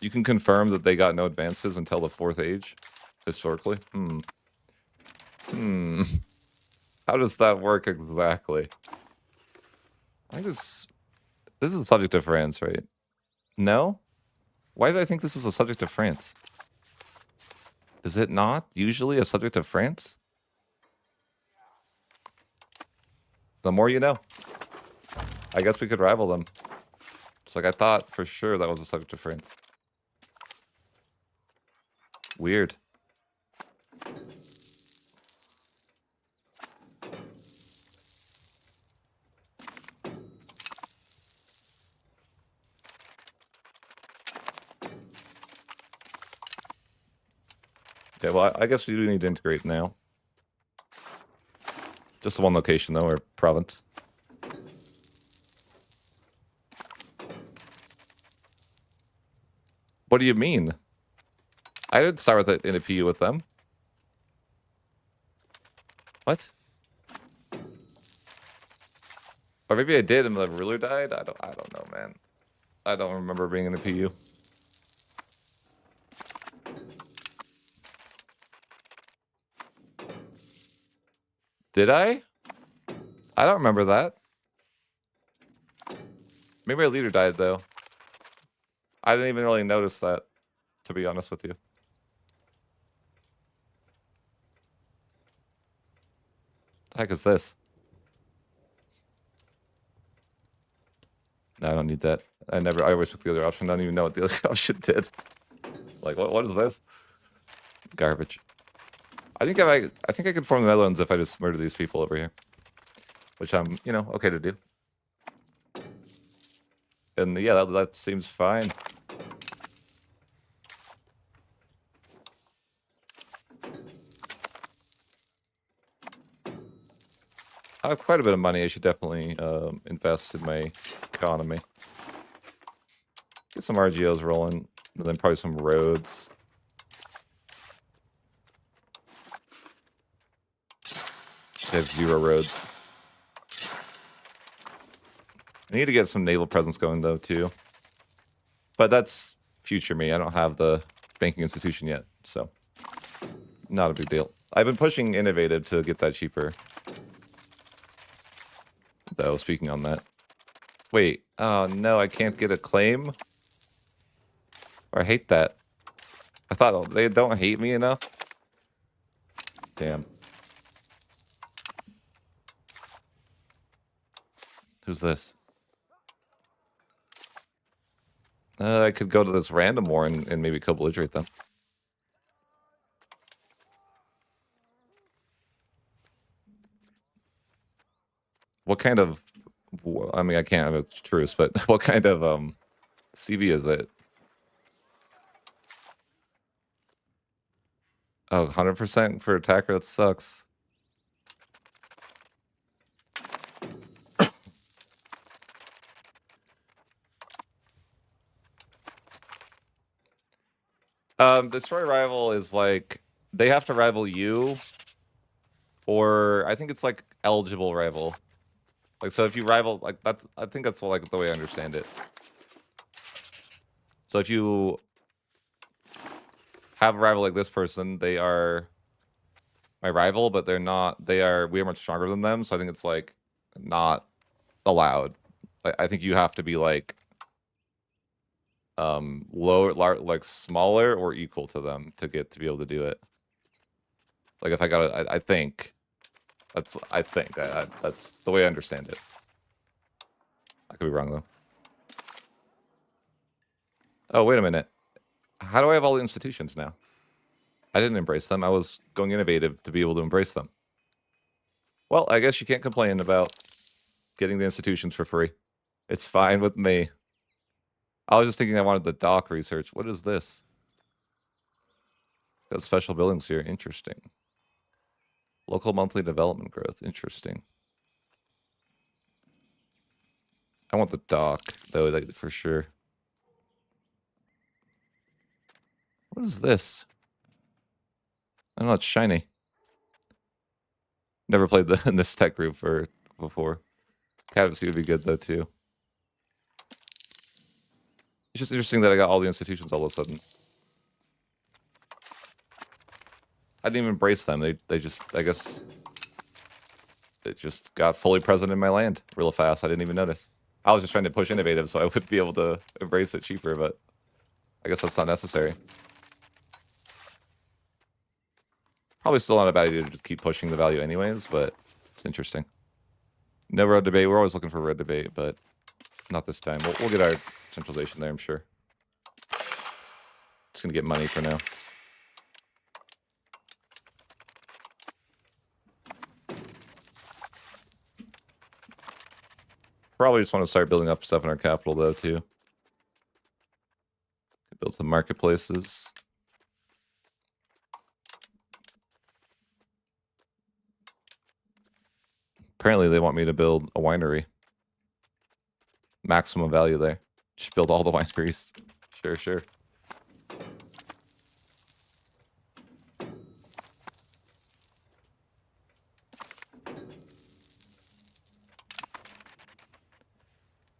You can confirm that they got no advances until the 4th age, historically? How does that work exactly? I think this is a subject of France, right? No? Why did I think this is a subject of France? Is it not usually a subject of France? The more you know. I guess we could rival them. It's like I thought for sure that was a subject of France. Weird. Okay, well, I guess we do need to integrate now. Just the one location, though, or province. What do you mean? I didn't start with it in a PU with them. What? Or maybe I did and the ruler died? I don't know, man. I don't remember being in a PU. Did I? I don't remember that. Maybe our leader died, though. I didn't even really notice that, to be honest with you. The heck is this? No, I don't need that. I always pick the other option. I don't even know what the other option did. Like, what is this? Garbage. I think I could form the Netherlands if I just murder these people over here. Which I'm, okay to do. And yeah, that seems fine. I have quite a bit of money. I should definitely invest in my economy. Get some RGOs rolling, and then probably some roads. I have 0 roads. I need to get some naval presence going, though, too. But that's future me. I don't have the banking institution yet, so not a big deal. I've been pushing innovative to get that cheaper. Though, speaking on that. Wait, oh no, I can't get a claim? I hate that. I thought they don't hate me enough. Damn. Who's this? I could go to this random war and maybe co-belligerate them. What kind of... I mean, I can't have a truce, but what kind of CV is it? Oh, 100% for attacker? That sucks. Destroy rival is like... They have to rival you. Or I think it's like eligible rival. Like, so if you rival... Like, that's... I think that's like the way I understand it. So if you have a rival like this person, they are my rival, but they're not... They are... We are much stronger than them, so I think it's like not allowed. I think you have to be like lower, like smaller or equal to them to be able to do it. Like if I got it, I think. I think that's the way I understand it. I could be wrong though. Oh, wait a minute. How do I have all the institutions now? I didn't embrace them. I was going innovative to be able to embrace them. Well, I guess you can't complain about getting the institutions for free. It's fine with me. I was just thinking I wanted the dock research. What is this? Got special buildings here. Interesting. Local monthly development growth. Interesting. I want the dock, though, like, for sure. What is this? I don't know, it's shiny. Never played in this tech group before. Cadence would be good, though, too. It's just interesting that I got all the institutions all of a sudden. I didn't even embrace them. They just, I guess, it just got fully present in my land real fast. I didn't even notice. I was just trying to push innovative so I would be able to embrace it cheaper, but I guess that's not necessary. Probably still not a bad idea to just keep pushing the value anyways, but it's interesting. No road debate. We're always looking for road debate, but not this time. We'll get our centralization there, I'm sure. Just going to get money for now. Probably just want to start building up stuff in our capital, though, too. Build some marketplaces. Apparently, they want me to build a winery. Maximum value there. Just build all the wineries. Sure, sure.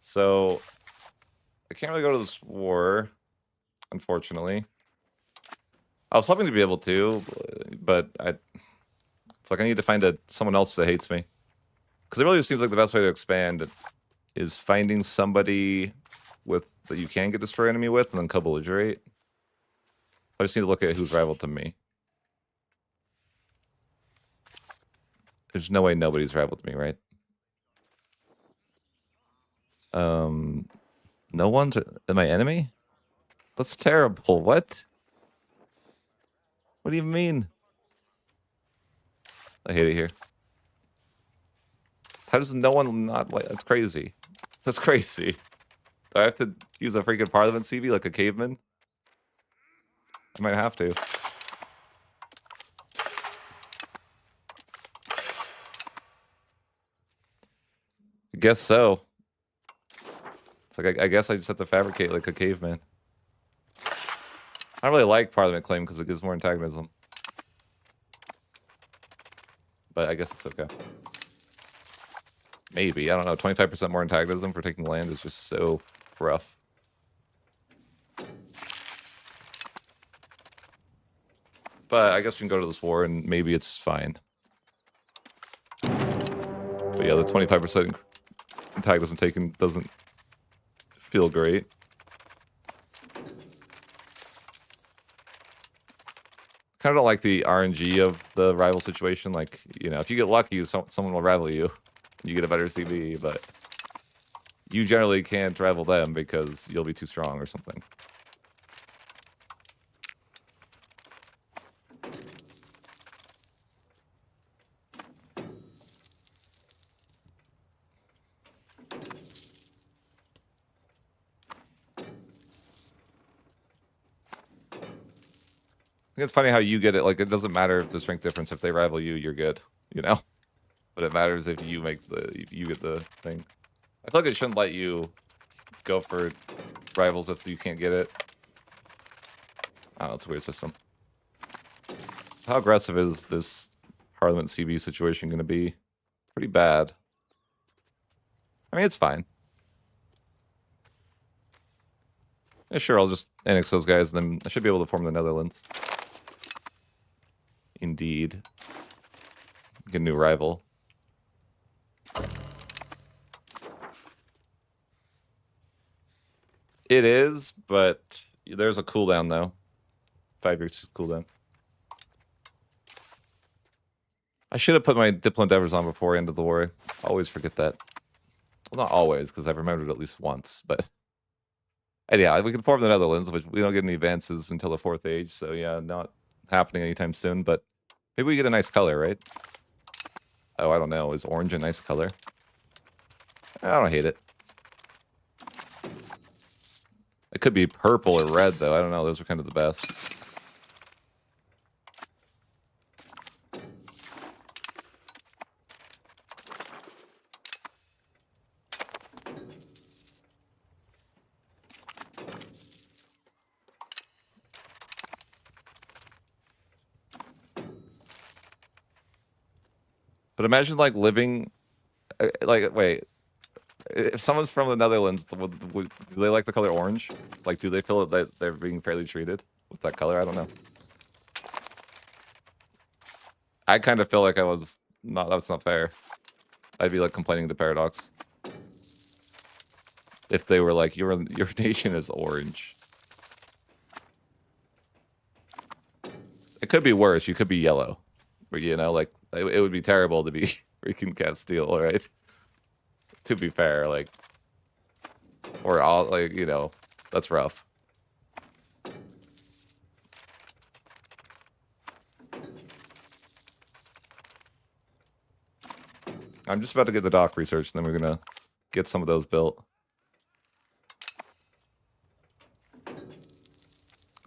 So, I can't really go to this war, unfortunately. I was hoping to be able to, but it's like I need to find someone else that hates me. Because it really seems like the best way to expand is finding somebody that you can get destroy enemy with and then co-belligerate. I just need to look at who's rival to me. There's no way nobody's rival to me, right? No one's my enemy? That's terrible. What? What do you mean? I hate it here. How does no one not like? That's crazy. That's crazy. Do I have to use a freaking Parliament CV like a caveman? I might have to. I guess so. It's like I guess I just have to fabricate like a caveman. I don't really like Parliament claim because it gives more antagonism. But I guess it's okay. Maybe. I don't know. 25% more antagonism for taking land is just so rough. But I guess we can go to this war and maybe it's fine. But yeah, the 25% antagonism taken doesn't feel great. Kind of don't like the RNG of the rival situation. Like, you know, if you get lucky, someone will rival you. You get a better CV, but you generally can't rival them because you'll be too strong or something. It's funny how you get it. Like, it doesn't matter the strength difference. If they rival you, you're good, you know? But it matters if you get the thing. I feel like it shouldn't let you go for rivals if you can't get it. Oh, it's a weird system. How aggressive is this Parliament CB situation going to be? Pretty bad. I mean, it's fine. Yeah, sure, I'll just annex those guys, and then I should be able to form the Netherlands. Indeed. Get a new rival. It is, but there's a cooldown, though. 5 years cooldown. I should have put my diplomat endeavors on before I ended the war. I always forget that. Well, not always, because I've remembered it at least once, but... And yeah, we can form the Netherlands, which we don't get any advances until the 4th age, so yeah, not happening anytime soon, but maybe we get a nice color, right? Oh, I don't know. Is orange a nice color? I don't hate it. It could be purple or red, though. I don't know. Those are kind of the best. But imagine, like, living... Like, wait. If someone's from the Netherlands, do they like the color orange? Like, do they feel that they're being fairly treated with that color? I don't know. I kind of feel like I was not. That's not fair. I'd be like complaining to Paradox if they were like, your nation is orange. It could be worse. You could be yellow, but you know, like it would be terrible to be freaking Castile, right? To be fair, like, or all like, you know, that's rough. I'm just about to get the dock research, and then we're gonna get some of those built.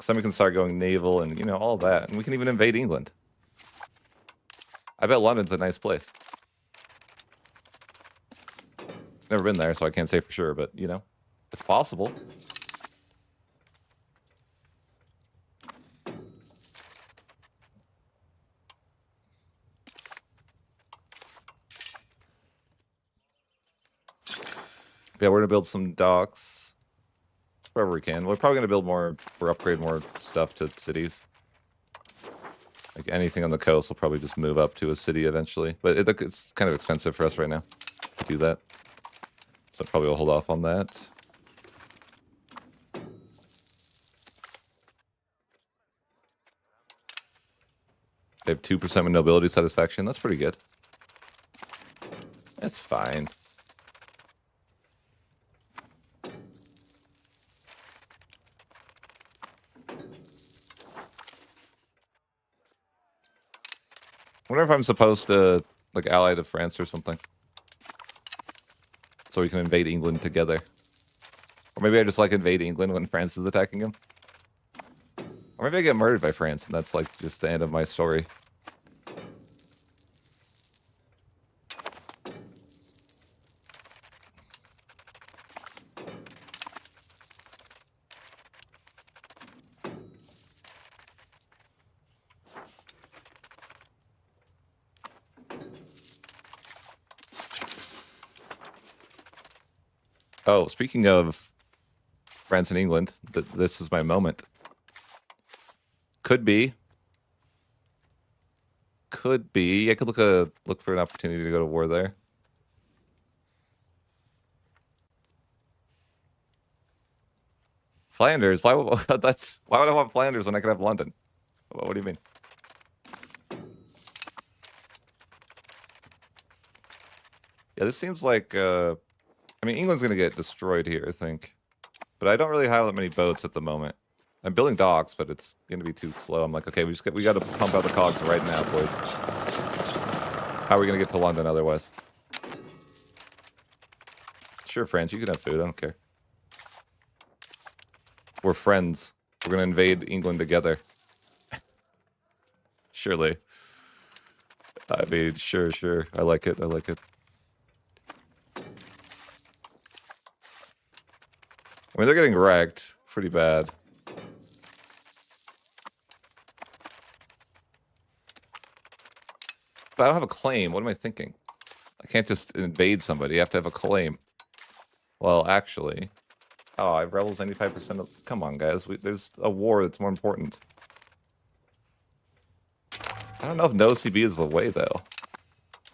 So we can start going naval and, you know, all that. And we can even invade England. I bet London's a nice place. Never been there, so I can't say for sure, but, you know, it's possible. Yeah, we're going to build some docks wherever we can. We're probably going to build more or upgrade more stuff to cities. Like anything on the coast will probably just move up to a city eventually. But it's kind of expensive for us right now to do that. So probably we'll hold off on that. They have 2% with nobility satisfaction. That's pretty good. That's fine. I wonder if I'm supposed to, like, ally to France or something. So we can invade England together. Or maybe I just, like, invade England when France is attacking him. Or maybe I get murdered by France, and that's, like, just the end of my story. Oh, speaking of France and England, this is my moment. Could be. Could be. I could look for an opportunity to go to war there. Flanders? Why would I want Flanders when I could have London? What do you mean? Yeah, this seems like I mean, England's gonna get destroyed here, I think. But I don't really have that many boats at the moment. I'm building docks, but it's gonna be too slow. I'm like, okay, we gotta pump out the cogs right now, boys. How are we gonna get to London otherwise? Sure, France, you can have food, I don't care. We're friends. We're gonna invade England together. Surely. I mean, sure. I like it. I mean, they're getting wrecked pretty bad. But I don't have a claim. What am I thinking? I can't just invade somebody. I have to have a claim. Well, actually... Oh, I have rebels 95% of... Come on, guys. There's a war that's more important. I don't know if no CB is the way, though.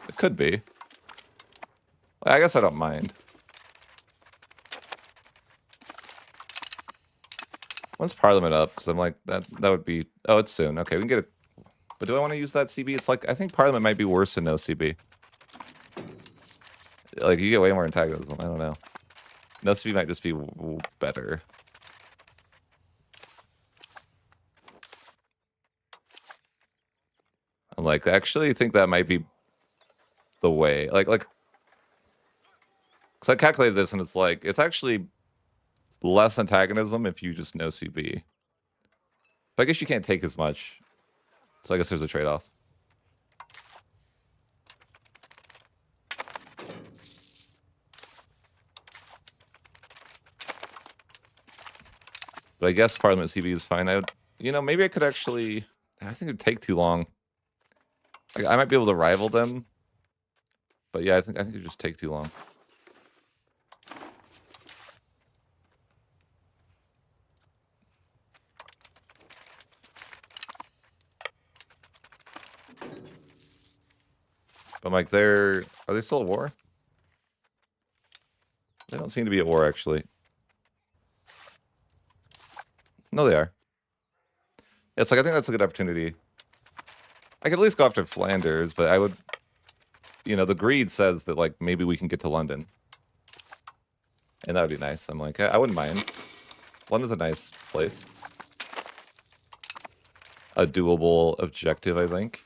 It could be. I guess I don't mind. When's Parliament up? Because I'm like, that would be... Oh, it's soon. Okay, we can get a... But do I want to use that CB? It's like, I think Parliament might be worse than no CB. Like, you get way more antagonism. I don't know. No CB might just be better. I'm like, I actually think that might be the way. Like, because I calculated this and it's like, it's actually less antagonism if you just no CB. But I guess you can't take as much. So I guess there's a trade-off. But I guess Parliament CB is fine. You know, maybe I could actually... I think it'd take too long. I might be able to rival them. But yeah, I think it'd just take too long. But I'm like, are they still at war? They don't seem to be at war, actually. No, they are. It's like, I think that's a good opportunity. I could at least go after Flanders, but I would... You know, the greed says that, like, maybe we can get to London. And that would be nice. I'm like, I wouldn't mind. London's a nice place. A doable objective, I think.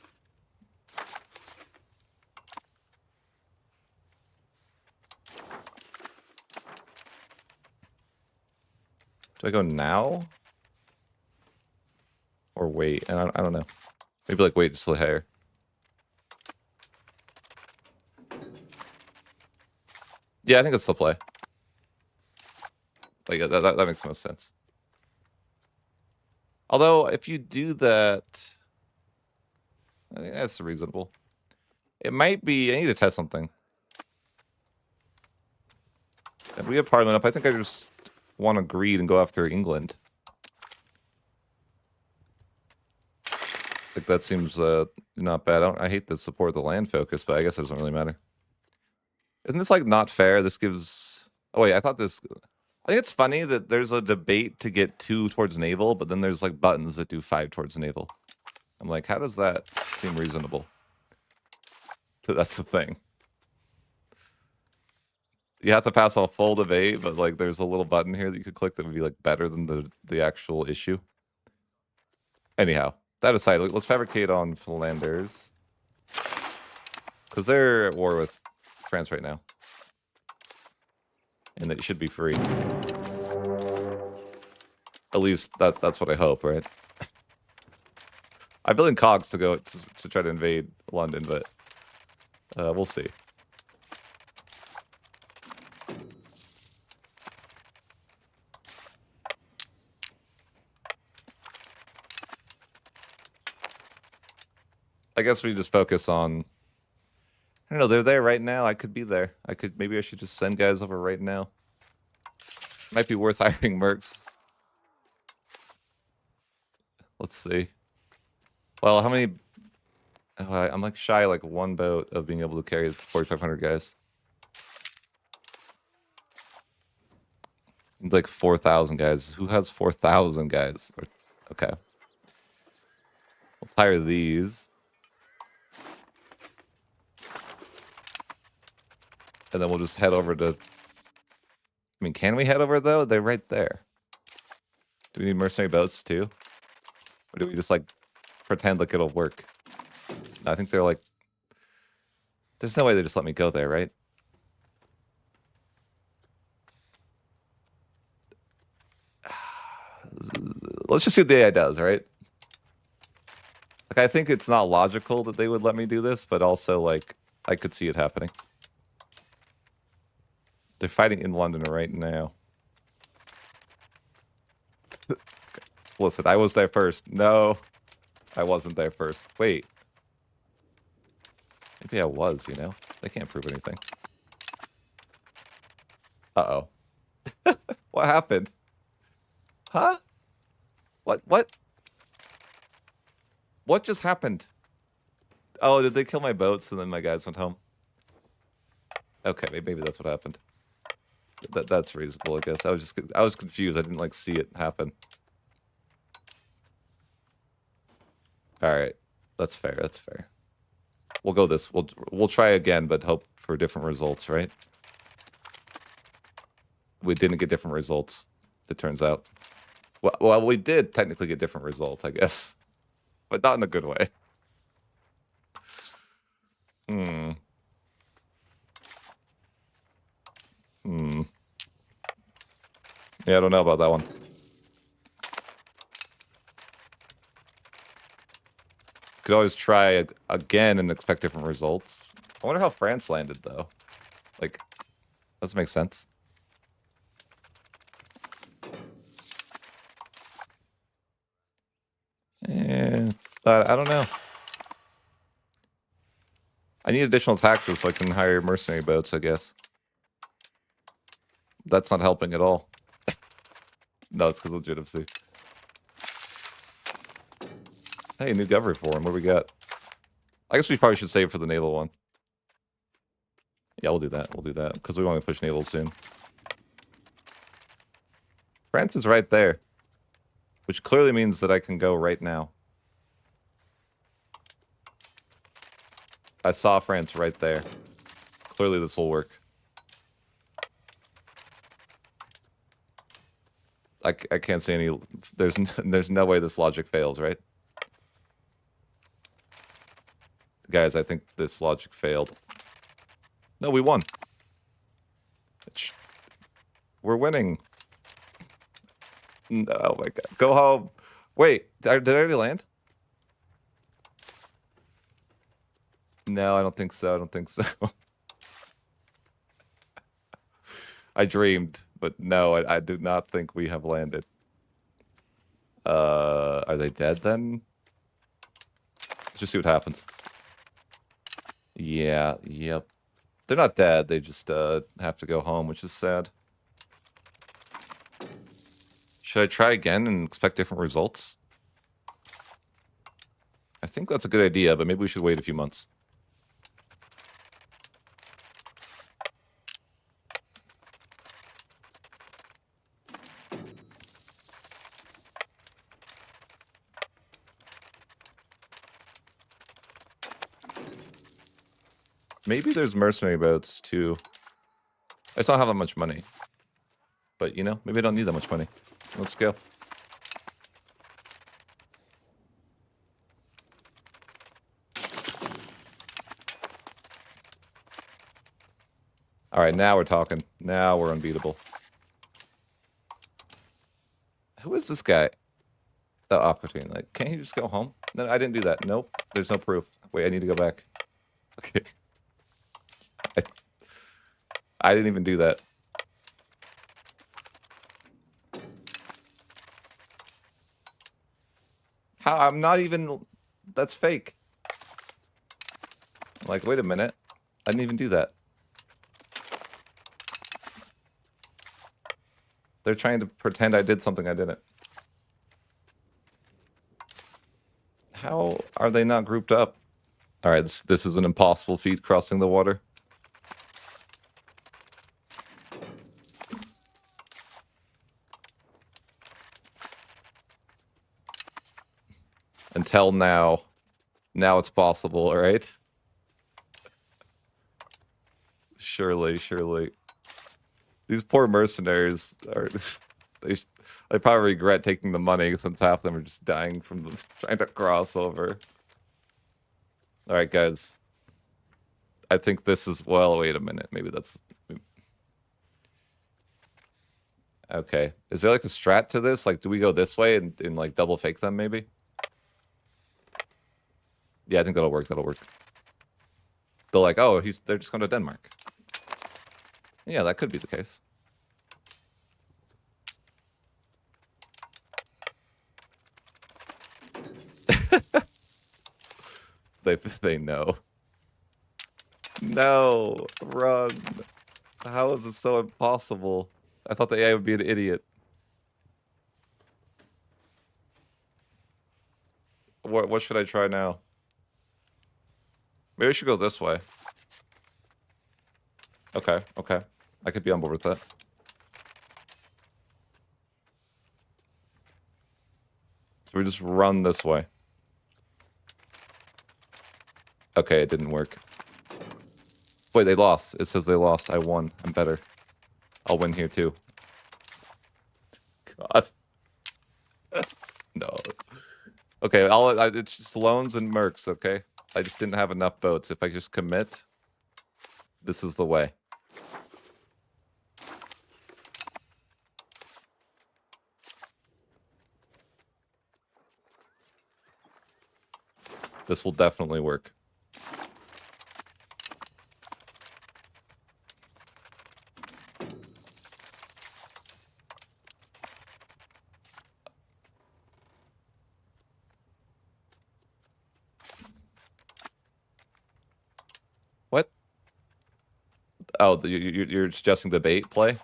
Do I go now? Or wait? And I don't know. Maybe like wait just a little higher. Yeah, I think it's the play. Like that makes the most sense. Although if you do that, I think that's reasonable. It might be. I need to test something. If we have Parliament up, I think I just want to greed and go after England. Like that seems not bad. I hate to support the land focus, but I guess it doesn't really matter. Isn't this like not fair? This gives... Oh wait, I thought this... I think it's funny that there's a debate to get 2 towards naval, but then there's like buttons that do 5 towards naval. I'm like, how does that seem reasonable? That's the thing. You have to pass a full debate, but like there's a little button here that you could click that would be like better than the actual issue. Anyhow, that aside, let's fabricate on Flanders. Because they're at war with France right now. And it should be free. At least that's what I hope, right? I'm building cogs to go to try to invade London, but we'll see. I guess we just focus on... I don't know, they're there right now. I could be there. Maybe I should just send guys over right now. Might be worth hiring mercs. Let's see. Well, how many... Oh, I'm like shy like 1 boat of being able to carry 4,500 guys. Like 4,000 guys. Who has 4,000 guys? Okay. Let's hire these. And then we'll just head over to... I mean, can we head over, though? They're right there. Do we need mercenary boats, too? Or do we just, like, pretend like it'll work? I think they're, like... There's no way they just let me go there, right? Let's just see what the AI does, right? Like, I think it's not logical that they would let me do this, but also, like, I could see it happening. They're fighting in London right now. Listen, I was there first. No, I wasn't there first. Wait. Maybe I was, you know? They can't prove anything. Uh-oh. What happened? Huh? What? What just happened? Oh, did they kill my boats and then my guys went home? Okay, maybe that's what happened. That's reasonable, I guess. I was confused. I didn't like see it happen. All right. That's fair. That's fair. We'll go this. We'll try again, but hope for different results, right? We didn't get different results, it turns out. Well, we did technically get different results, I guess. But not in a good way. Hmm. Yeah, I don't know about that one. Could always try again and expect different results. I wonder how France landed, though. Like, doesn't make sense. Eh, I don't know. I need additional taxes so I can hire mercenary boats, I guess. That's not helping at all. No, it's because of legitimacy. Hey, new gov reform. What do we got? I guess we probably should save for the naval one. Yeah, we'll do that. We'll do that because we want to push naval soon. France is right there, which clearly means that I can go right now. I saw France right there. Clearly this will work. I can't see any... There's no way this logic fails, right? Guys, I think this logic failed. No, we won. We're winning. No, oh my god. Go home. Wait, did I already land? No, I don't think so. I don't think so. I dreamed, but no, I do not think we have landed. Are they dead then? Let's just see what happens. Yeah, yep. They're not dead. They just have to go home, which is sad. Should I try again and expect different results? I think that's a good idea, but maybe we should wait a few months. Maybe there's mercenary boats too. I just don't have that much money. But, you know, maybe I don't need that much money. Let's go. All right, now we're talking. Now we're unbeatable. Who is this guy? The Aquatine. Like, can't you just go home? No, I didn't do that. Nope. There's no proof. Wait, I need to go back. Okay. I didn't even do that. How? I'm not even... That's fake. I'm like, wait a minute. I didn't even do that. They're trying to pretend I did something I didn't. How are they not grouped up? All right, this is an impossible feat, crossing the water. Until now. Now it's possible, all right? Surely, surely. These poor mercenaries are... They probably regret taking the money since half of them are just dying from trying to cross over. All right, guys. I think this is... Well, wait a minute. Maybe that's... Okay. Is there like a strat to this? Like, do we go this way and like double fake them maybe? Yeah, I think that'll work. That'll work. They're like, oh, they're just going to Denmark. Yeah, that could be the case. They know. No, run. How is this so impossible? I thought the AI would be an idiot. What should I try now? Maybe I should go this way. Okay, okay. I could be on board with that. So we just run this way. Okay, it didn't work. Wait, they lost. It says they lost. I won. I'm better. I'll win here too. God. No. Okay, it's just loans and mercs, okay? I just didn't have enough boats. If I just commit, this is the way. This will definitely work. What? Oh, you're suggesting the bait play?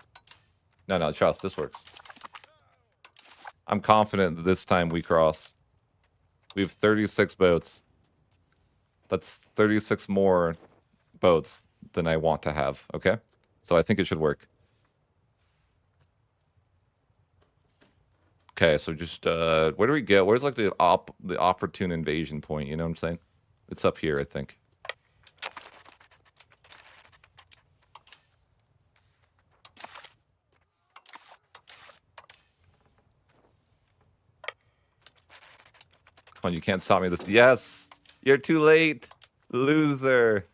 No, trust. This works. I'm confident that this time we cross. We have 36 boats. That's 36 more boats than I want to have, okay? So I think it should work. Okay, so just, where do we get? Where's, like, the opportune invasion point, you know what I'm saying? It's up here, I think. Come on, you can't stop me this. Yes! You're too late! Loser!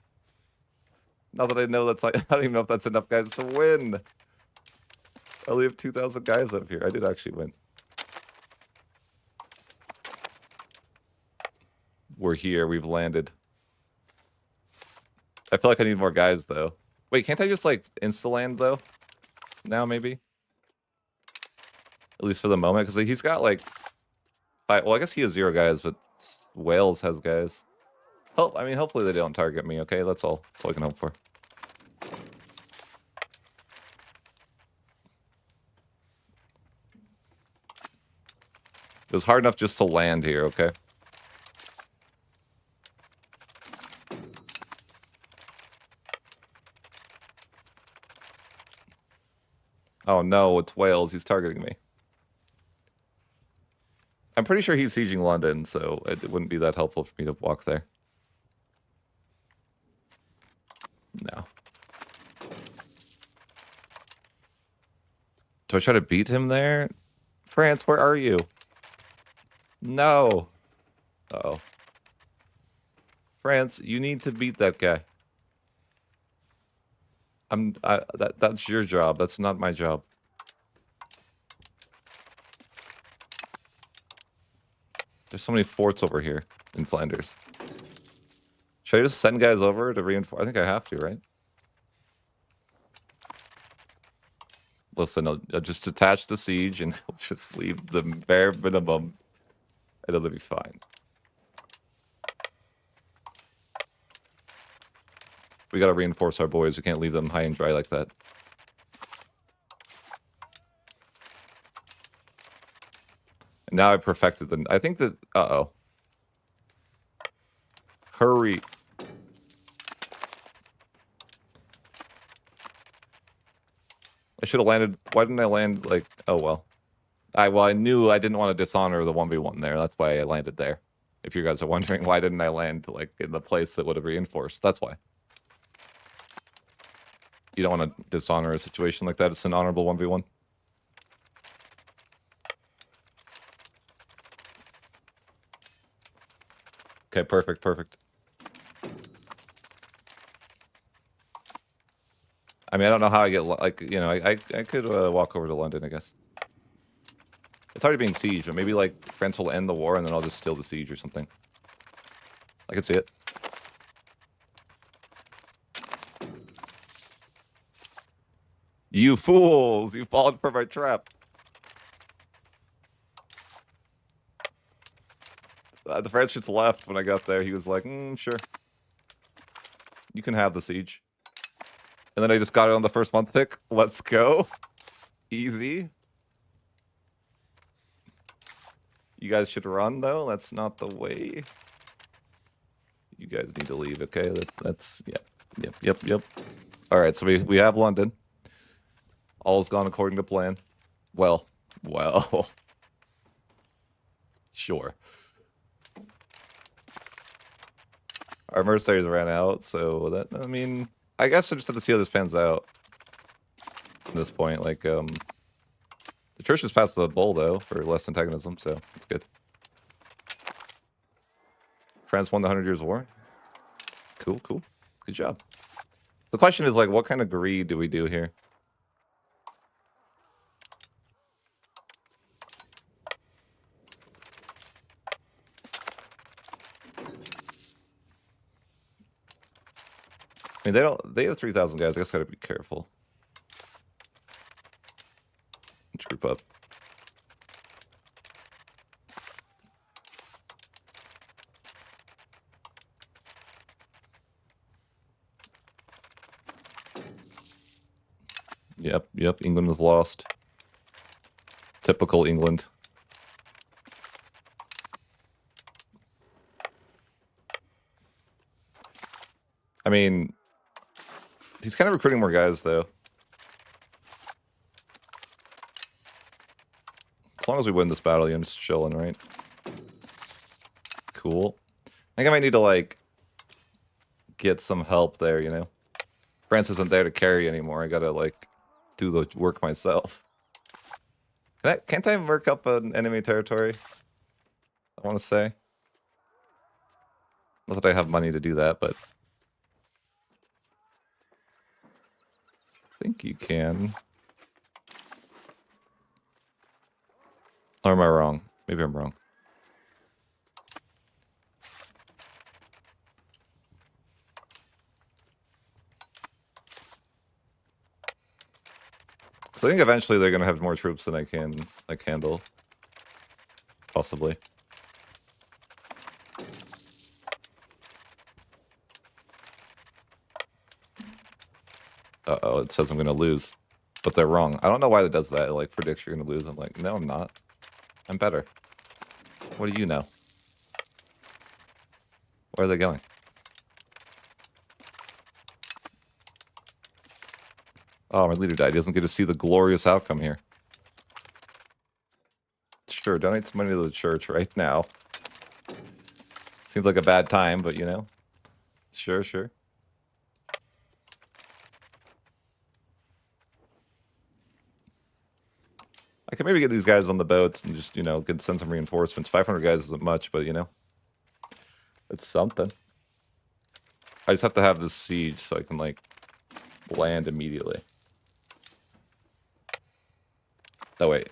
Now that I know that's like, I don't even know if that's enough guys to win. I only have 2,000 guys up here. I did actually win. We're here. We've landed. I feel like I need more guys, though. Wait, can't I just, like, insta-land, though? Now, maybe? At least for the moment, because he's got, like... well, I guess he has 0 guys, but Wales has guys. I mean, hopefully they don't target me, okay? That's all I can hope for. It was hard enough just to land here, okay? Oh no, it's Wales. He's targeting me. I'm pretty sure he's sieging London, so it wouldn't be that helpful for me to walk there. No. Do I try to beat him there? France, where are you? No. Uh-oh. France, you need to beat that guy. That's your job. That's not my job. There's so many forts over here in Flanders. Should I just send guys over to reinforce? I think I have to, right? Listen, I'll just detach the siege and I'll just leave the bare minimum. And it'll be fine. We gotta reinforce our boys. We can't leave them high and dry like that. And now I perfected them. I think that... Uh-oh. Hurry. I should have landed... Why didn't I land, like... Oh, well. I knew I didn't want to dishonor the 1v1 there. That's why I landed there. If you guys are wondering, why didn't I land, like, in the place that would have reinforced? That's why. You don't want to dishonor a situation like that. It's an honorable 1v1. Okay, perfect. I mean, I don't know how I get, like, you know, I could walk over to London, I guess. It's already being sieged, but maybe, like, France will end the war and then I'll just steal the siege or something. I can see it. You fools! You've fallen for my trap. The French just left when I got there. He was like, sure. You can have the siege. And then I just got it on the first month tick. Let's go. Easy. You guys should run, though. That's not the way. You guys need to leave, okay? That's... Yeah. Yep. All right, so we have London. All's gone according to plan. Well. Sure. Our mercenaries ran out, so that, I mean, I guess I just have to see how this pans out at this point. Like, the church just passed the bull, though, for less antagonism, so it's good. France won the 100 Years' War. Cool, cool. Good job. The question is, like, what kind of greed do we do here? I mean, they have 3,000 guys. I guess gotta be careful. Let's group up. Yep, England was lost. Typical England. I mean, he's kind of recruiting more guys, though. As long as we win this battle, you're just chilling, right? Cool. I think I might need to, like, get some help there, you know? France isn't there to carry anymore. I gotta, like, do the work myself. Can't I mark up an enemy territory? I want to say. Not that I have money to do that, but I think you can. Or am I wrong? Maybe I'm wrong. So I think eventually they're gonna have more troops than I can like handle. Possibly. Uh-oh, it says I'm gonna lose. But they're wrong. I don't know why that does that. It, like, predicts you're gonna lose. I'm like, no, I'm not. I'm better. What do you know? Where are they going? Oh, my leader died. He doesn't get to see the glorious outcome here. Sure, donate some money to the church right now. Seems like a bad time, but, you know. Sure. I can maybe get these guys on the boats and just, you know, send some reinforcements. 500 guys isn't much, but, you know. It's something. I just have to have this siege so I can, like, land immediately. Oh, wait.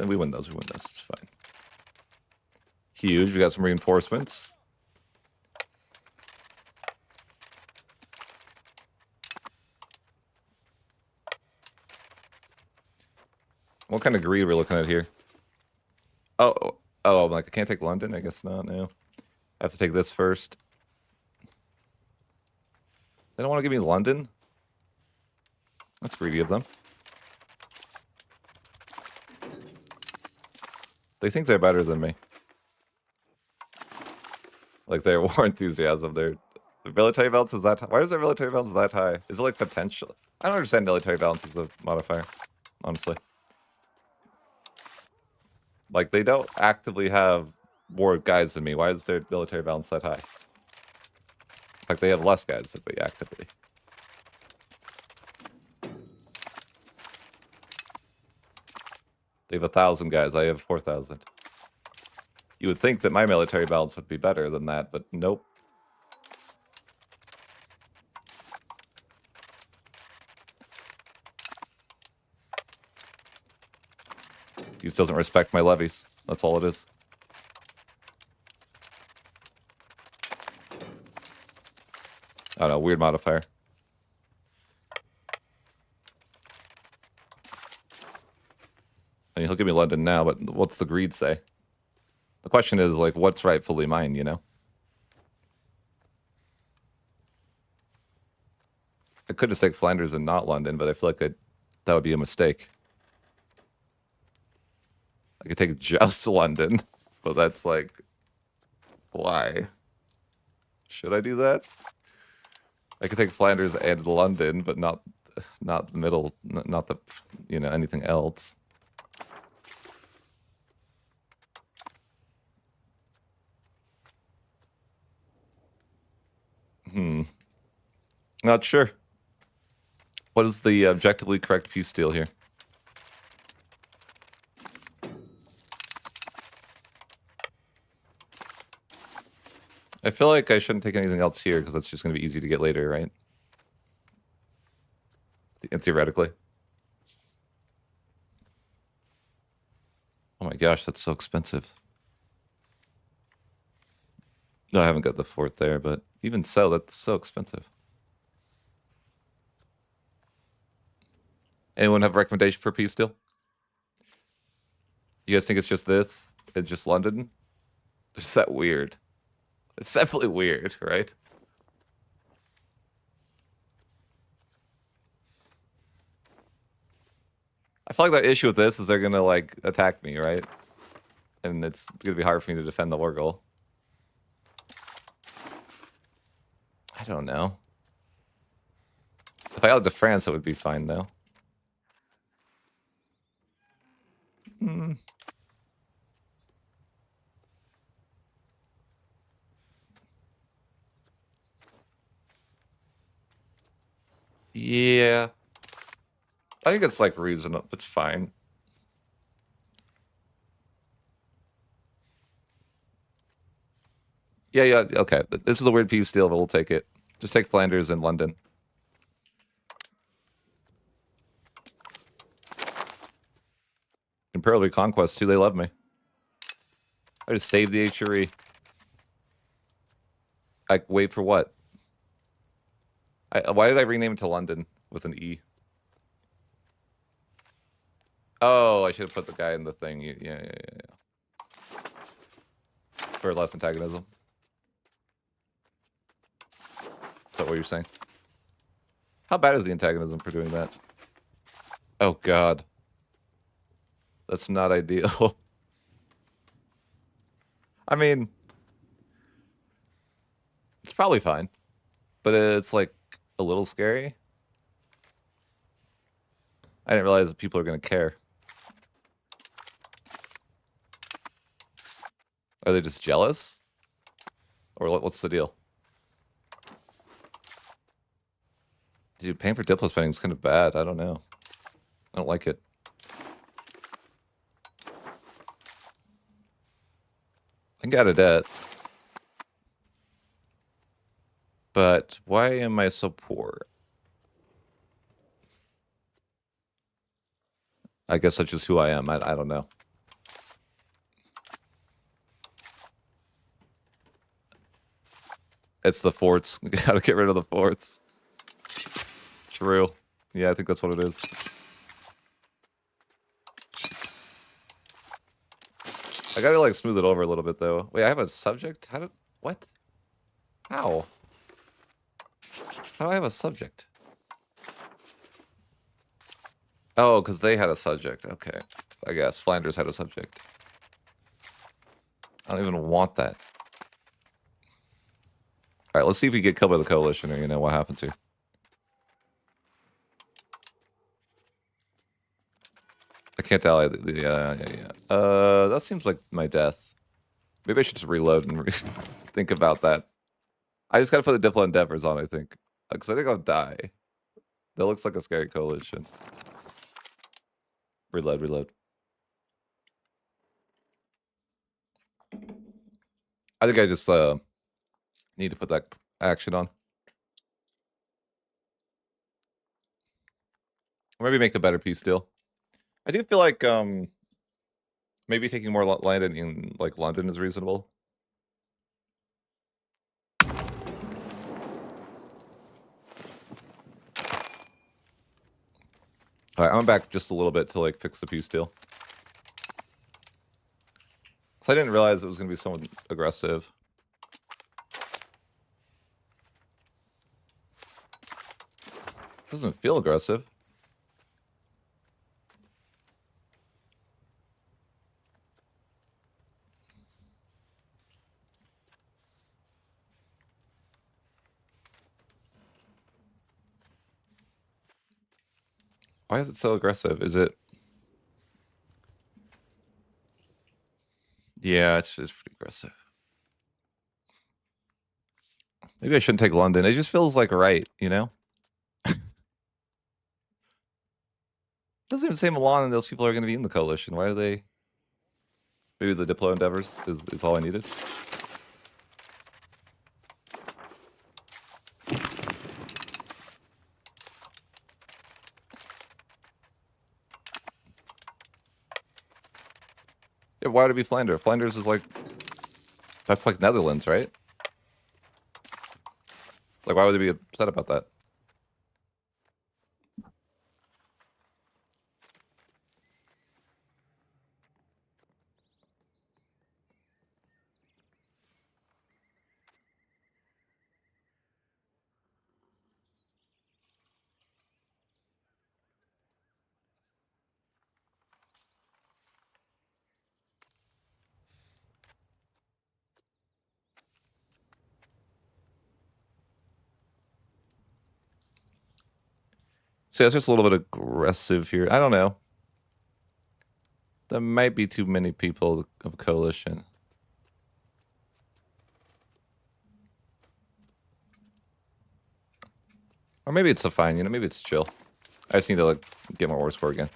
We win those. It's fine. Huge. We got some reinforcements. What kind of greed are we looking at here? Oh, like, I can't take London? I guess not, no. I have to take this first. They don't want to give me London? That's greedy of them. They think they're better than me. Like, their war enthusiasm, their military balance is that high. Why is their military balance that high? Is it like potential? I don't understand military balance as a modifier, honestly. Like, they don't actively have more guys than me. Why is their military balance that high? Like, they have less guys than me actively. They have 1,000 guys. I have 4,000. You would think that my military balance would be better than that, but nope. He just doesn't respect my levies. That's all it is. I don't know, weird modifier. I mean, he'll give me London now, but what's the greed say? The question is, like, what's rightfully mine, you know? I could just take Flanders and not London, but I feel like that would be a mistake. I could take just London, but that's like, why? Should I do that? I could take Flanders and London, but not the middle, not the, you know, anything else. Not sure. What is the objectively correct peace deal here? I feel like I shouldn't take anything else here because that's just going to be easy to get later, right? Theoretically. Oh my gosh, that's so expensive. No, I haven't got the fort there, but even so, that's so expensive. Anyone have a recommendation for peace deal? You guys think it's just this? It's just London? Is that weird? It's definitely weird, right? I feel like the issue with this is they're gonna like attack me, right? And it's gonna be hard for me to defend the war goal. I don't know. If I got to France, it would be fine though. Hmm. Yeah. I think it's like reasonable. It's fine. Yeah, yeah, okay. This is a weird peace deal, but we'll take it. Just take Flanders and London. Imperial Reconquest too, they love me. I just saved the HRE. I wait for what? Why did I rename it to London with an E? Oh, I should have put the guy in the thing. Yeah. For less antagonism. Is that what you're saying? How bad is the antagonism for doing that? Oh, God. That's not ideal. I mean, it's probably fine. But it's, like, a little scary. I didn't realize that people are going to care. Are they just jealous? Or what's the deal? Dude, paying for Diplo spending is kind of bad. I don't know. I don't like it. I can get out of debt. But why am I so poor? I guess that's just who I am. I don't know. It's the forts. We gotta get rid of the forts. True. Yeah, I think that's what it is. I gotta like smooth it over a little bit though. Wait, I have a subject? What? How? How do I have a subject? Oh, because they had a subject. Okay. I guess Flanders had a subject. I don't even want that. All right, let's see if we get killed by the coalition or, you know, what happens here. I can't ally. Yeah. That seems like my death. Maybe I should just reload and think about that. I just gotta put the Diplo Endeavors on, I think. Because I think I'll die. That looks like a scary coalition. Reload. I think I just need to put that action on. Or maybe make a better peace deal. I do feel like maybe taking more land in like London is reasonable. All right, I'm back just a little bit to like fix the peace deal. So I didn't realize it was going to be so aggressive. Doesn't feel aggressive. Why is it so aggressive? Is it? Yeah, it's pretty aggressive. Maybe I shouldn't take London. It just feels like right, you know? Doesn't even say Milan and those people are going to be in the coalition. Why are they... Maybe the Diplo endeavors is all I needed. Yeah, why would it be Flanders? Flanders is like... That's like Netherlands, right? Like, why would they be upset about that? See, that's just a little bit aggressive here. I don't know. There might be too many people of coalition. Or maybe it's a fine, you know, maybe it's chill. I just need to, like, get my war score again.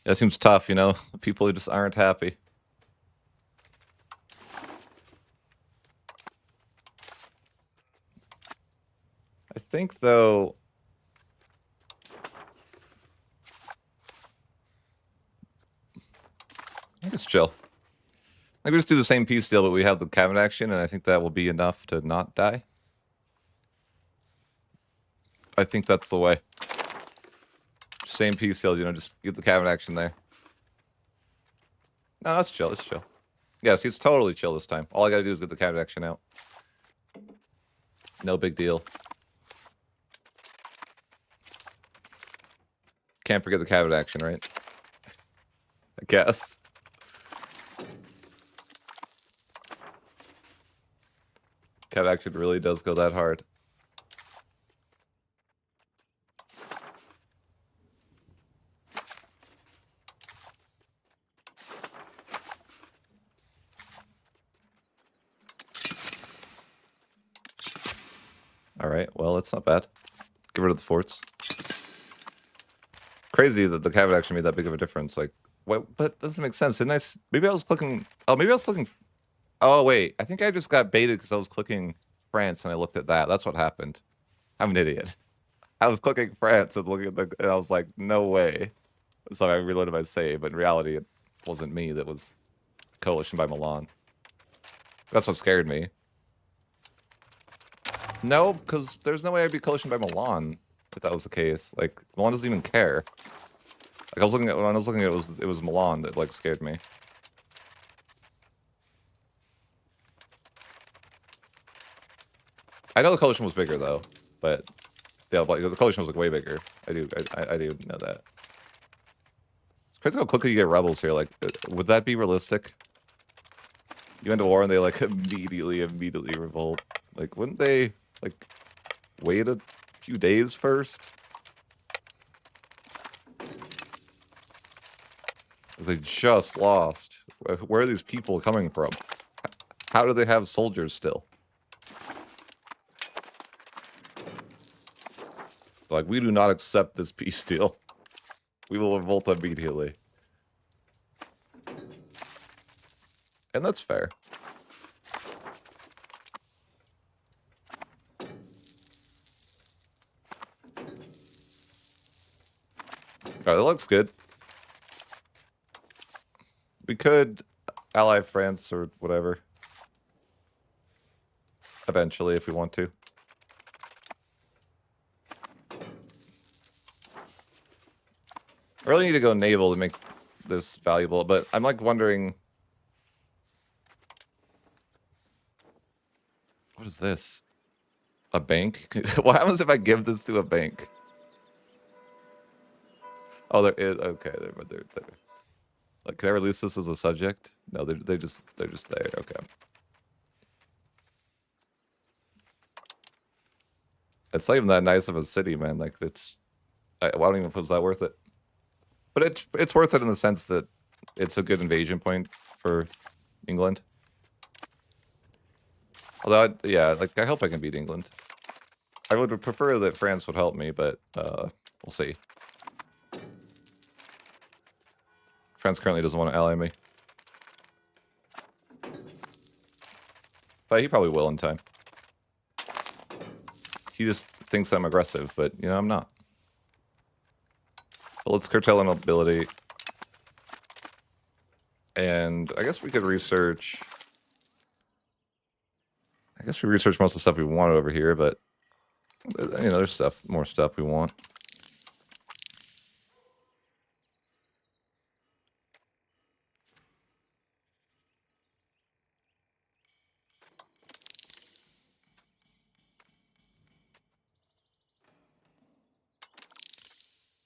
That seems tough, you know? People who just aren't happy. I think, though... I think it's chill. I think we just do the same peace deal, but we have the cabinet action, and I think that will be enough to not die. I think that's the way. Same peace deal, you know, just get the cabinet action there. No, that's chill, it's chill. Yeah, see, it's totally chill this time. All I gotta do is get the cabinet action out. No big deal. Can't forget the cabinet action, right? I guess. Cabinet action really does go that hard. Alright, well, it's not bad. Get rid of the forts. Crazy that the cabinet action made that big of a difference. Like, what? But doesn't make sense. Didn't I? Maybe I was clicking... Oh, maybe I was clicking... Oh, wait. I think I just got baited because I was clicking France and I looked at that. That's what happened. I'm an idiot. I was clicking France and looking at the... And I was like, no way. So I reloaded my save, but in reality, it wasn't me. That was coalition by Milan. That's what scared me. No, because there's no way I'd be coalition by Milan if that was the case. Like, Milan doesn't even care. Like, I was looking at... When I was looking at it, it was Milan that, like, scared me. I know the coalition was bigger, though, but... Yeah, like, the coalition was, like, way bigger. I do know that. It's crazy how quickly you get rebels here. Like, would that be realistic? You end a war and they, like, immediately revolt. Like, wouldn't they, like, wait a few days first? They just lost. Where are these people coming from? How do they have soldiers still? Like, we do not accept this peace deal. We will revolt immediately. And that's fair. Alright, that looks good. We could ally France or whatever. Eventually, if we want to. I really need to go naval to make this valuable, but I'm like wondering... What is this? A bank? What happens if I give this to a bank? Oh, there is. Okay, they're. Like, can I release this as a subject? No, they're just there. Okay. It's not even that nice of a city, man. Like, it's. I don't even know if it's that worth it. But it's worth it in the sense that it's a good invasion point for England. Although, yeah, like, I hope I can beat England. I would prefer that France would help me, but we'll see. France currently doesn't want to ally me. But he probably will in time. He just thinks I'm aggressive, but, you know, I'm not. But let's curtail an ability. And I guess we could research... I guess we researched most of the stuff we wanted over here, but... You know, there's more stuff we want.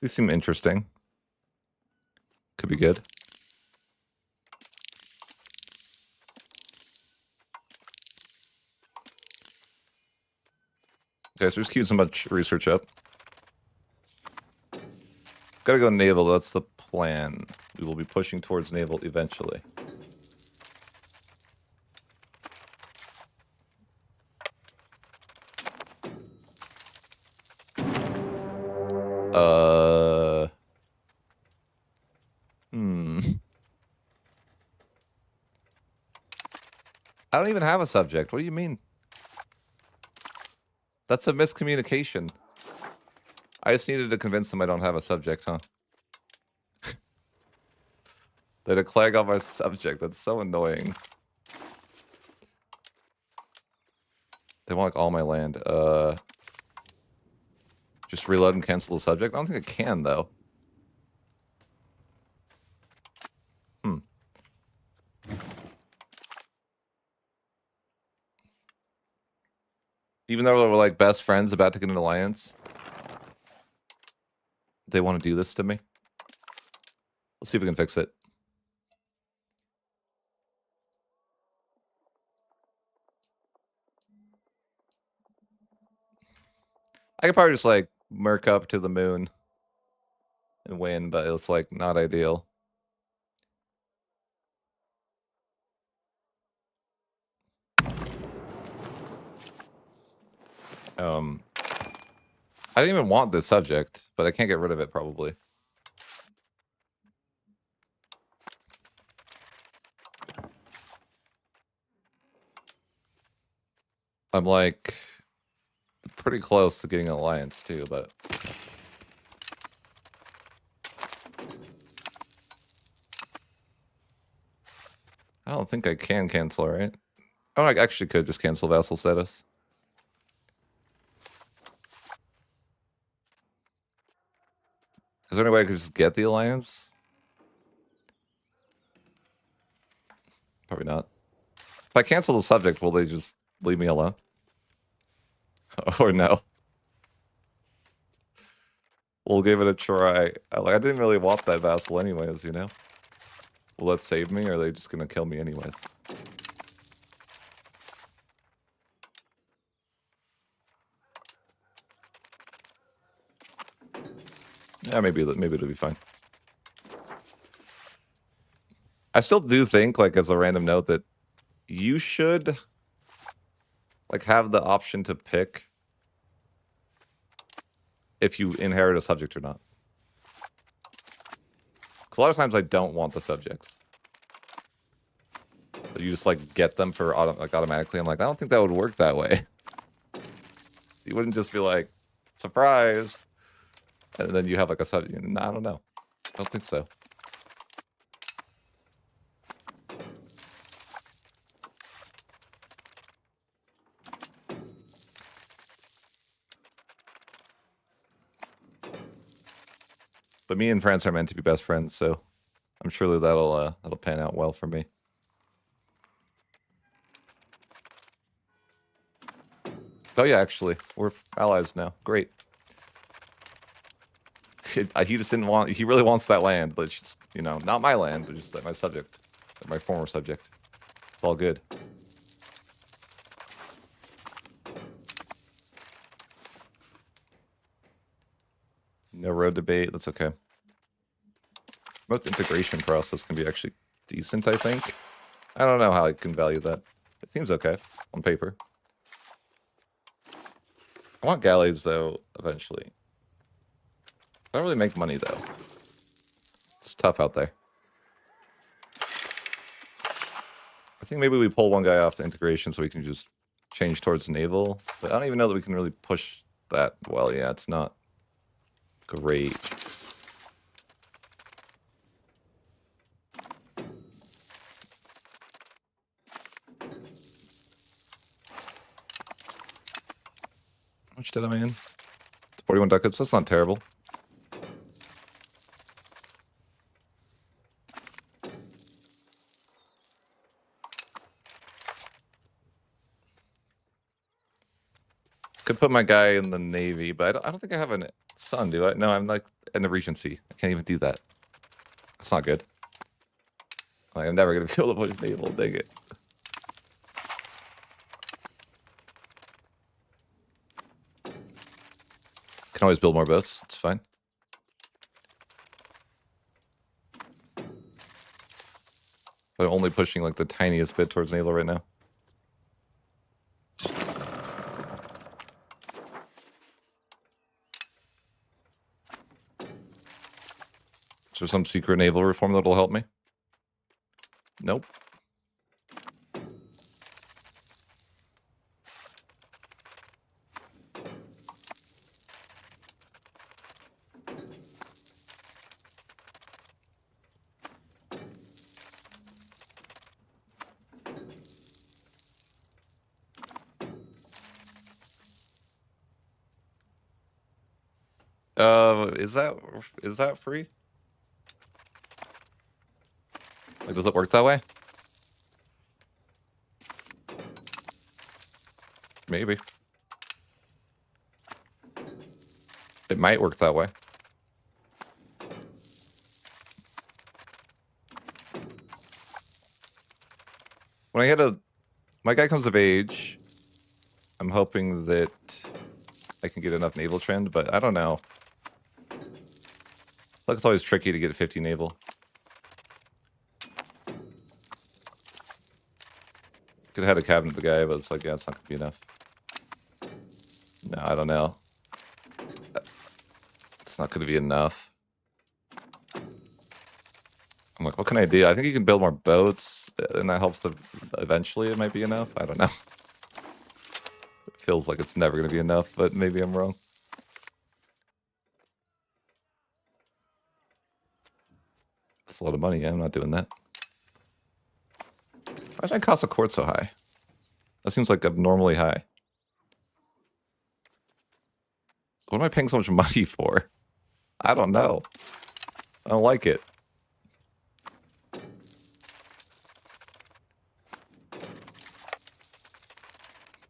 These seem interesting. Could be good. Okay, so just queued so much research up. Gotta go naval, that's the plan. We will be pushing towards naval eventually. I don't even have a subject. What do you mean? That's a miscommunication. I just needed to convince them I don't have a subject, huh? They declared off my subject. That's so annoying. They want like all my land. Just reload and cancel the subject? I don't think I can, though. Even though we're like best friends about to get an alliance, they want to do this to me. Let's see if we can fix it. I could probably just like merc up to the moon and win, but it's like not ideal. I didn't even want this subject, but I can't get rid of it probably. I'm like pretty close to getting an alliance too, but I don't think I can cancel, right? Oh, I actually could just cancel vassal status. Is there any way I could just get the alliance? Probably not. If I cancel the subject, will they just leave me alone? Or no? We'll give it a try. I didn't really want that vassal anyways, you know? Will that save me, or are they just gonna kill me anyways? Yeah, maybe it'll be fine. I still do think, like, as a random note, that you should, like, have the option to pick if you inherit a subject or not. Because a lot of times I don't want the subjects. But you just, like, get them for, automatically. I'm like, I don't think that would work that way. You wouldn't just be like, surprise! And then you have, like, a subject. I don't know. I don't think so. But me and France are meant to be best friends, so I'm sure that'll pan out well for me. Oh yeah, actually, we're allies now. Great. He just didn't want. He really wants that land, but it's just, you know, not my land, but just my subject, my former subject. It's all good. No road debate. That's okay. Most integration process can be actually decent, I think. I don't know how I can value that. It seems okay on paper. I want galleys, though, eventually. I don't really make money, though. It's tough out there. I think maybe we pull one guy off the integration so we can just change towards naval. But I don't even know that we can really push that well. Yeah, it's not great. How much did I in? 41 ducats. That's not terrible. Could put my guy in the Navy, but I don't think I have a son, do I? No, I'm like in the Regency. I can't even do that. That's not good. Like, I'm never going to be able to push naval. Dang it. Can always build more boats. It's fine. But I'm only pushing like the tiniest bit towards naval right now. Is there some secret naval reform that'll help me? Nope. Is that free? Like, does it work that way? Maybe. It might work that way. When I get my guy comes of age, I'm hoping that I can get enough naval trend, but I don't know. Look, it's always tricky to get 50 naval. Could have had a cabinet the guy, but it's like, yeah, it's not gonna be enough. No, I don't know. It's not gonna be enough. I'm like, what can I do? I think you can build more boats, and that helps eventually. It might be enough. I don't know. It feels like it's never gonna be enough, but maybe I'm wrong. It's a lot of money. Yeah, I'm not doing that. Why is my cost of quartz so high? That seems like abnormally high. What am I paying so much money for? I don't know. I don't like it.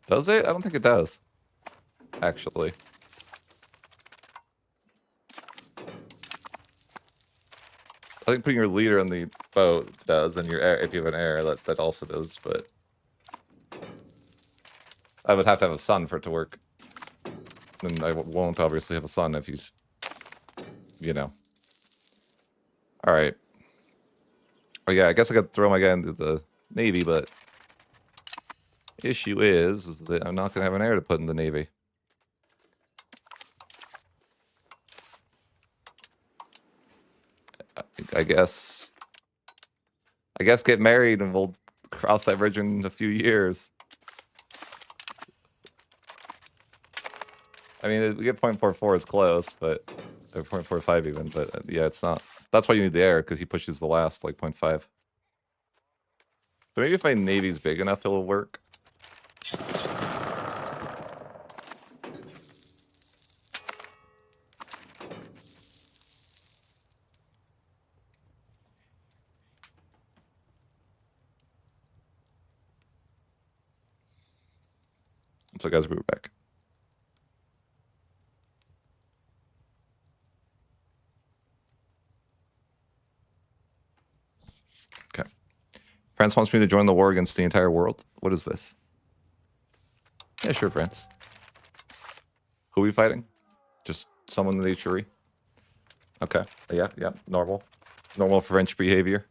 Does it? I don't think it does. Actually. I think putting your leader on the boat does, and your air, if you have an heir, that also does, but I would have to have a son for it to work. And I won't obviously have a son if he's, you know. Alright. Oh yeah, I guess I could throw my guy into the Navy, but issue is that I'm not going to have an heir to put in the Navy. I guess get married and we'll cross that bridge in a few years. I mean, we get 0.44 is close, but or 0.45 even, but yeah, it's not. That's why you need the air, because he pushes the last like 0.5. But maybe if my Navy's big enough, it'll work. So guys, we're back. Okay. France wants me to join the war against the entire world. What is this? Yeah, sure, France. Who are we fighting? Just someone in the HRE? Okay. Yeah, yeah. Normal. Normal French behavior.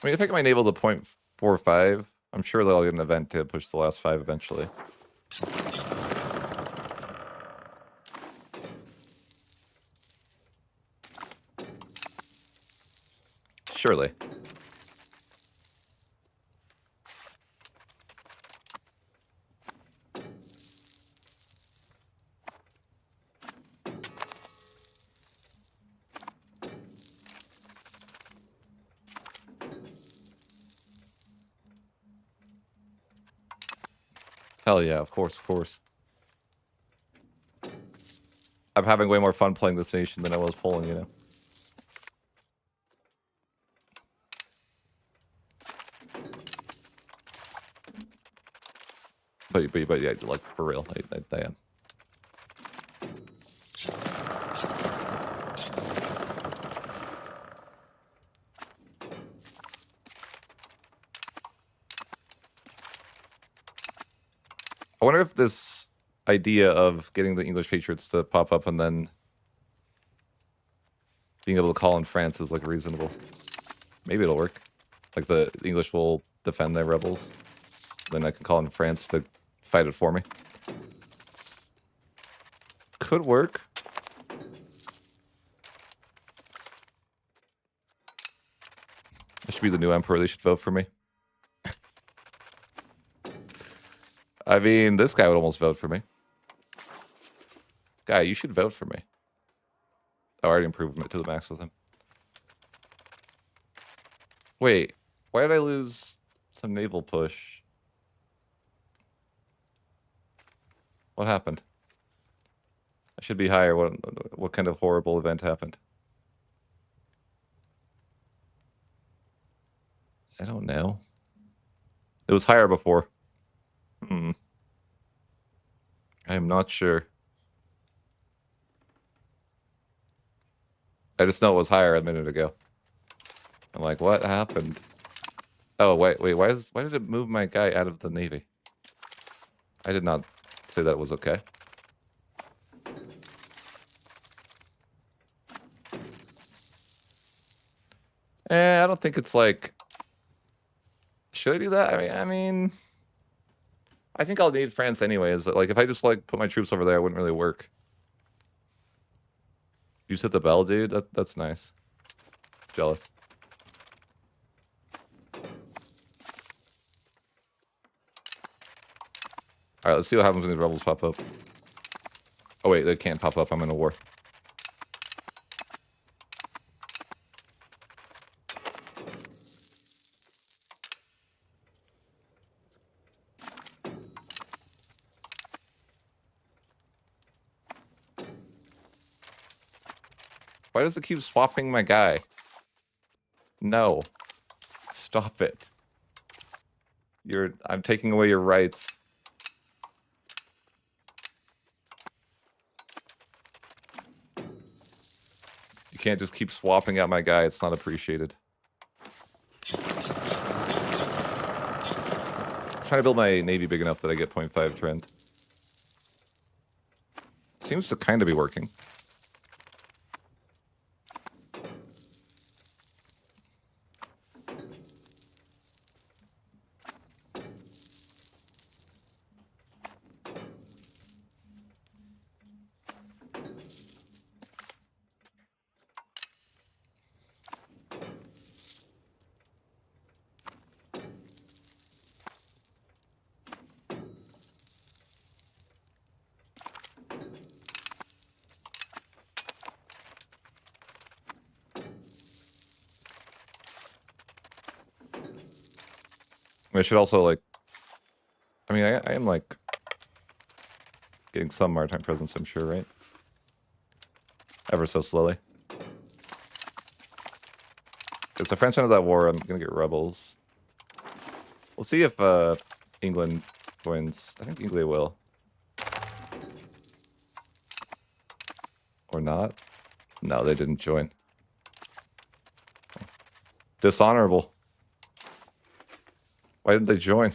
I mean, if I get my naval to 0.45, I'm sure they'll get an event to push the last 5 eventually. Surely. Hell yeah, of course, of course. I'm having way more fun playing this nation than I was Poland, you know? But yeah, like, for real, I am. I wonder if this idea of getting the English Patriots to pop up and then being able to call in France is, like, reasonable. Maybe it'll work. Like, the English will defend their rebels. Then I can call in France to fight it for me. Could work. I should be the new emperor. They should vote for me. I mean, this guy would almost vote for me. Guy, you should vote for me. I already improved it to the max with him. Wait, why did I lose some naval push? What happened? I should be higher. What kind of horrible event happened? I don't know. It was higher before. I am not sure. I just know it was higher a minute ago. I'm like, what happened? Oh, wait, why did it move my guy out of the Navy? I did not say that was okay. I don't think it's like... Should I do that? I mean... I think I'll need France anyways. Like, if I just, like, put my troops over there, it wouldn't really work. You just hit the bell, dude? That's nice. Jealous. Alright, let's see what happens when these rebels pop up. Oh wait, they can't pop up. I'm in a war. Why does it keep swapping my guy? No. Stop it. I'm taking away your rights. You can't just keep swapping out my guy. It's not appreciated. I'm trying to build my navy big enough that I get 0.5 trend. Seems to kind of be working. I should also, like... I mean, I am, like... getting some maritime presence, I'm sure, right? Ever so slowly. If the French enter that war, I'm gonna get rebels. We'll see if England wins. I think England will. Or not. No, they didn't join. Dishonorable. Why didn't they join?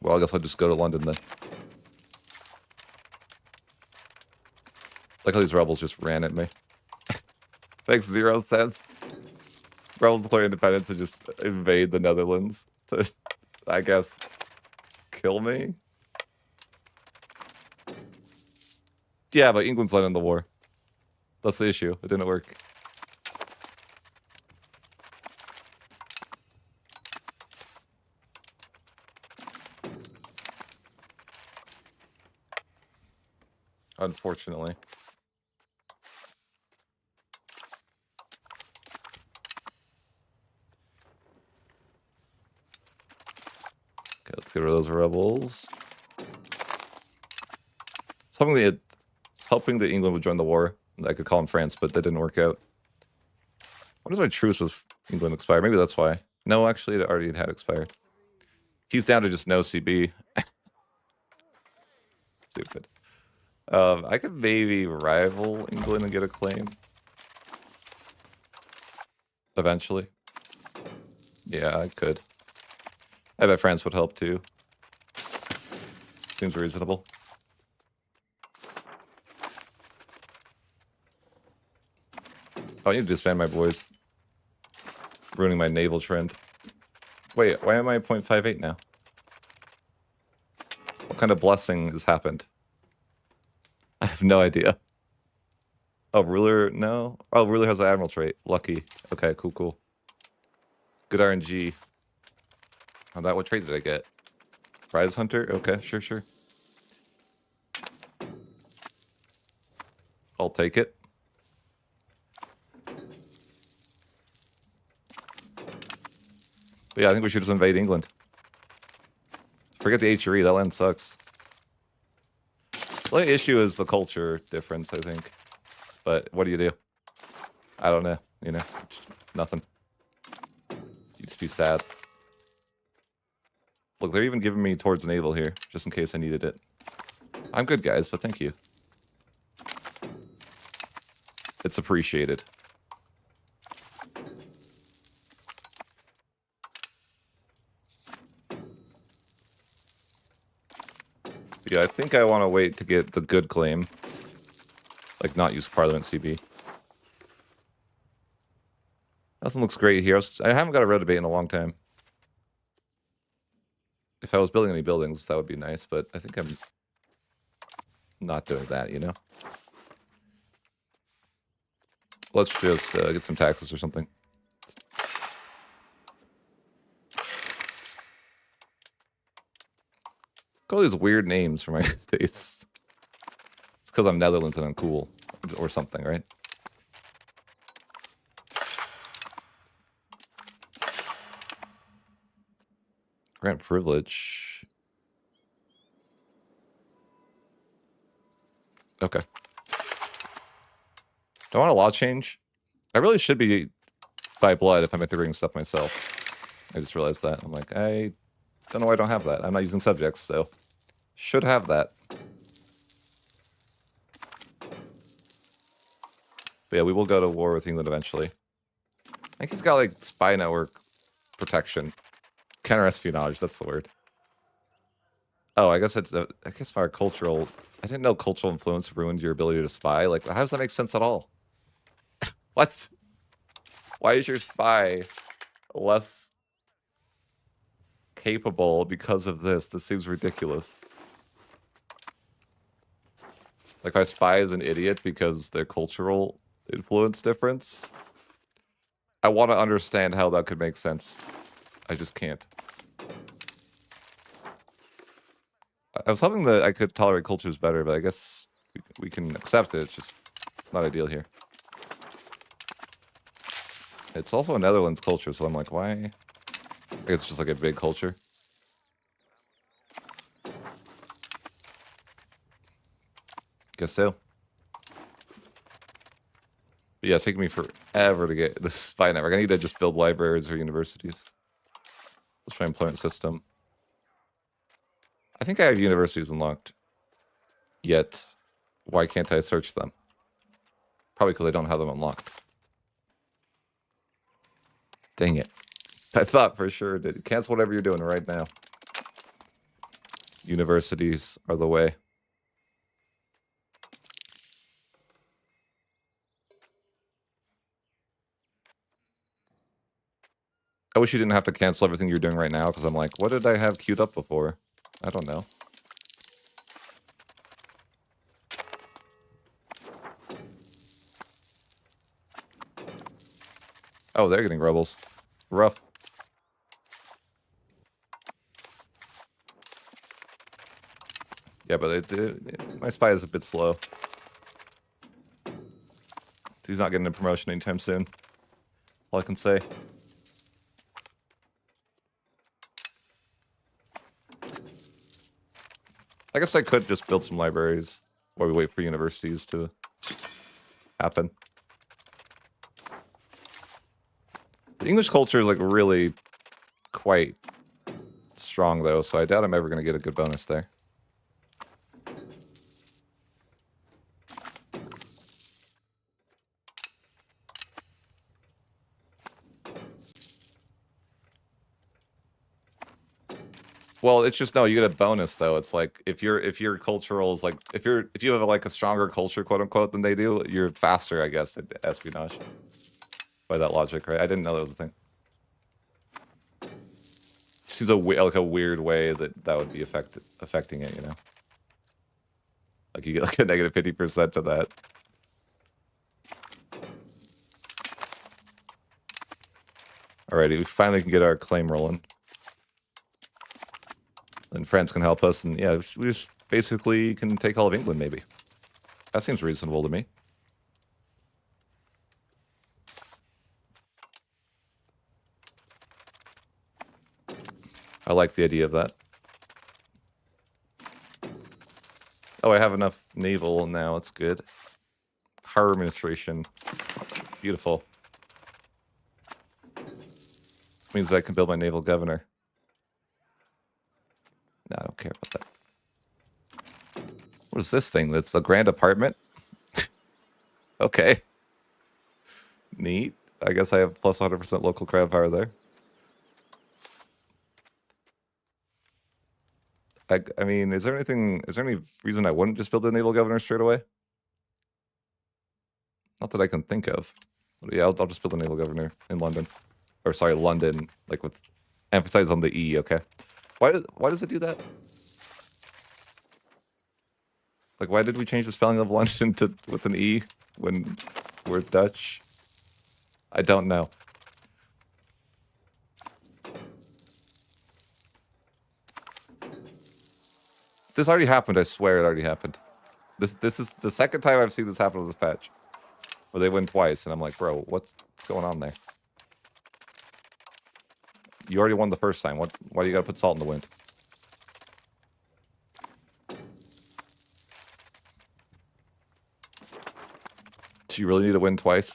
Well, I guess I'll just go to London then. Like how these rebels just ran at me. Makes 0 sense. Rebels declare independence and just invade the Netherlands to, I guess, kill me. Yeah, but England's led in the war. That's the issue. It didn't work. Unfortunately. Okay, let's get rid of those rebels. Hoping that England would join the war. I could call in France, but that didn't work out. What does my truce with England expire? Maybe that's why. No, actually, it already had expired. He's down to just no CB. Stupid. I could maybe rival England and get a claim. Eventually. Yeah, I could. I bet France would help too. Seems reasonable. Oh, I need to disband my boys. Ruining my naval trend. Wait, why am I at 0.58 now? What kind of blessing has happened? I have no idea. Oh, ruler, no? Oh, ruler has an admiral trait. Lucky. Okay, cool. Good RNG. Oh, what trait did I get? Prize hunter? Okay, sure. I'll take it. But yeah, I think we should just invade England. Forget the HRE, that land sucks. The only issue is the culture difference, I think. But what do you do? I don't know, nothing. You just be sad. Look, they're even giving me towards naval here, just in case I needed it. I'm good, guys, but thank you. It's appreciated. Yeah, I think I want to wait to get the good claim. Like, not use Parliament CB. Nothing looks great here. I haven't got a road debate in a long time. If I was building any buildings, that would be nice, but I think I'm not doing that, Let's just get some taxes or something. Got all these weird names for my states. It's because I'm Netherlands and I'm cool. Or something, right? Grant privilege. Okay. Do I want a law change? I really should be by blood if I'm integrating stuff myself. I just realized that. I'm like, I don't know why I don't have that. I'm not using subjects, so should have that. But yeah, we will go to war with England eventually. I think he's got like spy network protection. Counter-espionage, that's the word. Oh, I guess it's I guess our cultural... I didn't know cultural influence ruined your ability to spy. Like, how does that make sense at all? What? Why is your spy less capable because of this? This seems ridiculous. Like, my spy is an idiot because their cultural influence difference? I want to understand how that could make sense. I just can't. I was hoping that I could tolerate cultures better, but I guess we can accept it. It's just not ideal here. It's also a Netherlands culture, so I'm like, why? I guess it's just like a big culture. Guess so. But yeah, it's taking me forever to get this spy network. I need to just build libraries or universities. Let's try employment system. I think I have universities unlocked. Yet, why can't I search them? Probably because I don't have them unlocked. Dang it. I thought for sure it did. Cancel whatever you're doing right now. Universities are the way. I wish you didn't have to cancel everything you're doing right now, because I'm like, what did I have queued up before? I don't know. Oh, they're getting rebels. Rough. Yeah, but my spy is a bit slow. He's not getting a promotion anytime soon. All I can say. I guess I could just build some libraries while we wait for universities to happen. The English culture is like really quite strong though, so I doubt I'm ever going to get a good bonus there. Well, it's just no, you get a bonus though. It's like if your cultural is like if you have like a stronger culture, quote unquote, than they do, you're faster, I guess, at espionage. By that logic, right? I didn't know that was a thing. Seems like a weird way that would be affecting it, you know? Like you get like a negative 50% to that. Alrighty, we finally can get our claim rolling. Then France can help us, and yeah, we just basically can take all of England, maybe. That seems reasonable to me. I like the idea of that. Oh, I have enough naval now. It's good. Harbor administration. Beautiful. Means I can build my naval governor. No, I don't care about that. What is this thing? That's a grand apartment? Okay. Neat. I guess I have plus 100% local crowd power there. I mean, is there any reason I wouldn't just build a naval governor straight away? Not that I can think of. But yeah, I'll just build a naval governor in London. Or sorry, London, like with emphasize on the E, okay? Why does it do that? Like, why did we change the spelling of London to with an E when we're Dutch? I don't know. This already happened. I swear it already happened. This is the second time I've seen this happen with this patch, where they win twice, and I'm like, bro, what's going on there? You already won the first time. Why do you gotta put salt in the wind? Do you really need to win twice?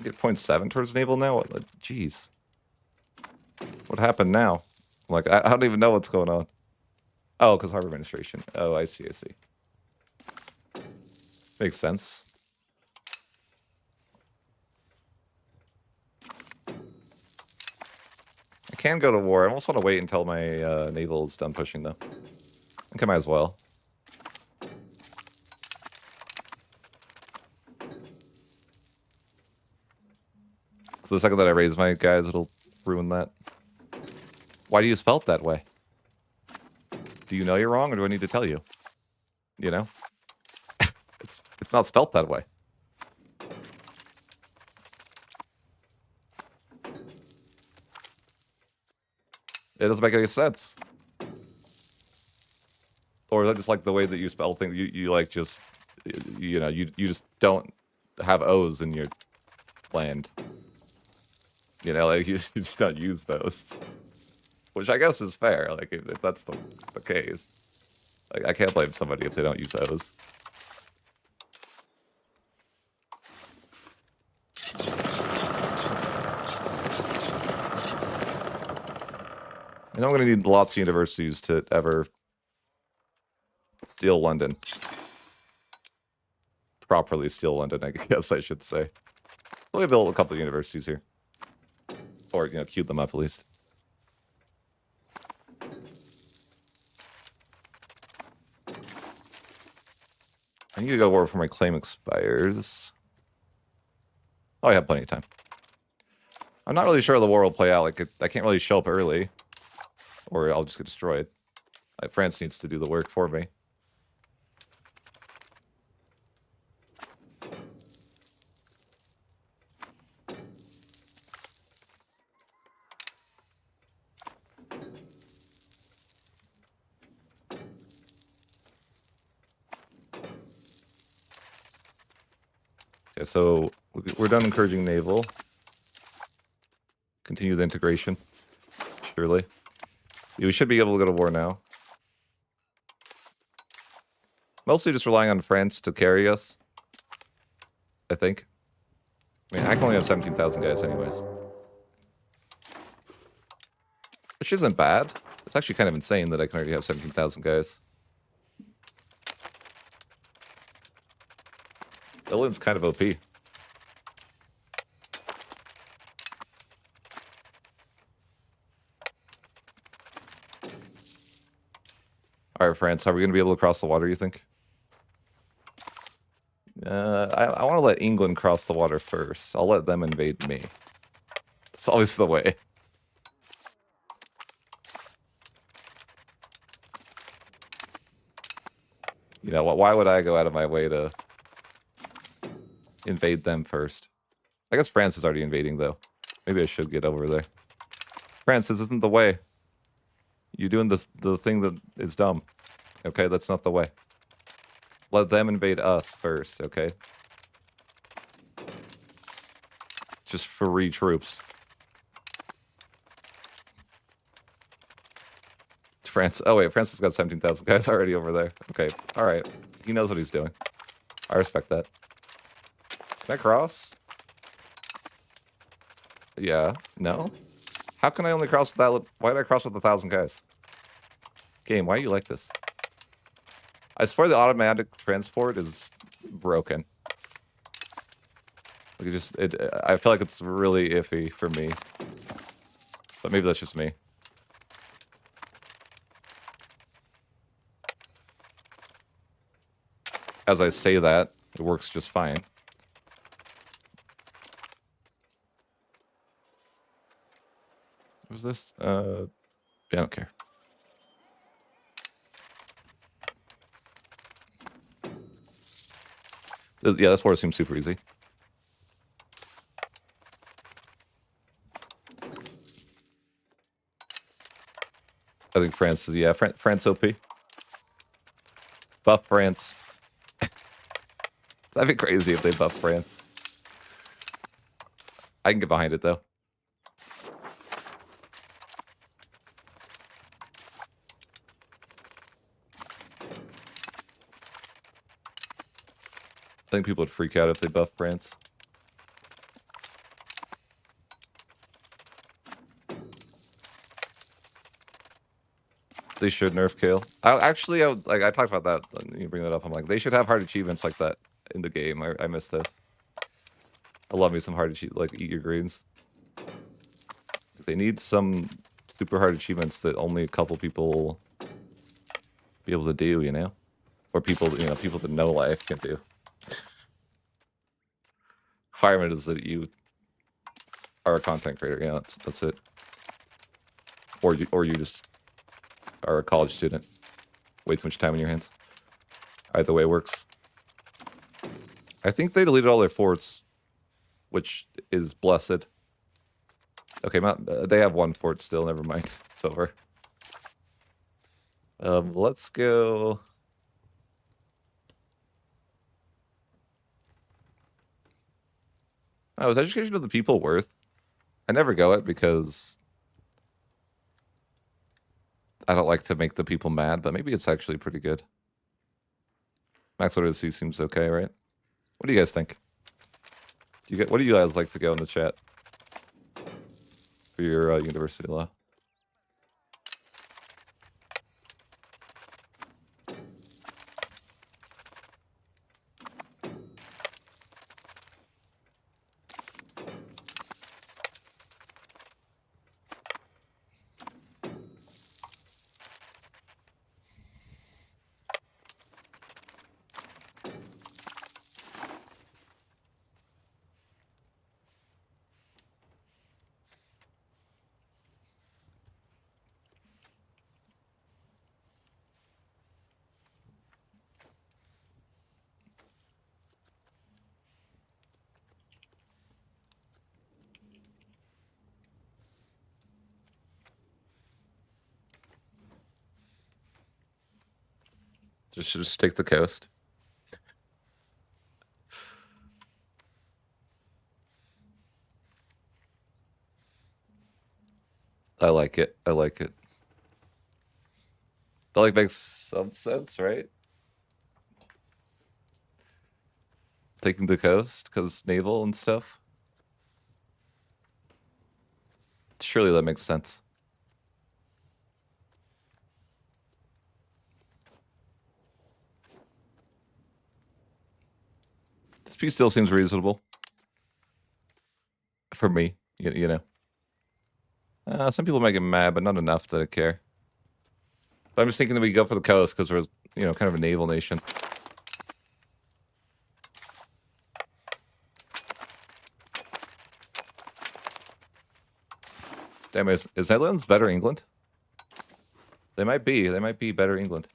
Get 0.7 towards naval now? Jeez. What happened now? Like, I don't even know what's going on. Oh, because harbor administration. Oh, I see. Makes sense. I can go to war. I almost want to wait until my naval is done pushing, though. I think I might as well. So the second that I raise my guys, it'll ruin that. Why do you spell it that way? Do you know you're wrong, or do I need to tell you? You know? It's not spelt that way. It doesn't make any sense. or is that just like the way that you spell things? You like just, you know, you just don't have O's in your land. You know, like you just don't use those, which I guess is fair. Like if that's the case, like I can't blame somebody if they don't use O's. And I'm going to need lots of universities to ever steal London. Properly steal London, I guess I should say. So we built a couple of universities here. Or, you know, queue them up at least. I need to go to war before my claim expires. Oh, I have plenty of time. I'm not really sure how the war will play out. Like, I can't really show up early. Or I'll just get destroyed. Like, France needs to do the work for me. Okay, so we're done encouraging naval. Continue the integration. Surely. Yeah, we should be able to go to war now. Mostly just relying on France to carry us. I think. I mean, I can only have 17,000 guys anyways. Which isn't bad. It's actually kind of insane that I can already have 17,000 guys. Holland's kind of OP. Alright, France, are we going to be able to cross the water, you think? I want to let England cross the water first. I'll let them invade me. It's always the way. You know, why would I go out of my way to invade them first? I guess France is already invading, though. Maybe I should get over there. France, this isn't the way. You're doing the thing that is dumb. Okay, that's not the way. Let them invade us first, okay? Just free troops. France. Oh, wait, France has got 17,000 guys already over there. Okay, alright. He knows what he's doing. I respect that. Can I cross? Yeah. No? How can I only cross with that? Why did I cross with 1,000 guys? Game, why are you like this? I swear the automatic transport is broken. Like I feel like it's really iffy for me. But maybe that's just me. As I say that, it works just fine. What was this? Yeah, I don't care. Yeah, this war seems super easy. I think France, yeah, France OP. Buff France. That'd be crazy if they buff France. I can get behind it, though. I think people would freak out if they buff France. They should nerf Kale. I talked about that. You bring that up. I'm like, they should have hard achievements like that in the game. I miss this. I love me some hard achievements, like eat your greens. They need some super hard achievements that only a couple people be able to do, you know, or people, you know, people that know life can do. Requirement is that you are a content creator. Yeah, that's it. Or you just are a college student. Way too much time in your hands. Either way works. I think they deleted all their forts, which is blessed. Okay, they have one fort still. Never mind. It's over. Let's go. Oh, is education of the people worth? I never go it because I don't like to make the people mad, but maybe it's actually pretty good. Max literacy seems okay, right? What do you guys think? What do you guys like to go in the chat for your university law? Just take the coast. I like it. I like it. That like makes some sense, right? Taking the coast because naval and stuff. Surely that makes sense. This piece still seems reasonable for me. You know, some people might get mad, but not enough to care. But I'm just thinking that we go for the coast because we're kind of a naval nation. Damn, is Netherlands better England? They might be. They might be better England.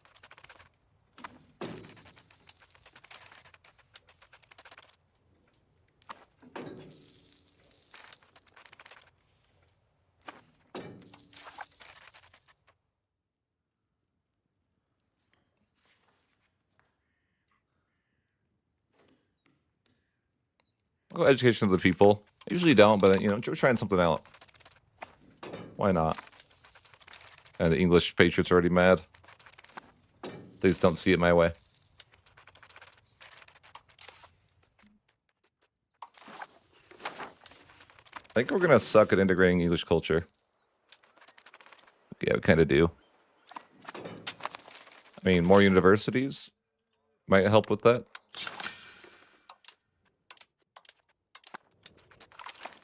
Well, education of the people. I usually don't, but we're trying something out. Why not? And the English patriots are already mad. They just don't see it my way. I think we're gonna suck at integrating English culture. Yeah, we kind of do. I mean, more universities might help with that.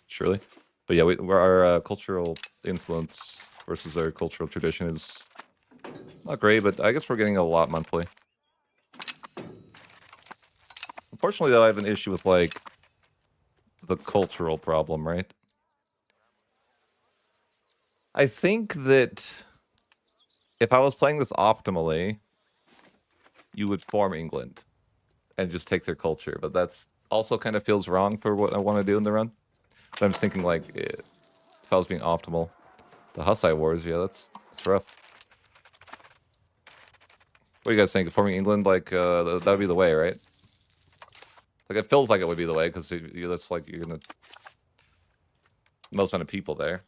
Surely. But yeah, our cultural influence versus our cultural tradition is not great, but I guess we're getting a lot monthly. Unfortunately, though, I have an issue with, like, the cultural problem, right? I think that if I was playing this optimally, you would form England and just take their culture, but that's also kind of feels wrong for what I want to do in the run. But I'm just thinking, like, if I was being optimal, the Hussite Wars, yeah, that's rough. What do you guys think? Forming England, like, that would be the way, right? Like, it feels like it would be the way, because that's, like, you're gonna... most amount of people there.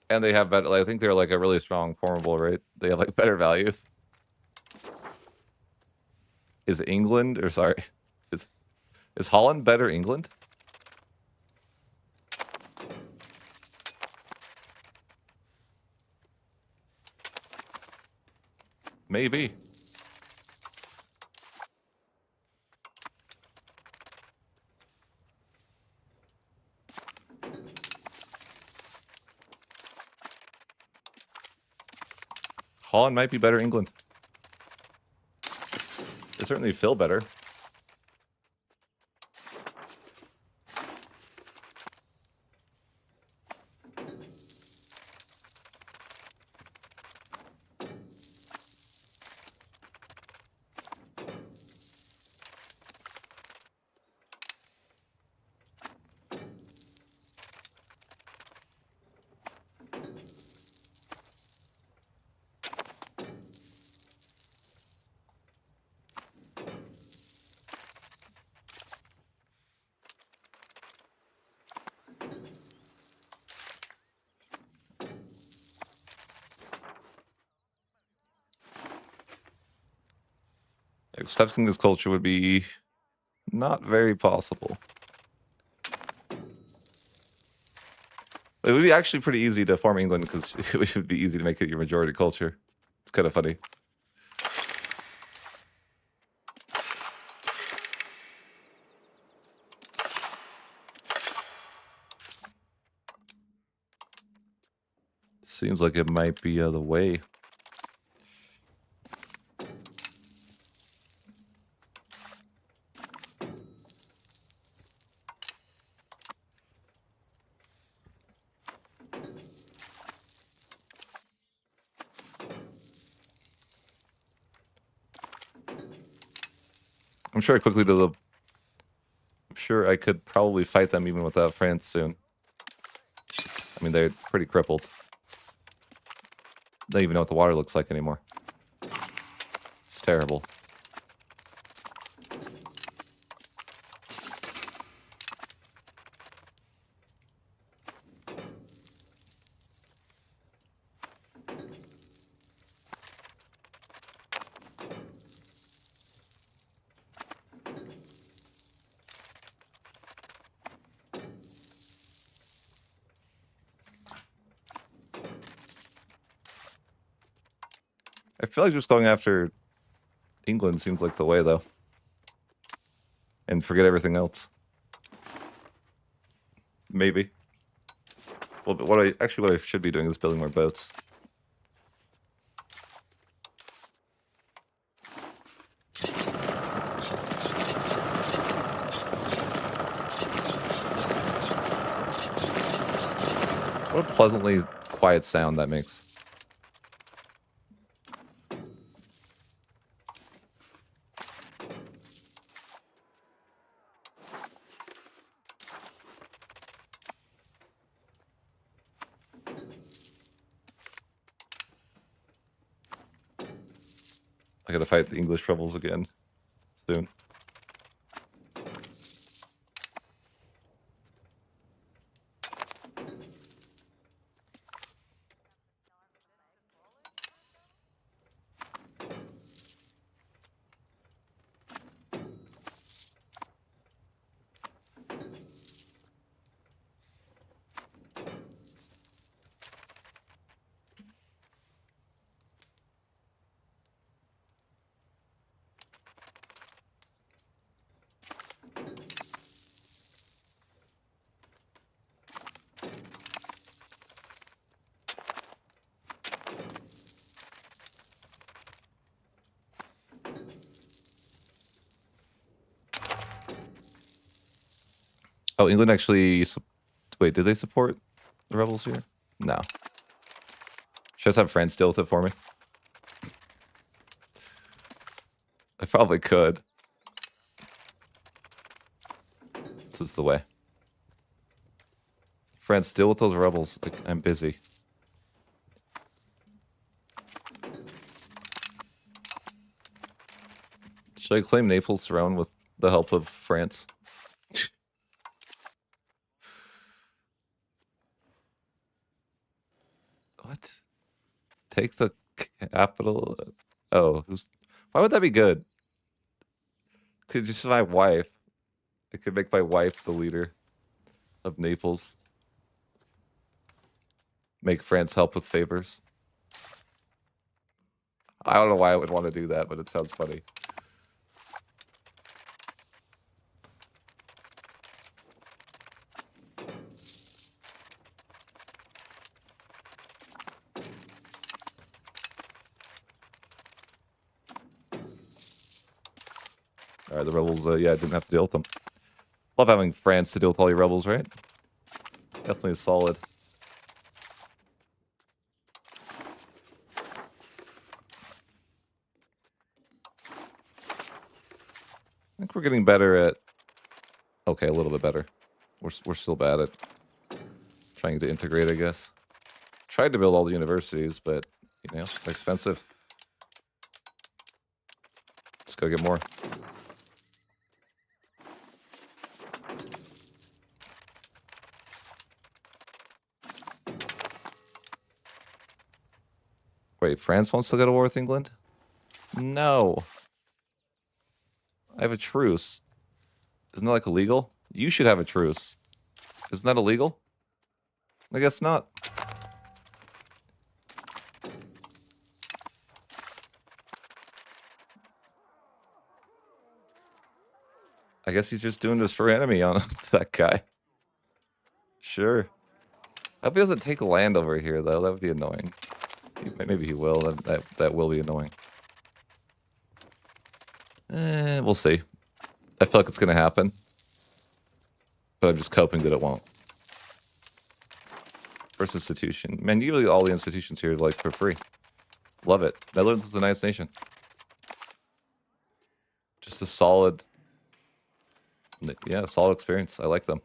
And they have better... like, I think they're, like, a really strong formable, right? They have, like, better values. Is England... or, sorry... Is Holland better England? Maybe. Holland might be better England. They certainly feel better. Accepting this culture would be not very possible. It would be actually pretty easy to form England because it would be easy to make it your majority culture. It's kind of funny. Seems like it might be the way. I'm sure I could probably fight them even without France soon. I mean, they're pretty crippled. They don't even know what the water looks like anymore. It's terrible. I feel like just going after England seems like the way, though. And forget everything else. Maybe. Well, but what I should be doing is building more boats. What a pleasantly quiet sound that makes. I gotta fight the English rebels again soon. Oh, England actually... Wait, did they support the rebels here? No. Should I just have France deal with it for me? I probably could. This is the way. France, deal with those rebels. Like, I'm busy. Should I claim Naples throne with the help of France? What? Take the capital? Oh, why would that be good? Could just my wife. I could make my wife the leader of Naples. Make France help with favors. I don't know why I would want to do that, but it sounds funny. Alright, the rebels, yeah, I didn't have to deal with them. Love having France to deal with all your rebels, right? Definitely solid. I think we're getting better at... Okay, a little bit better. We're still bad at trying to integrate, I guess. Tried to build all the universities, but, you know, they're expensive. Let's go get more. Wait, France wants to go to war with England? No. I have a truce. Isn't that like illegal? You should have a truce. Isn't that illegal? I guess not. I guess he's just doing destroy enemy on that guy. Sure. I hope he doesn't take land over here, though. That would be annoying. Maybe he will. That will be annoying. We'll see. I feel like it's going to happen. But I'm just hoping that it won't. First institution. Man, usually all the institutions here are like for free. Love it. Netherlands is a nice nation. Just a solid... Yeah, solid experience. I like them.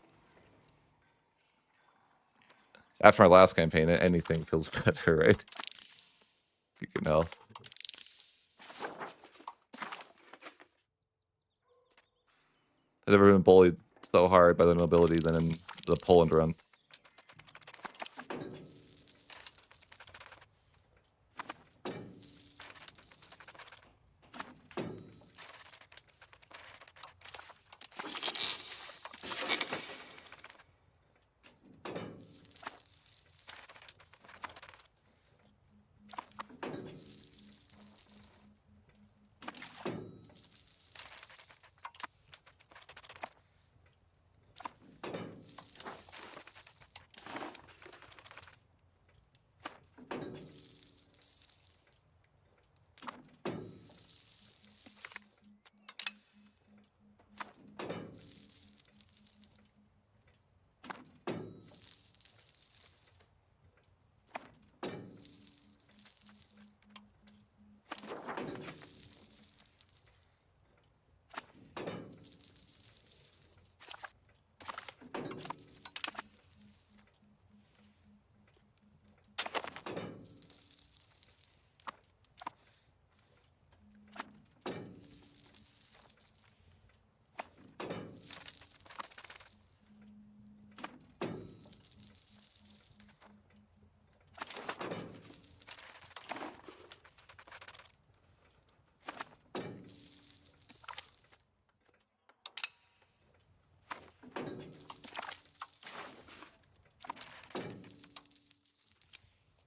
After my last campaign, anything feels better, right? You can know. I've never been bullied so hard by the nobility than in the Poland run.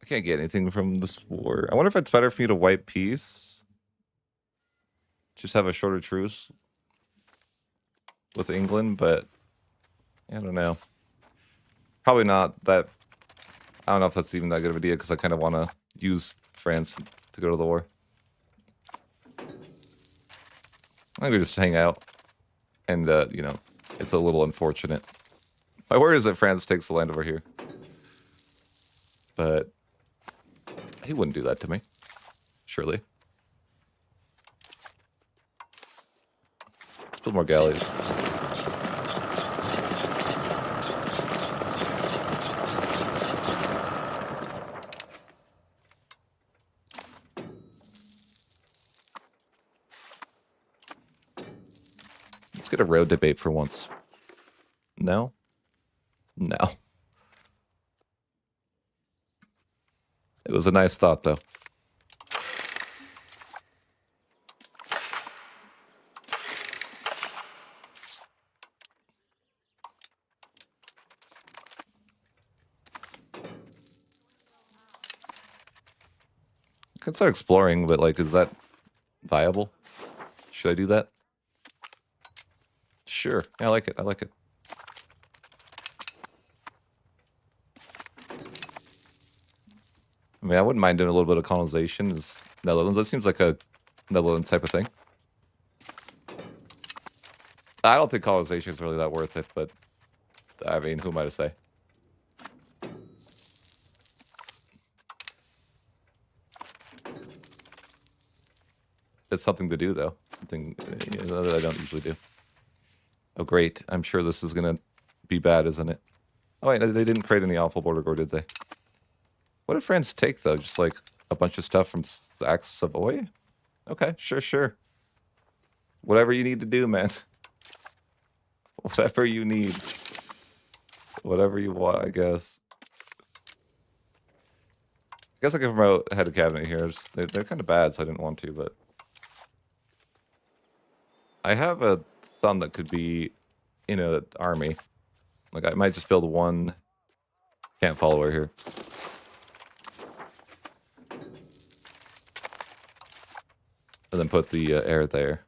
I can't get anything from this war. I wonder if it's better for me to wipe peace. Just have a shorter truce with England, but I don't know. Probably not that. I don't know if that's even that good of an idea because I kind of want to use France to go to the war. I think we just hang out. And, you know, it's a little unfortunate. My worry is that France takes the land over here. But he wouldn't do that to me. Surely. Let's build more galleys. Let's get a road debate for once. No? No. It was a nice thought, though. I can start exploring, but, like, is that viable? Should I do that? Sure. Yeah, I like it. I like it. I mean, I wouldn't mind doing a little bit of colonization in Netherlands. That seems like a Netherlands type of thing. I don't think colonization is really that worth it, but I mean, who am I to say? It's something to do, though. Something that I don't usually do. Oh, great. I'm sure this is going to be bad, isn't it? Oh, wait, they didn't create any awful border gore, did they? What did France take, though? Just, like, a bunch of stuff from Savoy? Okay, sure. Whatever you need to do, man. Whatever you need. Whatever you want, I guess. I guess I can promote head of cabinet here. They're kind of bad, so I didn't want to, but... I have a son that could be in an army. Like, I might just build one camp follower here. And then put the air there.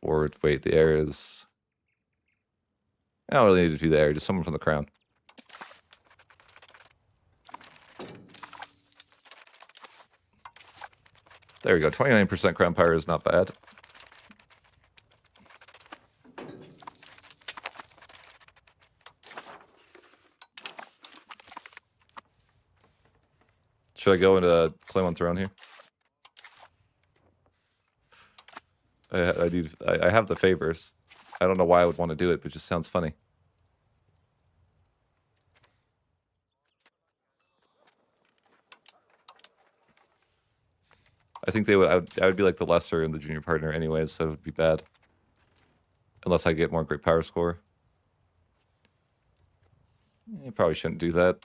Or wait, the air is... I don't really need to do the air, just someone from the crown. There we go. 29% crown power is not bad. Should I go into claim on throne here? I have the favors. I don't know why I would want to do it, but it just sounds funny. I think they would. I would be like the lesser and the junior partner anyways, so it would be bad. Unless I get more great power score. You probably shouldn't do that.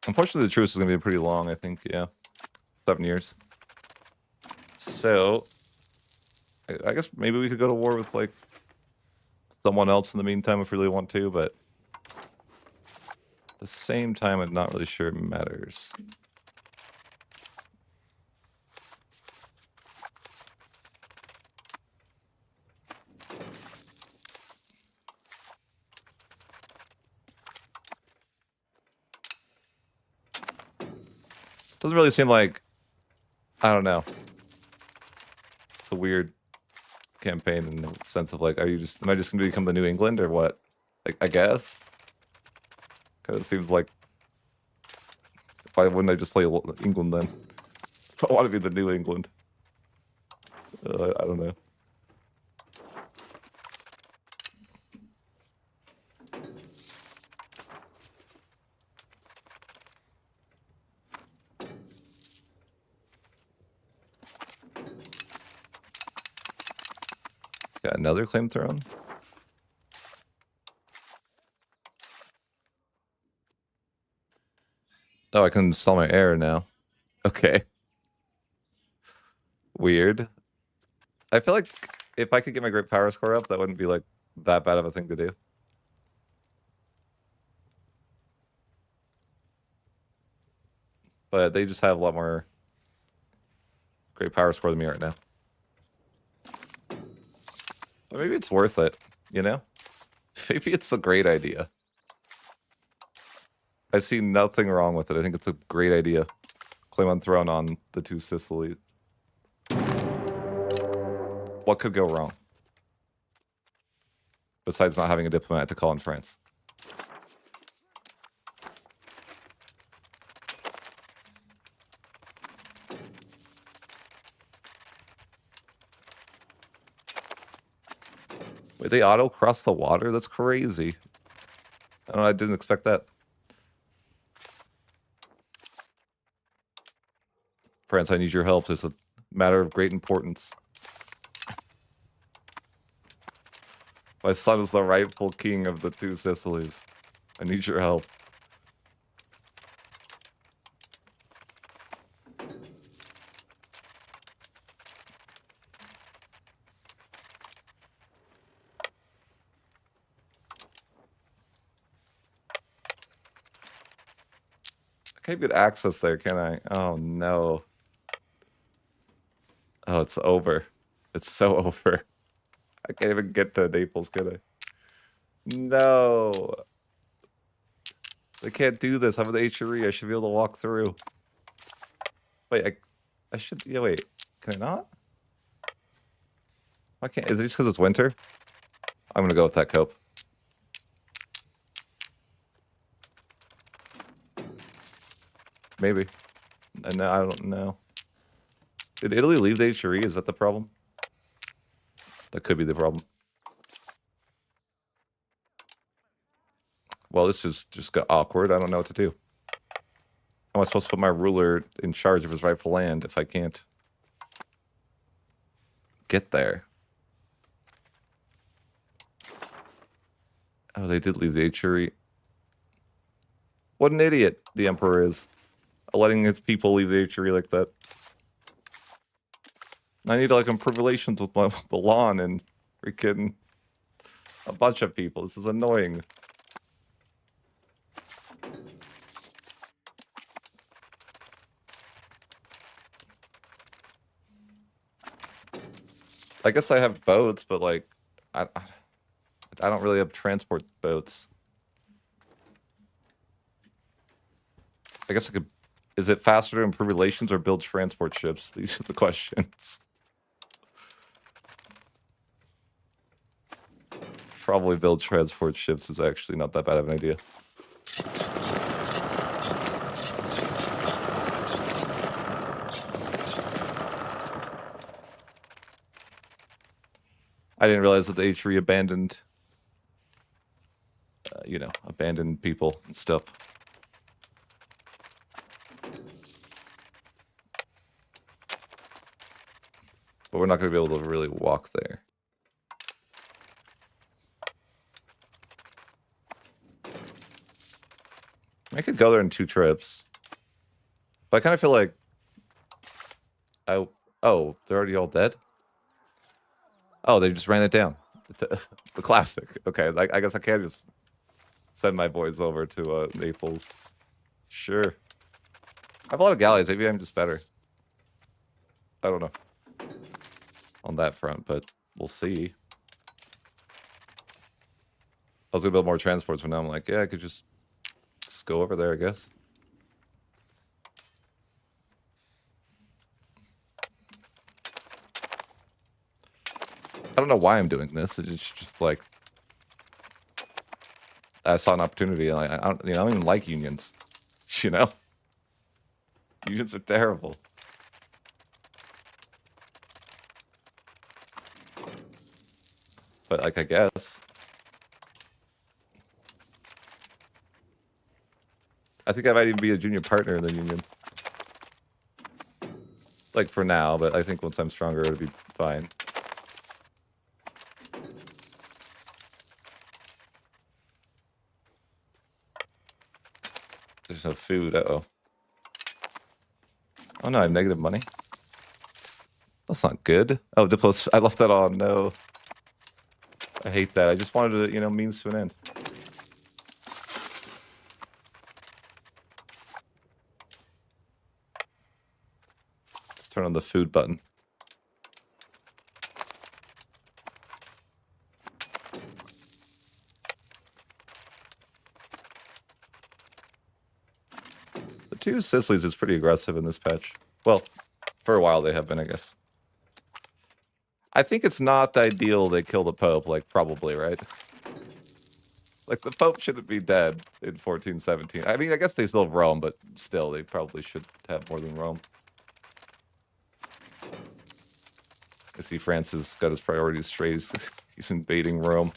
Unfortunately, the truce is going to be pretty long, I think. Yeah. 7 years. So, I guess maybe we could go to war with, like, someone else in the meantime if we really want to, but at the same time, I'm not really sure it matters. Doesn't really seem like... I don't know. It's a weird campaign in the sense of, like, am I just going to become the New England or what? Like, I guess? Because it seems like... Why wouldn't I just play England then? If I want to be the New England. I don't know. Got another claim throne? Oh, I can sell my air now. Okay. Weird. I feel like if I could get my great power score up, that wouldn't be, like, that bad of a thing to do. But they just have a lot more great power score than me right now. But maybe it's worth it, you know? Maybe it's a great idea. I see nothing wrong with it. I think it's a great idea. Claim on throne on the 2 Sicilies. What could go wrong? Besides not having a diplomat to call in France. Wait, they auto cross the water? That's crazy. I don't know, I didn't expect that. France, I need your help. It's a matter of great importance. My son is the rightful king of the 2 Sicilies. I need your help. I can't get access there, can I? Oh, no. Oh, it's over. It's so over. I can't even get to Naples, can I? No. I can't do this. I'm in the HRE. I should be able to walk through. Wait, I should... Yeah, wait. Can I not? Why can't... Is it just because it's winter? I'm going to go with that cope. Maybe. And I don't know. Did Italy leave the HRE? Is that the problem? That could be the problem. Well, this just got awkward. I don't know what to do. How am I supposed to put my ruler in charge of his rightful land if I can't get there? Oh, they did leave the HRE. What an idiot the Emperor is. Letting his people leave the HRE like that. I need to like improve relations with my Milan and freaking a bunch of people. This is annoying. I guess I have boats, but like I don't really have transport boats. I guess I could. Is it faster to improve relations or build transport ships? These are the questions. Probably build transport ships is actually not that bad of an idea. I didn't realize that the HRE abandoned, you know, abandoned people and stuff. But we're not going to be able to really walk there. I could go there in 2 trips. But I kind of feel like... Oh, they're already all dead? Oh, they just ran it down. The classic. Okay, I guess I can't just send my boys over to Naples. Sure. I have a lot of galleys. Maybe I'm just better. I don't know. On that front, but we'll see. I was going to build more transports, but now I'm like, yeah, I could just go over there, I guess. I don't know why I'm doing this. It's just like I saw an opportunity, and I don't even like unions. You know, unions are terrible. But like, I guess I think I might even be a junior partner in the union. Like for now, but I think once I'm stronger, it'll be fine. There's no food. Uh-oh. Oh no, I have negative money. That's not good. Oh, Diplos. I left that on. No. I hate that. I just wanted to, you know, means to an end. Let's turn on the food button. The 2 Sicilies is pretty aggressive in this patch. Well, for a while they have been, I guess. I think it's not ideal they kill the Pope, like, probably, right? Like, the Pope shouldn't be dead in 1417. I mean, I guess they still have Rome, but still, they probably should have more than Rome. I see Francis got his priorities straight. He's invading Rome.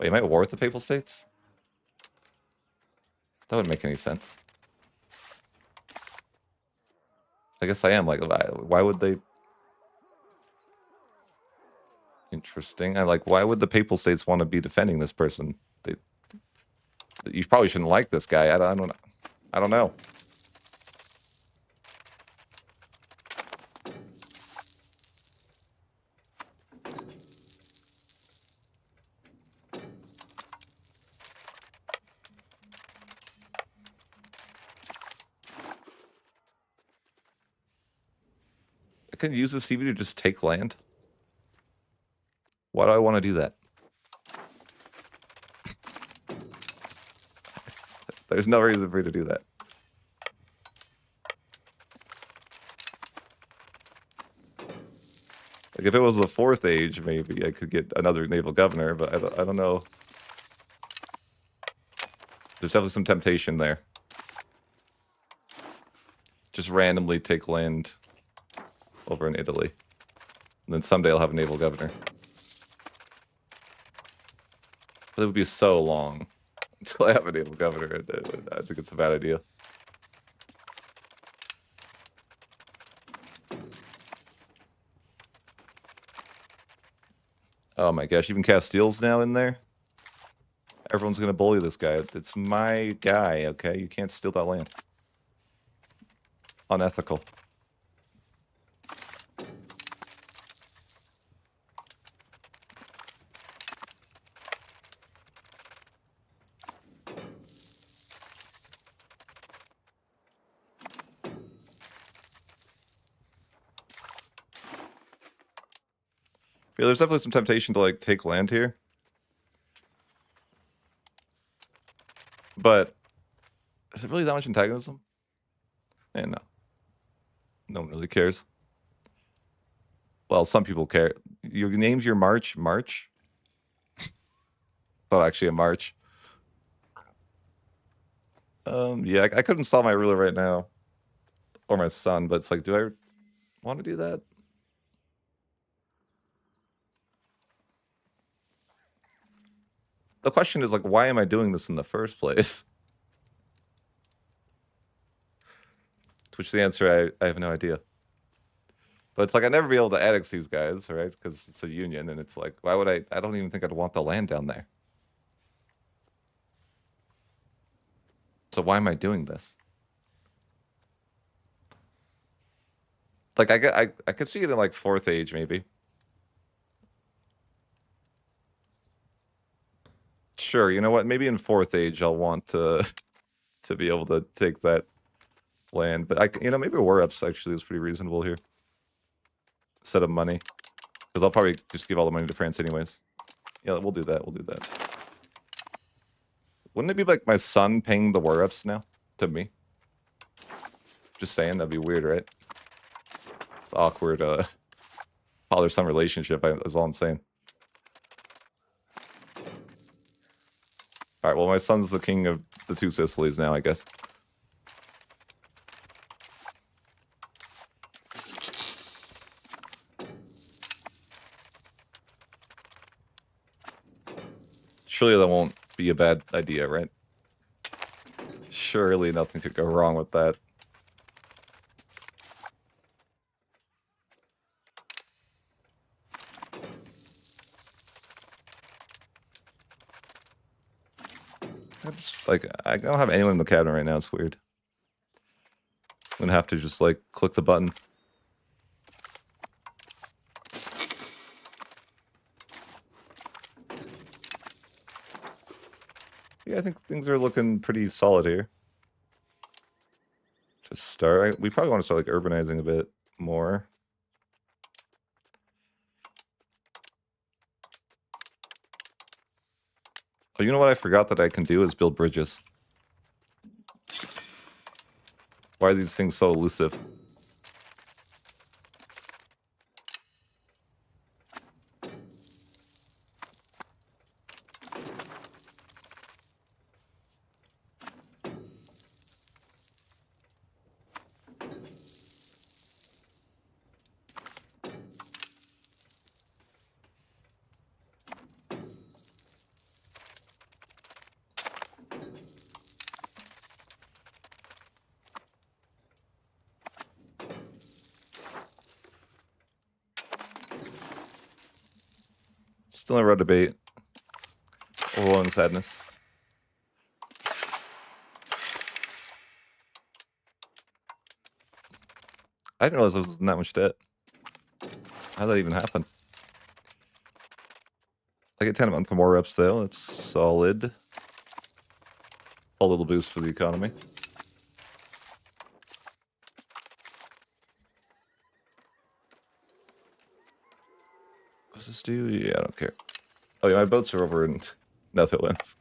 Wait, am I at war with the Papal States? That wouldn't make any sense. I guess I am. Like, why would they... Interesting. Why would the Papal States want to be defending this person? You probably shouldn't like this guy. I don't know. I can use the CV to just take land. Why do I want to do that? There's no reason for me to do that. Like, if it was the 4th age, maybe I could get another naval governor, but I don't know. There's definitely some temptation there. Just randomly take land over in Italy. And then someday I'll have a naval governor. But it would be so long until I have a naval governor. I think it's a bad idea. Oh my gosh, even Castile's now in there? Everyone's gonna bully this guy. It's my guy, okay? You can't steal that land. Unethical. Yeah, there's definitely some temptation to like take land here. But is it really that much antagonism? No. No one really cares. Well, some people care. Your name's your March? March? Not actually a March. Yeah, I couldn't install my ruler right now. Or my son, but it's like, do I want to do that? The question is like, why am I doing this in the first place? To which the answer, I have no idea. But it's like, I'd never be able to annex these guys, right? Because it's a union, and it's like, why would I don't even think I'd want the land down there. So why am I doing this? Like, I could see it in like 4th age, maybe. Sure, you know what? Maybe in 4th age, I'll want to be able to take that land. But maybe war ups actually is pretty reasonable here. Instead of money. Because I'll probably just give all the money to France anyways. Yeah, we'll do that. We'll do that. Wouldn't it be like my son paying the war ups now? To me? Just saying, that'd be weird, right? It's awkward, father-son relationship, is all I'm saying. Alright, well, my son's the king of the 2 Sicilies now, I guess. Surely that won't be a bad idea, right? Surely nothing could go wrong with that. I don't have anyone in the cabinet right now. It's weird. I'm gonna have to just, like, click the button. Yeah, I think things are looking pretty solid here. To start, we probably want to start, like, urbanizing a bit more. Oh, you know what I forgot that I can do is build bridges. Why are these things so elusive? Still in a road debate. Overwhelming sadness. I didn't realize I was in that much debt. How did that even happen? I get 10 a month for more reps though. That's solid. A little boost for the economy. What's this do? Yeah, I don't care. Oh yeah, my boats are over in Netherlands.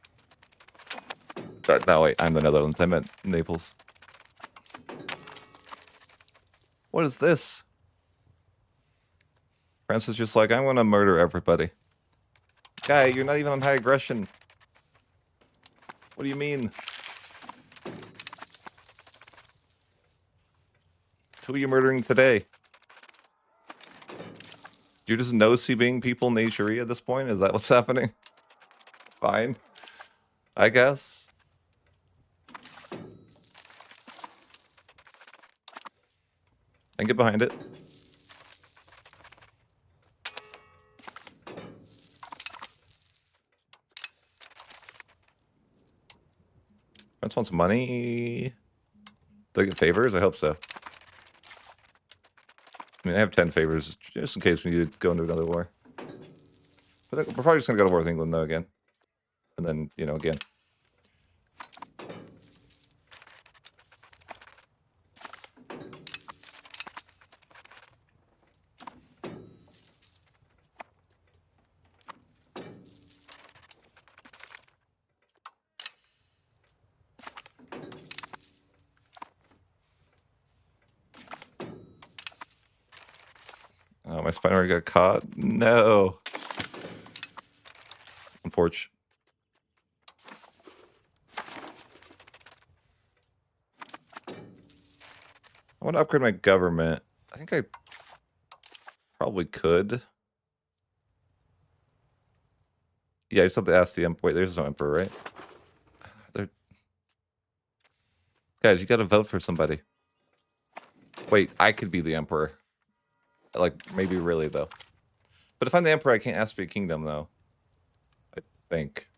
Sorry, no wait, I'm the Netherlands. I meant Naples. What is this? France is just like, I want to murder everybody. Guy, you're not even on high aggression. What do you mean? Who are you murdering today? Do you just no-see-being people nature at this point? Is that what's happening? Fine. I guess. I can get behind it. France wants money. Do I get favors? I hope so. I mean, I have 10 favors, just in case we need to go into another war. But we're probably just going to go to war with England, though, again. And then, you know, again. Oh, my spine already got caught. No. Unfortunate. I want to upgrade my government. I think I probably could. Yeah, I just have to ask the emperor. Wait, there's no emperor, right? Guys, you got to vote for somebody. Wait, I could be the emperor. Like, maybe really, though. But if I'm the emperor, I can't ask for a kingdom, though. I think.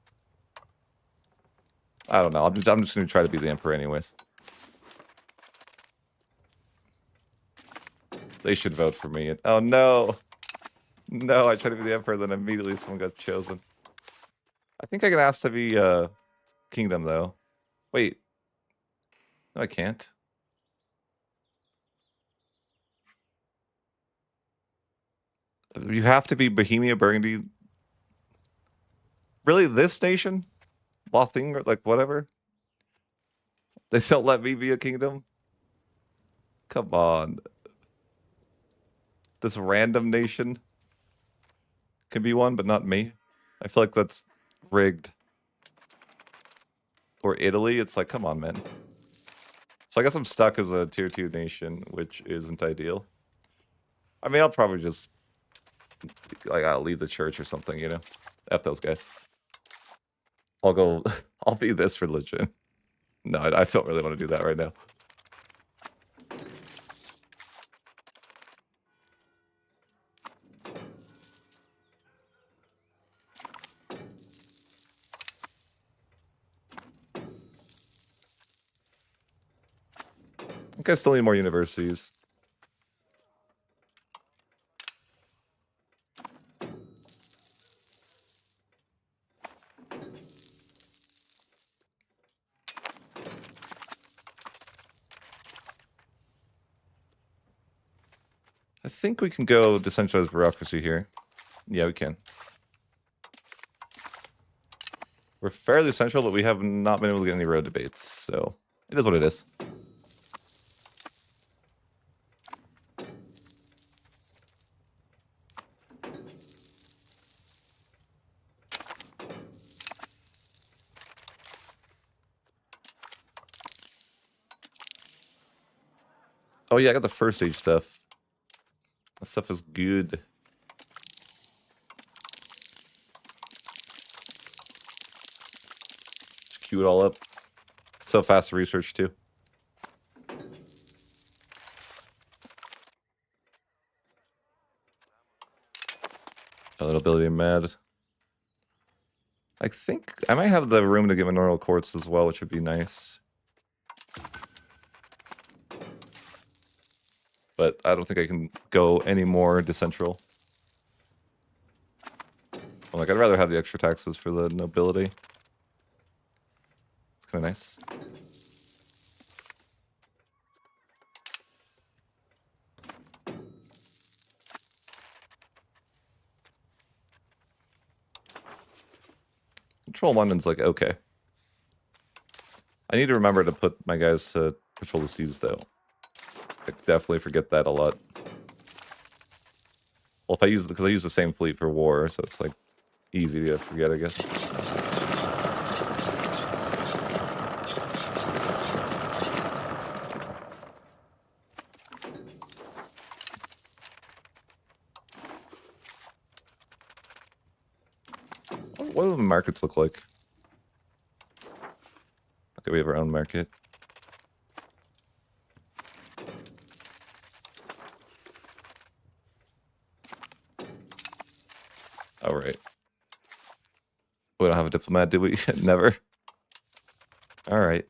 I don't know. I'm just going to try to be the emperor anyways. They should vote for me. Oh, no. No, I tried to be the emperor, then immediately someone got chosen. I think I can ask to be kingdom, though. Wait. No, I can't. You have to be Bohemia, Burgundy. Really, this nation? Lothinger, like whatever? They don't let me be a kingdom? Come on. This random nation can be one, but not me. I feel like that's rigged. Or Italy, it's like, come on, man. So I guess I'm stuck as a tier 2 nation, which isn't ideal. I mean, I'll probably just, like, I'll leave the church or something, you know? F those guys. I'll go, I'll be this religion. No, I don't really want to do that right now. I think I still need more universities. I think we can go decentralized bureaucracy here. Yeah, we can. We're fairly central, but we have not been able to get any road debates, so it is what it is. Oh yeah, I got the first age stuff. That stuff is good. Just queue it all up. So fast to research too. A little ability mad. I think I might have the room to give manorial courts as well, which would be nice. But I don't think I can go any more decentral. Like, I'd rather have the extra taxes for the nobility. It's kind of nice. Control London's like, okay. I need to remember to put my guys to patrol the seas, though. I definitely forget that a lot. Well, if I use, because I use the same fleet for war, so it's like easy to forget, I guess. What do the markets look like? Okay, we have our own market. All right. We don't have a diplomat, do we? Never. All right.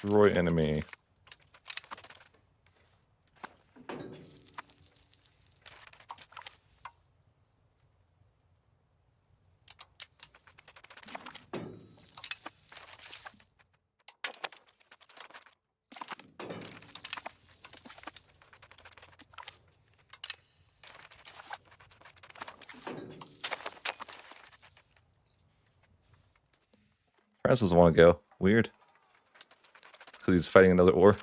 Destroy enemy. France doesn't want to go. Weird. Because he's fighting another war.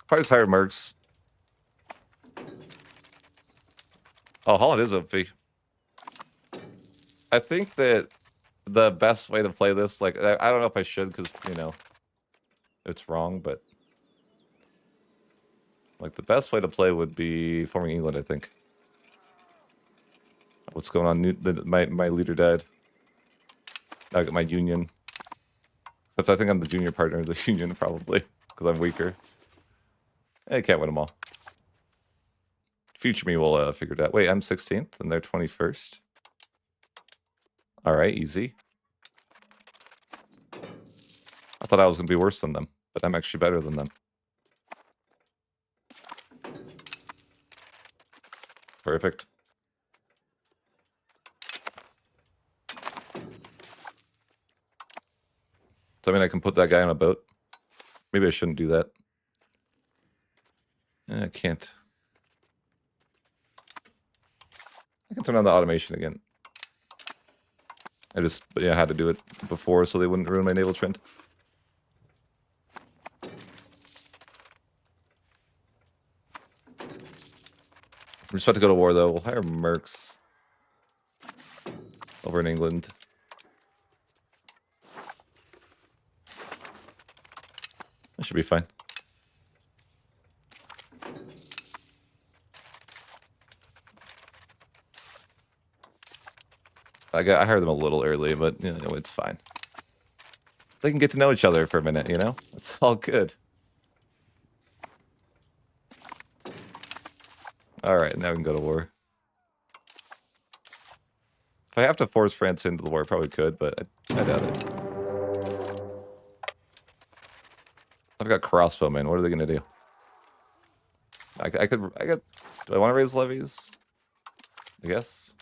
Probably just hire mercs. Oh, Holland is OP. I think that the best way to play this, like, I don't know if I should because, you know, it's wrong, but like the best way to play would be forming England, I think. What's going on? My leader died. I got my union. Except I think I'm the junior partner of the union, probably, because I'm weaker. I can't win them all. Future me will figure it out. Wait, I'm 16th and they're 21st. All right, easy. I thought I was going to be worse than them, but I'm actually better than them. Perfect. So, I mean, I can put that guy on a boat. Maybe I shouldn't do that. I can't. I can turn on the automation again. I just had to do it before so they wouldn't ruin my naval trend. I'm just about to go to war, though. We'll hire mercs over in England. That should be fine. I hired them a little early, but you know, it's fine. They can get to know each other for a minute, you know? It's all good. Alright, now we can go to war. If I have to force France into the war, I probably could, but I doubt it. I've got crossbowmen. What are they going to do? I could... Do I want to raise levies? I guess.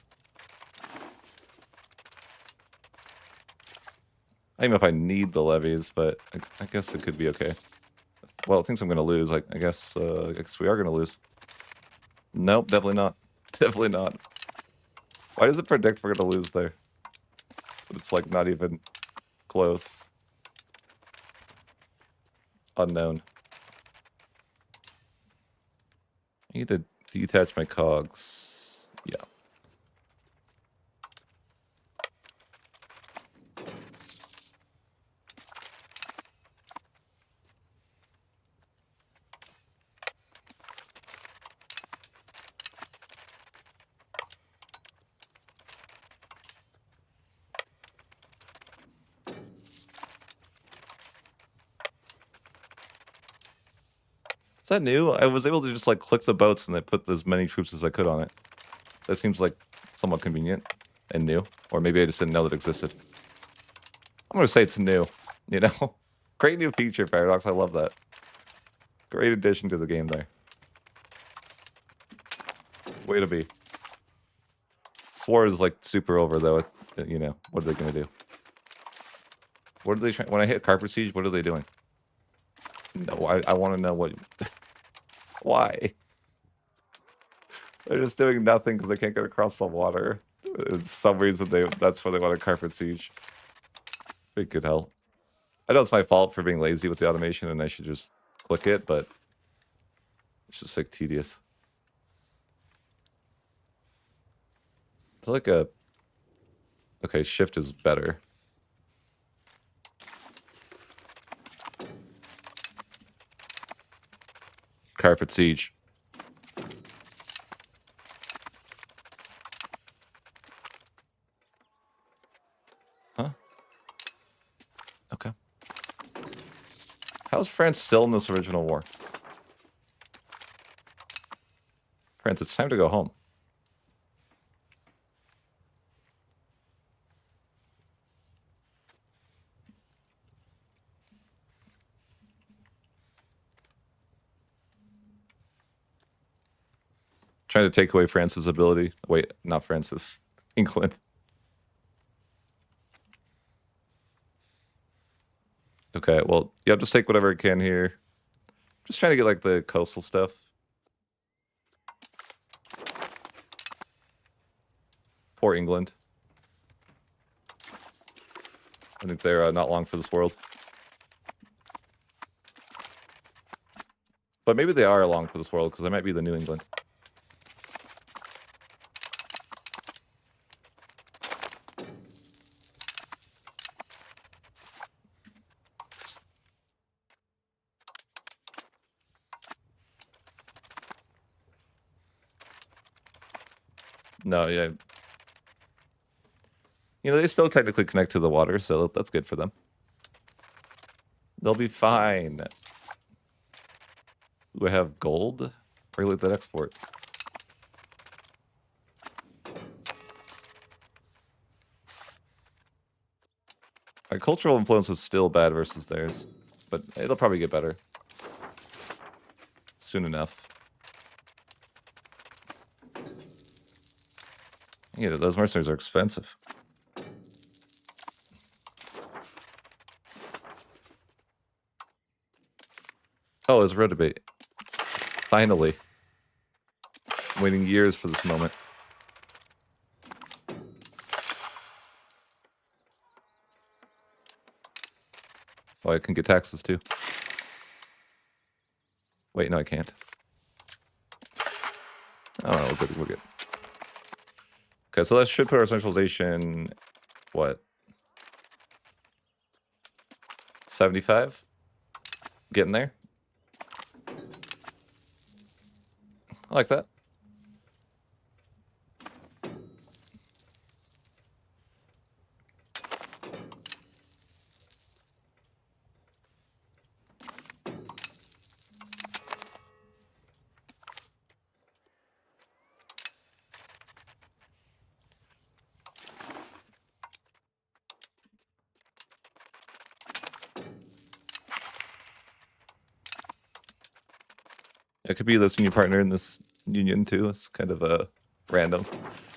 I don't know if I need the levies, but I guess it could be okay. Well, it thinks I'm going to lose. I guess we are going to lose. Nope, definitely not. Definitely not. Why does it predict we're going to lose there? But it's like not even close. Unknown. I need to detach my cogs. Yeah. Is that new? I was able to just like click the boats and I put as many troops as I could on it. That seems like somewhat convenient and new. Or maybe I just didn't know that existed. I'm going to say it's new, you know? Great new feature, Paradox. I love that. Great addition to the game there. Way to be. This war is like super over though. You know, what are they going to do? What are they trying? When I hit Carpet Siege, what are they doing? No, I want to know what... Why? They're just doing nothing because they can't get across the water. In some reason, that's why they want a Carpet Siege. Big good hell. I know it's my fault for being lazy with the automation and I should just click it, but it's just like tedious. It's like a... Okay, shift is better. Carpet Siege. Huh? Okay. How's France still in this original war? France, it's time to go home. Trying to take away France's ability. Wait, not France's. England. Okay, well, yeah, just take whatever I can here. Just trying to get, like, the coastal stuff. Poor England. I think they're not long for this world. But maybe they are long for this world, because they might be the New England. No, yeah. You know, they still technically connect to the water, so that's good for them. They'll be fine. Do I have gold? Regulate that export. Our cultural influence is still bad versus theirs, but it'll probably get better soon enough. Yeah, those mercenaries are expensive. Oh, it's road debate. Finally. I'm waiting years for this moment. Oh, I can get taxes too. Wait, no, I can't. Oh, no, we're good. We're good. Okay, so that should put our centralization, what? 75? Getting there. I like that. It could be the senior partner in this union too. It's kind of a random.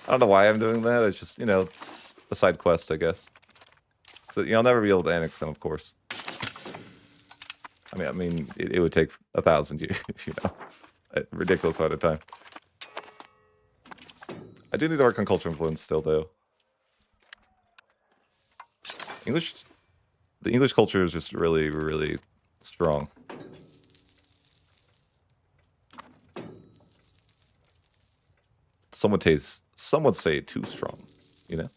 I don't know why I'm doing that. It's just, you know, it's a side quest, I guess. So you'll never be able to annex them, of course. I mean, it would take 1,000 years, you know, a ridiculous amount of time. I do need to work on culture influence still, though. The English culture is just really, really strong. Some would say too strong, you know?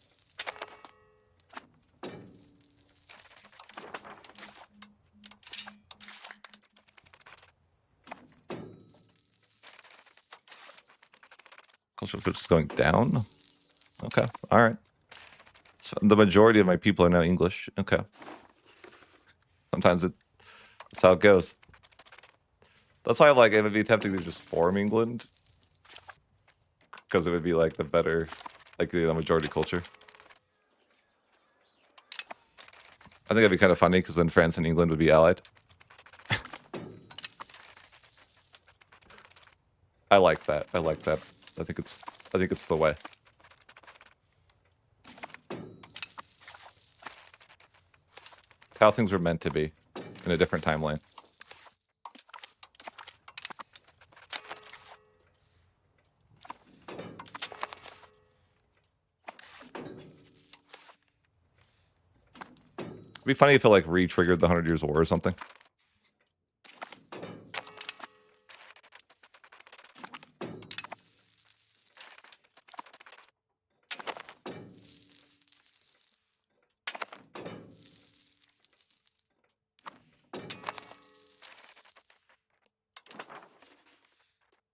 Cultural influence is going down? Okay, all right. So the majority of my people are now English. Okay. Sometimes that's how it goes. That's why I'm like, it would be tempting to just form England. Because it would be like the better, like the majority culture. I think that'd be kind of funny because then France and England would be allied. I like that. I like that. I think it's the way. It's how things were meant to be in a different timeline. It'd be funny if it like re-triggered the 100 Years' War or something.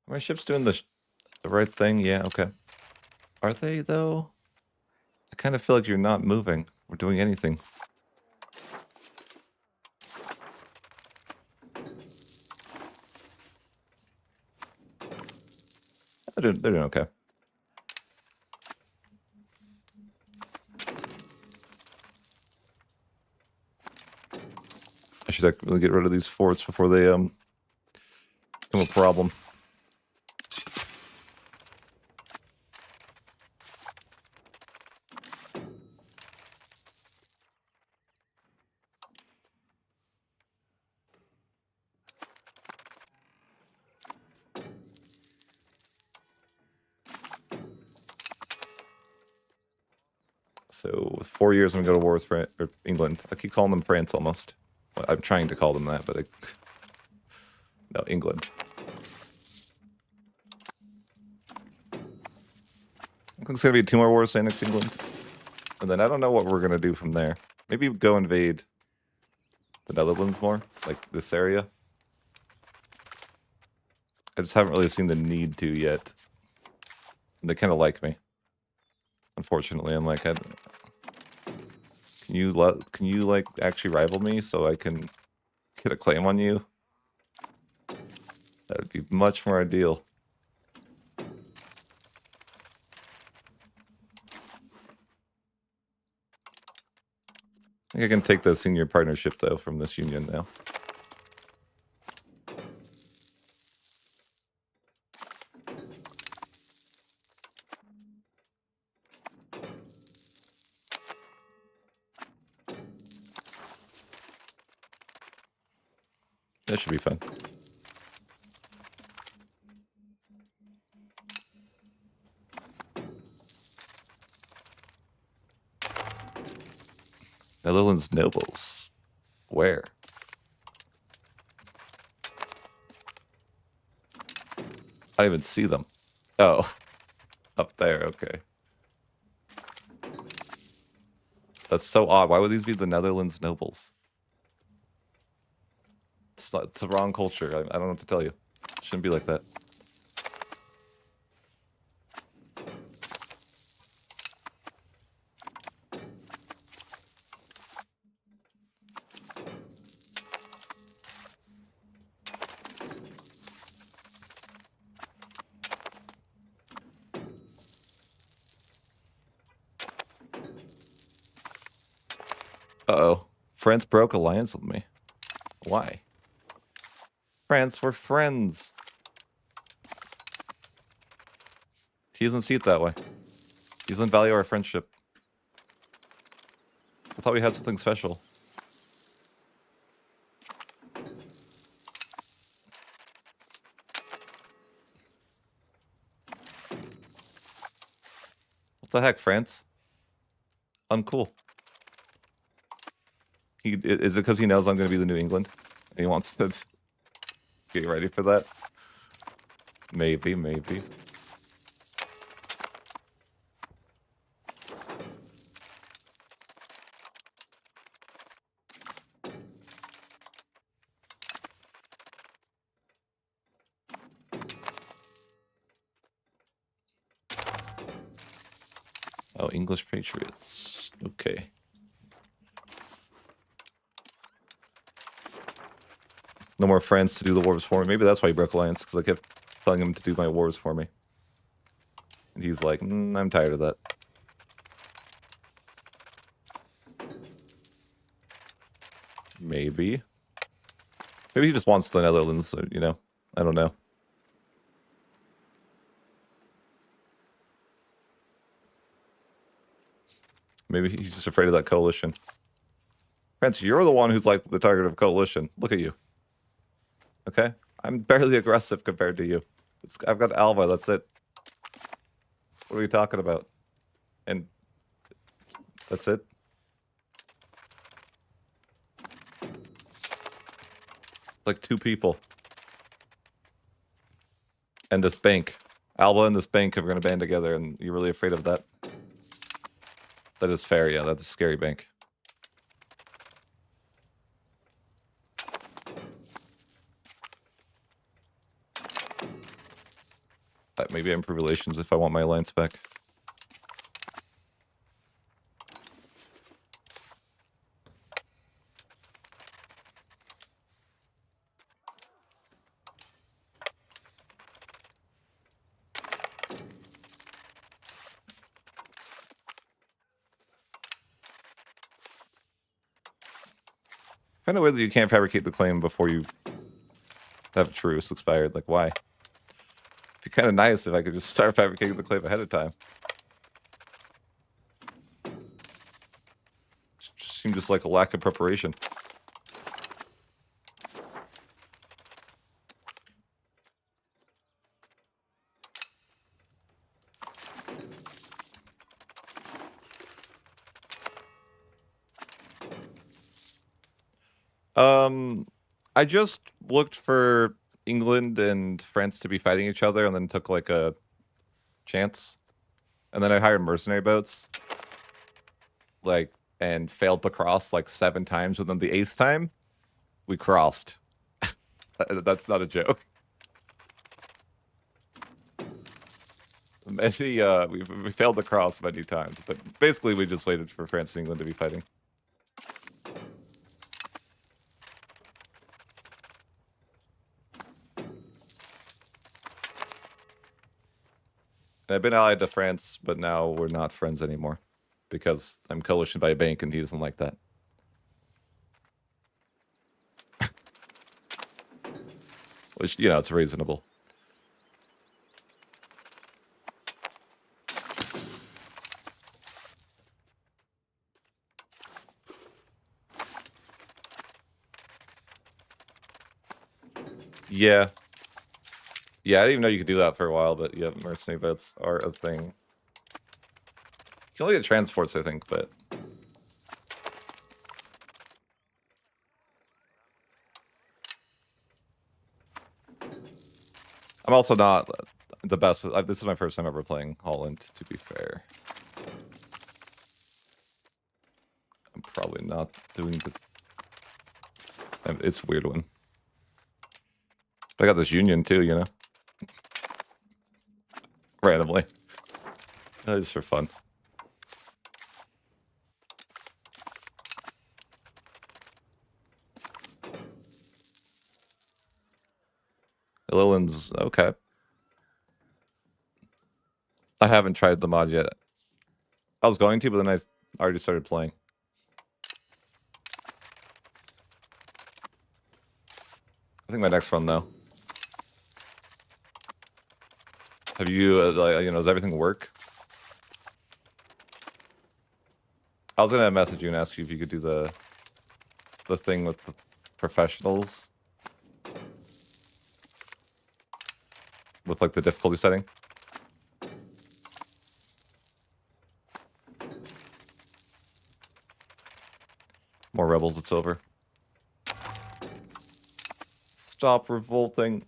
Are my ships doing the right thing? Yeah, okay. Are they, though? I kind of feel like you're not moving or doing anything. They're doing okay. I should really get rid of these forts before they become a problem. So with 4 years, I'm gonna go to war with or England. I keep calling them France almost. Well, I'm trying to call them that, but no, England. I think it's gonna be 2 more wars to annex England, and then I don't know what we're gonna do from there. Maybe go invade the Netherlands more, like this area. I just haven't really seen the need to yet. And they kind of like me. Unfortunately, I'm like, can you like actually rival me so I can get a claim on you? That would be much more ideal. I think I can take the senior partnership though from this union now. That should be fun. Netherlands nobles. Where? I don't even see them. Oh, up there. Okay. That's so odd. Why would these be the Netherlands nobles? It's the wrong culture. I don't know what to tell you. It shouldn't be like that. Uh-oh. France broke alliance with me. Why? France, we're friends. He doesn't see it that way. He doesn't value our friendship. I thought we had something special. What the heck, France? Uncool. Is it because he knows I'm going to be the New England? And he wants to get ready for that? Maybe, maybe. Oh, English Patriots. Okay. No more France to do the wars for me. Maybe that's why he broke alliance, because I kept telling him to do my wars for me. And he's like, I'm tired of that. Maybe. Maybe he just wants the Netherlands, you know. I don't know. Maybe he's just afraid of that coalition. France, you're the one who's like the target of coalition. Look at you. Okay? I'm barely aggressive compared to you. I've got Alva, that's it. What are we talking about? And that's it? Like 2 people. And this bank. Alba and this bank are going to band together, and you're really afraid of that? That is fair, yeah. That's a scary bank. Maybe I improve relations if I want my alliance back. Kind of weird that you can't fabricate the claim before you have a truce expired. Like, why? It'd be kind of nice if I could just start fabricating the claim ahead of time. Just seems just like a lack of preparation. I just looked for England and France to be fighting each other, and then took like a chance, and then I hired mercenary boats, like, and failed to cross like 7 times. Within the 8th time, we crossed. That's not a joke. Many, we failed to cross many times, but basically we just waited for France and England to be fighting. And I've been allied to France, but now we're not friends anymore because I'm coalitioned by a bank and he doesn't like that. Which, you know, it's reasonable. Yeah. Yeah, I didn't even know you could do that for a while, but yeah, mercenary boats are a thing. You can only get transports, I think, but... I'm also not the best. This is my first time ever playing Holland, to be fair. I'm probably not doing the... It's a weird one. I got this union too, you know? Randomly. Just for fun. Lilland's okay. I haven't tried the mod yet. I was going to, but then I already started playing. I think my next run, though. Have you, like, you know, does everything work? I was gonna message you and ask you if you could do the thing with the professionals. With, like, the difficulty setting. More rebels, it's over. Stop revolting.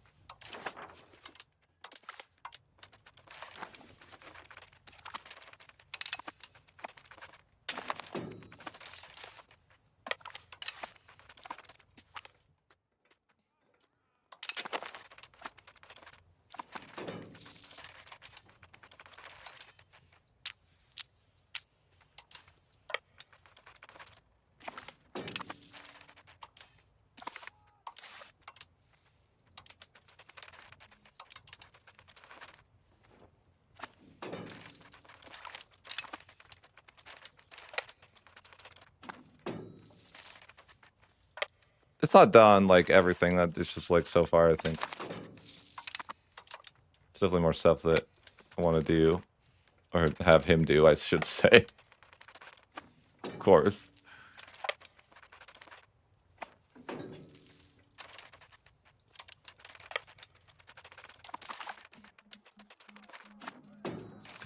It's not done, like, everything. That it's just, like, so far, I think. There's definitely more stuff that I want to do. Or have him do, I should say. Of course.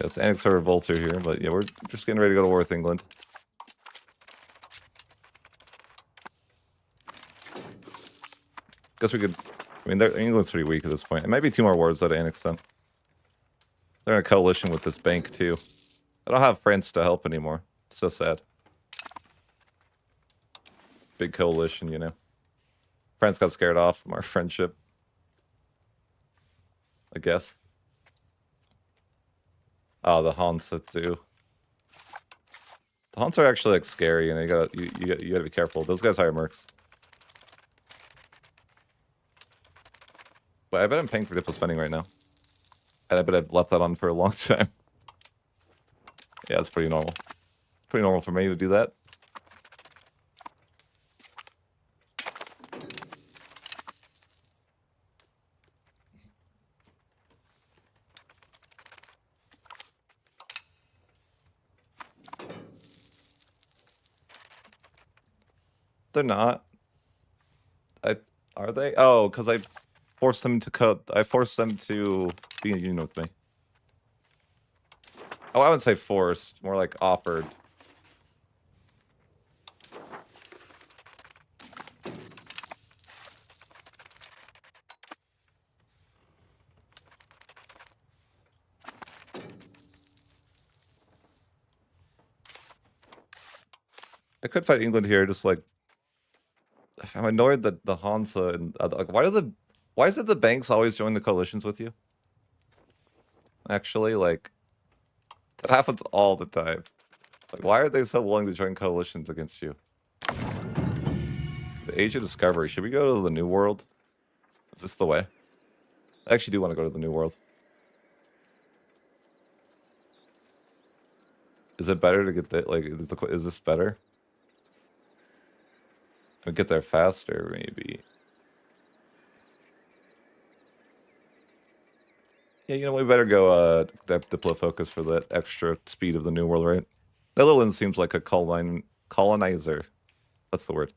Yes, annex our revolter here, but yeah, we're just getting ready to go to war with England. Guess we could... I mean, England's pretty weak at this point. It might be 2 more wars that annex them. They're in a coalition with this bank, too. I don't have France to help anymore. It's so sad. Big coalition, you know. France got scared off from our friendship. I guess. Oh, the Hansa, too. The Hansa are actually, like, scary, and you gotta be careful. Those guys hire mercs. But I bet I'm paying for diplo spending right now. And I bet I've left that on for a long time. Yeah, it's pretty normal. Pretty normal for me to do that. They're not. Are they? Oh, because I forced them to I forced them to be in union with me. Oh, I wouldn't say forced, more like offered. I could fight England here, just like I'm annoyed that the Hansa and like, why is it the banks always join the coalitions with you? Actually, like that happens all the time. Like, why are they so willing to join coalitions against you? The Age of Discovery. Should we go to the New World? Is this the way? I actually do want to go to the New World. Is it better to get that? Like, is this better? We get there faster, maybe. Yeah, you know, we better go Diplo focus for that extra speed of the New World, right? Netherlands seems like a colonizer. That's the word.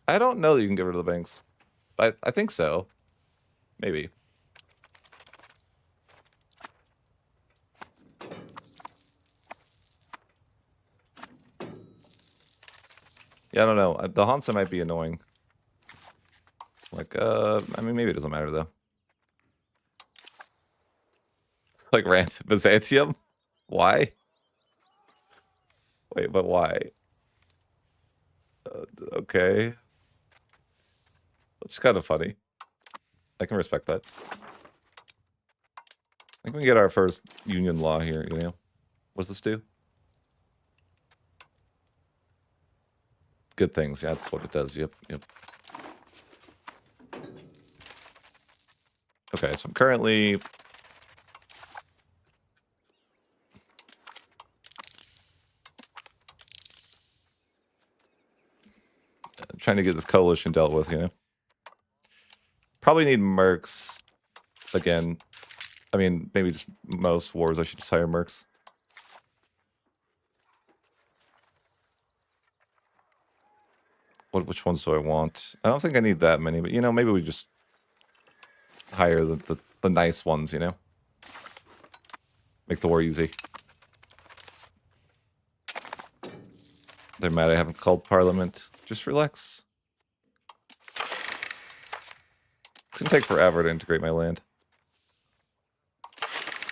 I don't know that you can get rid of the banks. I think so. Maybe. Yeah, I don't know. The Hansa might be annoying. Like, I mean, maybe it doesn't matter, though. Like, rant Byzantium? Why? Wait, but why? Okay. That's kind of funny. I can respect that. I think we can get our first union law here, you know? What does this do? Good things. Yeah, that's what it does. Yep. Okay, so I'm currently... trying to get this coalition dealt with, you know? Probably need mercs again. I mean, maybe just most wars, I should just hire mercs. Which ones do I want? I don't think I need that many, but, you know, maybe we just hire the nice ones, you know? Make the war easy. They're mad I haven't called Parliament. Just relax. It's gonna take forever to integrate my land.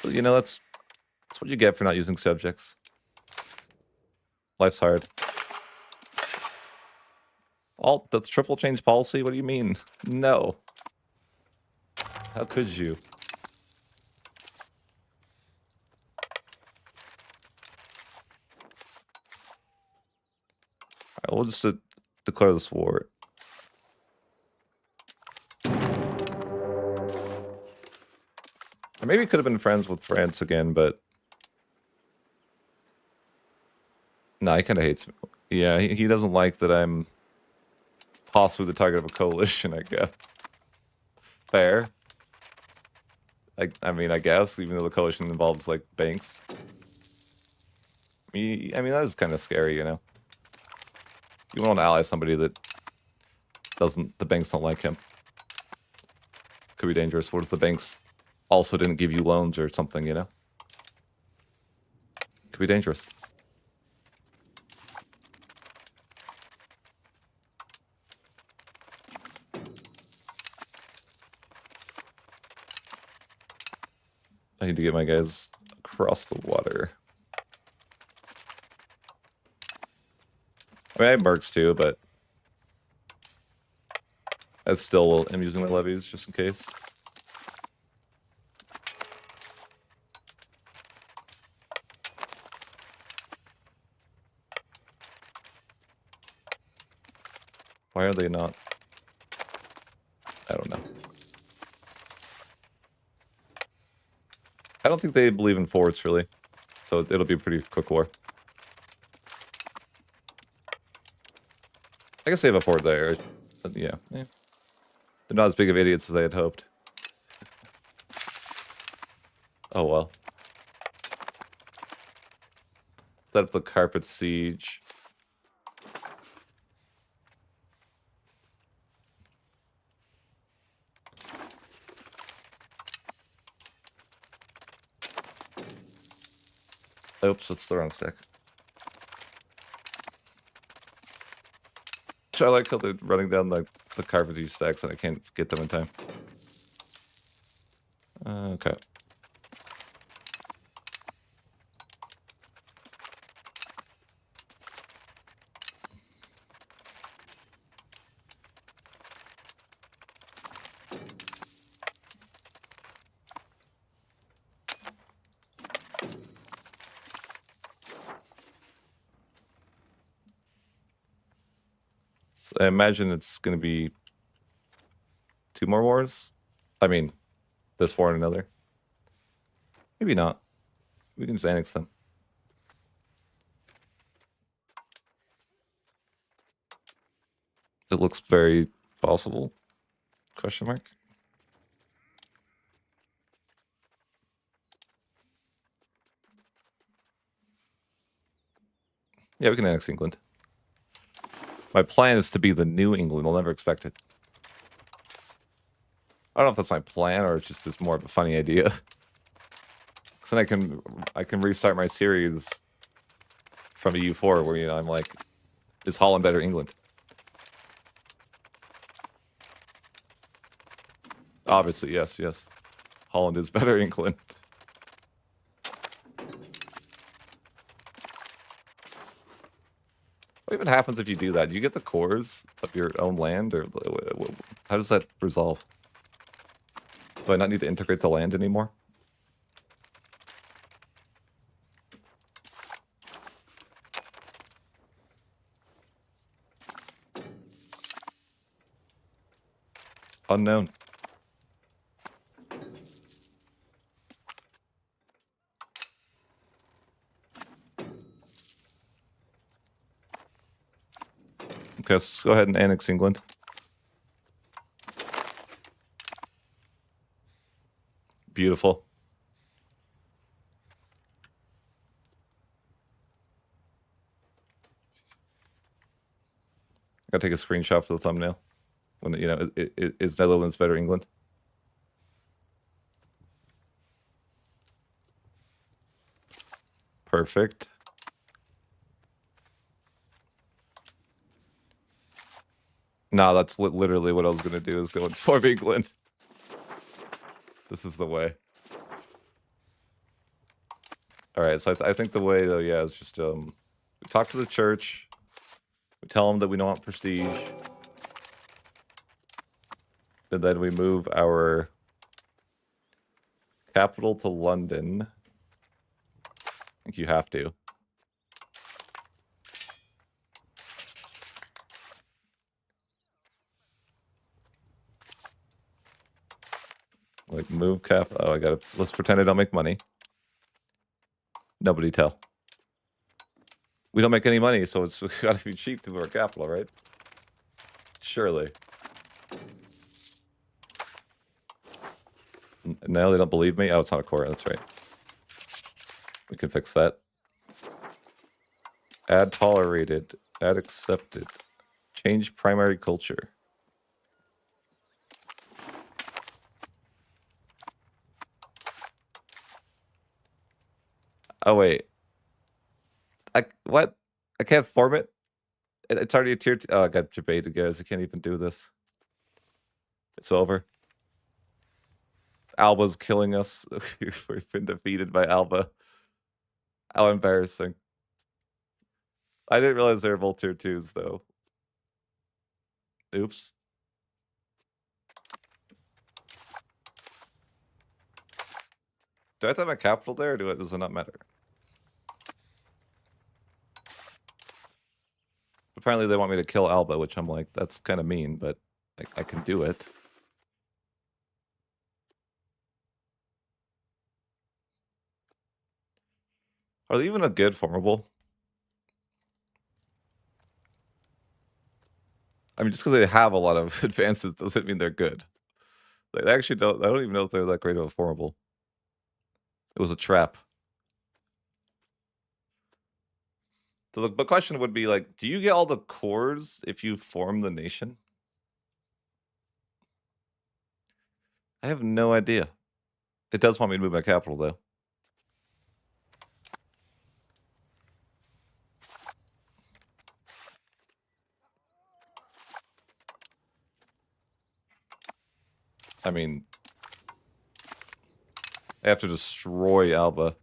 But, you know, that's what you get for not using subjects. Life's hard. That's triple change policy? What do you mean? No. How could you? Alright, we'll just declare this war. Or maybe could have been friends with France again, but... No, he kind of hates me. Yeah, he doesn't like that I'm possibly the target of a coalition, I guess. Fair. I mean, I guess, even though the coalition involves, like, banks. I mean, that is kind of scary, you know? You want to ally somebody that the banks don't like him. Could be dangerous. What if the banks also didn't give you loans or something, you know? Could be dangerous. I need to get my guys across the water. I mean, I have mercs too, but I still am using my levies just in case. Why are they not? I don't know. I don't think they believe in forts, really. So it'll be a pretty quick war. I guess they have a fort there. But yeah. They're not as big of idiots as I had hoped. Oh well. Set up the carpet siege. Oops, that's the wrong stick. So I like how they're running down the carpentry stacks and I can't get them in time. Okay. I imagine it's going to be 2 more wars. I mean, this war and another. Maybe not. We can just annex them. It looks very possible. Question mark. Yeah, we can annex England. My plan is to be the new England. They'll never expect it. I don't know if that's my plan or it's just this more of a funny idea. Because then I can restart my series from EU4 where, you know, I'm like, is Holland better England? Obviously, yes, yes. Holland is better England. What even happens if you do that? Do you get the cores of your own land, or how does that resolve? Do I not need to integrate the land anymore? Unknown. Okay, let's go ahead and annex England. Beautiful. I gotta take a screenshot for the thumbnail. When, you know, is Netherlands better England? Perfect. No, that's literally what I was gonna do, is go and form England. This is the way. All right, so I think the way, though, yeah, is just we talk to the church. We tell them that we don't want prestige. And then we move our capital to London. I think you have to. Like, move cap. Oh, I gotta. Let's pretend I don't make money. Nobody tell. We don't make any money, so it's gotta be cheap to move our capital, right? Surely. Now they don't believe me? Oh, it's not a core. That's right. We can fix that. Add tolerated. Add accepted. Change primary culture. Oh, wait. What? I can't form it? It's already a tier 2. Oh, I got debated, guys. I can't even do this. It's over. Alba's killing us. We've been defeated by Alba. How embarrassing. I didn't realize they were both tier 2s, though. Oops. Do I have to have my capital there, or does it not matter? Apparently they want me to kill Alba, which I'm like, that's kind of mean, but I can do it. Are they even a good formable? I mean, just because they have a lot of advances doesn't mean they're good. They actually don't. I don't even know if they're that great of a formable. It was a trap. So the question would be like, do you get all the cores if you form the nation? I have no idea. It does want me to move my capital, though. I mean, I have to destroy Alba.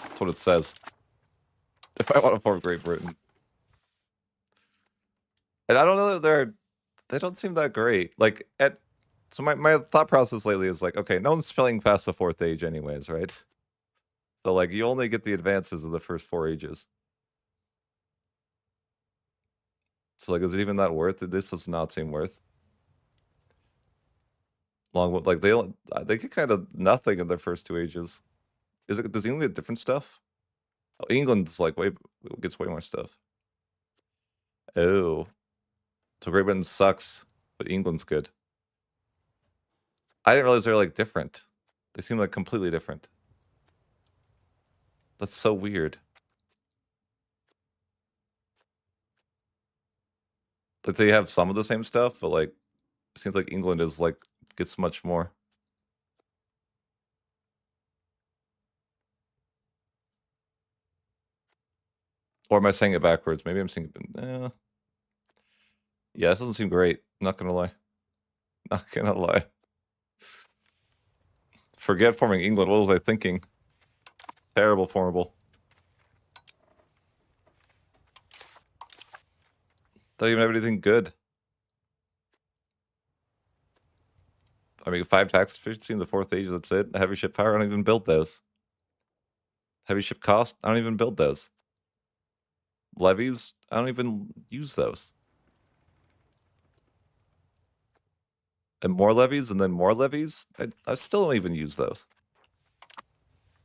That's what it says. If I want to form Great Britain. And I don't know that they don't seem that great. Like, so my thought process lately is like, okay, no one's spelling past the 4th age anyways, right? So, like, you only get the advances of the first 4 ages. So like, is it even that worth it? This does not seem worth. Like they get kind of nothing in their first 2 ages. Does England get different stuff? Oh, England's like gets way more stuff. Oh, so Great Britain sucks, but England's good. I didn't realize they're like different. They seem like completely different. That's so weird. Like they have some of the same stuff, but like it seems like England is like gets much more. Or am I saying it backwards? Maybe I'm saying it. Yeah, this doesn't seem great. Not gonna lie. Not gonna lie. Forget forming England. What was I thinking? Terrible formable. Don't even have anything good. I mean, 5 tax efficiency in the 4th age, that's it. Heavy ship power, I don't even build those. Heavy ship cost, I don't even build those. Levies, I don't even use those. And more levies, and then more levies? I still don't even use those.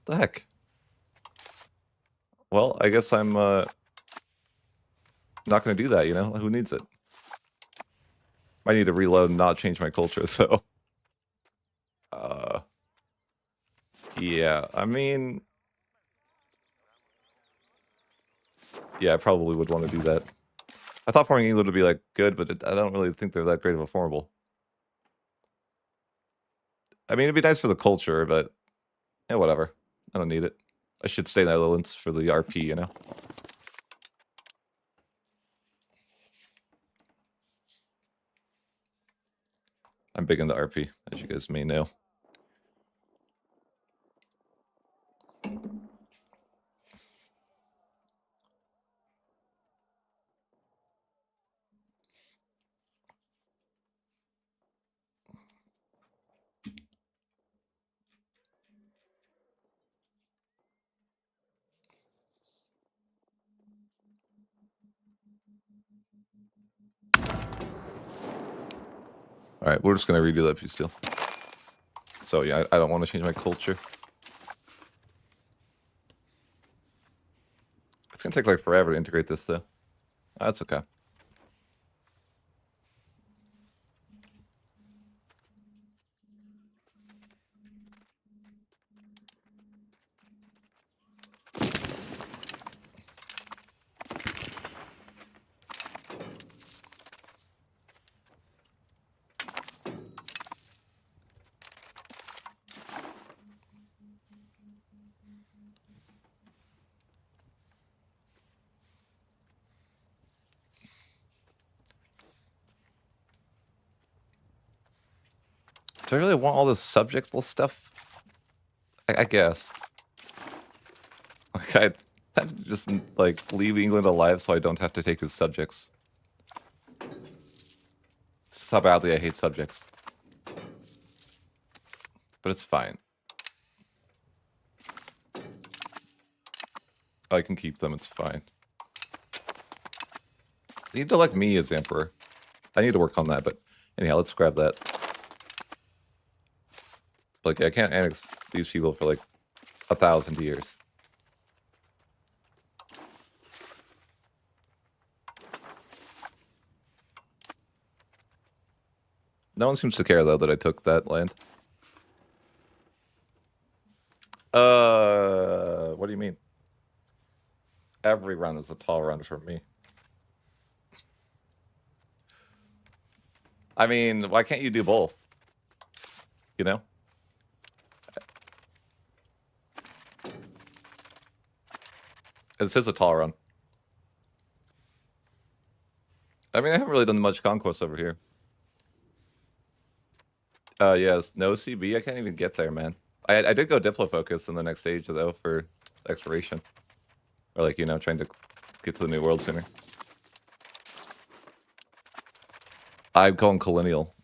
The heck? Well, I guess I'm not going to do that, you know? Who needs it? I need to reload and not change my culture, so... yeah, I mean... yeah, I probably would want to do that. I thought forming England would be, like, good, but I don't really think they're that great of a formable. I mean, it'd be nice for the culture, but... yeah, whatever. I don't need it. I should stay in the Netherlands for the RP, you know? I'm big into RP, as you guys may know. Alright, we're just gonna redo that piece still. So yeah, I don't want to change my culture. It's gonna take like forever to integrate this though. That's okay. Do I really want all this subjectal stuff? I guess. Like I tend to just like leave England alive so I don't have to take his subjects. This is how badly I hate subjects. But it's fine. I can keep them, it's fine. They need to elect me as emperor. I need to work on that, but anyhow, let's grab that. Like, I can't annex these people for like 1,000 years. No one seems to care though that I took that land. What do you mean? Every run is a tall run for me. I mean, why can't you do both? You know? This is a tall run. I mean, I haven't really done much conquest over here. Yes, no CB. I can't even get there, man. I did go Diplo focus in the next stage though for exploration, or like, you know, trying to get to the new world sooner. I'm going colonial.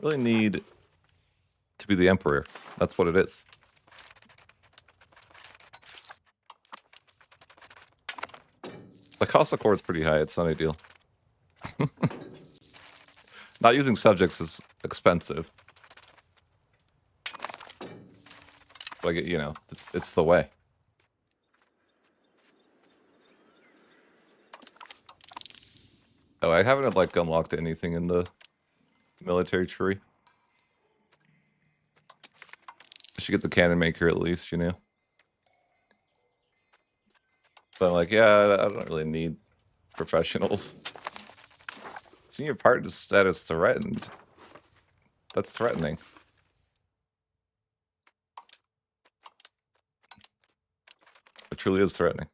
Really need to be the emperor. That's what it is. The cost of core is pretty high. It's not ideal. Not using subjects is expensive. Like, you know, it's the way. Oh, I haven't like unlocked anything in the military tree. I should get the cannon maker at least, you know. But I'm like, yeah, I don't really need professionals. Senior partner status threatened. That's threatening. It truly is threatening.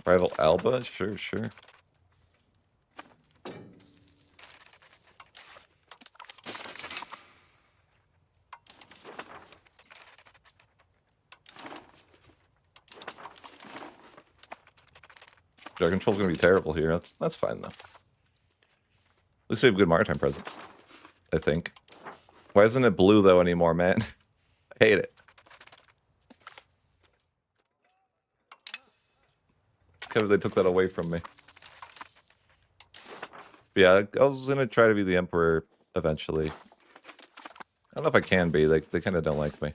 Rival Alba? Sure, sure. Jar control's gonna be terrible here. That's fine though. At least we have good maritime presence, I think. Why isn't it blue though anymore, man? I hate it. Because they took that away from me. But yeah, I was gonna try to be the emperor eventually. I don't know if I can be. They kind of don't like me.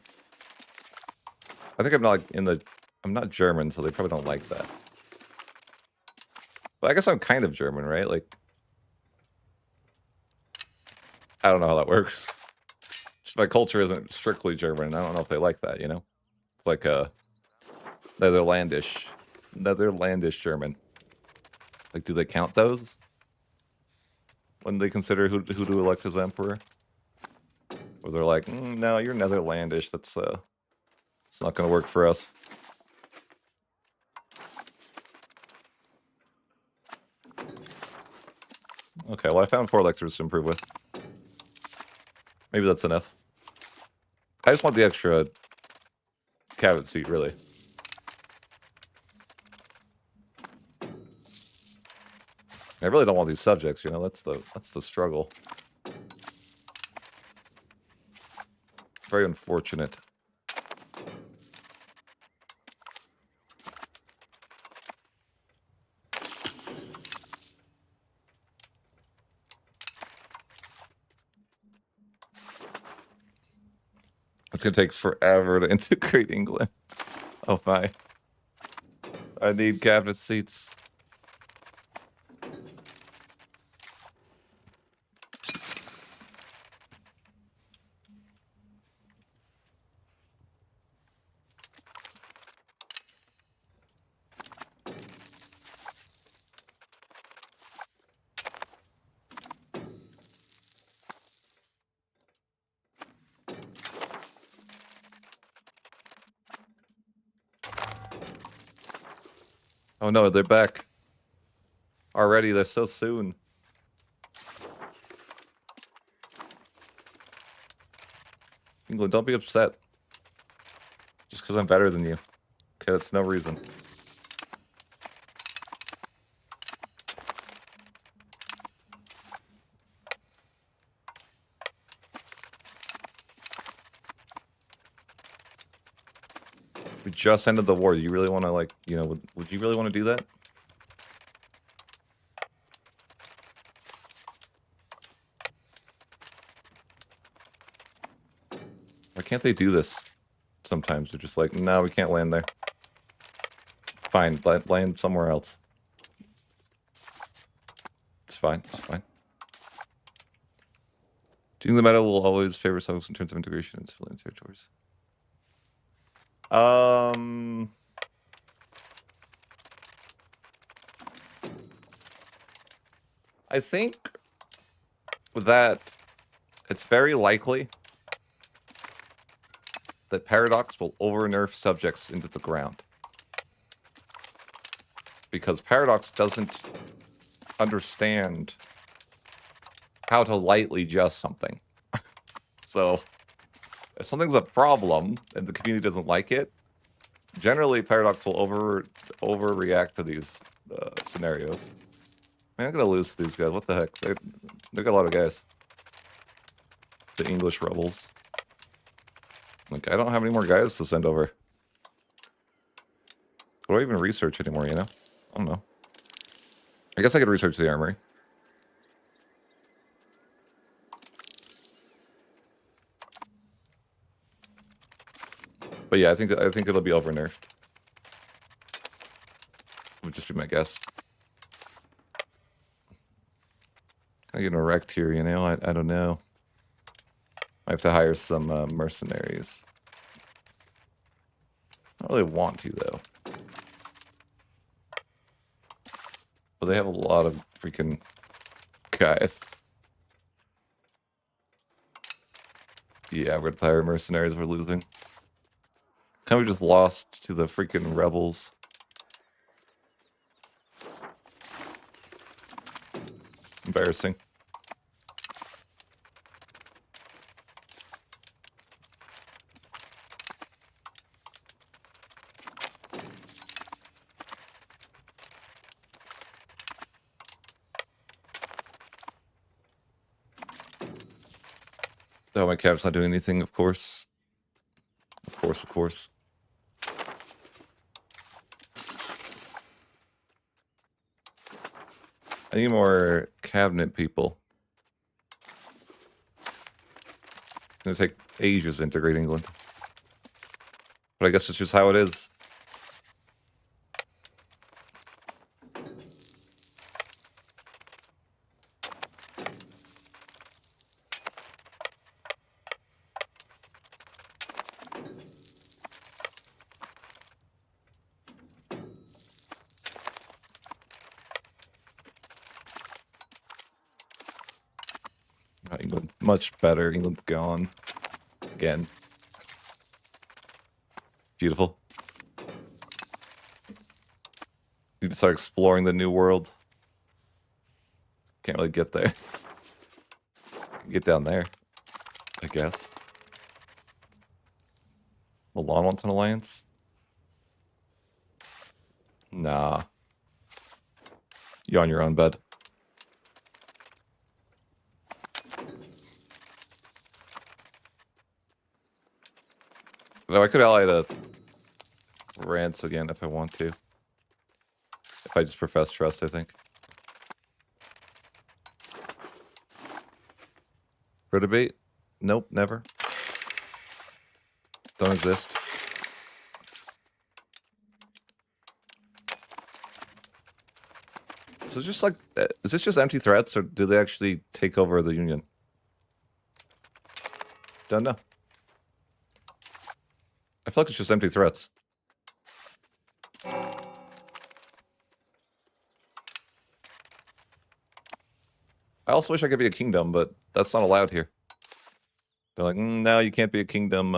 I think I'm not like I'm not German, so they probably don't like that. But I guess I'm kind of German, right? Like, I don't know how that works. Just my culture isn't strictly German. I don't know if they like that, you know? It's like a Netherlandish German. Like, do they count those when they consider who to elect as emperor? Or they're like, no, you're Netherlandish. That's it's not going to work for us. Okay, well, I found 4 electors to improve with. Maybe that's enough. I just want the extra cabinet seat, really. I really don't want these subjects, you know. That's the struggle. Very unfortunate. It's gonna take forever to integrate England. Oh my. I need cabinet seats. Oh no, they're back. Already, they're so soon. England, don't be upset. Just because I'm better than you. Okay, that's no reason. We just ended the war. You really want to, like, you know, would you really want to do that? Why can't they do this? Sometimes they're just like, no, we can't land there. Fine, land somewhere else. It's fine, it's fine. Do you think the meta will always favor subjects in terms of integration in civilian territories? I think that it's very likely that Paradox will over-nerf subjects into the ground. Because Paradox doesn't understand how to lightly just something. So, if something's a problem and the community doesn't like it, generally Paradox will overreact to these scenarios. Man, I'm gonna lose these guys. What the heck? They got a lot of guys. The English rebels. Like, I don't have any more guys to send over. What do I even research anymore, you know? I don't know. I guess I could research the armory. But yeah, I think it'll be over nerfed. Would just be my guess. Kind of getting wrecked here, you know? I don't know. I have to hire some mercenaries. I don't really want to, though. But they have a lot of freaking guys. Yeah, we're gonna hire mercenaries. We're losing. Kind of just lost to the freaking rebels. Embarrassing. Oh, my cap's not doing anything, of course. Of course, of course. I need more cabinet people. It's gonna take ages to integrate England. But I guess it's just how it is. England, much better. England's gone. Again. Beautiful. Need to start exploring the new world. Can't really get there. Get down there, I guess. Milan wants an alliance? Nah. You on your own, bed. Though I could ally to France again if I want to. If I just profess trust, I think. For debate? Nope, never. Don't exist. So it's just like, is this just empty threats, or do they actually take over the Union? Don't know. I feel like it's just empty threats. I also wish I could be a kingdom, but that's not allowed here. They're like, no, you can't be a kingdom.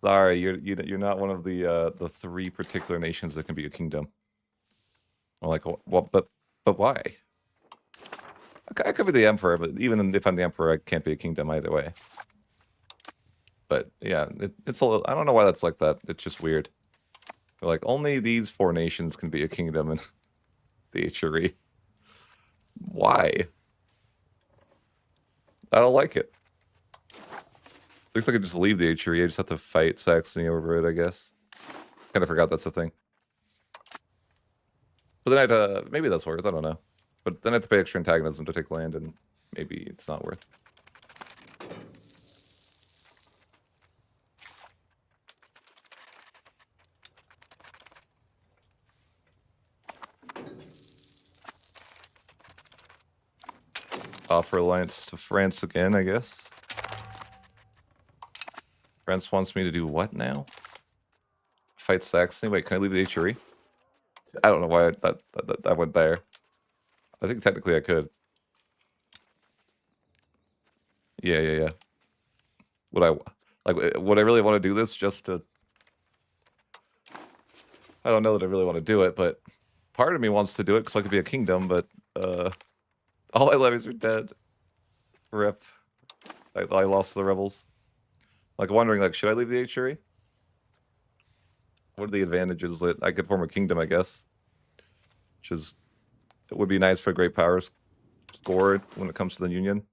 Sorry, you're not one of the 3 particular nations that can be a kingdom. I'm like, what? But why? I could be the emperor, but even if I'm the emperor, I can't be a kingdom either way. But yeah, it's a little, I don't know why that's like that. It's just weird. They're like, only these 4 nations can be a kingdom in the HRE. Why? I don't like it. Looks like I could just leave the HRE. I just have to fight Saxony over it, I guess. Kind of forgot that's a thing. But then I'd, maybe that's worth, I don't know. But then I have to pay extra antagonism to take land, and maybe it's not worth. Offer alliance to France again, I guess. France wants me to do what now? Fight Saxony? Wait, can I leave the HRE? I don't know why that went there. I think technically I could. Yeah. Would I really want to do this just to... I don't know that I really want to do it, but part of me wants to do it because I could be a kingdom, but all my levies are dead. Rip. I lost to the rebels. Like, wondering, like, should I leave the HRE? What are the advantages that I could form a kingdom, I guess? Which is... It would be nice for great powers scored when it comes to the Union.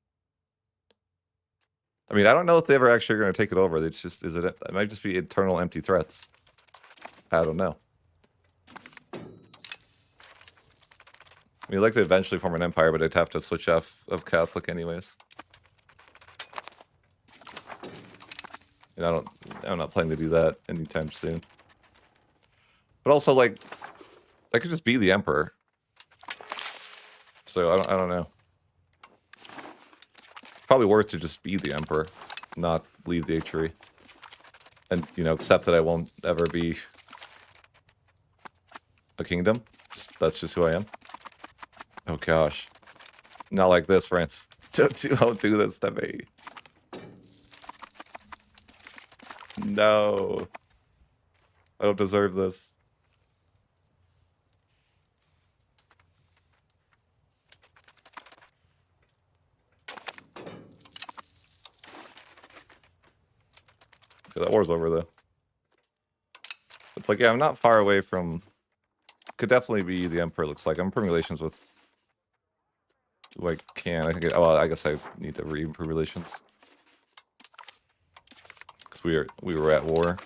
I mean, I don't know if they ever actually are going to take it over. It's just, it might just be eternal empty threats. I don't know. I mean, I'd like to eventually form an empire, but I'd have to switch off of Catholic anyways. And I'm not planning to do that anytime soon. But also, like, I could just be the emperor. So I don't know. Probably worth to just be the emperor, not leave the HRE. And, you know, accept that I won't ever be a kingdom. That's just who I am. Oh gosh. Not like this, France. Don't do this to me. No. I don't deserve this. Okay, that war's over, though. It's like, yeah, I'm not far away from... Could definitely be the emperor, looks like. I'm improving relations with who I can. I think... well, I guess I need to re-improve relations. Because we were at war.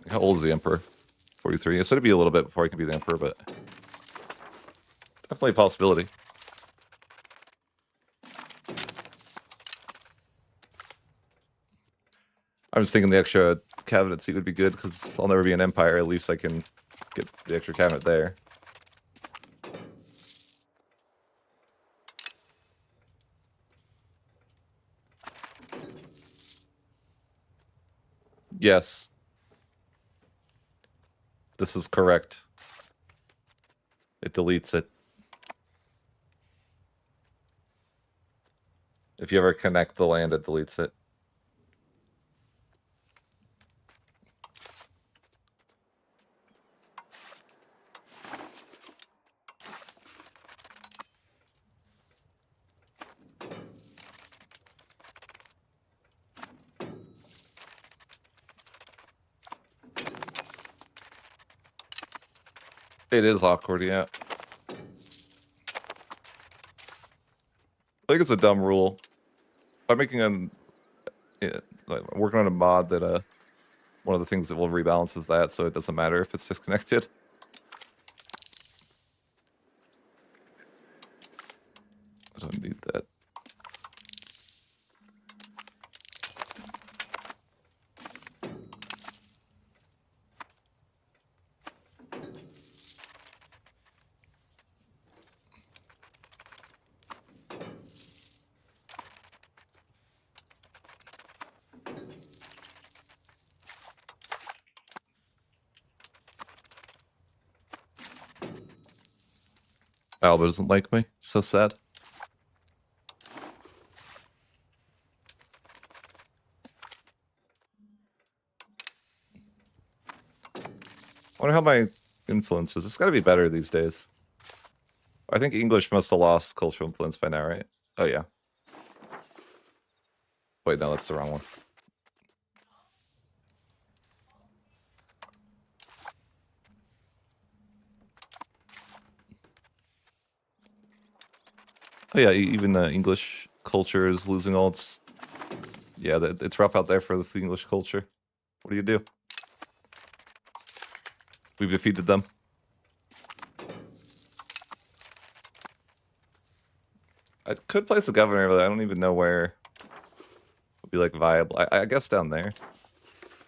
How old is the emperor? 43. It should be a little bit before I can be the emperor, but definitely a possibility. I was thinking the extra cabinet seat would be good because I'll never be an empire. At least I can get the extra cabinet there. Yes. This is correct. It deletes it. If you ever connect the land, it deletes it. It is awkward, yeah. I think it's a dumb rule. I'm making like working on a mod that one of the things that will rebalance is that, so it doesn't matter if it's disconnected. I don't need that. Alba doesn't like me. So sad. I wonder how my influence is. It's got to be better these days. I think English must have lost cultural influence by now, right? Oh, yeah. Wait, no, that's the wrong one. Oh, yeah, even English culture is losing all its... Yeah, it's rough out there for the English culture. What do you do? We've defeated them. I could place a governor, but I don't even know where would be like viable. I guess down there.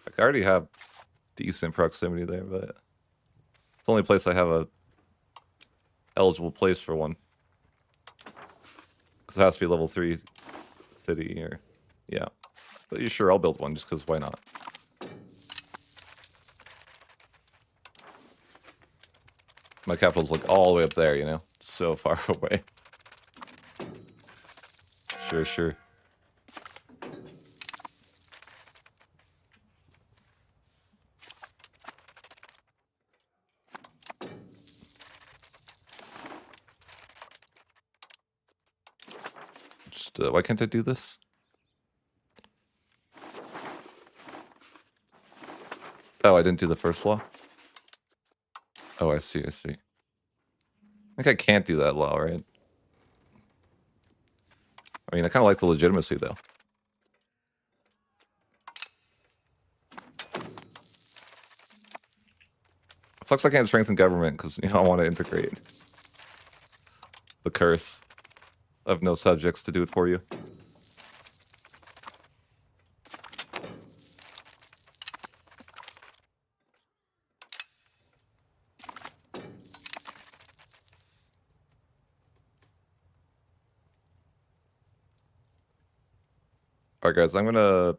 Like, I already have decent proximity there, but it's the only place I have a eligible place for one. Because it has to be level 3 city or yeah. But you sure I'll build one just because why not? My capital's like all the way up there, you know? It's so far away. Sure. Just, why can't I do this? Oh, I didn't do the first law? Oh, I see. I think I can't do that law, right? I mean, I kind of like the legitimacy, though. It sucks I can't strengthen government because, you know, I want to integrate. The curse of no subjects to do it for you. Alright, guys, I'm gonna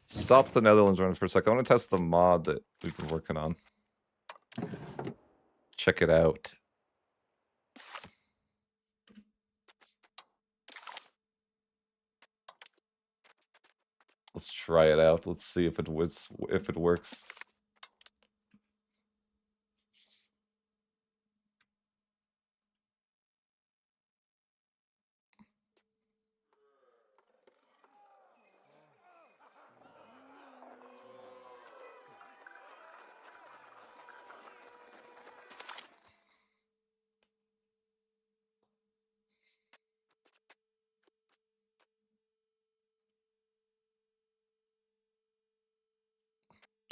stop the Netherlands run for a second. I want to test the mod that we've been working on. Check it out. Let's try it out. Let's see if it works.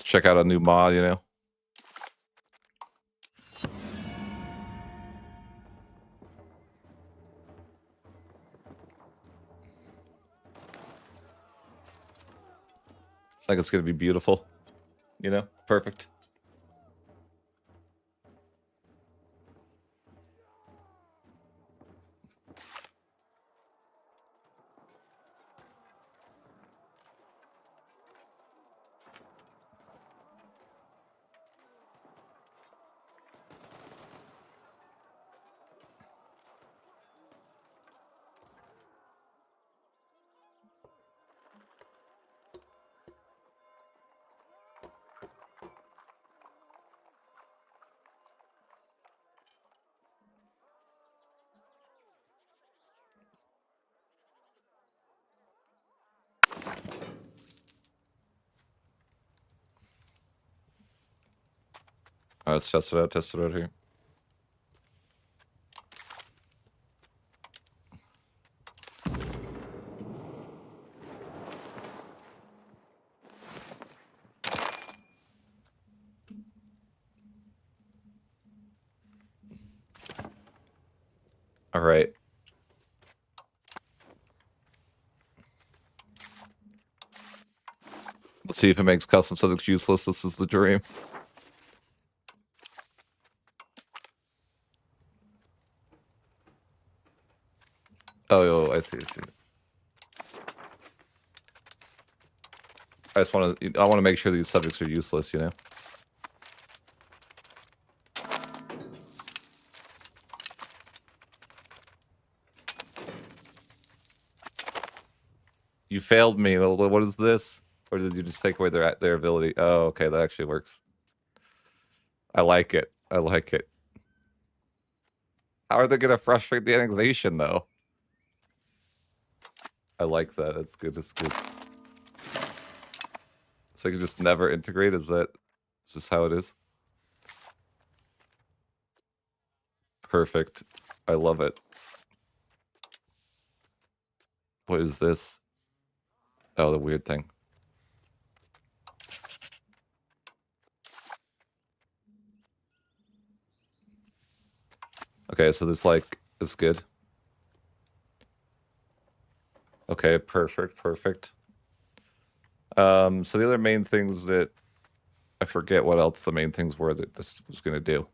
Check out a new mod, you know. I think it's gonna be beautiful. You know, perfect. All right, let's test it out here. All right. Let's see if it makes custom subjects useless. This is the dream. Oh, I see. I want to make sure these subjects are useless, you know. You failed me. Well, what is this? Or did you just take away their ability? Oh, okay, that actually works. I like it. How are they gonna frustrate the annexation, though? I like that. It's good. So you can just never integrate? Is this how it is? Perfect. I love it. What is this? Oh, the weird thing. Okay, so this is good. Okay, perfect. So the other main things that I forget what else the main things were that this was gonna do.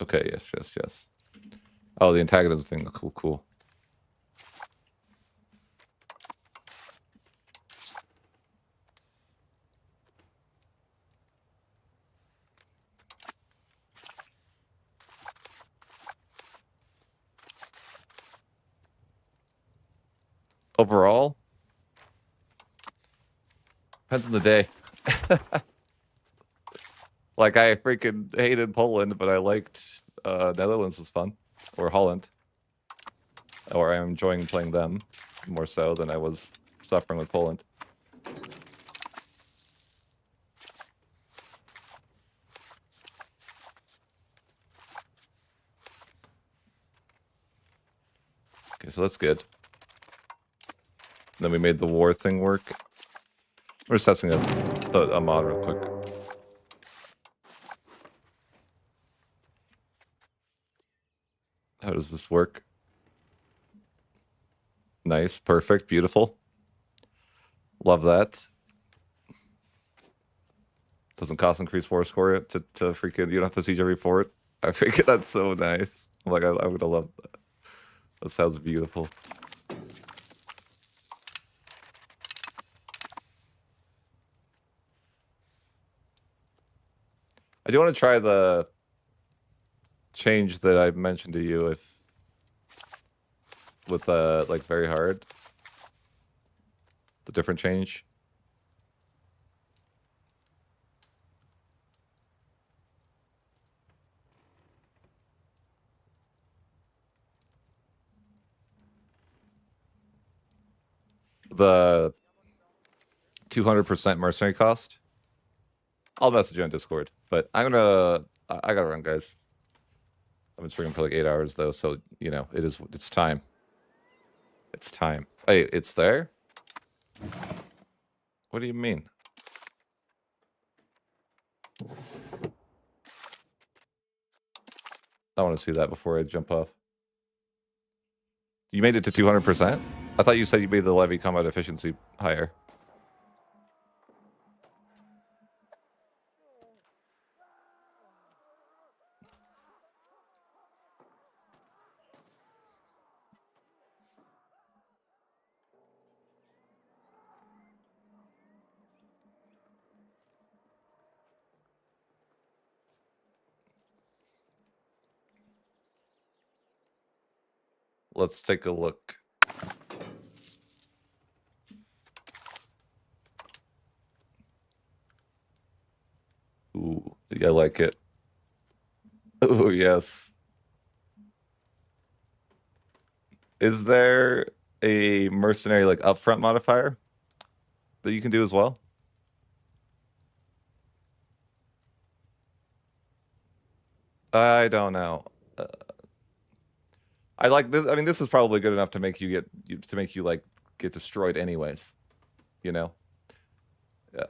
Okay, yes. Oh, the antagonism thing. Cool. Overall, depends on the day. Like, I freaking hated Poland, but I liked Netherlands was fun. Or Holland. Or I'm enjoying playing them more so than I was suffering with Poland. Okay, so that's good. Then we made the war thing work. We're just testing a mod real quick. How does this work? Nice, perfect, beautiful. Love that. Doesn't cost increased force score to freaking, you don't have to siege every fort. I think that's so nice. Like, I would have loved that. That sounds beautiful. I do want to try the change that I mentioned to you with like very hard. The different change. The 200% mercenary cost. I'll message you on Discord, but I gotta run, guys. I've been streaming for like 8 hours though, so you know it's time. It's time. Hey, it's there? What do you mean? I want to see that before I jump off. You made it to 200%? I thought you said you made the levy combat efficiency higher. Let's take a look. Ooh, I like it. Oh, yes. Is there a mercenary like upfront modifier that you can do as well? I don't know. I like this. I mean, this is probably good enough to make you like get destroyed anyways. You know.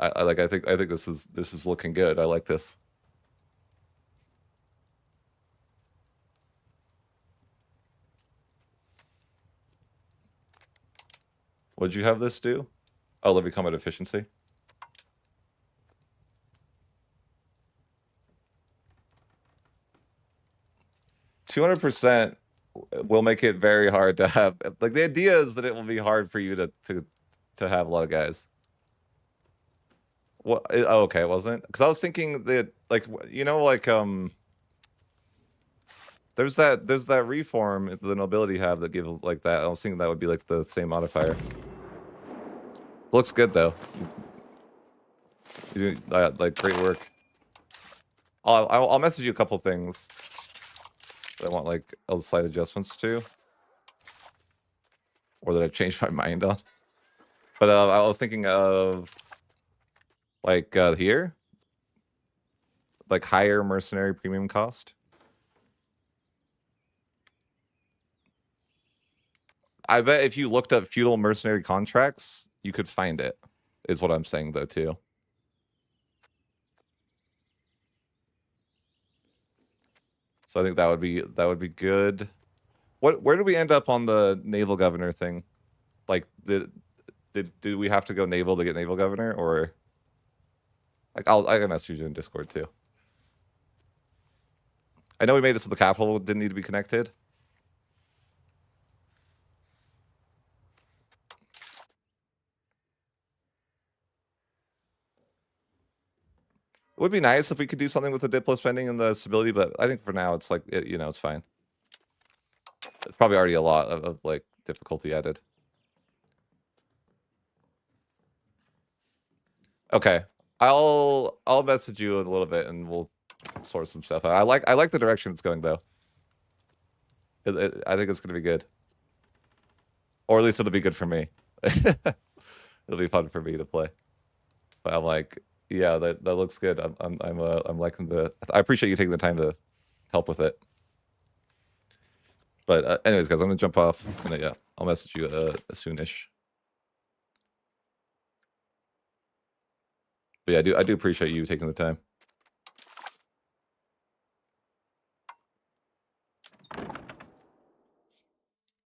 I think this is looking good. I like this. What'd you have this do? Oh, levy combat efficiency. 200% will make it very hard to have. Like the idea is that it will be hard for you to have a lot of guys. What? Oh, okay, it wasn't, because I was thinking that like there's that reform the nobility have that give like that. I was thinking that would be like the same modifier. Looks good though. You do like great work. I'll message you a couple things that I want like slight adjustments to, or that I've changed my mind on. But I was thinking of like here, like higher mercenary premium cost. I bet if you looked up feudal mercenary contracts, you could find it, is what I'm saying though too. So I think that would be good. Where did we end up on the naval governor thing? Like did we have to go naval to get naval governor, or like I can message you in Discord too. I know we made it so the capital didn't need to be connected. It would be nice if we could do something with the Diplo spending and the stability, but I think for now it's like it's fine. It's probably already a lot of like difficulty added. Okay, I'll message you in a little bit and we'll sort some stuff out. I like the direction it's going though. I think it's gonna be good, or at least it'll be good for me. It'll be fun for me to play. But I'm like, yeah, that looks good. I'm liking the. I appreciate you taking the time to help with it. But anyways, guys, I'm gonna jump off, and yeah, I'll message you soonish. But yeah, I do appreciate you taking the time.